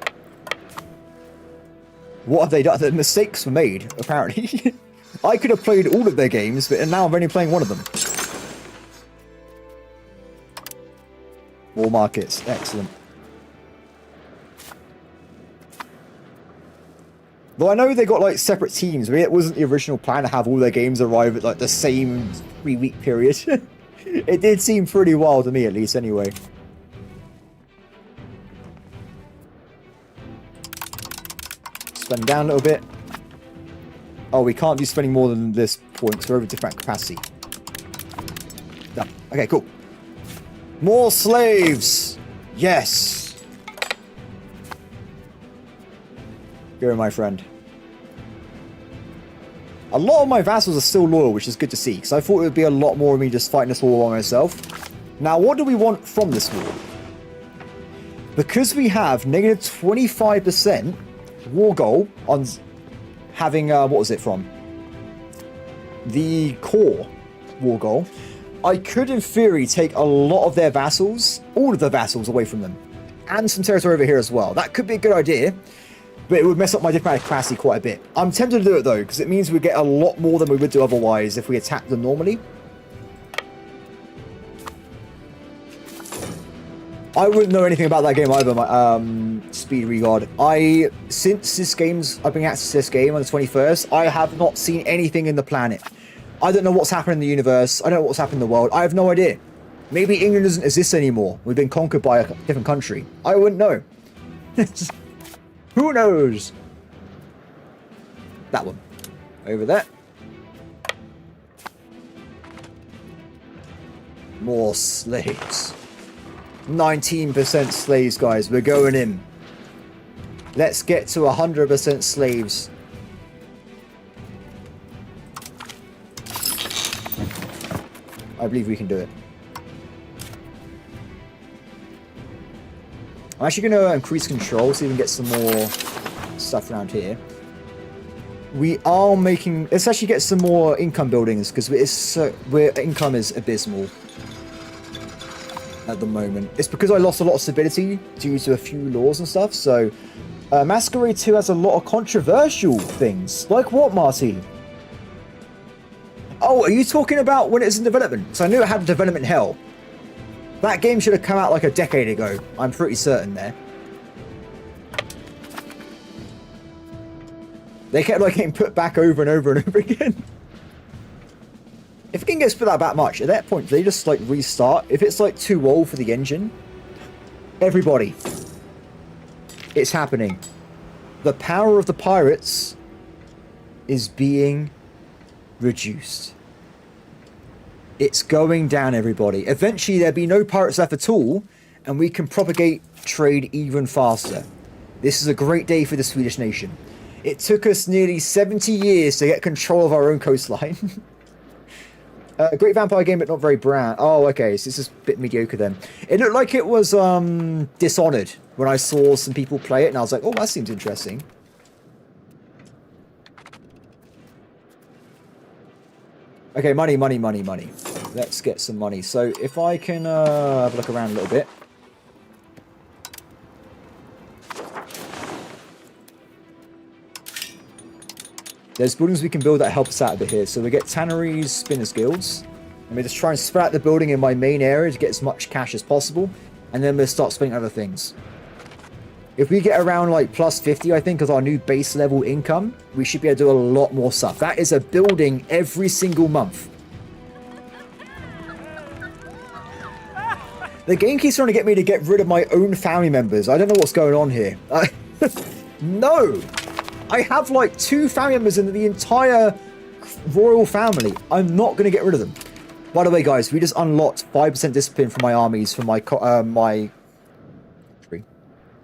A: What have they done? The mistakes were made, apparently. I could have played all of their games, but now I'm only playing one of them. War markets, excellent. Though I know they got like separate teams. I mean, it wasn't the original plan to have all their games arrive at like the same 3-week period. It did seem pretty wild to me, at least, anyway. Spend down a little bit. Oh, we can't be spending more than this point, so we're over different capacity. Done. Okay, cool. More slaves! Yes! Go, my friend. A lot of my vassals are still loyal, which is good to see, because I thought it would be a lot more of me just fighting this war by myself. Now, what do we want from this war? because we have negative 25% war goal on having, what was it from? The core war goal. I could, in theory, take a lot of their vassals, all of the vassals away from them, and some territory over here as well. That could be a good idea, but it would mess up my diplomatic capacity quite a bit. I'm tempted to do it, though, because it means we get a lot more than we would do otherwise if we attacked them normally. I wouldn't know anything about that game either, my speed regard. Since I've been accessing this game on the 21st, I have not seen anything in the planet. I don't know what's happened in the universe. I don't know what's happened in the world. I have no idea. Maybe England doesn't exist anymore. We've been conquered by a different country. I wouldn't know. Who knows? That one. Over there. More slaves. 19% slaves, guys. We're going in. Let's get to 100% slaves. I believe we can do it. I'm actually going to increase control so we can get some more stuff around here. We are making... Let's actually get some more income buildings because income is abysmal at the moment. It's because I lost a lot of stability due to a few laws and stuff. So Masquerade 2 has a lot of controversial things. Like what, Marty? Oh, are you talking about when it's in development? So I knew it had development hell. That game should have come out like a decade ago. I'm pretty certain there. They kept like getting put back over and over and over again. If it can get put out that much, at that point, they just like restart. If it's like too old for the engine, everybody, it's happening. The power of the pirates is being reduced. It's going down, everybody. Eventually, there'll be no pirates left at all, and we can propagate trade even faster. This is a great day for the Swedish nation. It took us nearly 70 years to get control of our own coastline. Great vampire game, but not very brand. Oh, okay, so this is a bit mediocre then. It looked like it was Dishonored when I saw some people play it, and I was like, oh, that seems interesting. Okay, money, money, money, money. Let's get some money. So if I can have a look around a little bit. There's buildings we can build that help us out a bit here. So we get tanneries, spinners guilds. And we just try and spread out the building in my main area to get as much cash as possible. And then we'll start spending other things. If we get around like plus 50, I think, as our new base level income, we should be able to do a lot more stuff. That is a building every single month. The game keeps trying to get me to get rid of my own family members. I don't know what's going on here. No! I have like 2 family members in the entire royal family. I'm not going to get rid of them. By the way, guys, we just unlocked 5% discipline for my armies, for my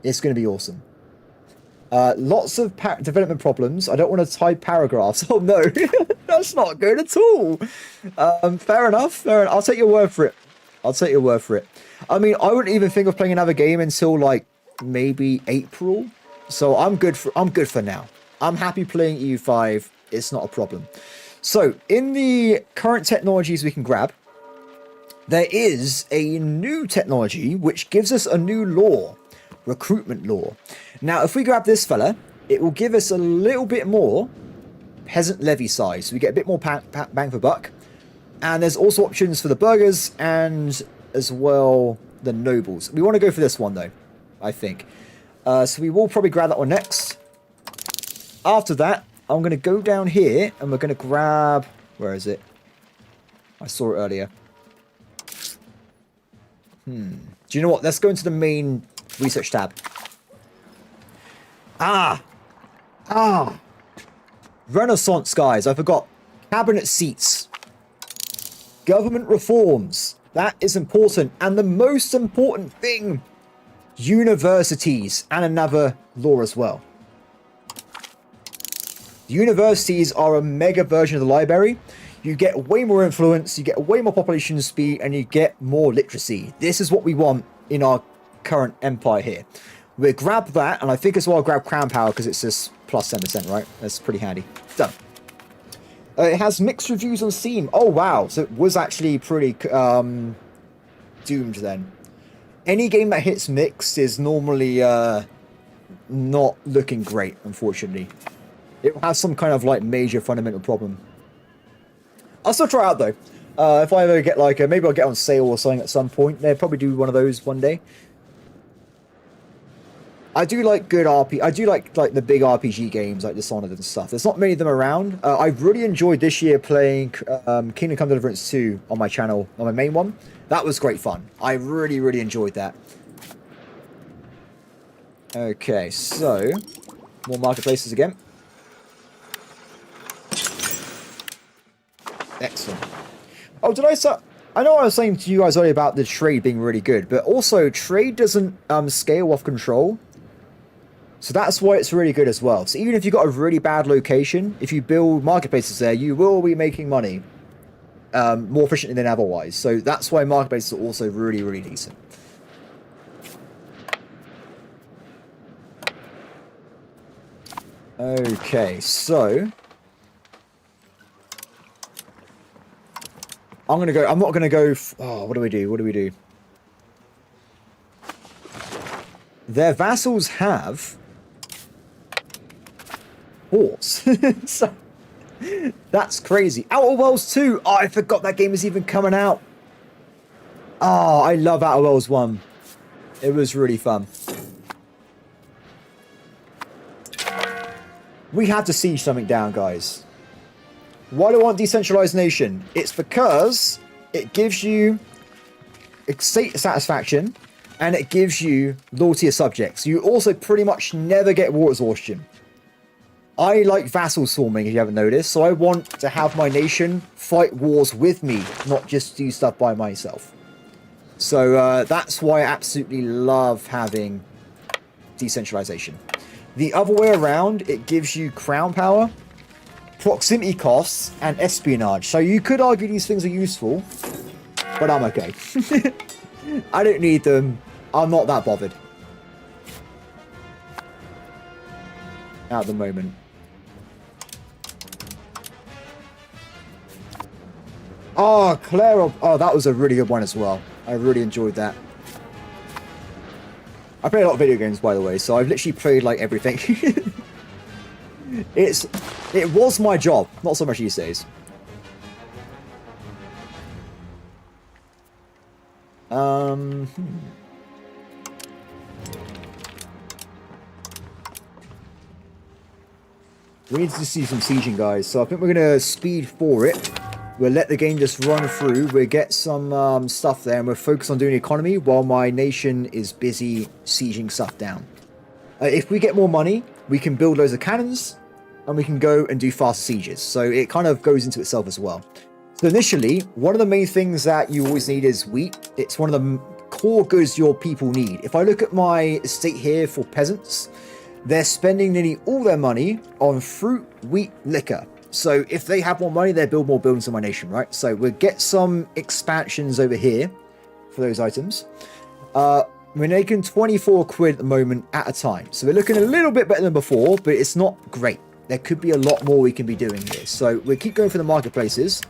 A: It's going to be awesome. Lots of development problems. I don't want to type paragraphs. Oh, no. That's not good at all. Fair enough. Fair enough. I'll take your word for it. I'll take your word for it. I mean, I wouldn't even think of playing another game until, like, maybe April. So I'm good for now. I'm happy playing EU5. It's not a problem. So, in the current technologies we can grab, there is a new technology which gives us a new law. Recruitment law. Now, if we grab this fella, it will give us a little bit more peasant levy size. So we get a bit more bang for buck. And there's also options for the burghers and as well the nobles. We want to go for this one though, I think. So we will probably grab that one next. After that, I'm going to go down here and we're going to grab... Where is it? I saw it earlier. Do you know what? Let's go into the main research tab. Renaissance, guys. I forgot. Cabinet seats. Government reforms. That is important. And the most important thing, universities and another law as well. Universities are a mega version of the library. You get way more influence, you get way more population speed, and you get more literacy. This is what we want in our current empire here. We'll grab that, and I think as well I'll grab crown power because it's just plus 10%, right? That's pretty handy. Done. It has mixed reviews on Steam. Oh, wow. So it was actually pretty doomed then. Any game that hits mixed is normally not looking great, unfortunately. It will have some kind of like major fundamental problem. I'll still try it out though. If I ever get like maybe I'll get on sale or something at some point. They'll probably do one of those one day. I do like good RP. I do like the big RPG games like Dishonored and stuff. There's not many of them around. I've really enjoyed this year playing Kingdom Come Deliverance 2 on my channel, on my main one. That was great fun. I really, really enjoyed that. Okay, so more marketplaces again. Excellent. Oh, did I say? I know I was saying to you guys earlier about the trade being really good, but also trade doesn't scale off control. So that's why it's really good as well. So even if you've got a really bad location, if you build marketplaces there, you will be making money more efficiently than otherwise. So that's why marketplaces are also really, really decent. Okay, so I'm not gonna go. Oh, what do we do? What do we do? Their vassals have ports. So that's crazy. Outer Worlds 2. Oh, I forgot that game was even coming out. Oh, I love Outer Worlds 1. It was really fun. We have to siege something down, guys. Why do I want decentralized nation? It's because it gives you state satisfaction and it gives you loyalty of subjects. You also pretty much never get war exhaustion. I like vassal swarming, if you haven't noticed, so I want to have my nation fight wars with me, not just do stuff by myself. So that's why I absolutely love having decentralization. The other way around, it gives you crown power, proximity costs, and espionage. So you could argue these things are useful, but I'm okay. I don't need them. I'm not that bothered at the moment. Oh, Claire. Oh, that was a really good one as well. I really enjoyed that. I play a lot of video games, by the way, so I've literally played like everything. It was my job, not so much these days. We need to see some sieging, guys, so I think we're going to speed for it. We'll let the game just run through. We'll get some stuff there, and we'll focus on doing economy while my nation is busy sieging stuff down. If we get more money, we can build loads of cannons, and we can go and do fast sieges. So it kind of goes into itself as well. So initially, one of the main things that you always need is wheat. It's one of the core goods your people need. If I look at my estate here for peasants, they're spending nearly all their money on fruit, wheat, liquor. So if they have more money, they build more buildings in my nation, right? So we'll get some expansions over here for those items. We're making 24 quid at the moment at a time. So we're looking a little bit better than before, but it's not great. There could be a lot more we can be doing here. So we'll keep going for the marketplaces.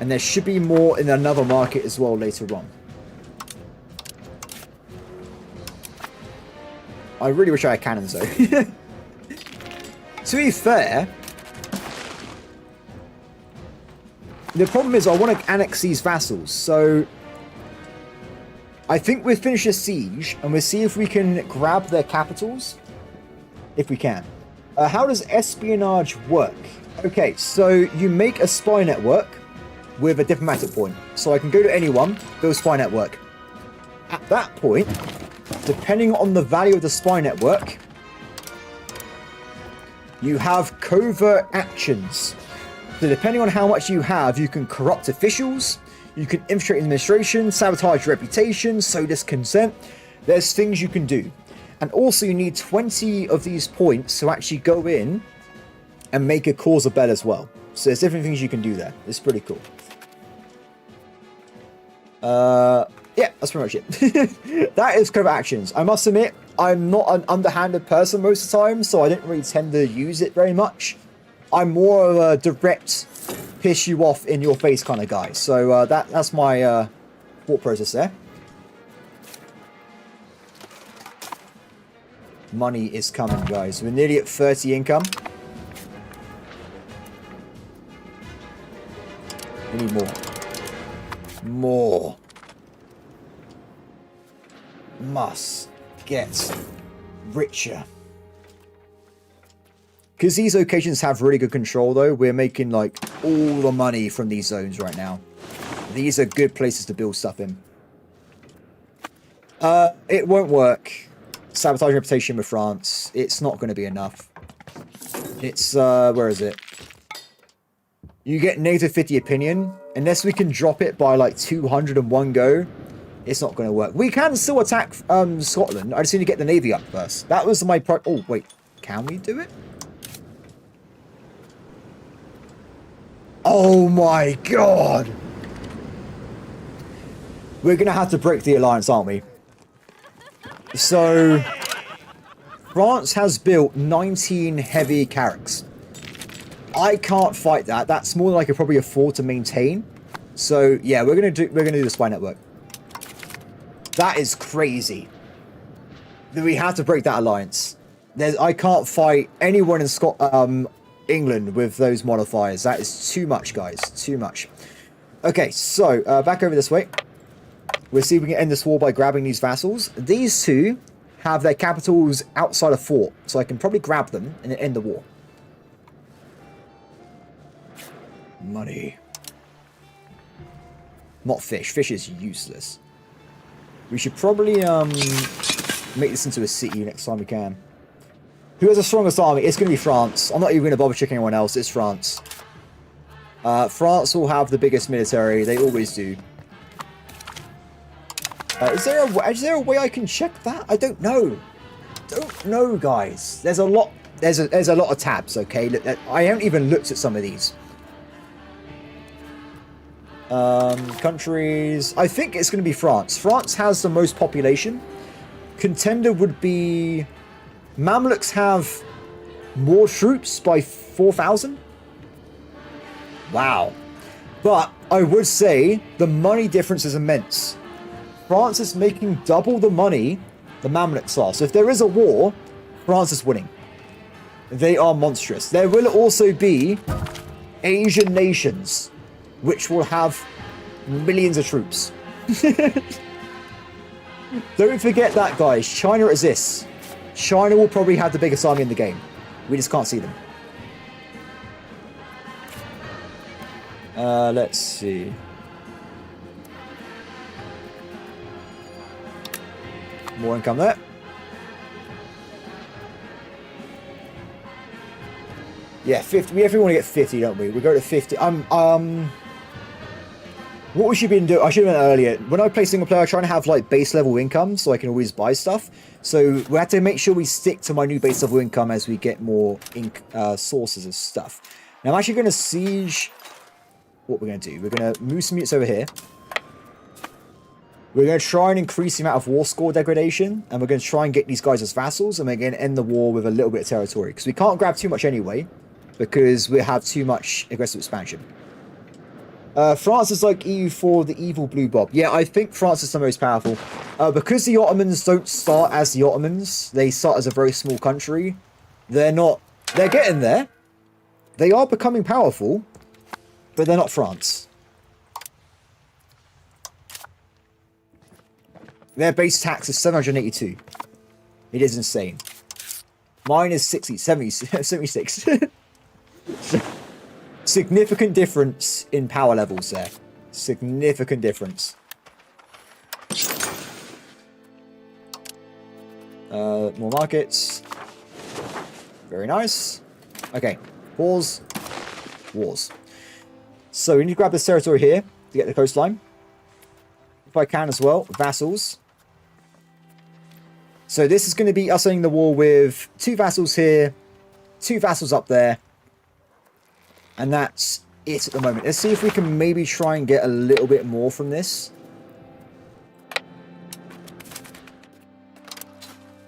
A: And there should be more in another market as well later on. I really wish I had cannons though. To be fair, the problem is I want to annex these vassals, so I think we'll finish a siege and we'll see if we can grab their capitals, if we can. How does espionage work? Okay, so you make a spy network with a diplomatic point. So I can go to anyone, build a spy network. At that point, depending on the value of the spy network, you have covert actions. So depending on how much you have, you can corrupt officials, you can infiltrate administration, sabotage reputation, sow discontent. There's things you can do. And also you need 20 of these points to actually go in and make a cause of bell as well. So there's different things you can do there. It's pretty cool. Yeah, that's pretty much it. That is covert actions. I must admit, I'm not an underhanded person most of the time, so I don't really tend to use it very much. I'm more of a direct, piss you off in your face kind of guy. So that's my thought process there. Money is coming, guys. We're nearly at 30 income. We need more. More. Must get richer. Because these locations have really good control, though, we're making, like, all the money from these zones right now. These are good places to build stuff in. It won't work. Sabotage reputation with France. It's not going to be enough. It's, where is it? You get negative 50 opinion. Unless we can drop it by, like, 200 in one go, it's not going to work. We can still attack, Scotland. I just need to get the navy up first. That was my oh, wait. Can we do it? Oh my god! We're going to have to break the alliance, aren't we? So, France has built 19 heavy carracks. I can't fight that. That's more than I could probably afford to maintain. So, yeah, we're gonna do the spy network. That is crazy. We have to break that alliance. I can't fight anyone in England with those modifiers. That is too much, guys. Too much. Okay, so back over this way. We'll see if we can end this war by grabbing these vassals. These two have their capitals outside a fort, so I can probably grab them and end the war. Money. Not fish. Fish is useless. We should probably make this into a city next time we can. Who has the strongest army? It's going to be France. I'm not even going to bother checking anyone else. It's France. France will have the biggest military. They always do. Is there a way I can check that? I don't know. Don't know, guys. There's a lot. There's a lot of tabs. Okay, look, I haven't even looked at some of these. Countries. I think it's going to be France. France has the most population. Contender would be Mamluks have more troops by 4,000. Wow. But I would say the money difference is immense. France is making double the money the Mamluks are. So if there is a war, France is winning. They are monstrous. There will also be Asian nations which will have millions of troops. Don't forget that, guys. China exists. China will probably have the biggest army in the game. We just can't see them. Let's see. More income there. Yeah, 50. We definitely want to get 50, don't we? We go to 50. What we should be doing, I should have done earlier. When I play single player, I try to have like base level income so I can always buy stuff. So we have to make sure we stick to my new base level income as we get more sources of stuff. Now I'm actually going to siege. What we're going to do? We're going to move some units over here. We're going to try and increase the amount of war score degradation, and we're going to try and get these guys as vassals, and we're going to end the war with a little bit of territory because we can't grab too much anyway, because we have too much aggressive expansion. France is like EU for the evil blue bob. Yeah, I think France is the most powerful. Because the Ottomans don't start as the Ottomans, they start as a very small country. They're getting there. They are becoming powerful, but they're not France. Their base tax is 782. It is insane. Mine is 76. Significant difference in power levels there. Significant difference. More markets. Very nice. Okay. Wars. Wars. So we need to grab this territory here to get the coastline. If I can as well. Vassals. So this is going to be us ending the war with 2 vassals here. 2 vassals up there. And that's it at the moment. Let's see if we can maybe try and get a little bit more from this.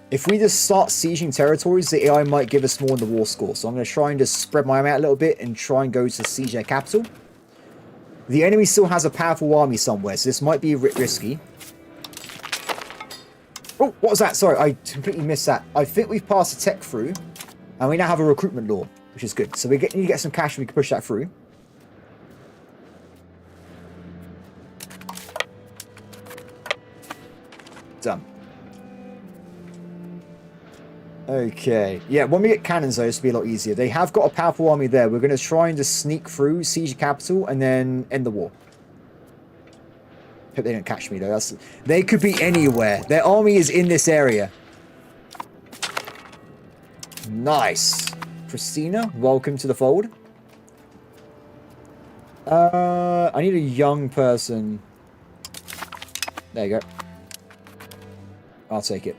A: If we just start sieging territories, the AI might give us more in the war score. So I'm going to try and just spread my army out a little bit and try and go to siege their capital. The enemy still has a powerful army somewhere, so this might be a bit risky. Oh, what was that? Sorry, I completely missed that. I think we've passed the tech through, and we now have a recruitment law, which is good. So we need to get some cash and we can push that through. Done. Okay. Yeah, when we get cannons, though, it's going to be a lot easier. They have got a powerful army there. We're going to try and just sneak through, siege the capital, and then end the war. Hope they don't catch me, though. They could be anywhere. Their army is in this area. Nice. Christina, welcome to the fold. I need a young person. There you go. I'll take it.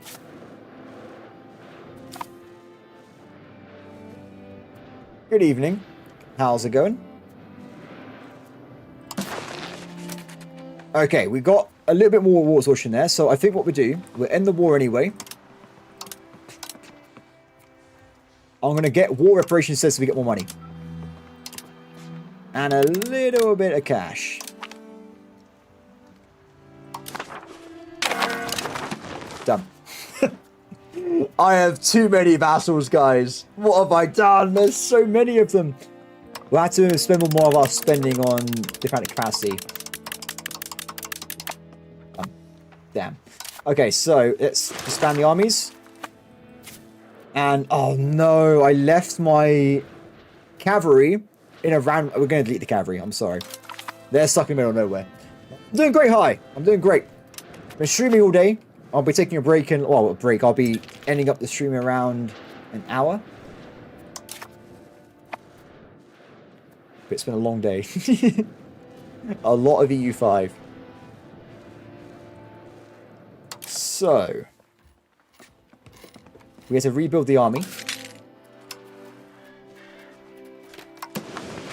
A: Good evening. How's it going? Okay, we got a little bit more war exhaustion there, so I think what we do, we'll end the war anyway. I'm going to get war reparations instead so we get more money. And a little bit of cash. Done. I have too many vassals, guys. What have I done? There's so many of them. We'll have to spend more of our spending on diplomatic capacity. Damn. Okay, so let's expand the armies. And, oh no, I left my cavalry in a round. We're going to delete the cavalry, I'm sorry. They're stuck in the middle of nowhere. I'm doing great, hi. I'm doing great. Been streaming all day. I'll be taking a break and, well, a break. I'll be ending up the stream around an hour. It's been a long day. A lot of EU5. So, we have to rebuild the army.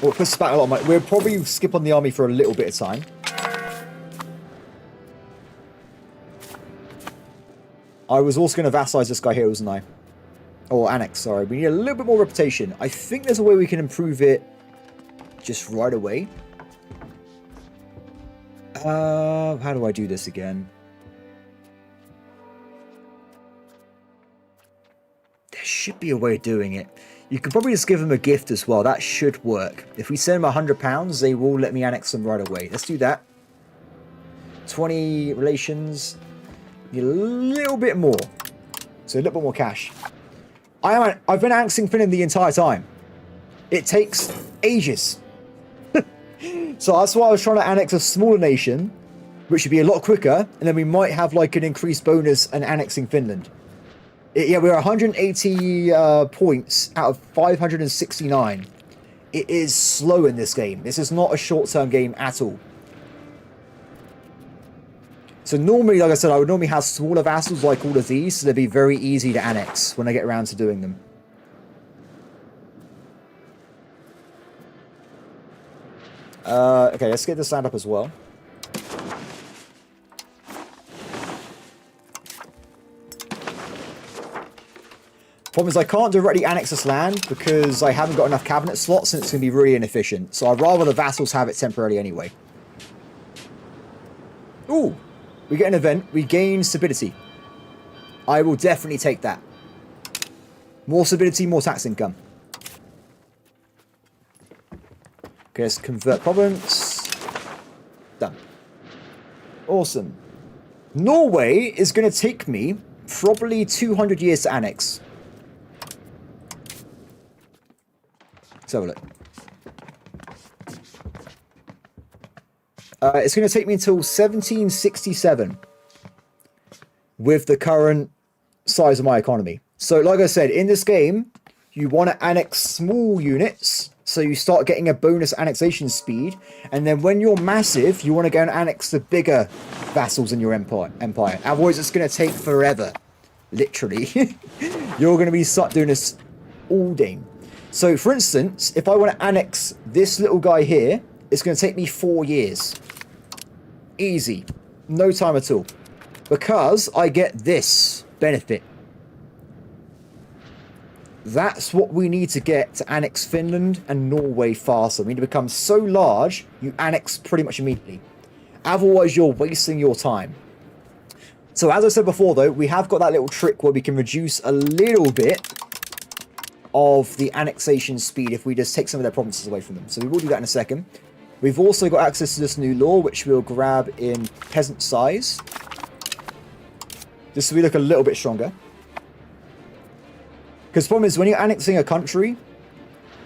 A: Well, it puts us back a lot of money. We'll probably skip on the army for a little bit of time. I was also going to vassalize this guy here, wasn't I? Or annex, sorry. We need a little bit more reputation. I think there's a way we can improve it just right away. How do I do this again? There should be a way of doing it. You could probably just give them a gift as well. That should work. If we send them £100, they will let me annex them right away. Let's do that. 20 relations. Need a little bit more. So a little bit more cash. I've been annexing Finland the entire time. It takes ages. So that's why I was trying to annex a smaller nation, which would be a lot quicker, and then we might have like an increased bonus and annexing Finland. Yeah, we're 180 points out of 569. It is slow in this game. This is not a short-term game at all. So normally, like I said, I would normally have smaller vassals like all of these, so they'd be very easy to annex when I get around to doing them. Okay, let's get this land up as well. Problem is I can't directly annex this land because I haven't got enough cabinet slots and it's going to be really inefficient. So I'd rather the vassals have it temporarily anyway. Ooh, we get an event. We gain stability. I will definitely take that. More stability, more tax income. Okay, let's convert province. Done. Awesome. Norway is going to take me probably 200 years to annex. Let's have a look. It's going to take me until 1767 with the current size of my economy. So like I said, in this game, you want to annex small units, so you start getting a bonus annexation speed, and then when you're massive, you want to go and annex the bigger vassals in your empire. Otherwise, it's going to take forever. Literally. You're going to be stuck doing this all day. So, for instance, if I want to annex this little guy here, it's going to take me 4 years. Easy. No time at all. Because I get this benefit. That's what we need to get to annex Finland and Norway faster. We need to become so large, you annex pretty much immediately. Otherwise, you're wasting your time. So as I said before, though, we have got that little trick where we can reduce a little bit of the annexation speed if we just take some of their provinces away from them. So we will do that in a second. We've also got access to this new law, which we'll grab in peasant size. Just so we look a little bit stronger. Because the problem is, when you're annexing a country,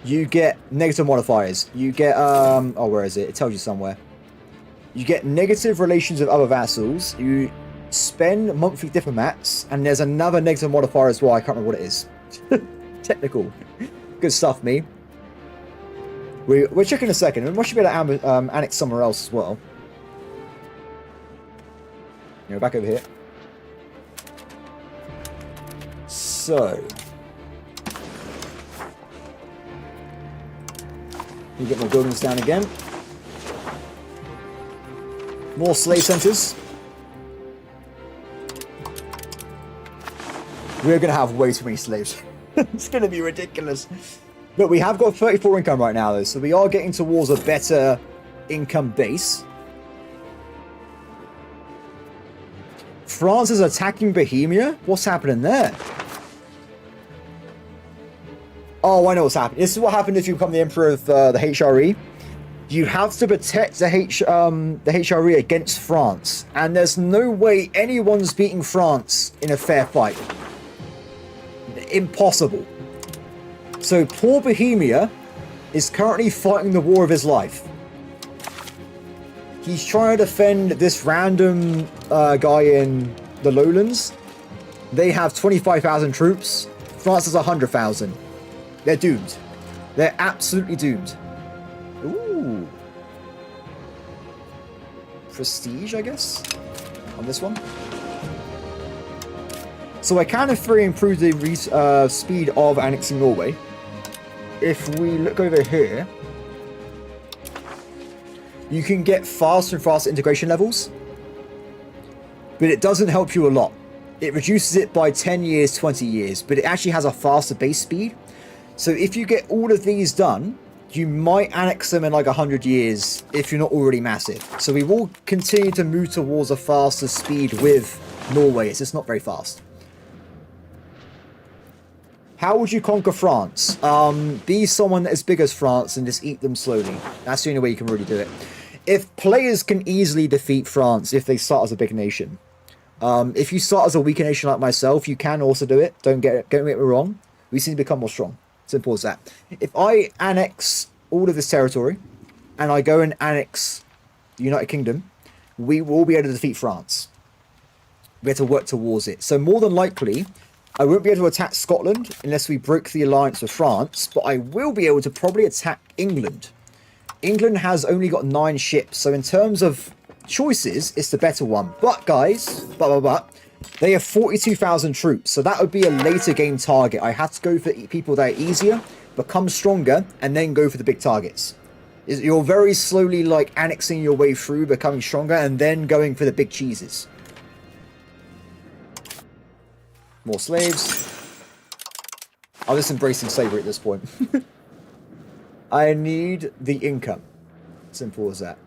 A: you get negative modifiers. You get, oh, where is it? It tells you somewhere. You get negative relations with other vassals. You spend monthly diplomats, and there's another negative modifier as well. I can't remember what it is. Technical. Good stuff, me. We're checking in a second, and we should be able to annex somewhere else as well. You know, back over here. So, you get more buildings down again. More slave centers. We're going to have way too many slaves. It's going to be ridiculous. But we have got 34 income right now, though, so we are getting towards a better income base. France is attacking Bohemia? What's happening there? Oh, I know what's happening. This is what happened if you become the Emperor of the HRE. You have to protect the HRE against France. And there's no way anyone's beating France in a fair fight. Impossible. So poor Bohemia is currently fighting the war of his life. He's trying to defend this random guy in the lowlands. They have 25,000 troops. France has 100,000. They're doomed. They're absolutely doomed. Ooh. Prestige, I guess, on this one. So I can, in theory, improve the speed of annexing Norway. If we look over here, you can get faster and faster integration levels, but it doesn't help you a lot. It reduces it by 10 years, 20 years, but it actually has a faster base speed. So if you get all of these done, you might annex them in like 100 years if you're not already massive. So we will continue to move towards a faster speed with Norway. It's just not very fast. How would you conquer France? Be someone as big as France and just eat them slowly. That's the only way you can really do it. If players can easily defeat France if they start as a big nation. If you start as a weaker nation like myself, you can also do it. Don't get me wrong. We seem to become more strong. Simple as that. If I annex all of this territory and I go and annex the United Kingdom, we will be able to defeat France. We have to work towards it. So more than likely, I won't be able to attack Scotland unless we broke the alliance with France, but I will be able to probably attack England. England has only got 9 ships, so in terms of choices, it's the better one. But guys, they have 42,000 troops, so that would be a later game target. I have to go for people that are easier, become stronger, and then go for the big targets. You're very slowly like annexing your way through, becoming stronger, and then going for the big cheeses. More slaves. I'm just embracing slavery at this point. I need the income. Simple as that.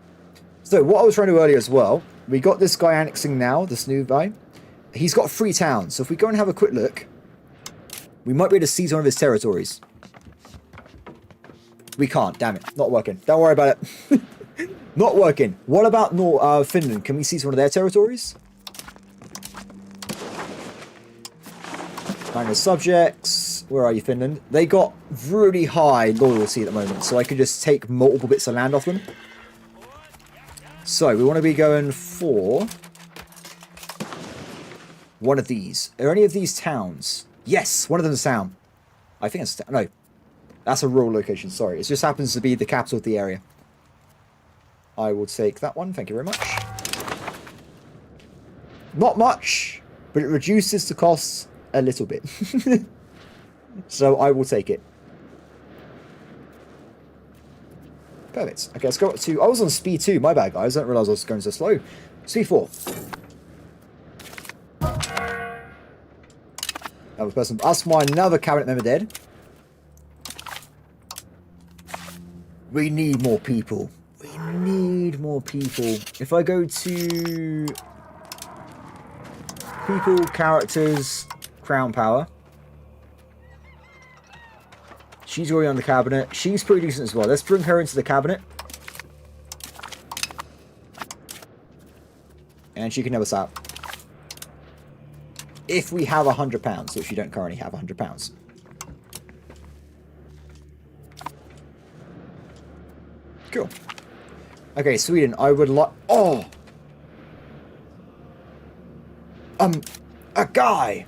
A: So what I was trying to do earlier as well, we got this guy annexing now, this new guy. He's got 3 towns, so if we go and have a quick look, we might be able to seize one of his territories. We can't, damn it. Not working. Don't worry about it. Not working. What about Finland? Can we seize one of their territories? Minor subjects. Where are you, Finland? They got really high loyalty at the moment, so I can just take multiple bits of land off them. So we want to be going for one of these. Are any of these towns? Yes, one of them is a town. I think it's no. That's a rural location. Sorry, it just happens to be the capital of the area. I will take that one. Thank you very much. Not much, but it reduces the costs a little bit. So I will take it. Perfect. Okay, let's go up to... I was on speed 2. My bad, guys. I didn't realise I was going so slow. Speed 4. That was person. That's my another cabinet member dead. We need more people. We need more people. If I go to people, characters, crown power. She's already on the cabinet. She's pretty decent as well. Let's bring her into the cabinet. And she can help us out. If we have £100, which we don't currently have £100. Cool. Okay, Sweden, I would like... Oh! A guy!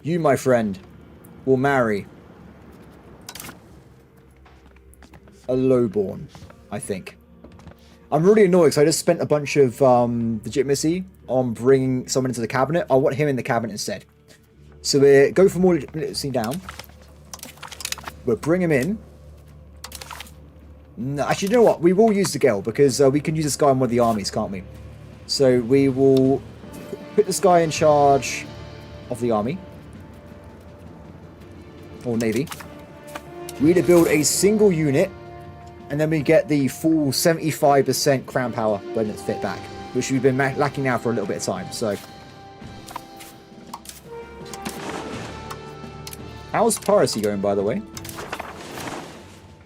A: You, my friend, will marry a lowborn, I think. I'm really annoyed because I just spent a bunch of legitimacy on bringing someone into the cabinet. I want him in the cabinet instead. So we go for more legitimacy down. We'll bring him in. No, actually, you know what? We will use the Gale because we can use this guy in one of the armies, can't we? So we will put this guy in charge of the army. Or navy. We need to build a single unit. And then we get the full 75% crown power when it's fit back. Which we've been lacking now for a little bit of time. So. How's piracy going, by the way?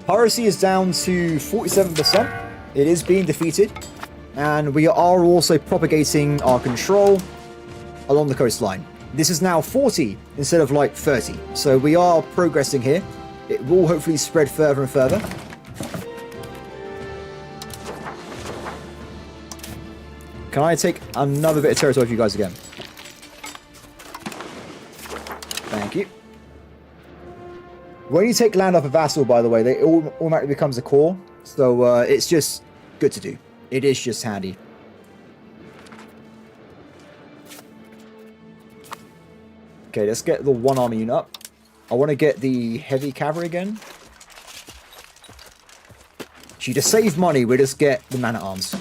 A: Piracy is down to 47%. It is being defeated. And we are also propagating our control along the coastline. This is now 40 instead of like 30. So we are progressing here. It will hopefully spread further and further. Can I take another bit of territory for you guys again? Thank you. When you take land off a vassal, by the way, they automatically becomes a core. So it's just good to do. It is just handy. Okay, let's get the one army unit up. I want to get the heavy cavalry again. Actually, to save money, we just get the man-at-arms.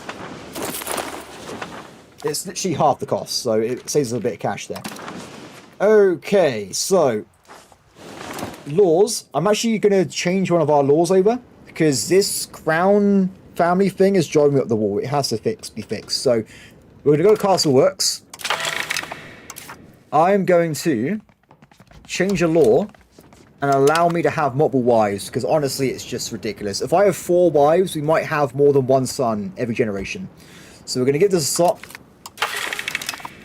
A: It's literally half the cost, so it saves us a bit of cash there. Okay, so laws. I'm actually going to change one of our laws over because this crown family thing is driving me up the wall. It has to be fixed. So we're going to go to Castle Works. I'm going to change a law and allow me to have multiple wives because honestly, it's just ridiculous. If I have 4 wives, we might have more than one son every generation. So we're going to give this a stop.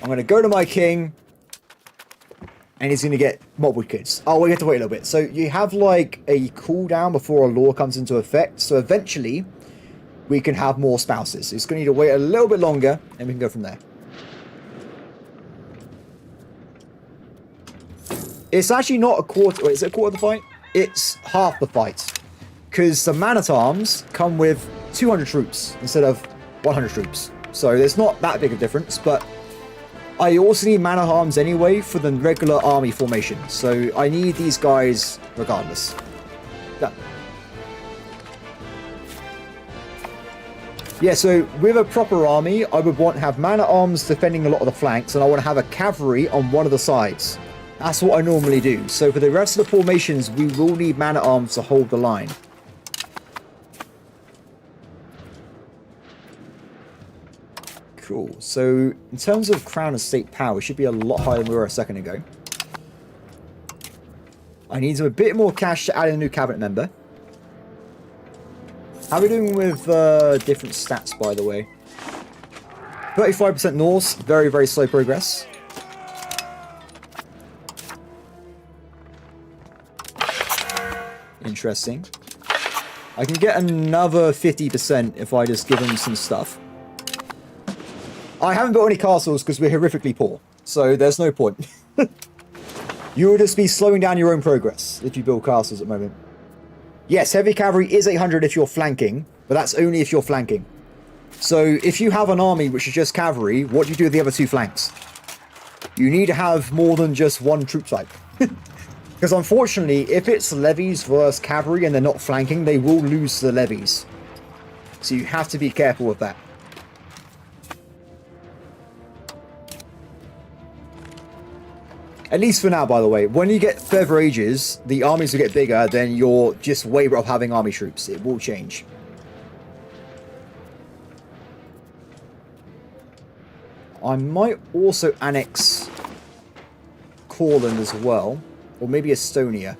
A: I'm going to go to my king. And he's going to get multiple kids. Oh, we have to wait a little bit. So you have like a cooldown before a law comes into effect. So eventually we can have more spouses. It's going to need to wait a little bit longer and we can go from there. It's actually not a quarter. Wait, is it a quarter of the fight? It's half the fight. Because the man-at-arms come with 200 troops instead of 100 troops. So there's not that big of a difference, but I also need man-at-arms anyway for the regular army formation. So I need these guys regardless. Done. Yeah, so with a proper army, I would want to have man-at-arms defending a lot of the flanks, and I want to have a cavalry on one of the sides. That's what I normally do. So for the rest of the formations, we will need man-at-arms to hold the line. Cool. So in terms of crown and state power, we should be a lot higher than we were a second ago. I need a bit more cash to add in a new cabinet member. How are we doing with different stats, by the way? 35% Norse, very, very slow progress. Interesting. I can get another 50% if I just give them some stuff. I haven't built any castles because we're horrifically poor, so there's no point. You will just be slowing down your own progress if you build castles at the moment. Yes, heavy cavalry is 800 if you're flanking, but that's only if you're flanking. So if you have an army which is just cavalry, what do you do with the other 2 flanks? You need to have more than just one troop type. Because unfortunately, if it's levies versus cavalry and they're not flanking, they will lose the levies. So you have to be careful with that. At least for now, by the way. When you get further ages, the armies will get bigger, then you're just way better off having army troops. It will change. I might also annex Courland as well. Or maybe Estonia.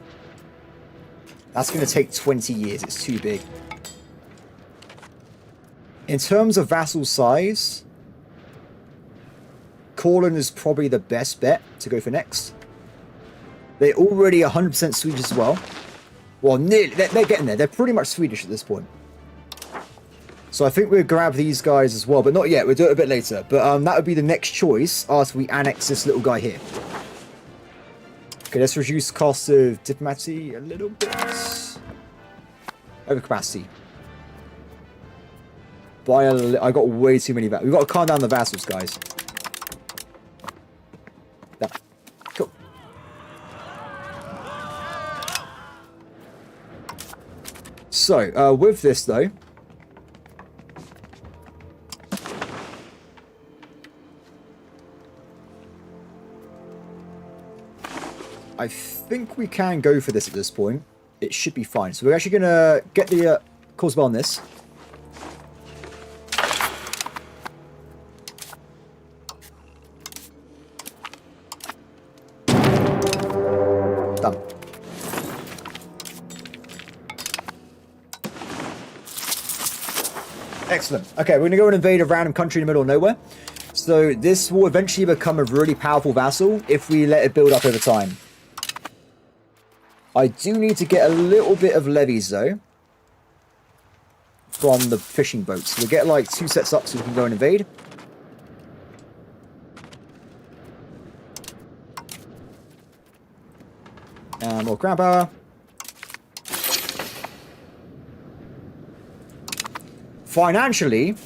A: That's going to take 20 years. It's too big. In terms of vassal size, Courland is probably the best bet to go for next. They're already 100% Swedish as well. Well, nearly. They're getting there. They're pretty much Swedish at this point. So I think we'll grab these guys as well. But not yet. We'll do it a bit later. But that would be the next choice after we annex this little guy here. Okay, let's reduce cost of diplomacy a little bit. Overcapacity. I got way too many. We've got to calm down the vassals, guys. There. Cool. So, with this though, I think we can go for this at this point. It should be fine. So we're actually going to get the Corsbell on this. Done. Excellent. Okay, we're going to go and invade a random country in the middle of nowhere. So this will eventually become a really powerful vassal if we let it build up over time. I do need to get a little bit of levies, though, from the fishing boats. We'll get, like, 2 sets up so we can go and invade. And more crab power. Financially,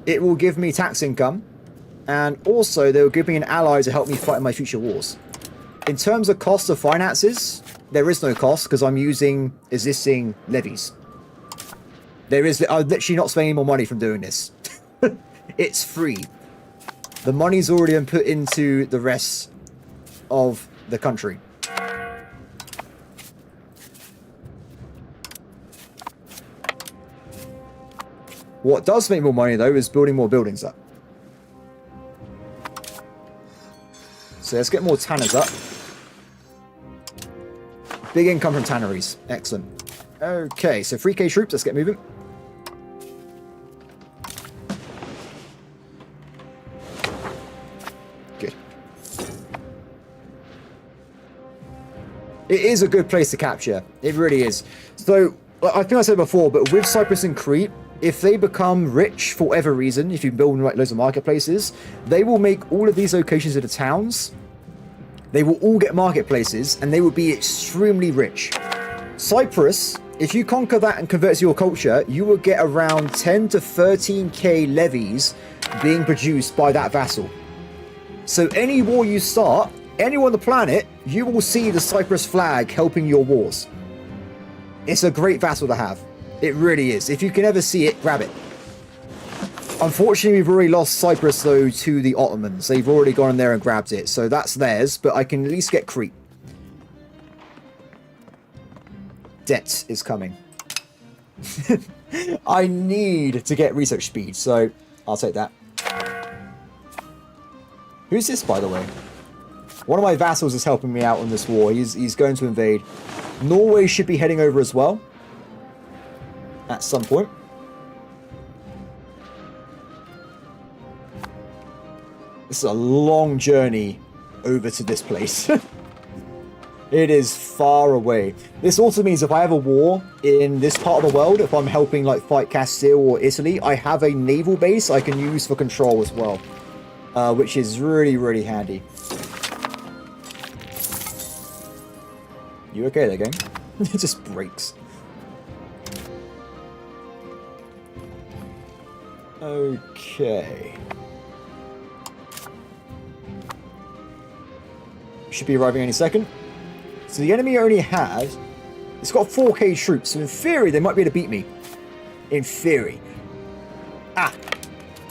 A: it will give me tax income. And also, they will give me an ally to help me fight in my future wars. In terms of cost of finances, there is no cost because I'm using existing levies. I'm literally not spending any more money from doing this. It's free. The money's already been put into the rest of the country. What does make more money, though, is building more buildings up. So let's get more tanners up. Big income from tanneries. Excellent. Okay, so 3k troops. Let's get moving. Good. It is a good place to capture. It really is. So, I think I said before, but with Cyprus and Crete, if they become rich for whatever reason, if you build like loads of marketplaces, they will make all of these locations into towns. They will all get marketplaces, and they will be extremely rich. Cyprus, if you conquer that and convert to your culture, you will get around 10 to 13k levies being produced by that vassal. So any war you start, anywhere on the planet, you will see the Cyprus flag helping your wars. It's a great vassal to have. It really is. If you can ever see it, grab it. Unfortunately, we've already lost Cyprus, though, to the Ottomans. They've already gone in there and grabbed it. So that's theirs, but I can at least get Crete. Debt is coming. I need to get research speed, so I'll take that. Who's this, by the way? One of my vassals is helping me out on this war. He's going to invade. Norway should be heading over as well. At some point. This is a long journey over to this place. It is far away. This also means if I have a war in this part of the world, if I'm helping like fight Castile or Italy, I have a naval base I can use for control as well. Which is really, really handy. You okay there, game? It just breaks. Okay. Should be arriving any second. So the enemy only has... It's got 4k troops, so in theory they might be able to beat me. In theory. Ah!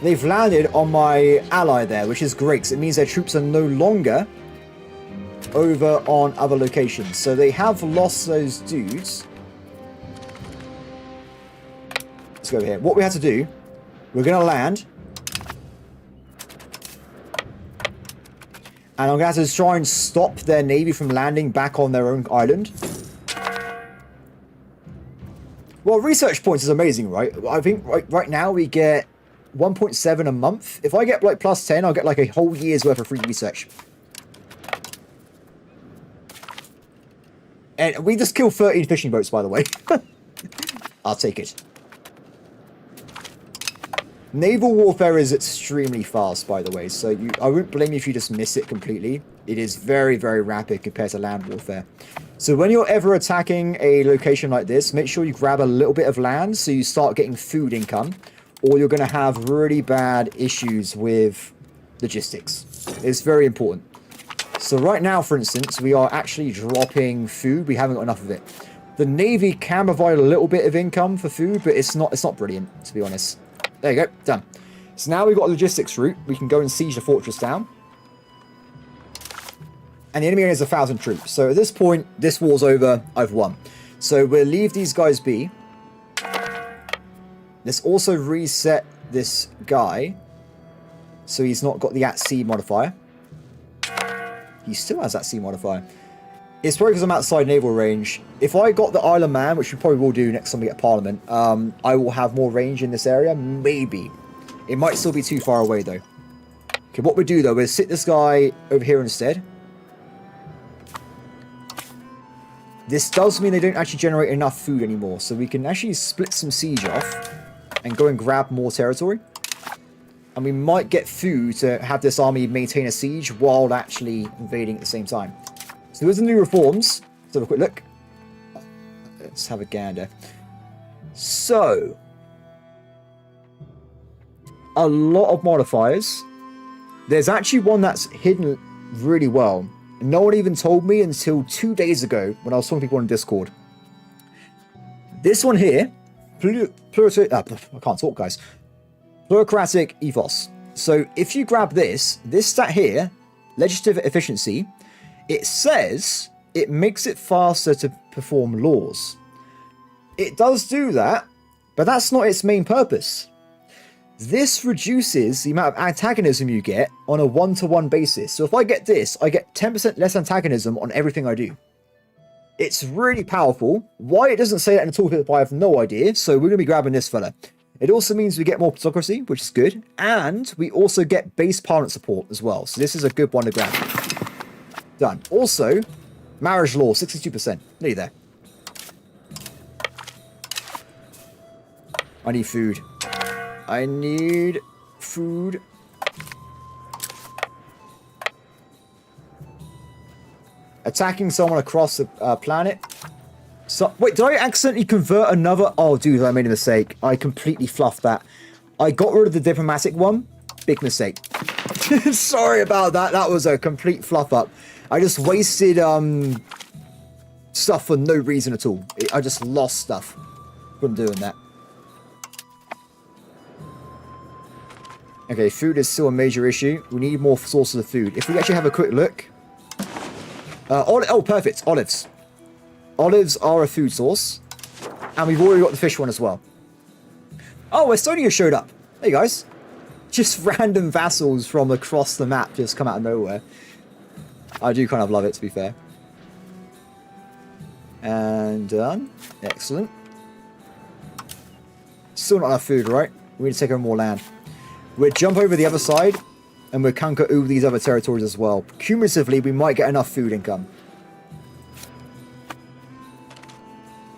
A: They've landed on my ally there, which is great, because it means their troops are no longer over on other locations. So they have lost those dudes. Let's go over here. What we have to do, we're going to land. And I'm going to have to try and stop their navy from landing back on their own island. Well, research points is amazing, right? I think right now we get 1.7 a month. If I get like plus 10, I'll get like a whole year's worth of free research. And we just killed 13 fishing boats, by the way. I'll take it. Naval warfare is extremely fast, by the way, so I wouldn't blame you if you just miss it completely. It is very, very rapid compared to land warfare. So when you're ever attacking a location like this, make sure you grab a little bit of land so you start getting food income, or you're going to have really bad issues with logistics. It's very important. So right now, for instance, we are actually dropping food. We haven't got enough of it. The Navy can provide a little bit of income for food, but it's not brilliant, to be honest. There you go, done. So now we've got a logistics route. We can go and siege the fortress down. And the enemy has 1,000 troops. So at this point, this war's over. I've won. So we'll leave these guys be. Let's also reset this guy. So he's not got the at-sea modifier. He still has that sea modifier. It's probably because I'm outside naval range. If I got the Isle of Man, which we probably will do next time we get Parliament, I will have more range in this area. Maybe. It might still be too far away, though. Okay, what we do, though, is sit this guy over here instead. This does mean they don't actually generate enough food anymore, so we can actually split some siege off and go and grab more territory. And we might get food to have this army maintain a siege while actually invading at the same time. So there's the new reforms. Let's have a quick look. Let's have a gander. So, a lot of modifiers. There's actually one that's hidden really well. No one even told me until 2 days ago when I was talking to people on Discord. This one here, I can't talk, guys. Bureaucratic ethos. So if you grab this stat here, legislative efficiency, it says it makes it faster to perform laws. It does do that, but that's not its main purpose. This reduces the amount of antagonism you get on a one-to-one basis. So if I get this, I get 10% less antagonism on everything I do. It's really powerful. Why it doesn't say that in the tooltip, I have no idea. So we're going to be grabbing this fella. It also means we get more plutocracy, which is good. And we also get base parliament support as well. So this is a good one to grab. Done. Also, marriage law, 62%. Nearly there. I need food. I need food. Attacking someone across the planet. So, wait, did I accidentally convert another? Oh, dude, I made a mistake. I completely fluffed that. I got rid of the diplomatic one. Big mistake. Sorry about that. That was a complete fluff up. I just wasted stuff for no reason at all. I just lost stuff from doing that. Okay, food is still a major issue. We need more sources of food. If we actually have a quick look. Oh, perfect. Olives. Olives are a food source. And we've already got the fish one as well. Oh, Estonia showed up. Hey, guys. Just random vassals from across the map just come out of nowhere. I do kind of love it, to be fair. And done. Excellent. Still not enough food, right? We need to take over more land. We'll jump over the other side, and we'll conquer all these other territories as well. Cumulatively, we might get enough food income.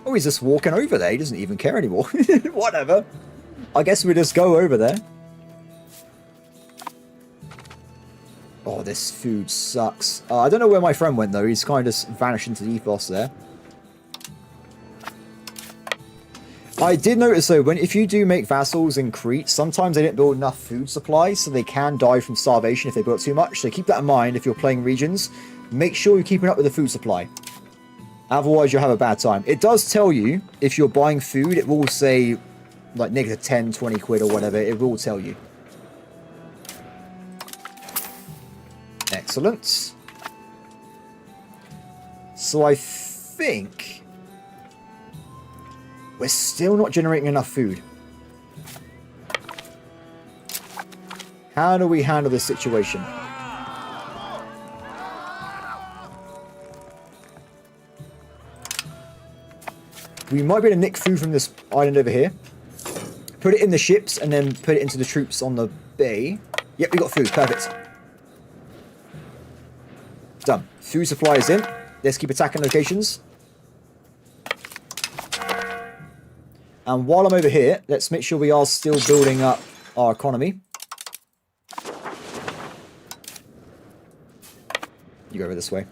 A: Oh, he's just walking over there. He doesn't even care anymore. Whatever. I guess we'll just go over there. Oh, this food sucks. I don't know where my friend went, though. He's kind of just vanished into the ethos there. I did notice, though, if you do make vassals in Crete, sometimes they don't build enough food supply, so they can die from starvation if they build too much. So keep that in mind if you're playing regions. Make sure you're keeping up with the food supply. Otherwise, you'll have a bad time. It does tell you, if you're buying food, it will say, like, negative 10, 20 quid or whatever. It will tell you. Excellent. So I think we're still not generating enough food. How do we handle this situation? We might be able to nick food from this island over here. Put it in the ships and then put it into the troops on the bay. Yep, we got food. Perfect. Done. Food supply is in. Let's keep attacking locations. And while I'm over here, let's make sure we are still building up our economy. You go over this way.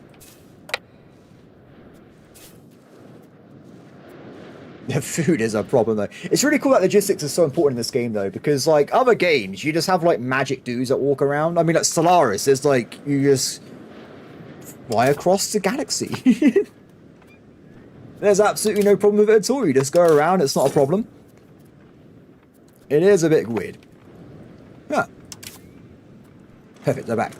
A: The food is a problem, though. It's really cool that logistics is so important in this game, though, because, like, other games, you just have, like, magic dudes that walk around. I mean, like, Stellaris, there's, like, you just fly across the galaxy. There's absolutely no problem with it at all. You just go around, it's not a problem. It is a bit weird. Yeah. Perfect, they're back.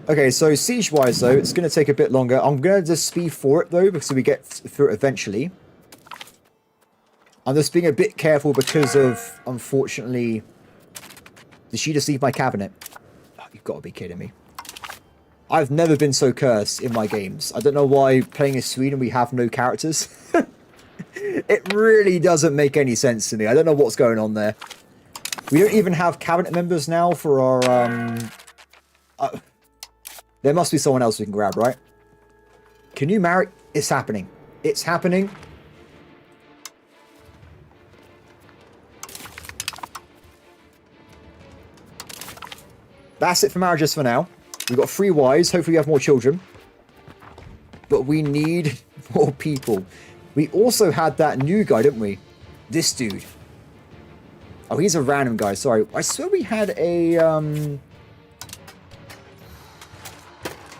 A: Okay, so siege-wise, though, it's going to take a bit longer. I'm going to just speed for it, though, because we get through it eventually. I'm just being a bit careful because of, unfortunately... Did she just leave my cabinet? Oh, you've got to be kidding me. I've never been so cursed in my games. I don't know why playing as Sweden we have no characters. It really doesn't make any sense to me. I don't know what's going on there. We don't even have cabinet members now for our... there must be someone else we can grab, right? Can you marry... It's happening. It's happening. That's it for marriages for now. We've got 3 wives. Hopefully we have more children. But we need more people. We also had that new guy, didn't we? This dude. Oh, he's a random guy. Sorry. I swear we had a...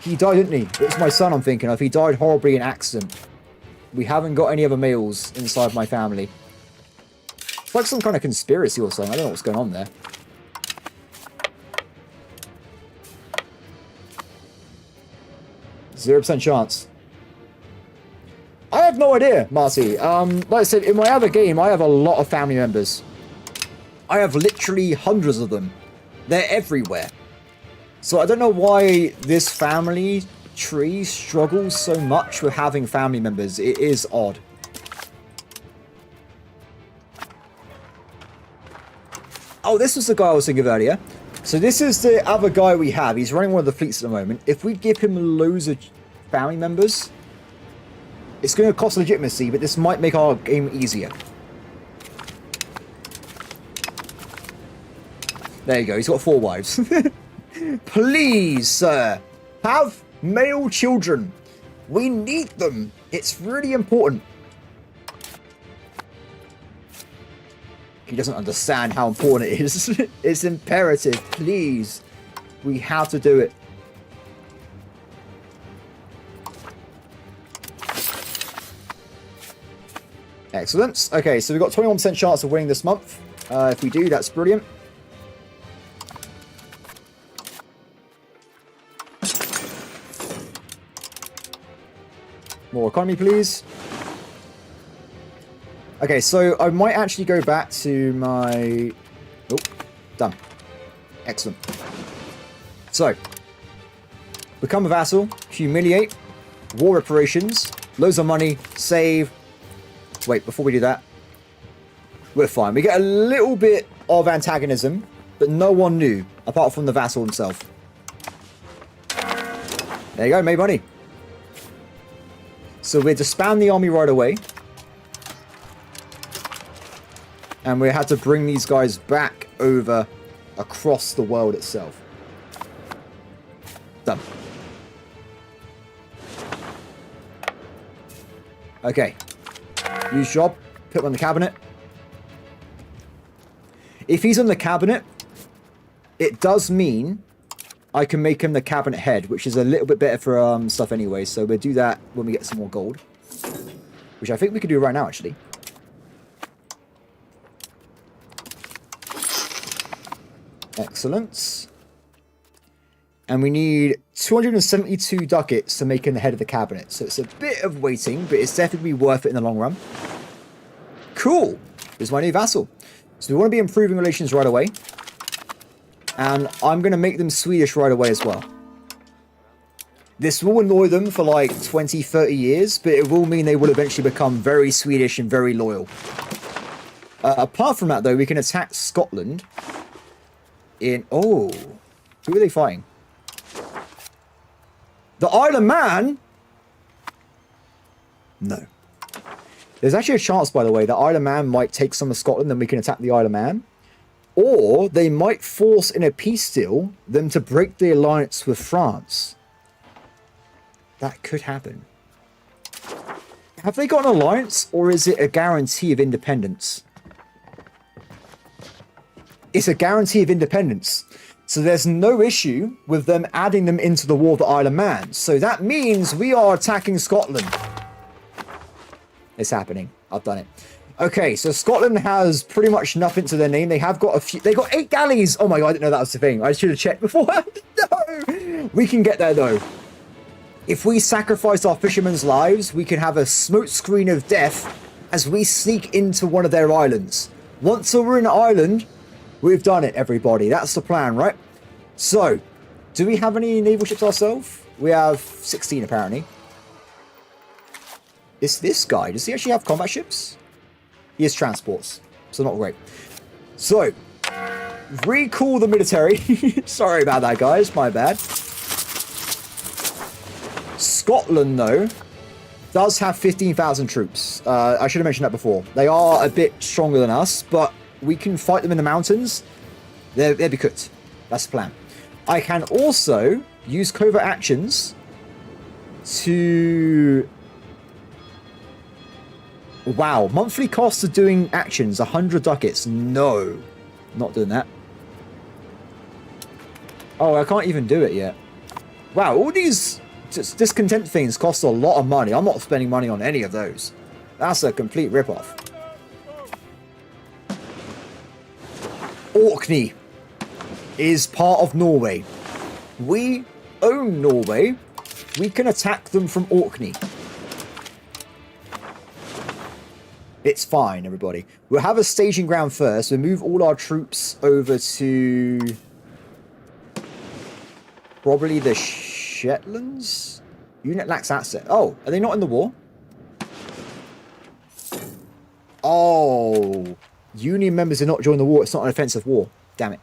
A: He died, didn't he? It was my son I'm thinking of. He died horribly in an accident. We haven't got any other males inside my family. It's like some kind of conspiracy or something. I don't know what's going on there. %0 chance. I have no idea, Marty. Like I said, in my other game, I have a lot of family members. I have literally hundreds of them. They're everywhere. So I don't know why this family tree struggles so much with having family members. It is odd. Oh, this was the guy I was thinking of earlier. So this is the other guy we have. He's running one of the fleets at the moment. If we give him loads of family members, it's going to cost legitimacy, but this might make our game easier. There you go. He's got 4 wives. Please, sir, have male children. We need them. It's really important. He doesn't understand how important it is. It's imperative. Please. We have to do it. Excellent. Okay, so we've got 21% chance of winning this month. If we do, that's brilliant. More economy, please. Okay, so I might actually go back to my... Oh, done. Excellent. So, become a vassal, humiliate, war reparations, loads of money, save. Wait, before we do that, we're fine. We get a little bit of antagonism, but no one knew, apart from the vassal himself. There you go, made money. So we're disband the army right away. And we had to bring these guys back over across the world itself. Done. Okay. Use job. Put him on the cabinet. If he's on the cabinet, it does mean I can make him the cabinet head, which is a little bit better for stuff anyway. So we'll do that when we get some more gold. Which I think we could do right now, actually. Excellent. And we need 272 ducats to make in the head of the cabinet. So it's a bit of waiting, but it's definitely worth it in the long run. Cool. Here's my new vassal. So we want to be improving relations right away. And I'm going to make them Swedish right away as well. This will annoy them for like 20, 30 years, but it will mean they will eventually become very Swedish and very loyal. Apart from that, though, we can attack Scotland in... Oh, who are they fighting? The Isle of Man? No. There's actually a chance, by the way, that Isle of Man might take some of Scotland, then we can attack the Isle of Man. Or they might force, in a peace deal, them to break the alliance with France. That could happen. Have they got an alliance, or is it a guarantee of independence? It's a guarantee of independence. So there's no issue with them adding them into the War of the Isle of Man. So that means we are attacking Scotland. It's happening. I've done it. Okay, so Scotland has pretty much nothing to their name. They have got a few... They got 8 galleys! Oh my god, I didn't know that was the thing. I should have checked beforehand. No! We can get there, though. If we sacrifice our fishermen's lives, we can have a smoke screen of death as we sneak into one of their islands. Once we're in Ireland, we've done it, everybody. That's the plan, right? So, do we have any naval ships ourselves? We have 16, apparently. It's this guy. Does he actually have combat ships? He has transports, so not great. So, recall the military. Sorry about that, guys. My bad. Scotland, though, does have 15,000 troops. I should have mentioned that before. They are a bit stronger than us, but we can fight them in the mountains. They'll be cooked. That's the plan. I can also use covert actions to... Wow, monthly costs of doing actions, 100 ducats. No, not doing that. Oh, I can't even do it yet. Wow, all these discontent things cost a lot of money. I'm not spending money on any of those. That's a complete rip-off. Orkney is part of Norway. We own Norway. We can attack them from Orkney. It's fine, everybody. We'll have a staging ground first. We'll move all our troops over to... probably the Shetlands? Unit lacks asset. Oh, are they not in the war? Oh. Union members did not join the war. It's not an offensive war. Damn it.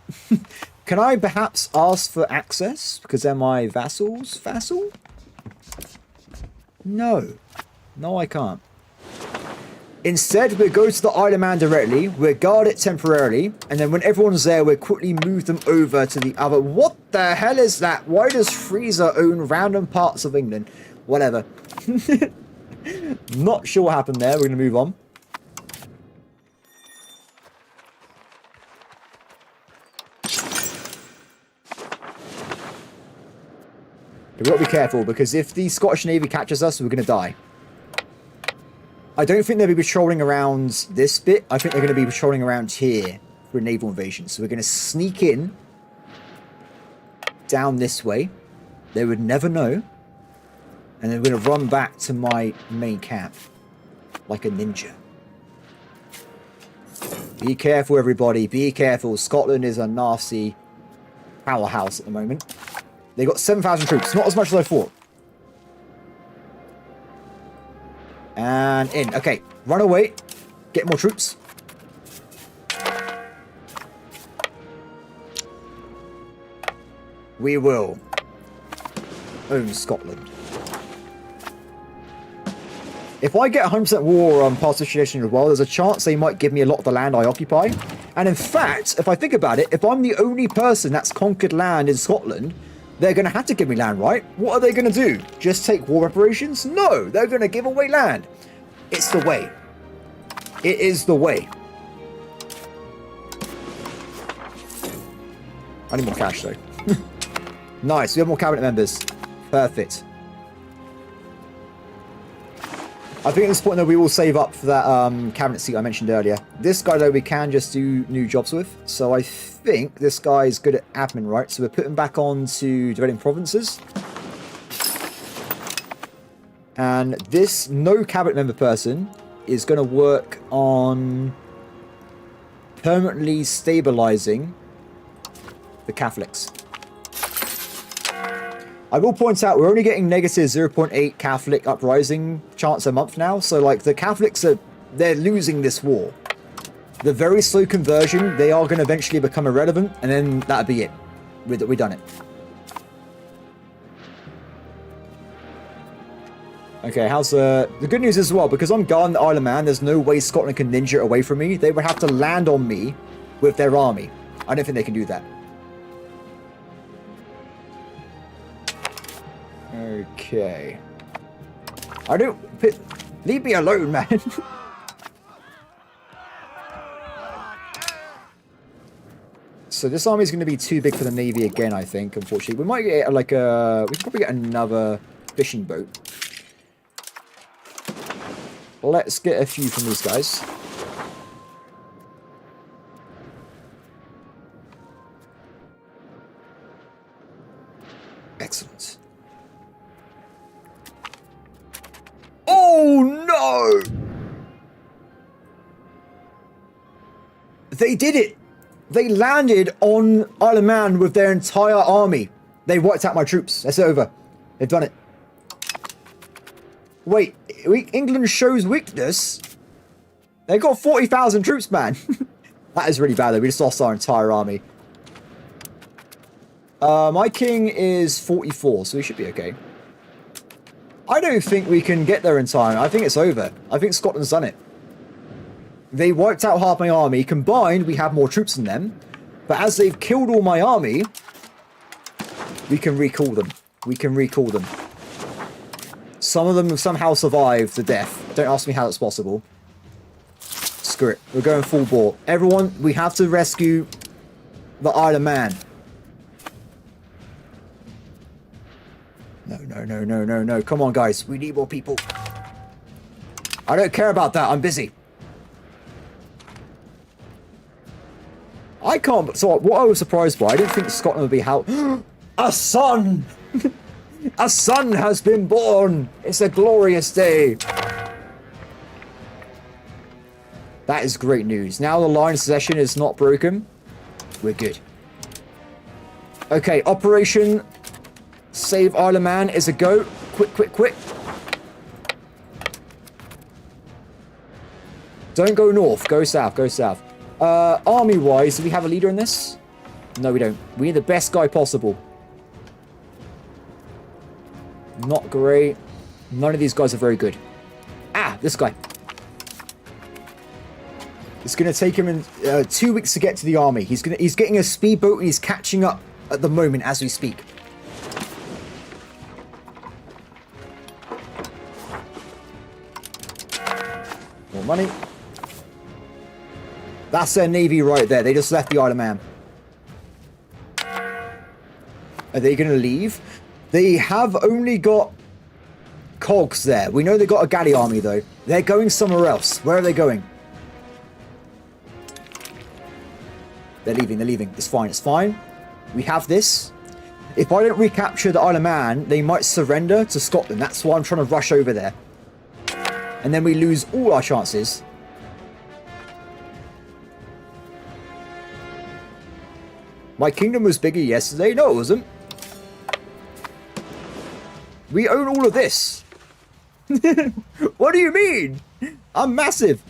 A: Can I perhaps ask for access? Because they're my vassals. Vassal? No. No, I can't. Instead, we'll go to the Isle of Man directly, we'll guard it temporarily, and then when everyone's there, we'll quickly move them over to the other... What the hell is that? Why does Freezer own random parts of England? Whatever. Not sure what happened there. We're going to move on. We've got to be careful, because if the Scottish Navy catches us, we're going to die. I don't think they'll be patrolling around this bit. I think they're going to be patrolling around here for a naval invasion. So we're going to sneak in down this way. They would never know. And then we're going to run back to my main camp like a ninja. Be careful, everybody. Be careful. Scotland is a nasty powerhouse at the moment. They got 7,000 troops. Not as much as I thought. And in. Okay. Run away. Get more troops. We will own Scotland. If I get 100% war on participation as well, there's a chance they might give me a lot of the land I occupy. And in fact, if I think about it, if I'm the only person that's conquered land in Scotland, they're going to have to give me land, right? What are they going to do? Just take war reparations? No, they're going to give away land. It's the way. It is the way. I need more cash, though. Nice, we have more cabinet members. Perfect. I think at this point, though, we will save up for that cabinet seat I mentioned earlier. This guy, though, we can just do new jobs with. So I think this guy's good at admin, right? So we're putting back on to developing provinces. And this no cabinet member person is going to work on permanently stabilizing the Catholics. I will point out we're only getting negative 0.8 Catholic uprising chance a month now. So like the Catholics they're losing this war. The very slow conversion, they are going to eventually become irrelevant, and then that'll be it. We've done it. Okay, how's the good news as well, because I'm guarding the Isle of Man, there's no way Scotland can ninja it away from me. They would have to land on me with their army. I don't think they can do that. Okay. Leave me alone, man. So this army is going to be too big for the Navy again, I think, unfortunately. We might get like we can probably get another fishing boat. Let's get a few from these guys. Excellent. Oh no! They did it! They landed on Isle of Man with their entire army. They wiped out my troops. That's over. They've done it. Wait, England shows weakness? They got 40,000 troops, man. That is really bad, though. We just lost our entire army. My king is 44, so we should be okay. I don't think we can get there in time. I think it's over. I think Scotland's done it. They wiped out half my army. Combined, we have more troops than them. But as they've killed all my army, we can recall them. We can recall them. Some of them have somehow survived the death. Don't ask me how that's possible. Screw it. We're going full bore. Everyone, we have to rescue the Isle of Man. No, no, no, no, no, no. Come on, guys. We need more people. I don't care about that. I'm busy. I can't... So what I was surprised by, I didn't think Scotland would be how... A son! A son has been born! It's a glorious day! That is great news. Now the line of succession is not broken. We're good. Okay, Operation Save Isle of Man is a go. Quick, quick, quick. Don't go north. Go south. Go south. Army-wise, do we have a leader in this? No, we don't. We need the best guy possible. Not great. None of these guys are very good. Ah, this guy. It's going to take him in 2 weeks to get to the army. He's getting a speedboat and he's catching up at the moment as we speak. More money. That's their navy right there. They just left the Isle of Man. Are they going to leave? They have only got cogs there. We know they got a galley army, though. They're going somewhere else. Where are they going? They're leaving. They're leaving. It's fine. It's fine. We have this. If I don't recapture the Isle of Man, they might surrender to Scotland. That's why I'm trying to rush over there. And then we lose all our chances. My kingdom was bigger yesterday. No, it wasn't. We own all of this. What do you mean? I'm massive.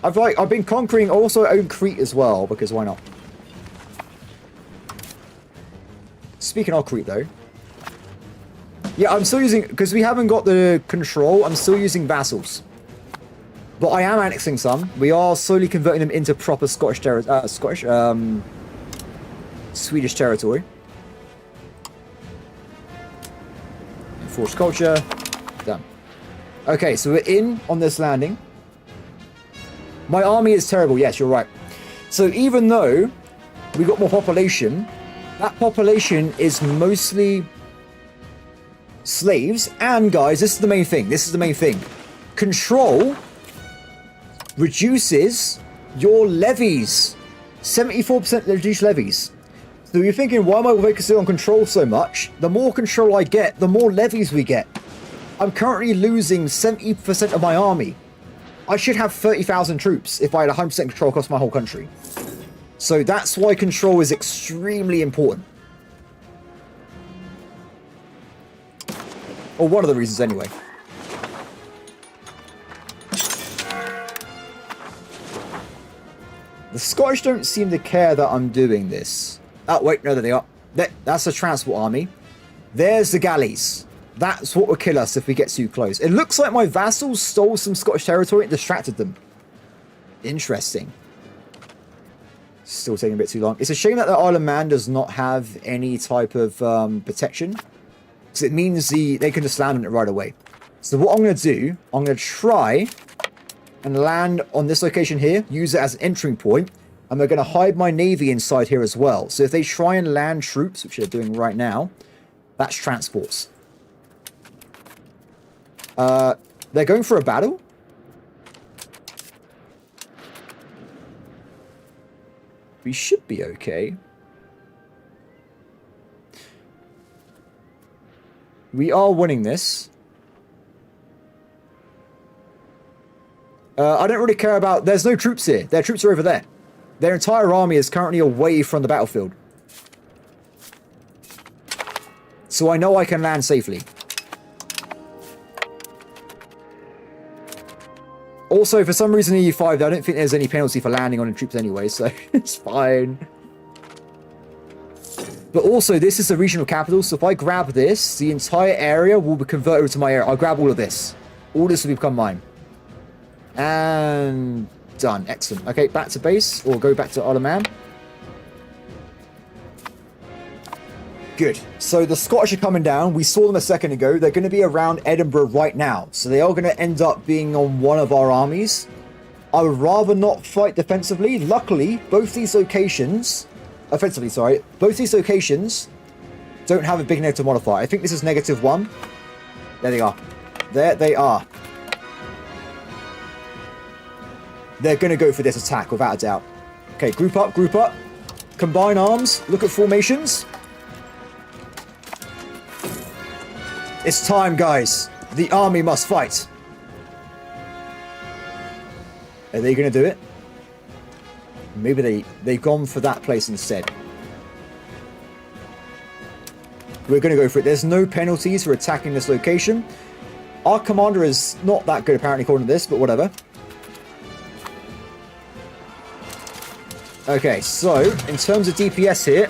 A: I've been conquering. Also own Crete as well, because why not? Speaking of Crete, though. Yeah, I'm still using, because we haven't got the control, I'm still using vassals. But I am annexing some. We are slowly converting them into proper Swedish territory. Enforced culture. Done. Okay, so we're in on this landing. My army is terrible. Yes, you're right. So even though we got more population, that population is mostly slaves. And guys, this is the main thing. This is the main thing. Control reduces your levies. 74% reduced levies. So you're thinking, why am I focusing on control so much? The more control I get, the more levies we get. I'm currently losing 70% of my army. I should have 30,000 troops if I had 100% control across my whole country. So that's why control is extremely important. Or one of the reasons anyway. The Scottish don't seem to care that I'm doing this. Oh, wait, no, there they are. That's a transport army. There's the galleys. That's what will kill us if we get too close. It looks like my vassals stole some Scottish territory and distracted them. Interesting. Still taking a bit too long. It's a shame that the Isle of Man does not have any type of protection. Because it means they can just land on it right away. So what I'm going to do, I'm going to try and land on this location here, use it as an entering point, and we're going to hide my navy inside here as well. So if they try and land troops, which they're doing right now, that's transports. They're going for a battle? We should be okay. We are winning this. I don't really care about... There's no troops here. Their troops are over there. Their entire army is currently away from the battlefield. So I know I can land safely. Also, for some reason in E5, I don't think there's any penalty for landing on the troops anyway, so it's fine. But also, this is the regional capital, so if I grab this, the entire area will be converted to my area. I'll grab all of this. All this will become mine. And done. Excellent. Okay, back to base, or go back to Isle of Man. Good. So the Scottish are coming down. We saw them a second ago. They're going to be around Edinburgh right now. So they are going to end up being on one of our armies. I would rather not fight defensively. Luckily, both these locations... Offensively, sorry. Both these locations don't have a big negative modifier. I think this is -1. There they are. There they are. They're going to go for this attack, without a doubt. Okay, group up, group up. Combine arms. Look at formations. It's time, guys. The army must fight. Are they going to do it? Maybe they've gone for that place instead. We're going to go for it. There's no penalties for attacking this location. Our commander is not that good, apparently, according to this, but whatever. Okay, so, in terms of DPS here,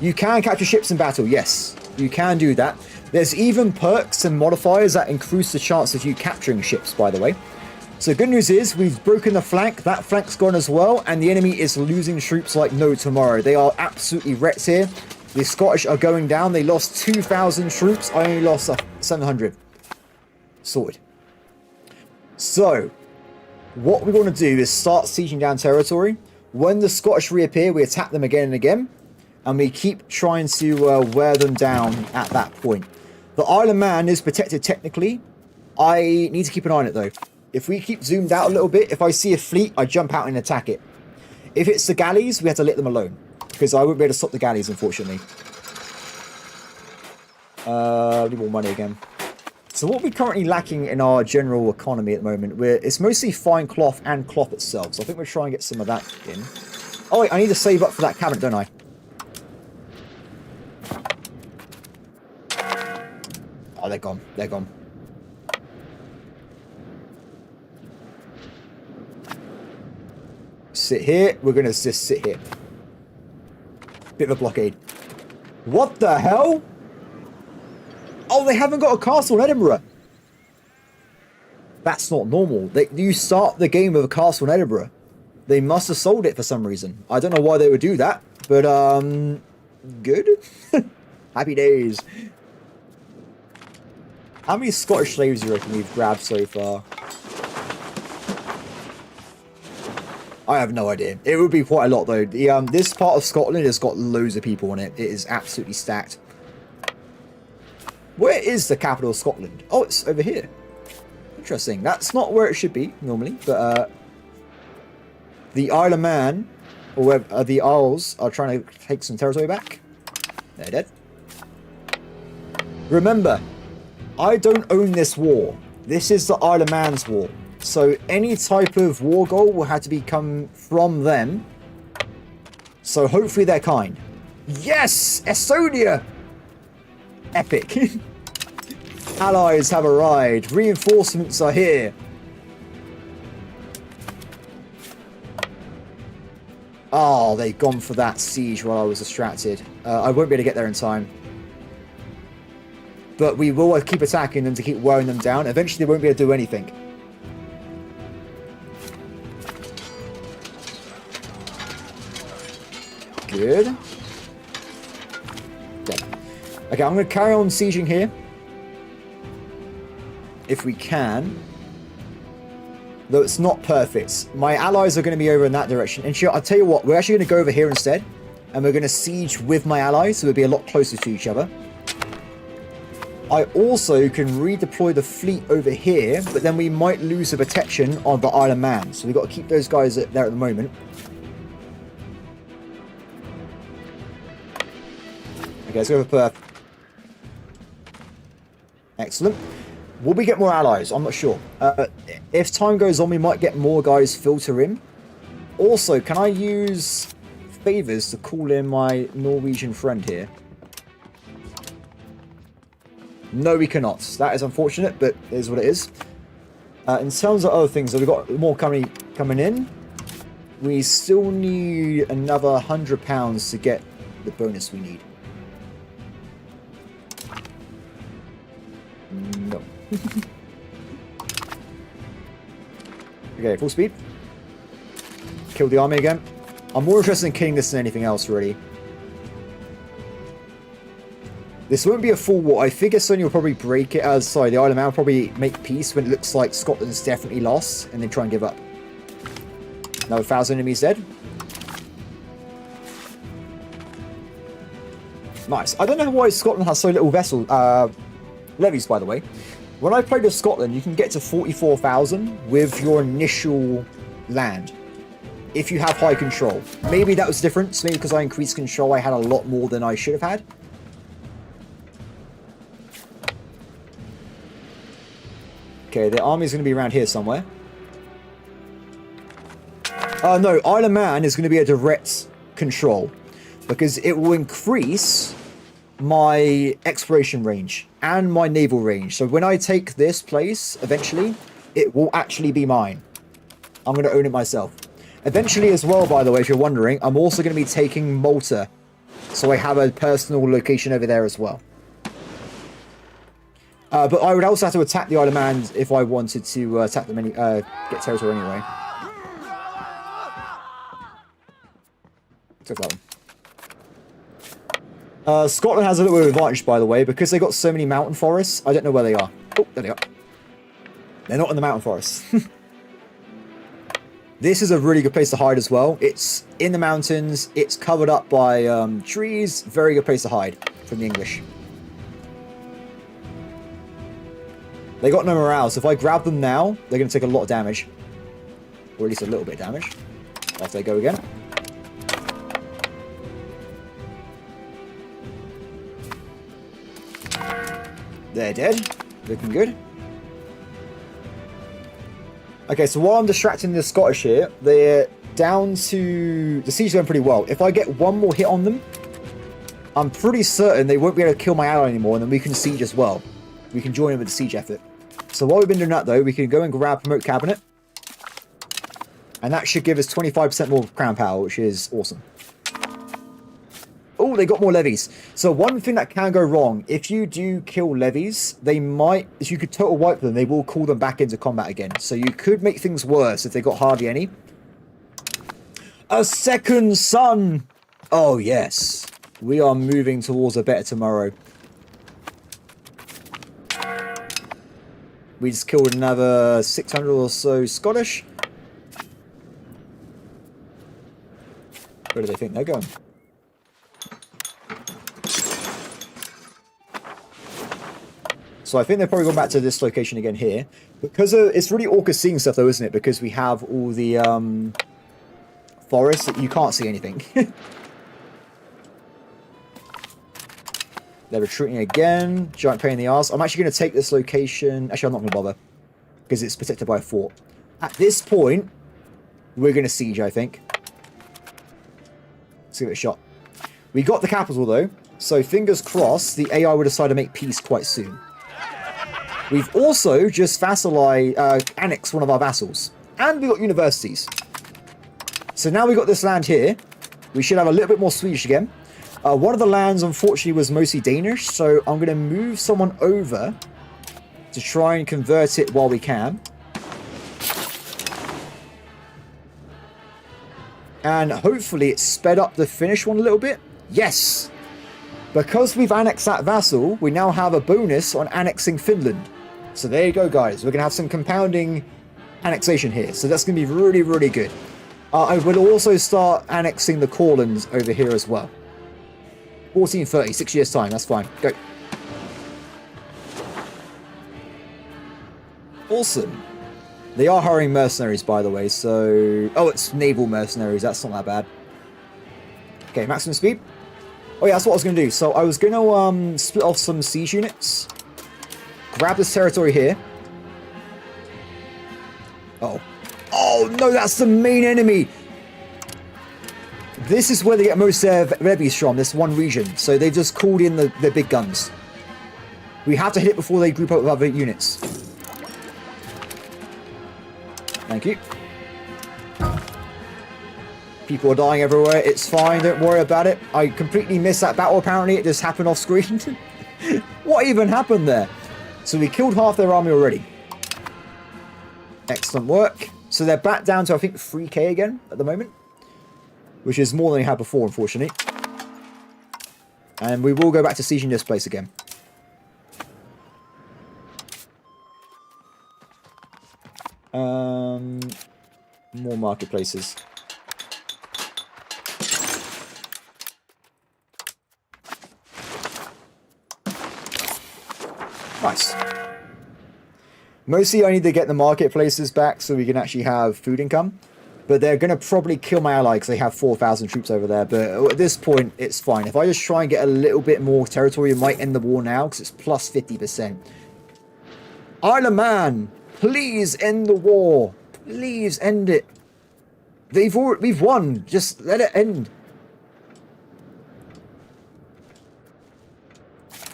A: you can capture ships in battle, yes. You can do that. There's even perks and modifiers that increase the chance of you capturing ships, by the way. So good news is, we've broken the flank. That flank's gone as well, and the enemy is losing troops like no tomorrow. They are absolutely wrecked here. The Scottish are going down. They lost 2,000 troops. I only lost 700. Sorted. So, what we want to do is start sieging down territory. When the Scottish reappear, we attack them again and again. And we keep trying to wear them down at that point. The Isle of Man is protected technically. I need to keep an eye on it though. If we keep zoomed out a little bit, if I see a fleet, I jump out and attack it. If it's the galleys, we have to let them alone. Because I won't be able to stop the galleys, unfortunately. Need more money again. So what we're currently lacking in our general economy at the moment, it's mostly fine cloth and cloth itself. So I think we'll try and get some of that in. Oh wait, I need to save up for that cabinet, don't I? Oh, they're gone. They're gone. Sit here. We're going to just sit here. Bit of a blockade. What the hell? Oh, they haven't got a castle in Edinburgh. That's not normal. You start the game with a castle in Edinburgh. They must have sold it for some reason. I don't know why they would do that, but good. Happy days. How many Scottish slaves do you reckon we've grabbed so far? I have no idea. It would be quite a lot though. This part of Scotland has got loads of people in it. It is absolutely stacked. Where is the capital of Scotland? Oh, it's over here. Interesting. That's not where it should be normally, but the Isle of Man, or the Isles, are trying to take some territory back. They're dead. Remember, I don't own this war. This is the Isle of Man's war. So any type of war goal will have to come from them. So hopefully they're kind. Yes! Estonia! Epic. Allies have arrived. Reinforcements are here. Oh, they've gone for that siege while I was distracted. I won't be able to get there in time. But we will keep attacking them to keep wearing them down. Eventually they won't be able to do anything. Good. Dead. Okay, I'm going to carry on sieging here. If we can. Though it's not perfect. My allies are going to be over in that direction. And I'll tell you what, we're actually going to go over here instead. And we're going to siege with my allies, so we'll be a lot closer to each other. I also can redeploy the fleet over here, but then we might lose the protection of the Isle of Man. So we've got to keep those guys there at the moment. Okay, let's go for Perth. Excellent. Will we get more allies? I'm not sure. If time goes on, we might get more guys filter in. Also, can I use favors to call in my Norwegian friend here? No, we cannot. That is unfortunate, but it is what it is. In terms of other things, we've got more coming in. We still need another £100 to get the bonus we need. No. Okay, full speed. Kill the army again. I'm more interested in killing this than anything else, really. This won't be a full war. I figure Sonia will probably break it. Sorry, the Isle of Man will probably make peace when it looks like Scotland's definitely lost, and then try and give up. Another 1,000 enemies dead. Nice. I don't know why Scotland has so little vessel levies, by the way. When I played with Scotland, you can get to 44,000 with your initial land. If you have high control. Maybe that was different. Maybe because I increased control, I had a lot more than I should have had. Okay, the army is going to be around here somewhere. No, Isle of Man is going to be a direct control. Because it will increase my exploration range and my naval range. So when I take this place, eventually, it will actually be mine. I'm going to own it myself. Eventually as well, by the way, if you're wondering, I'm also going to be taking Malta. So I have a personal location over there as well. But I would also have to attack the Isle of Man if I wanted to attack them get territory anyway. Took that one. Scotland has a little bit of advantage, by the way, because they got so many mountain forests. I don't know where they are. Oh, there they are. They're not in the mountain forests. This is a really good place to hide as well. It's in the mountains. It's covered up by trees. Very good place to hide from the English. They got no morale, so if I grab them now, they're going to take a lot of damage. Or at least a little bit of damage. Off they go again. They're dead. Looking good. Okay, so while I'm distracting the Scottish here, they're down to... The siege is going pretty well. If I get one more hit on them, I'm pretty certain they won't be able to kill my ally anymore, and then we can siege as well. We can join in with the siege effort. So while we've been doing that, though, we can go and grab Promote Cabinet. And that should give us 25% more crown power, which is awesome. Oh, they got more levies. So one thing that can go wrong, if you do kill levies, they might, if you could total wipe them, they will call them back into combat again. So you could make things worse if they got hardly any. A second sun! Oh, yes. We are moving towards a better tomorrow. We just killed another 600 or so Scottish. Where do they think they're going? So I think they're probably going back to this location again here. Because it's really awkward seeing stuff though, isn't it? Because we have all the forests that you can't see anything. They're retreating again. Giant pain in the arse. I'm actually going to take this location. Actually, I'm not going to bother. Because it's protected by a fort. At this point, we're going to siege, I think. Let's give it a shot. We got the capital, though. So, fingers crossed, the AI will decide to make peace quite soon. We've also just annexed one of our vassals. And we got universities. So now we got this land here. We should have a little bit more Swedish again. One of the lands, unfortunately, was mostly Danish. So I'm going to move someone over to try and convert it while we can. And hopefully it sped up the Finnish one a little bit. Yes! Because we've annexed that vassal, we now have a bonus on annexing Finland. So there you go, guys. We're going to have some compounding annexation here. So that's going to be really, really good. I will also start annexing the Colons over here as well. 1430, 6 years' time. That's fine. Go. Awesome. They are hiring mercenaries, by the way. So... Oh, it's naval mercenaries. That's not that bad. Okay, maximum speed. Oh, yeah, that's what I was going to do. So I was going to split off some siege units. Grab this territory here. Oh. Oh, no, that's the main enemy. This is where they get most of their levies from, this one region. So they've just called in the big guns. We have to hit it before they group up with other units. Thank you. People are dying everywhere. It's fine. Don't worry about it. I completely missed that battle, apparently. It just happened off screen. What even happened there? So we killed half their army already. Excellent work. So they're back down to, I think, 3k again at the moment. Which is more than they had before, unfortunately. And we will go back to sieging this place again. More marketplaces. Nice. Mostly I need to get the marketplaces back so we can actually have food income. But they're going to probably kill my ally because they have 4,000 troops over there. But at this point, it's fine. If I just try and get a little bit more territory, it might end the war now because it's plus 50%. Ironman, please end the war. Please end it. We've won. Just let it end.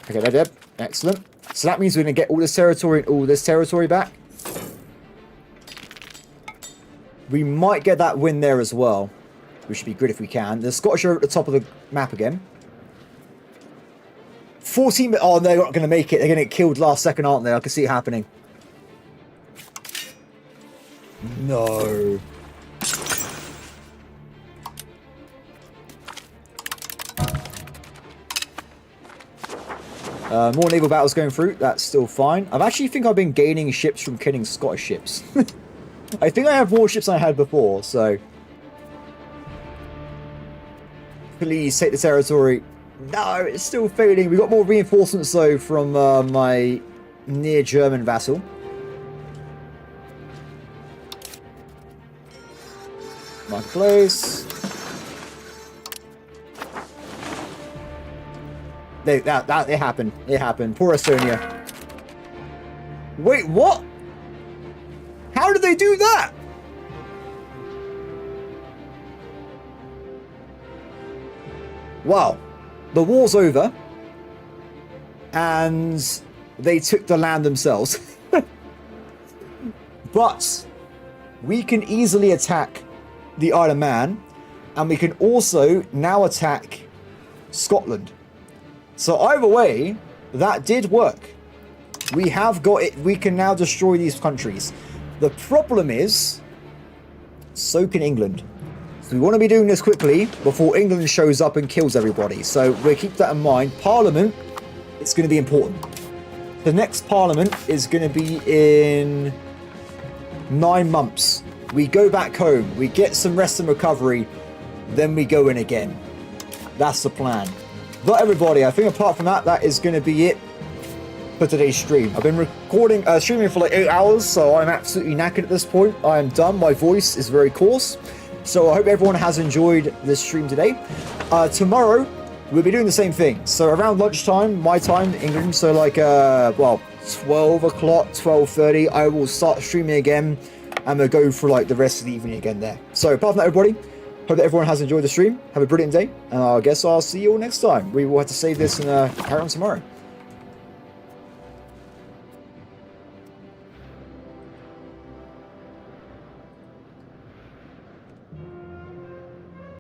A: Okay, they're dead. Excellent. So that means we're going to get all this territory and all this territory back. We might get that win there as well. Which should be good if we can. The Scottish are at the top of the map again. 14... Oh, they're not going to make it. They're going to get killed last second, aren't they? I can see it happening. No. More naval battles going through. That's still fine. I actually think I've been gaining ships from killing Scottish ships. I think I have more ships than I had before, so... Please take the territory. No, it's still failing. We got more reinforcements, though, from my near-German vassal. Marketplace. It happened. It happened. Poor Estonia. Wait, what? How did they do that? Wow. The war's over. And they took the land themselves. But we can easily attack the Isle of Man. And we can also now attack Scotland. So either way, that did work. We have got it. We can now destroy these countries. The problem is, so can England. So we want to be doing this quickly before England shows up and kills everybody. So we'll keep that in mind. Parliament, it's going to be important. The next Parliament is going to be in 9 months. We go back home. We get some rest and recovery. Then we go in again. That's the plan. But everybody, I think apart from that, that is going to be it for today's stream. I've been streaming for like 8 hours, so I'm absolutely knackered at this point. I am done. My voice is very coarse. So I hope everyone has enjoyed this stream today. Tomorrow, we'll be doing the same thing. So around lunchtime, my time, England, so like, 12 o'clock, 12:30, I will start streaming again, and we'll go for like the rest of the evening again there. So apart from that, everybody, hope that everyone has enjoyed the stream. Have a brilliant day, and I guess I'll see you all next time. We will have to save this and carry on tomorrow.